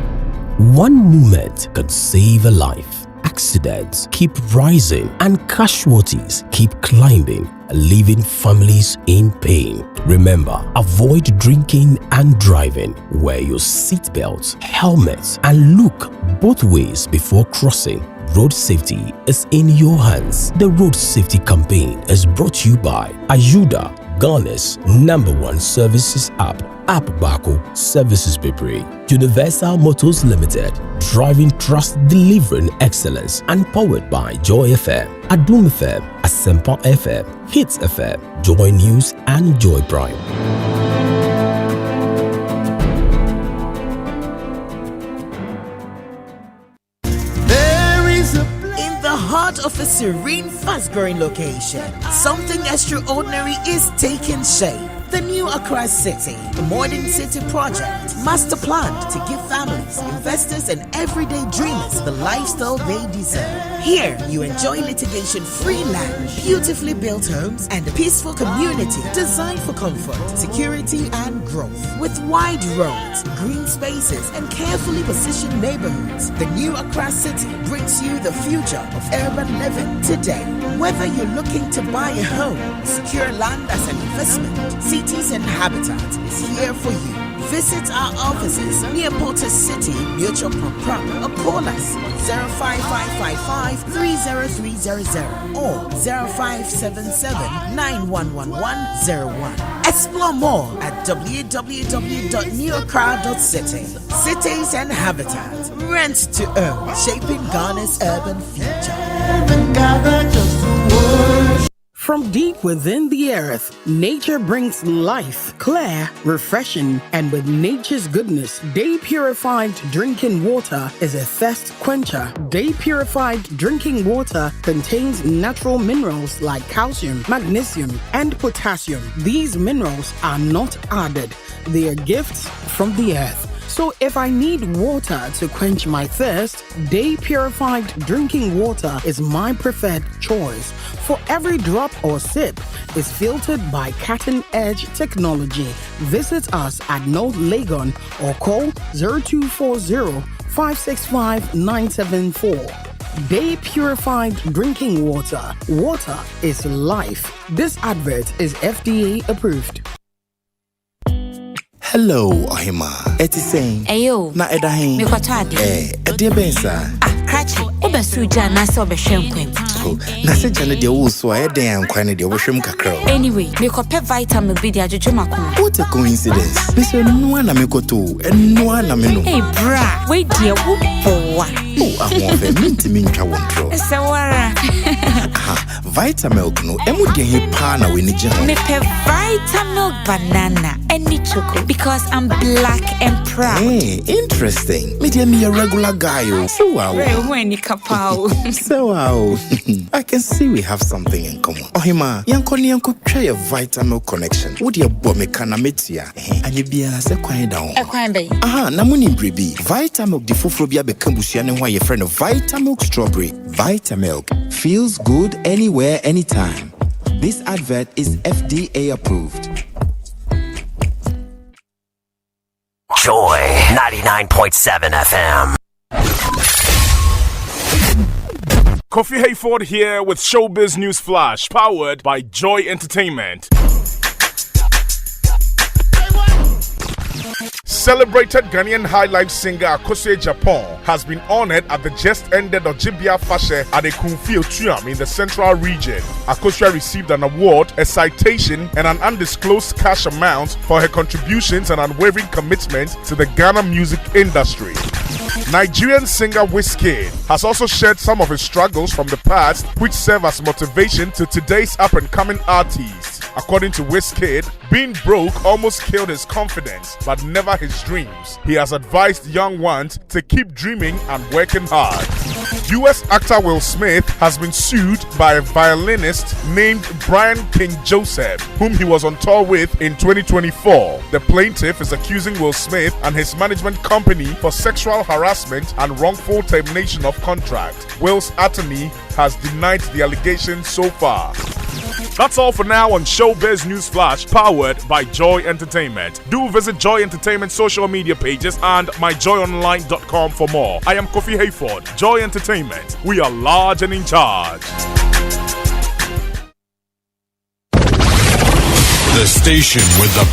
One moment could save a life. Accidents keep rising and casualties keep climbing, leaving families in pain. Remember, avoid drinking and driving. Wear your seatbelts, helmets, and look both ways before crossing. Road safety is in your hands. The Road Safety Campaign is brought to you by Ayuda, Ghana's #1 services app. App Bako Services Bebre, Universal Motors Limited, driving trust, delivering excellence, and powered by Joy FM, Adum FM, Asempa FM, Hits FM, Joy News, and Joy Prime. In the heart of a serene, fast-growing location, something extraordinary is taking shape. The new Accra City, the modern city project, master planned to give families, investors, and everyday dreamers the lifestyle they deserve. Here, you enjoy litigation-free land, beautifully built homes, and a peaceful community designed for comfort, security, and growth. With wide roads, green spaces, and carefully positioned neighborhoods, the new Accra City brings you the future of urban living today. Whether you're looking to buy a home, secure land as an investment, Cities and Habitat is here for you. Visit our offices near Porter City, Mutual Prom, or call us on 05555 30300 or 0577 911101. Explore more at www.neocrowd.city. Cities and Habitat, rent to own, shaping Ghana's urban future. From deep within the earth, nature brings life, clear, refreshing, and with nature's goodness, Day Purified Drinking Water is a thirst quencher. Day Purified Drinking Water contains natural minerals like calcium, magnesium, and potassium. These minerals are not added. They are gifts from the earth. So if I need water to quench my thirst, Day Purified Drinking Water is my preferred choice. For every drop or sip is filtered by cutting-edge technology. Visit us at North Legon or call 0240-565-974. Day Purified Drinking Water. Water is life. This advert is FDA approved. Hello, Ohima. Eti saying. Ayo. Na edahin. Mikwatade. Edi bensa. Krachi. Obesuja na so behwemkwem. Na se jane de wo so ayedan kwan de obehwem kakra. Anyway, mekopɛ vitamin B de adwodwomakoma. What a coincidence. Listen, no na mekoto, no na me no. Hey bra, we die wo boa. Oh, amofe minti minka wontro. Sawara. Vitamilk no emu de he pa na we ni je ho. Me pe Vitamilk banana any choco because I'm black and proud. Hey, interesting. Me de me a regular guy oh. So wow. When you kapao. So wow. I can see we have something in common. Ohima, yanko ni yanko try a Vitamilk connection. Wo de bo me kana metia. Anye bia se kwan down. Kwan be. Aha, na muni brebi. Vitamilk di foforo bia be kambusua ne ho aye friend of Vitamilk strawberry. Vitamilk feels good anywhere, anytime. This advert is FDA approved. Joy 99.7 FM. Kofi Hayford here with Showbiz News Flash, powered by Joy Entertainment. Celebrated Ghanaian high life singer Kojo Yankson has been honored at the just-ended Ojibia Fashe at the Kumfio Tuam in the central region. Kojo received an award, a citation, and an undisclosed cash amount for her contributions and unwavering commitment to the Ghana music industry. Nigerian singer Wizkid has also shared some of his struggles from the past, which serve as motivation to today's up-and-coming artists. According to Wizkid, being broke almost killed his confidence, but never his dreams. He has advised young ones to keep dreaming and working hard. US actor Will Smith has been sued by a violinist named Brian King Joseph, whom he was on tour with in 2024. The plaintiff is accusing Will Smith and his management company for sexual harassment and wrongful termination of contract. Will's attorney has denied the allegations so far. That's all for now on Showbiz News Flash, powered by Joy Entertainment. Do visit Joy Entertainment's social media pages and myjoyonline.com for more. I am Kofi Hayford. Joy Entertainment. We are large and in charge. The station with the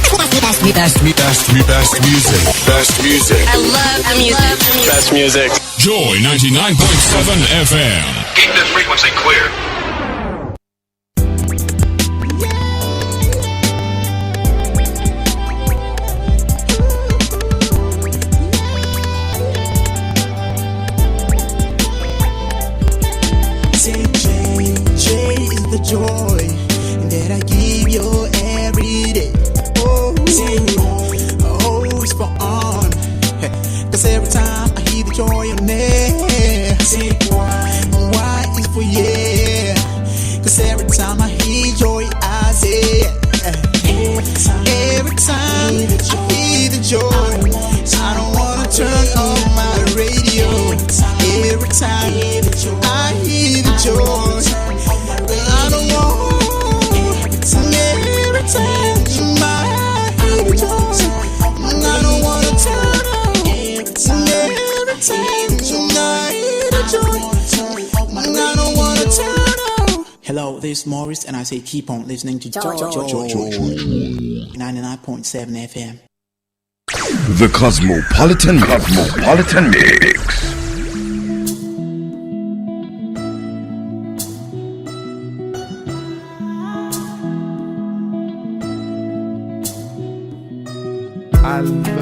best music. Best music. I love the music. Best music. Joy 99.7 FM. Keep this frequency clear. Joy that I give you every day. Oh, it's for on. Cause every time I hear the joy in there. Why is for yeah. Cause every time I hear joy, I say every time I hear the joy, I don't wanna turn off my radio. Every time I hear the joy, I don't want every time my head joy. I don't want to turn on every time my head joy. I don't want to turn on. Hello, this is Morris, and I say keep on listening to Joy 99.7 FM. The Cosmopolitan Mix.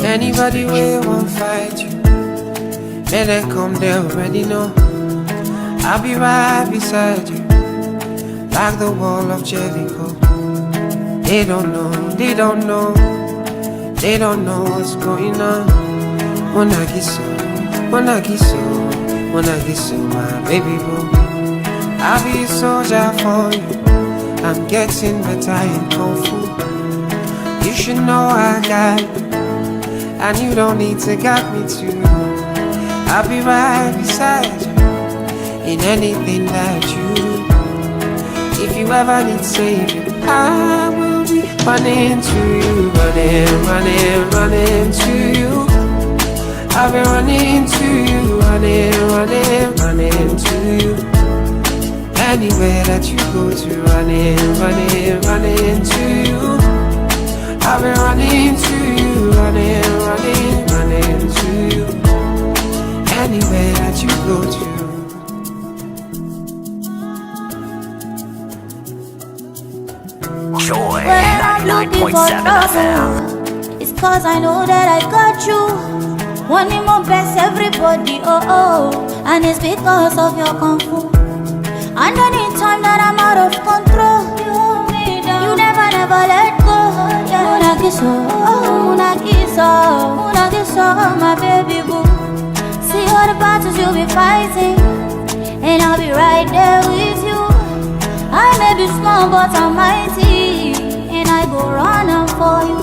Anybody will won't fight you, may they come, they already know. I'll be right beside you, like the wall of Jericho. They don't know what's going on. Wanna kiss you, my baby boo. I'll be a soldier for you, I'm getting better in Kung Fu. You should know I got you, and you don't need to guide me too. I'll be right beside you in anything that you do. If you ever need saving, I will be running to you, running to you. I'll be running to you, running to you. Anywhere that you go to, running to you. I'll be running to you, running to you. Anywhere that you go to. Joy When I'm looking for 99.7 trouble, FM. it's cause I know that I got you. Wanting more best everybody, and it's because of your kung fu. And anytime that I'm out of control, you hold me down. You never let go. Una kiso, my baby boo. See all the battles you'll be fighting, and I'll be right there with you. I may be small but I'm mighty, and I go running for you.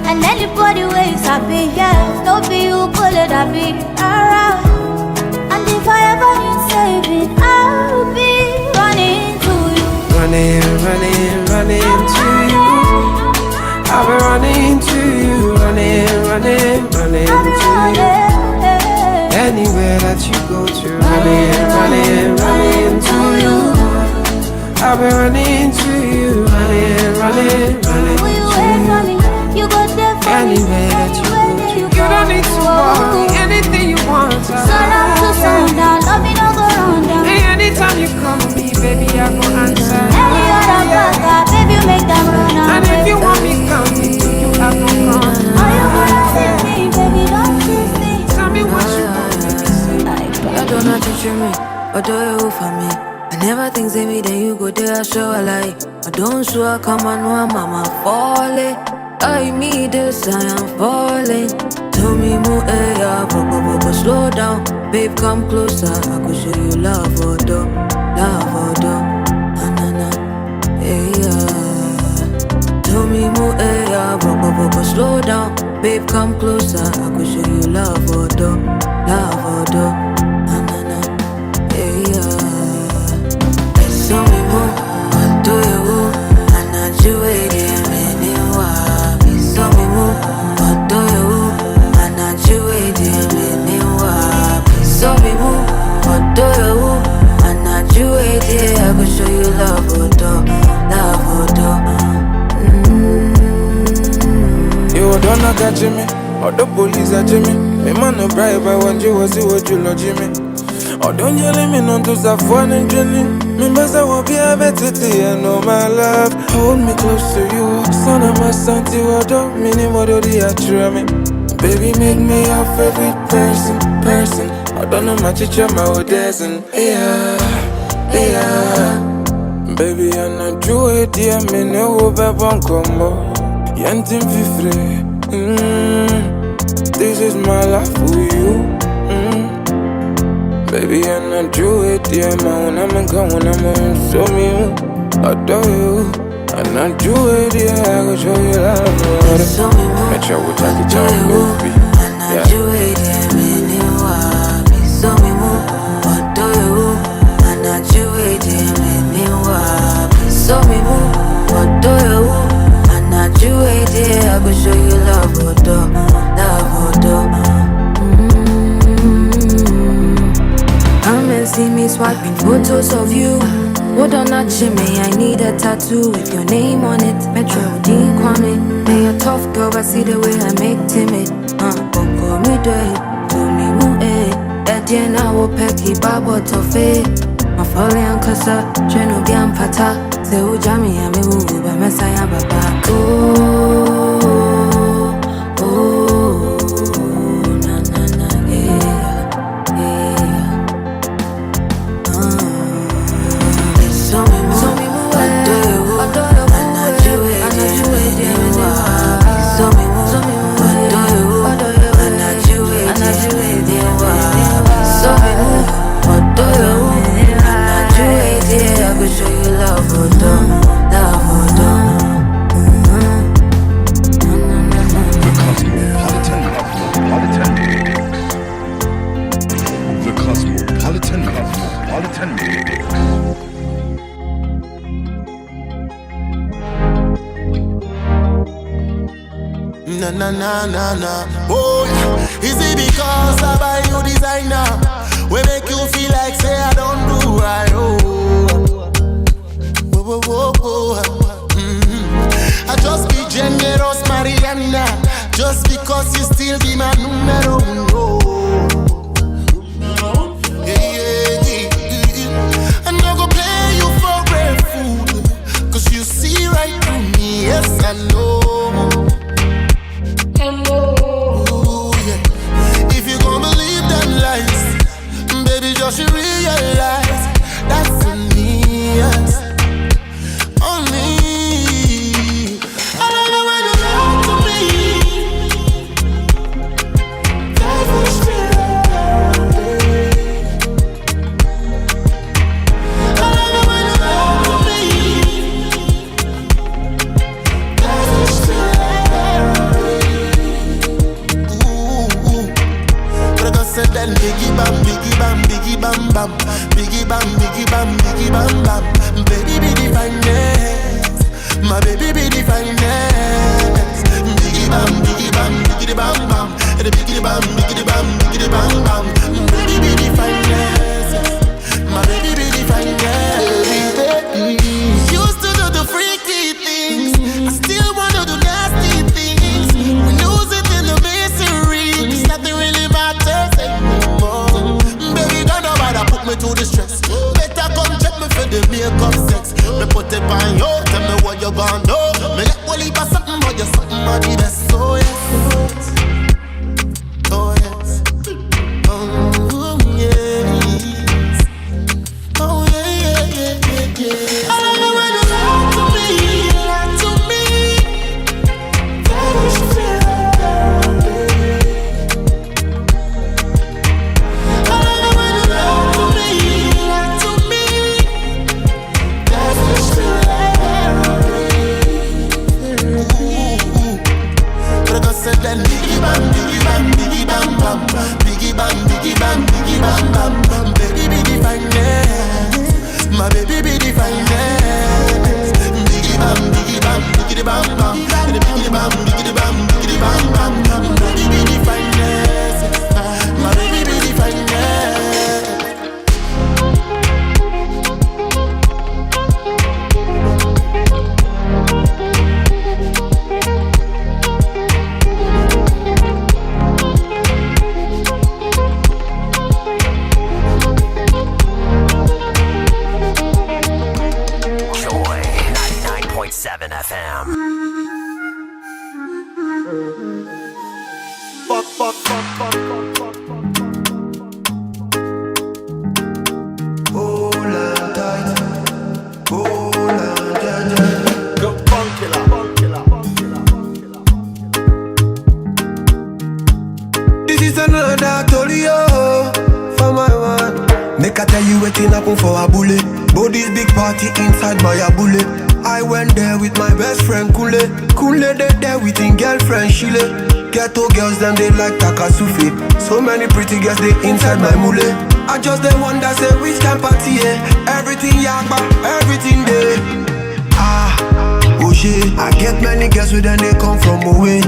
And anybody waits happy, yeah, no be you pull it, I be around. And if I ever need saving, I'll be running to you. Running to you. I'll be running to you, running to you. Anywhere that you go to, running to you. I'll be running to you, running to you. You go there for anywhere that you go to. You don't need to worry, anything you want. Sun up to sundown, love me no go round down. Hey, anytime you come to me, baby, I go answer. Any other brother, baby, you make them run away. And if you want me, come to you, I go run. Are you gonna see me, baby, don't tease me. Tell me what you want to say. You don't have to treat me, or do you for me. I never think say me, then you go there, show a lie. I don't swear, come on, no, mama, falling. I need this, I am falling. Tell me more, slow down. Babe, come closer, I could show you love or do. Na-na-na, yeah. Tell me more, slow down. Babe, come closer, I could show you love or do. Na-na-na, yeah. Tell me more, what do you want? I'm not you waiting, anyway. Tell me more, what do you want? I'm not you waiting, anyway. Tell me more, what do you want? I'm not you waiting, I could show you love or do. You don't know catch me, or the police are Jimmy. Me man no bribe, I want you to see what you love Jimmy. Or don't you let me know to have fun and journey. Me must will be a better day, I know my love. Hold me close to you, son of my son, to a dog, minimum of the me. Baby, make me your favorite person. I don't know my teacher, my old dancing. Yeah. Baby, I'm not true, dear, me no baby, come on. Yantin fi free. This is my life for you. Baby, I'm not do it, dear man. When I'm gone, when I'm on, show me you. I adore you. I'm not do it, dear. I go show you love. Make sure we take it down, baby. Yeah. Do it, dear, man, you are. Show me more. What do you? I'm not do it, dear, man, you are. Show me more. What do you? You wait here, I could show you love or do. Come and see me swiping photos of you. Hold on, not me, I need a tattoo with your name on it. Metro Dean Kwame. Hey, a tough girl, I see the way I make timid. Boko me do it, do me mu Edian, I will peck it, babo tofe. My folly and casa, Cheno Bian Pata. Se ujami ya mewu ba mesaya baba. Na na na yeah. So me more, what do you? I'm not you dear. So me more, what do you? I'm not you dear. So me more, what do you? I'm not you dear. I could show you love or do. The Cosmopolitan Mix. Na. Oh, is it because I buy you designer? We make you feel like say I don't do right. I just be generous, Mariana. Just because you still be my numero uno. I'm not gonna play you for great food, cause you see right through me, yes I know. Ooh, yeah. If you gon' believe them lies, baby, just realize that's on me, yes. On me. I don't know when you talk to me. Then biggie bam, baby be the finest, my baby be the finest. Biggie bam, biggie bam, biggie bam, and the biggie bam, baby be the finest, my baby be the finest. Used to do the freaky things, I still wanna do nasty things. We lose it in the misery, 'cause nothing really matters anymore. Baby, don't know why that put me to the stress. Better come check me for the makeup sex. Me put it on you, tell me what you gon' do. Me let one leave something, but you're something of the best. Oh yes, oh yes, oh yes, oh yeah. then biggie bam, biggie bam, biggie bam bam, biggie bam, biggie bam, biggie bam bam bam. Baby be the finest, my baby be the finest. Biggie bam, biggie bam, biggie bam bam, biggie bam, biggie bam, biggie bam bam bam. Baby be the finest, my baby be the finest. Joy 99.7 FM. Fuck, fuck, fuck, fuck, fuck, fuck, fuck. Hold on tight, hold on, yeah. Go funk killer, funk killer, funk killer, funk killer. This is another Tolio for my man. Make I tell you waiting happen for a bullet. Body's big party inside my bullet. I went there with my best friend Kule. Kule they there with his girlfriend Shile. Ghetto girls them they like Takasufi. So many pretty girls they inside my mule. I just the one that say which can party eh? Everything yakba, everything there. Oh shit, I get many girls with them they come from away.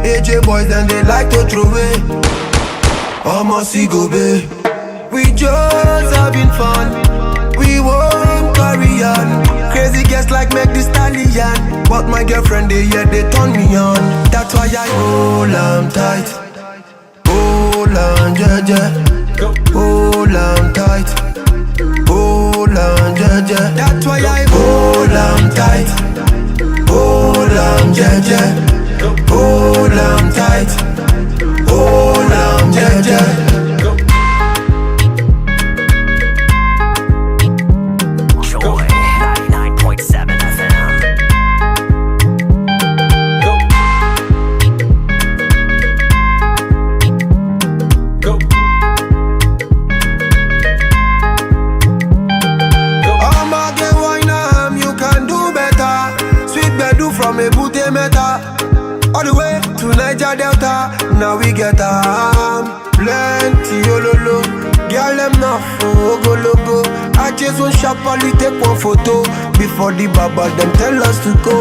AJ boys then they like to throw away. Almost go babe. We just having fun. We won't carry on. Crazy guests like make the stallion. But my girlfriend they turn me on. That's why I hold on tight. Hold on yeah. Hold on tight. Hold on yeah. That's why I hold on tight. Hold on yeah. Hold on tight. Hold on yeah. Joy 99.7 FM. From a booty meta all the way to Niger Delta. Now we get plenty ololo. Girl them not for go logo. I just want sharply take one photo before the baba them tell us to go.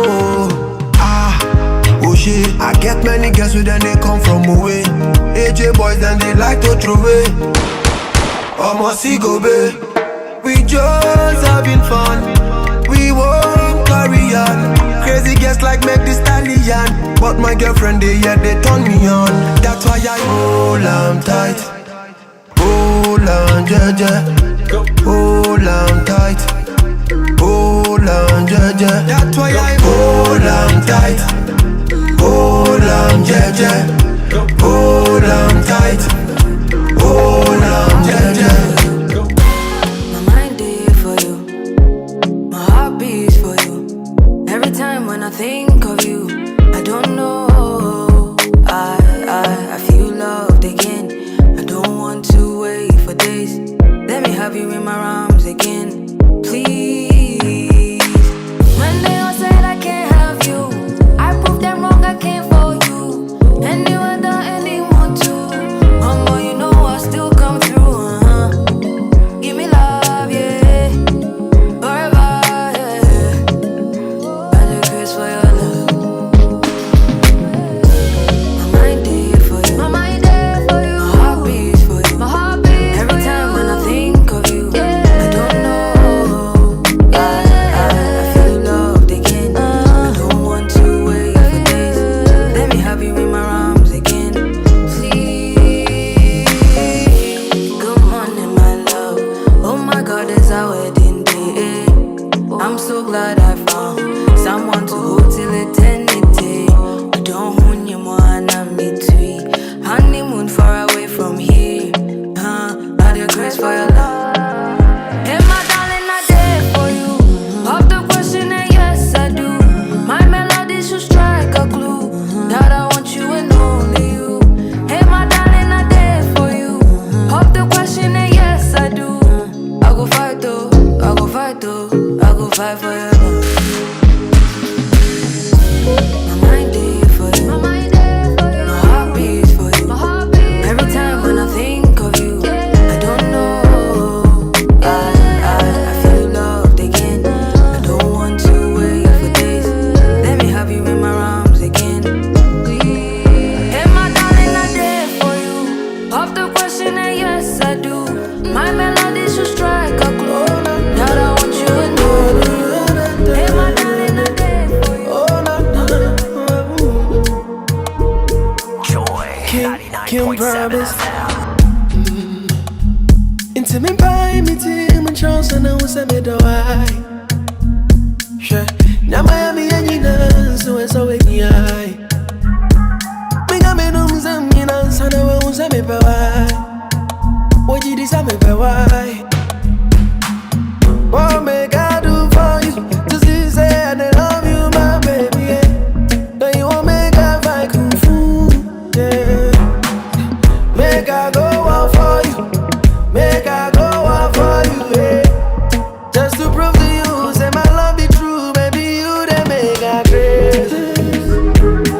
Oh shit, I get many girls with them they come from away. AJ boys then they like to throw away. Almost go babe. We just having fun. We won't carry on. Crazy guests like make the stallion. But my girlfriend they turn me on. That's why I hold on tight. Hold on yeah. Hold on tight. Hold on yeah. That's why I hold on tight. Hold on yeah. Hold on tight. Hold on yeah. My mind is for you. My heart beats for you. Every time when I think of you, I don't know. I feel loved again. I don't want to wait for days. Let me have you in my arms again, please. When they all said I can't have you, I proved them wrong. I came for you. Any other, anyone too. Boy, you know I still come through. Give me love, yeah. Forever, yeah. Got a kiss for your love. My mind there for you. My mind there for you. My heart beats for you. My heart beats every time when I think of you. I don't know. I feel loved again. I don't want to wait for days. Let me have you in my arms again, please. Good morning, my love. Oh my God, it's our wedding day. I'm so glad I found someone to hold till eternity. I don't want you more and I'm me too. Honeymoon far away from here. Not your grace for your love. Hey, my darling, I did for you. Pop the question and yes, I do. My melody should strike a clue that I want you and only you. Hey, my darling, I did for you. Pop the question and yes, I do. I go fight though, I go fight though, I go fight for your love. My mind there for you. My mind there for you. My heart promise. Into me by me team and Charles and I was a middle eye. Sure, now Miami and you know, so it's always the eye. Me got me nums and you know, so I was a middle eye. What did you say me by why? What make I do for you? To see say I love you, my baby. Yeah. Now you won't make I fight kung fu. Yeah. Make I go out for you. Make I go out for you. Yeah. Just to prove to you, say my love be true, baby. You they make I crazy.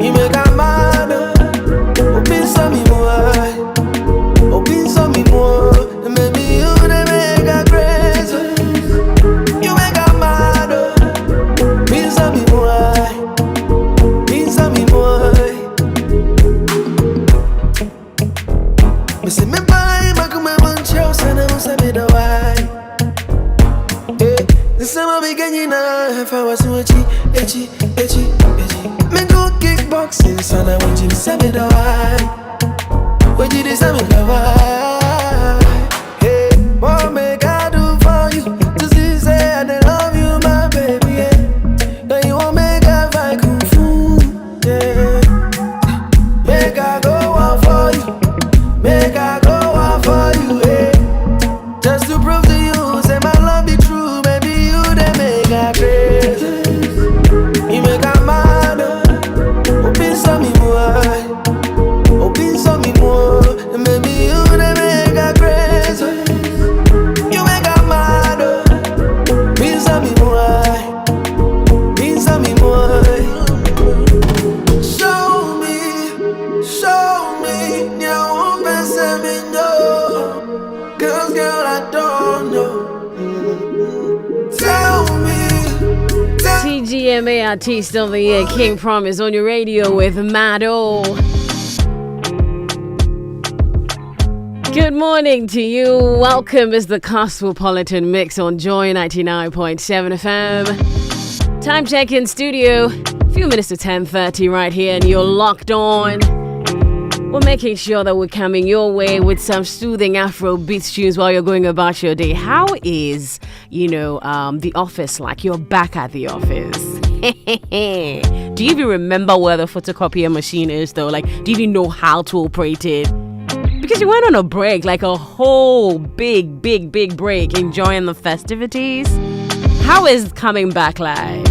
You make I mad. Open some me more. Open some me more. And maybe you they make I crazy. You make I mad. Mean some me more. Mean some me more. Me say me buy my come on Charles and I was a bit of why. This summer we getting if I was watching, itchy. Me go kickboxing, son. I want you to say me the why. What you say me the why? Hey, what make I do for you? To see say I love you, my baby. Yeah. Now you won't make I fight kung fu. Yeah. Make I go out for you. Make I go out for you. Yeah. Just to prove to you, say my love be true, baby. You they make I crazy. You make I mad. Open some me more. Open some me more. And maybe you they make I crazy. You make I mad. Mean some me more. Mean some me more. Show me. Now I'm passing me no. Cause girl I don't know. Tell me. TGMA Artist of the Year, King Promise on your radio with Mado. Good morning to you. Welcome is the Cosmopolitan Mix on Joy 99.7 FM. Time check in studio. A few minutes to 10:30 right here, and you're locked on. We're making sure that we're coming your way with some soothing Afro beats tunes while you're going about your day. How is, the office like? You're back at the office. Do you even remember where the photocopier machine is though? Like, do you even know how to operate it? Because you went on a break, like a whole big break, enjoying the festivities. How is coming back like?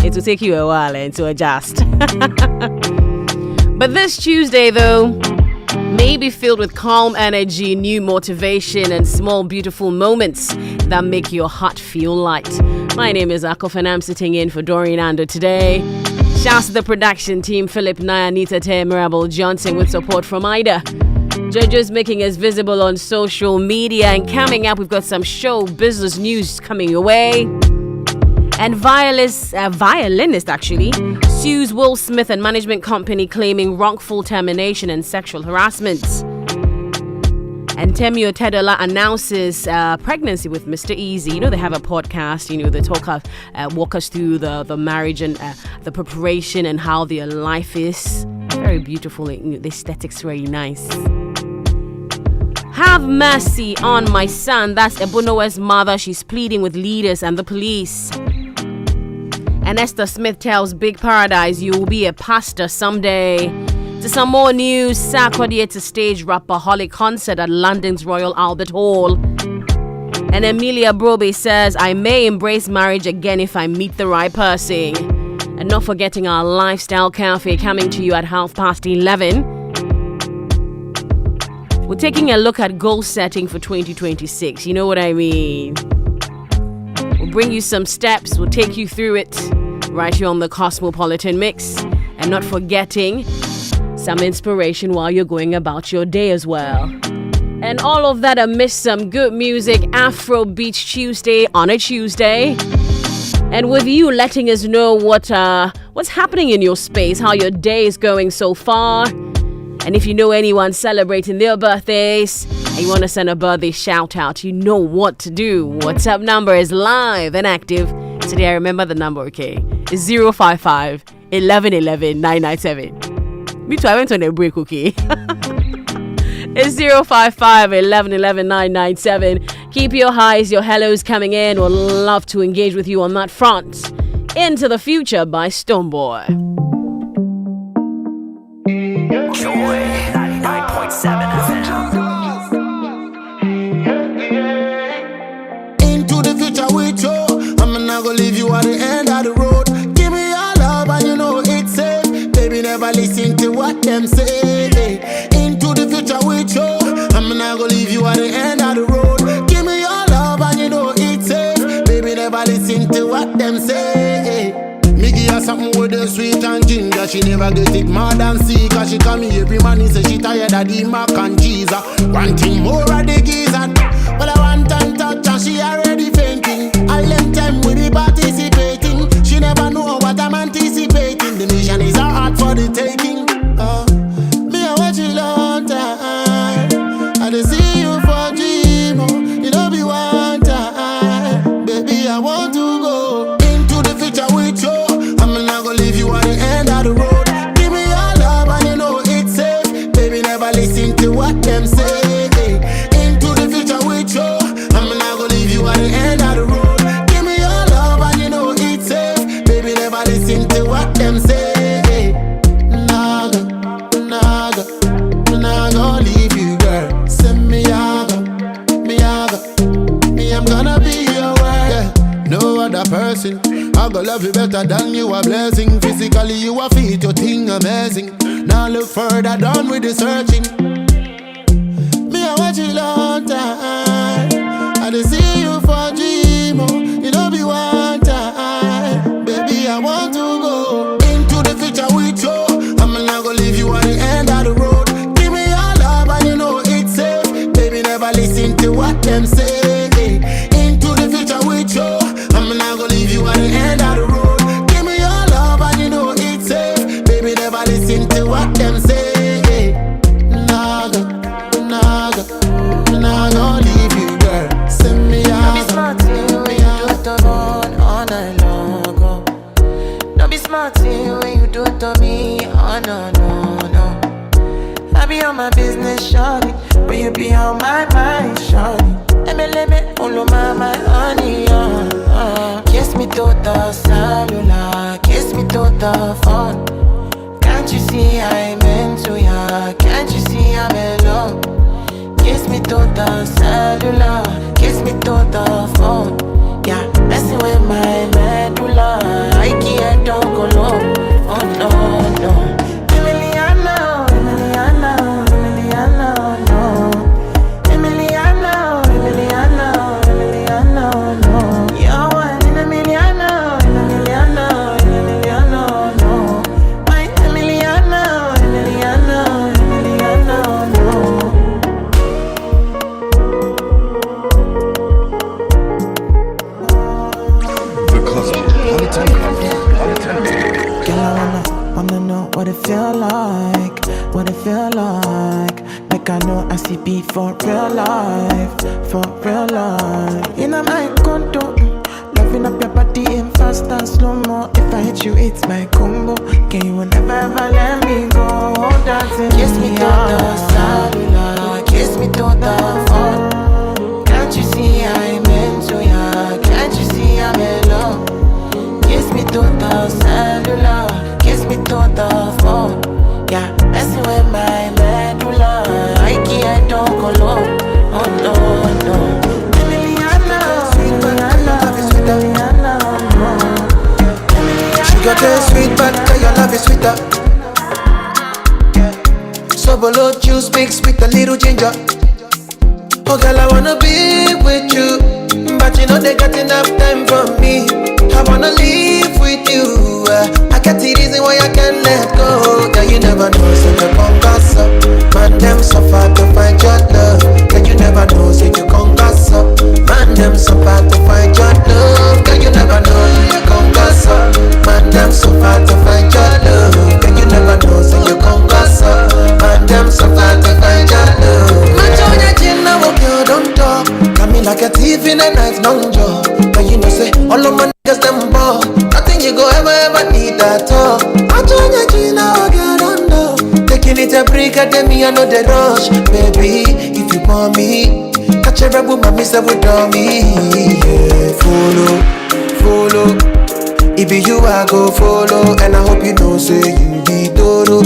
It will take you a while to adjust. But this Tuesday, though, may be filled with calm energy, new motivation, and small, beautiful moments that make your heart feel light. My name is Akof, and I'm sitting in for Dorian Ando today. Shouts to the production team, Philip Naya, Nita Te, Mirabel Johnson, with support from Ida. Jojo's making us visible on social media, and coming up, we've got some show business news coming your way. And violinist sues Will Smith and management company claiming wrongful termination and sexual harassment. And Temi Otedola announces pregnancy with Mr. Easy. You know, they have a podcast, they walk us through the marriage and the preparation and how their life is. Very beautiful. The aesthetics very nice. Have mercy on my son. That's Ebono's mother. She's pleading with leaders and the police. And Esther Smith tells Big Paradise you will be a pastor someday. To some more news, Sarkodie to stage Rapaholic concert at London's Royal Albert Hall. And Emilia Brobe says, I may embrace marriage again if I meet the right person. And not forgetting our lifestyle cafe coming to you at 11:30. We're taking a look at goal setting for 2026. You know what I mean? We'll bring you some steps. We'll take you through it right here on the Cosmopolitan Mix. And not forgetting some inspiration while you're going about your day as well. And all of that amidst some good music, Afro Beach Tuesday on a Tuesday. And with you letting us know what's happening in your space, how your day is going so far. And if you know anyone celebrating their birthdays and you want to send a birthday shout out, you know what to do. WhatsApp number is live and active. Today, I remember the number, okay? It's 055 1111 997. Me too, I went on a break, okay? It's 055 11 11 997. Keep your highs, your hellos coming in. We'll love to engage with you on that front. Into the Future by Stoneboy. Joy 99.7 FM. Into the future with you. I'm not gonna leave you at the end of the road. Give me your love and you know it's safe. Baby, never listen to what them say. Into the future with you. I'm not gonna leave you at the end of the road. Give me your love and you know it's safe. Baby, never listen to what them say. Me give her something with the sweet and ginger. She never get it mad and see. Cause she call me every man. He say she tired of the mac and cheese. One thing more of the geezer. Well, I want and touch and she already fainting. All them time we be participating. She never know what I'm anticipating. The mission is hard for the taking. Me I watch you long time. I dey see you for dream. You know be one time. Baby, I want to go into the future with you. I'm not gonna leave you at the end of the road. Give me your love and you know it's safe. Baby, never listen to what them say. Into the future with you. I'm not gonna leave you at the end of the road. Give me your love and you know it's safe. Baby, never listen to what them say. Naga, gonna leave you, girl. Send me yaga, me I'm gonna be your wife. Yeah. No other person, I gonna love you better than you a blessing. Physically you a fit, your thing amazing. Now look further, done with the searching. Me I watch you long time. I dey see you for dream, you know be one time. Baby, I want to go into the future with you. I'm not gonna leave you at the end of the road. Give me your love and you know it's safe. Baby, never listen to what them say. Into the future with you. I'm not gonna leave you at the end of the road. Give me your love and you know it's safe. Baby, never listen to what them say. Naga, gonna leave you, girl. Send me out. Don't be smart when you do it alone all night long. Don't be smart when you do it to me. Oh no. I be on my business, shawty, but you be on my mind, shawty. Let me all my honey, Kiss me to the cellular, kiss me to the phone. Can't you see I'm into ya? Can't you see I'm in love? Kiss me to the cellular, kiss me to the phone. Yeah, messing with my medulla. I can't talk alone. Oh no. Emiliano, no. Emiliano, no. You're one in Emiliano, no. My Emiliano, no. Girl, I wanna know what it feel like. Like I know I see beat for real life. In my condo, loving up your body in fast and slow mo. If I hit you, it's my combo. Can you never ever let me go? Dancing kiss me to the cellular, kiss me to the phone. Can't you see I'm into ya? Can't you see I'm in love? Kiss me to the cellular, kiss me to the phone. Yeah, messing with my medulla. I can't talk alone. Oh no. Emiliano, sugar taste sweet, but your love is sweeter. Sobolo juice mixed with a little ginger. Oh girl, I wanna be with you, but you know they got enough time for me. I wanna live with you. I got the reason why I can't let go. Girl, you never know, so you come pass up. Man, them suffer to find your love. Girl, you never know, so you come pass up. Man, them suffer to find your love. Girl, you never know, you come pass up. Man, them suffer to find your love. Girl, you never know, so you come pass up. Man, them suffer to find your love. Man, join your chin now, okay, don't talk. Come in like a thief in a night long job. But you know, say, all of my niggas, them ball. get them, me, I know the rush. Baby, if you want me, catch a rebel, mommy, say with me. Yeah, follow. It be you, I go follow. And I hope you know, say you be Doro.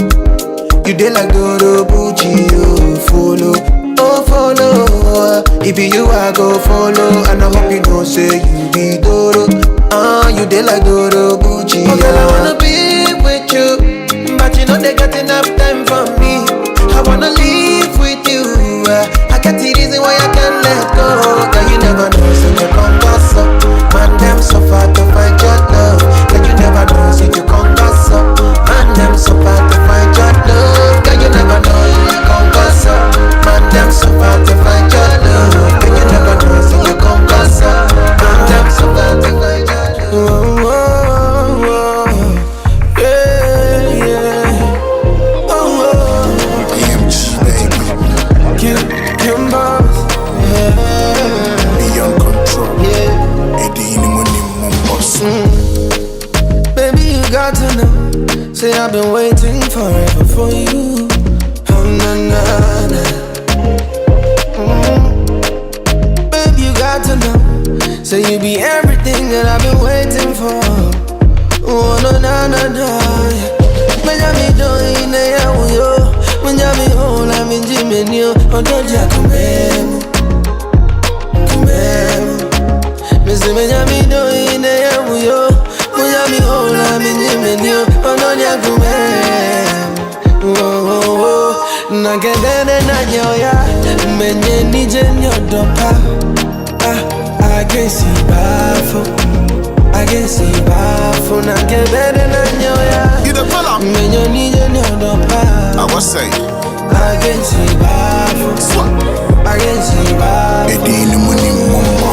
You dey like Doro Bucci, you follow. Oh, follow. It be you, I go follow. And I hope you know, say you be Doro. You dey like Doro Bucci. Oh, girl, I wanna be with you, but you know they got enough time for me. I wanna live with you. I got the reason why I can't let go. Girl, you never know, so you come pass up. Man, them so far to find your love. Girl, you never know, so you come pass up. Man, them so far to find your love. Girl, you never know, you come pass up. Man, them so far to find your love. Girl, you never know, so you come pass up. Man, them so far to find your love. Baby, you got to know. Say I've been waiting forever for you. Oh, na. Baby, you got to know. Say you be everything that I've been waiting for. Oh, no. Miami doing the yo. Miami home, I'm in Jimmy. Oh, don't you come. Missy Miami doing the yo. Miami home, I'm in Jimmy. Oh, don't you come. Oh. Nagende na nyoya. Menye nije nyodopa. I can see bafo. Nagende na nyoya. You the fella? Menye nije nyodopa. I was saying. I can see bafo.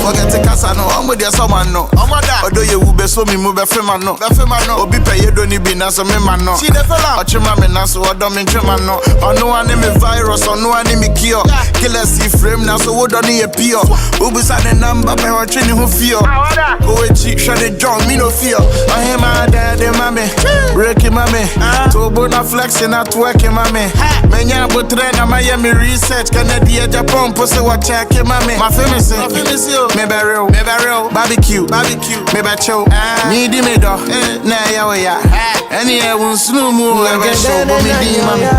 Forget the casa no, I'm with your someone no. Although you will be so me move a film no. Obi pay you don't be na so me man no. See the fella, Ochima me na so don't mean man no. Or no one me virus or no one me cure. Killer see frame na so don't need a pure. Ubu sa the number pe wa training who fear. Go a cheap shot the drum me no fear. I hear my dad mame, breaking mame. Tobo na flexing at working mame. Menya butre na Miami research Canada Japan pussy what check mame. My famous me barrel, barbecue, me bacho. Need me do, na ya. Any I won't slow move ever show me di mame.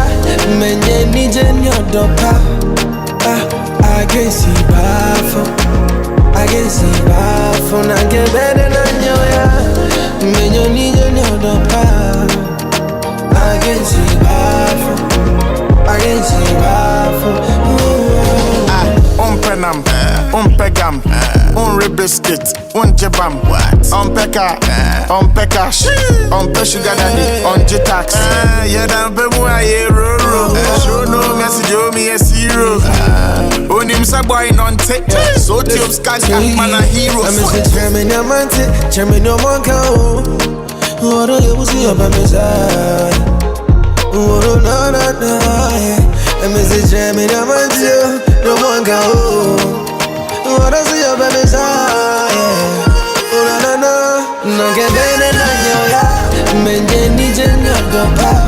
Menye nije nyodopa. I can see bafo. Na get better than nyoya. Menye nije nyodopa. I can see bafo. Penam, pegam, biscuit, jebam, peka, cash, sugar daddy, jitax. Yeah, damn, ro. Show no message, you me a zero. Onim boy non take, so tubes cash man a hero. I'm a German, no one can. What do you see about me side? Oh, no. I'm a German, no one go. What I see your baby side? Oh, no, get better than you. Men, you need to go back.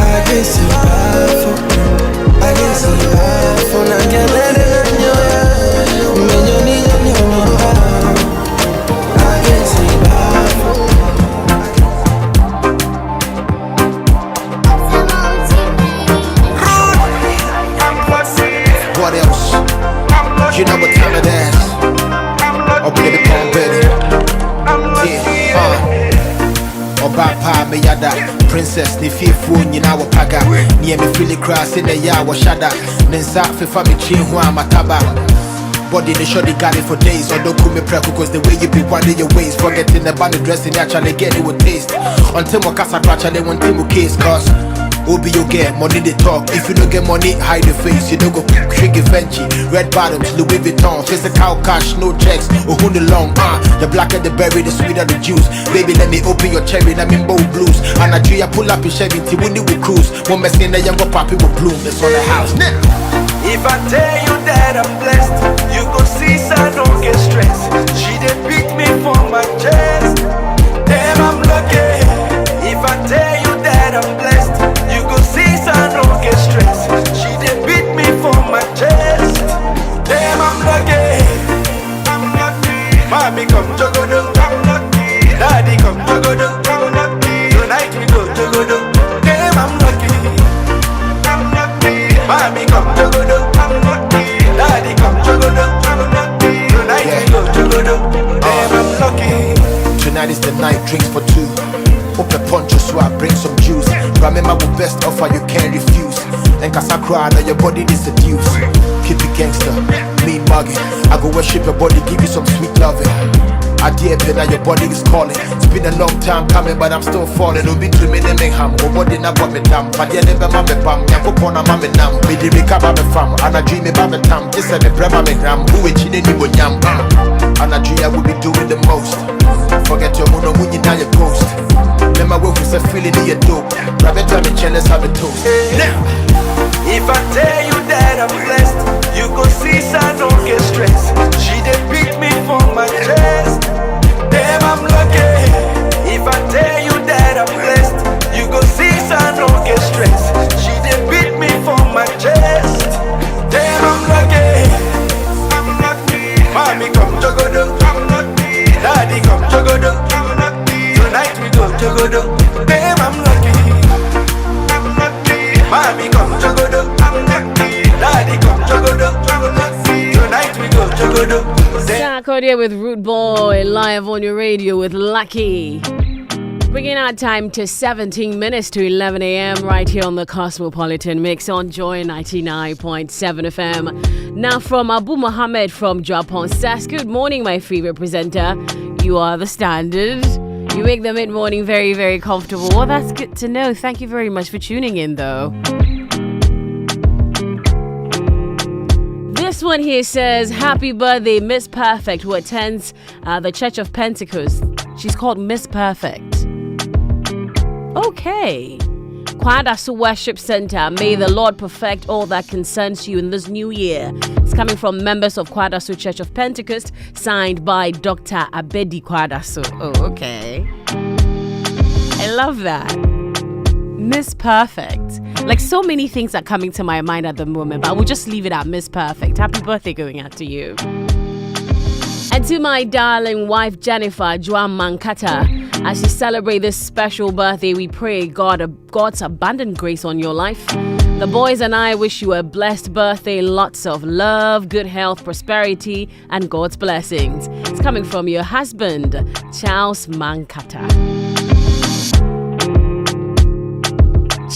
I can see bafo. Now get better than you. Men, you need to go back. I can see bafo. What else? You know what time it is. Oh, baby, come ready. Obapa me yada. Princess ni fearful you know paga. Near me feel cross in the ya wa shada. Nensa fe family chin hu amataba. Body they sure they got it for days. Or don't call me prep because the way you be winding your waist. Forgetting about the dressing actually get it with taste. Until my casa actually one thing with case cause Obi you get money they talk. If you don't get money, hide the face. You don't go Shiggy Fenty, red bottoms, Louis Vuitton, physical cash, no checks, or who the long the blacker the berry, the sweeter the juice. Baby, let me open your cherry, let me bow blues. And I pull up in Chevy, when we cruise. One mess in the younger poppy will bloom. It's on the house now. If I tell you that I'm blessed, you gon' see so I don't get stressed. She did beat me for my chest. Damn, I'm lucky. If I tell you that I'm blessed, you gon' see so I don't is the night, drinks for two. Open poncho so I bring some juice. Remember the best offer you can't refuse. And Casacra, now your body is seduce. Keep it gangster, mean mugging. I go worship your body, give you some sweet loving. I dear pen, now your body is calling. It's been a long time coming, but I'm still falling. Ubi to me, name ham. Oh, body na got me down. But yeah, never mammy bam. Yanko pona mammy nam. Me di recover me fam. And I dream about me tam. This is me brema me ram. Who is chine ni bo nyam. And I dream I will be doing the most. Forget your mono when you now your ghost. Remember when we said feeling in your dope. Rabbit time and let's have a toast. Now, if I tell you that I'm blessed, you go see so I don't get stressed. She did pick me from my chest. Damn, I'm lucky. If I tell you that I'm blessed, you go see so I don't get stressed. She did beat me from my chest. Damn, I'm lucky. I'm lucky. Mommy come jogodo. I'm lucky. Daddy come jogodo. I'm lucky. Tonight we go jogodo. Damn, I'm lucky. I'm lucky. Mommy come jogodo. I'm lucky. Daddy come jogodo. I'm lucky. Tonight we go jogodo. Kojo with Root Boy live on your radio with Lucky. Bringing our time to 17 minutes to 11 a.m. right here on the Cosmopolitan Mix on Joy 99.7 FM. Now from Abu Mohammed from Japan says, good morning, my favorite presenter. You are the standard. You make the mid-morning very, very comfortable. Well, that's good to know. Thank you very much for tuning in, though. This one here says, happy birthday, Miss Perfect, who attends the Church of Pentecost. She's called Miss Perfect. Okay. Kwadaso Worship Center. May the Lord perfect all that concerns you in this new year. It's coming from members of Kwadaso Church of Pentecost, signed by Dr. Abedi Kwadaso. Oh, okay. I love that. Miss Perfect. Like, so many things are coming to my mind at the moment, but I will just leave it at Miss Perfect. Happy birthday going out to you. And to my darling wife, Jennifer Joan Mankata, as you celebrate this special birthday, we pray God's abundant grace on your life. The boys and I wish you a blessed birthday, lots of love, good health, prosperity, and God's blessings. It's coming from your husband, Charles Mankata.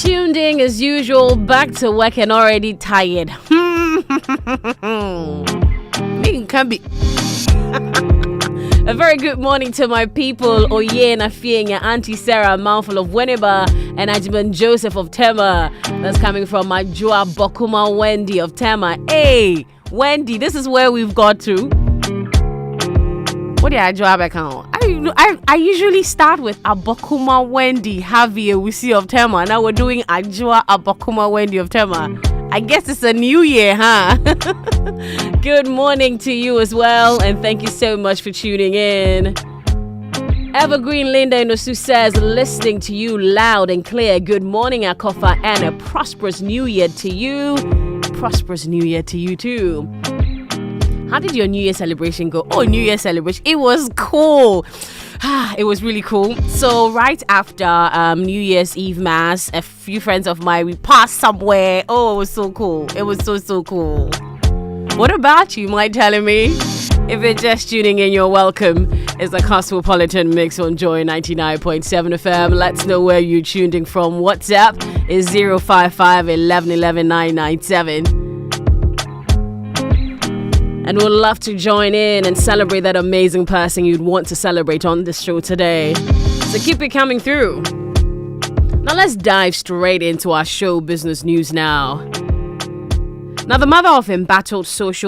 Tuned in as usual, back to work and already tired. Can be. A very good morning to my people. Oye Nafienya, Auntie Sarah, mouthful of Winneba, and Ajiman Joseph of Tema. That's coming from my Joa Bokuma Wendy of Tema. Hey, Wendy, this is where we've got to. What did I draw back on? I usually start with Abokuma Wendy Javier Wisi of Tema. Now we're doing Ajua Abokuma Wendy of Tema. I guess it's a new year, huh? Good morning to you as well, and thank you so much for tuning in. Evergreen Linda Inosu says, listening to you loud and clear. Good morning, Akofa, and a prosperous new year to you. Prosperous new year to you too. How did your New Year celebration go? Oh, New Year celebration. It was cool. It was really cool. So right after New Year's Eve Mass, a few friends of mine, we passed somewhere. Oh, it was so cool. It was so cool. What about you? Mind telling me? If you're just tuning in, you're welcome. It's the Cosmopolitan Mix on Joy 99.7 FM. Let's know where you're tuned in from. WhatsApp is 055 11 11 997. And we'd love to join in and celebrate that amazing person you'd want to celebrate on this show today. So keep it coming through. Now let's dive straight into our show business news now. Now the mother of embattled social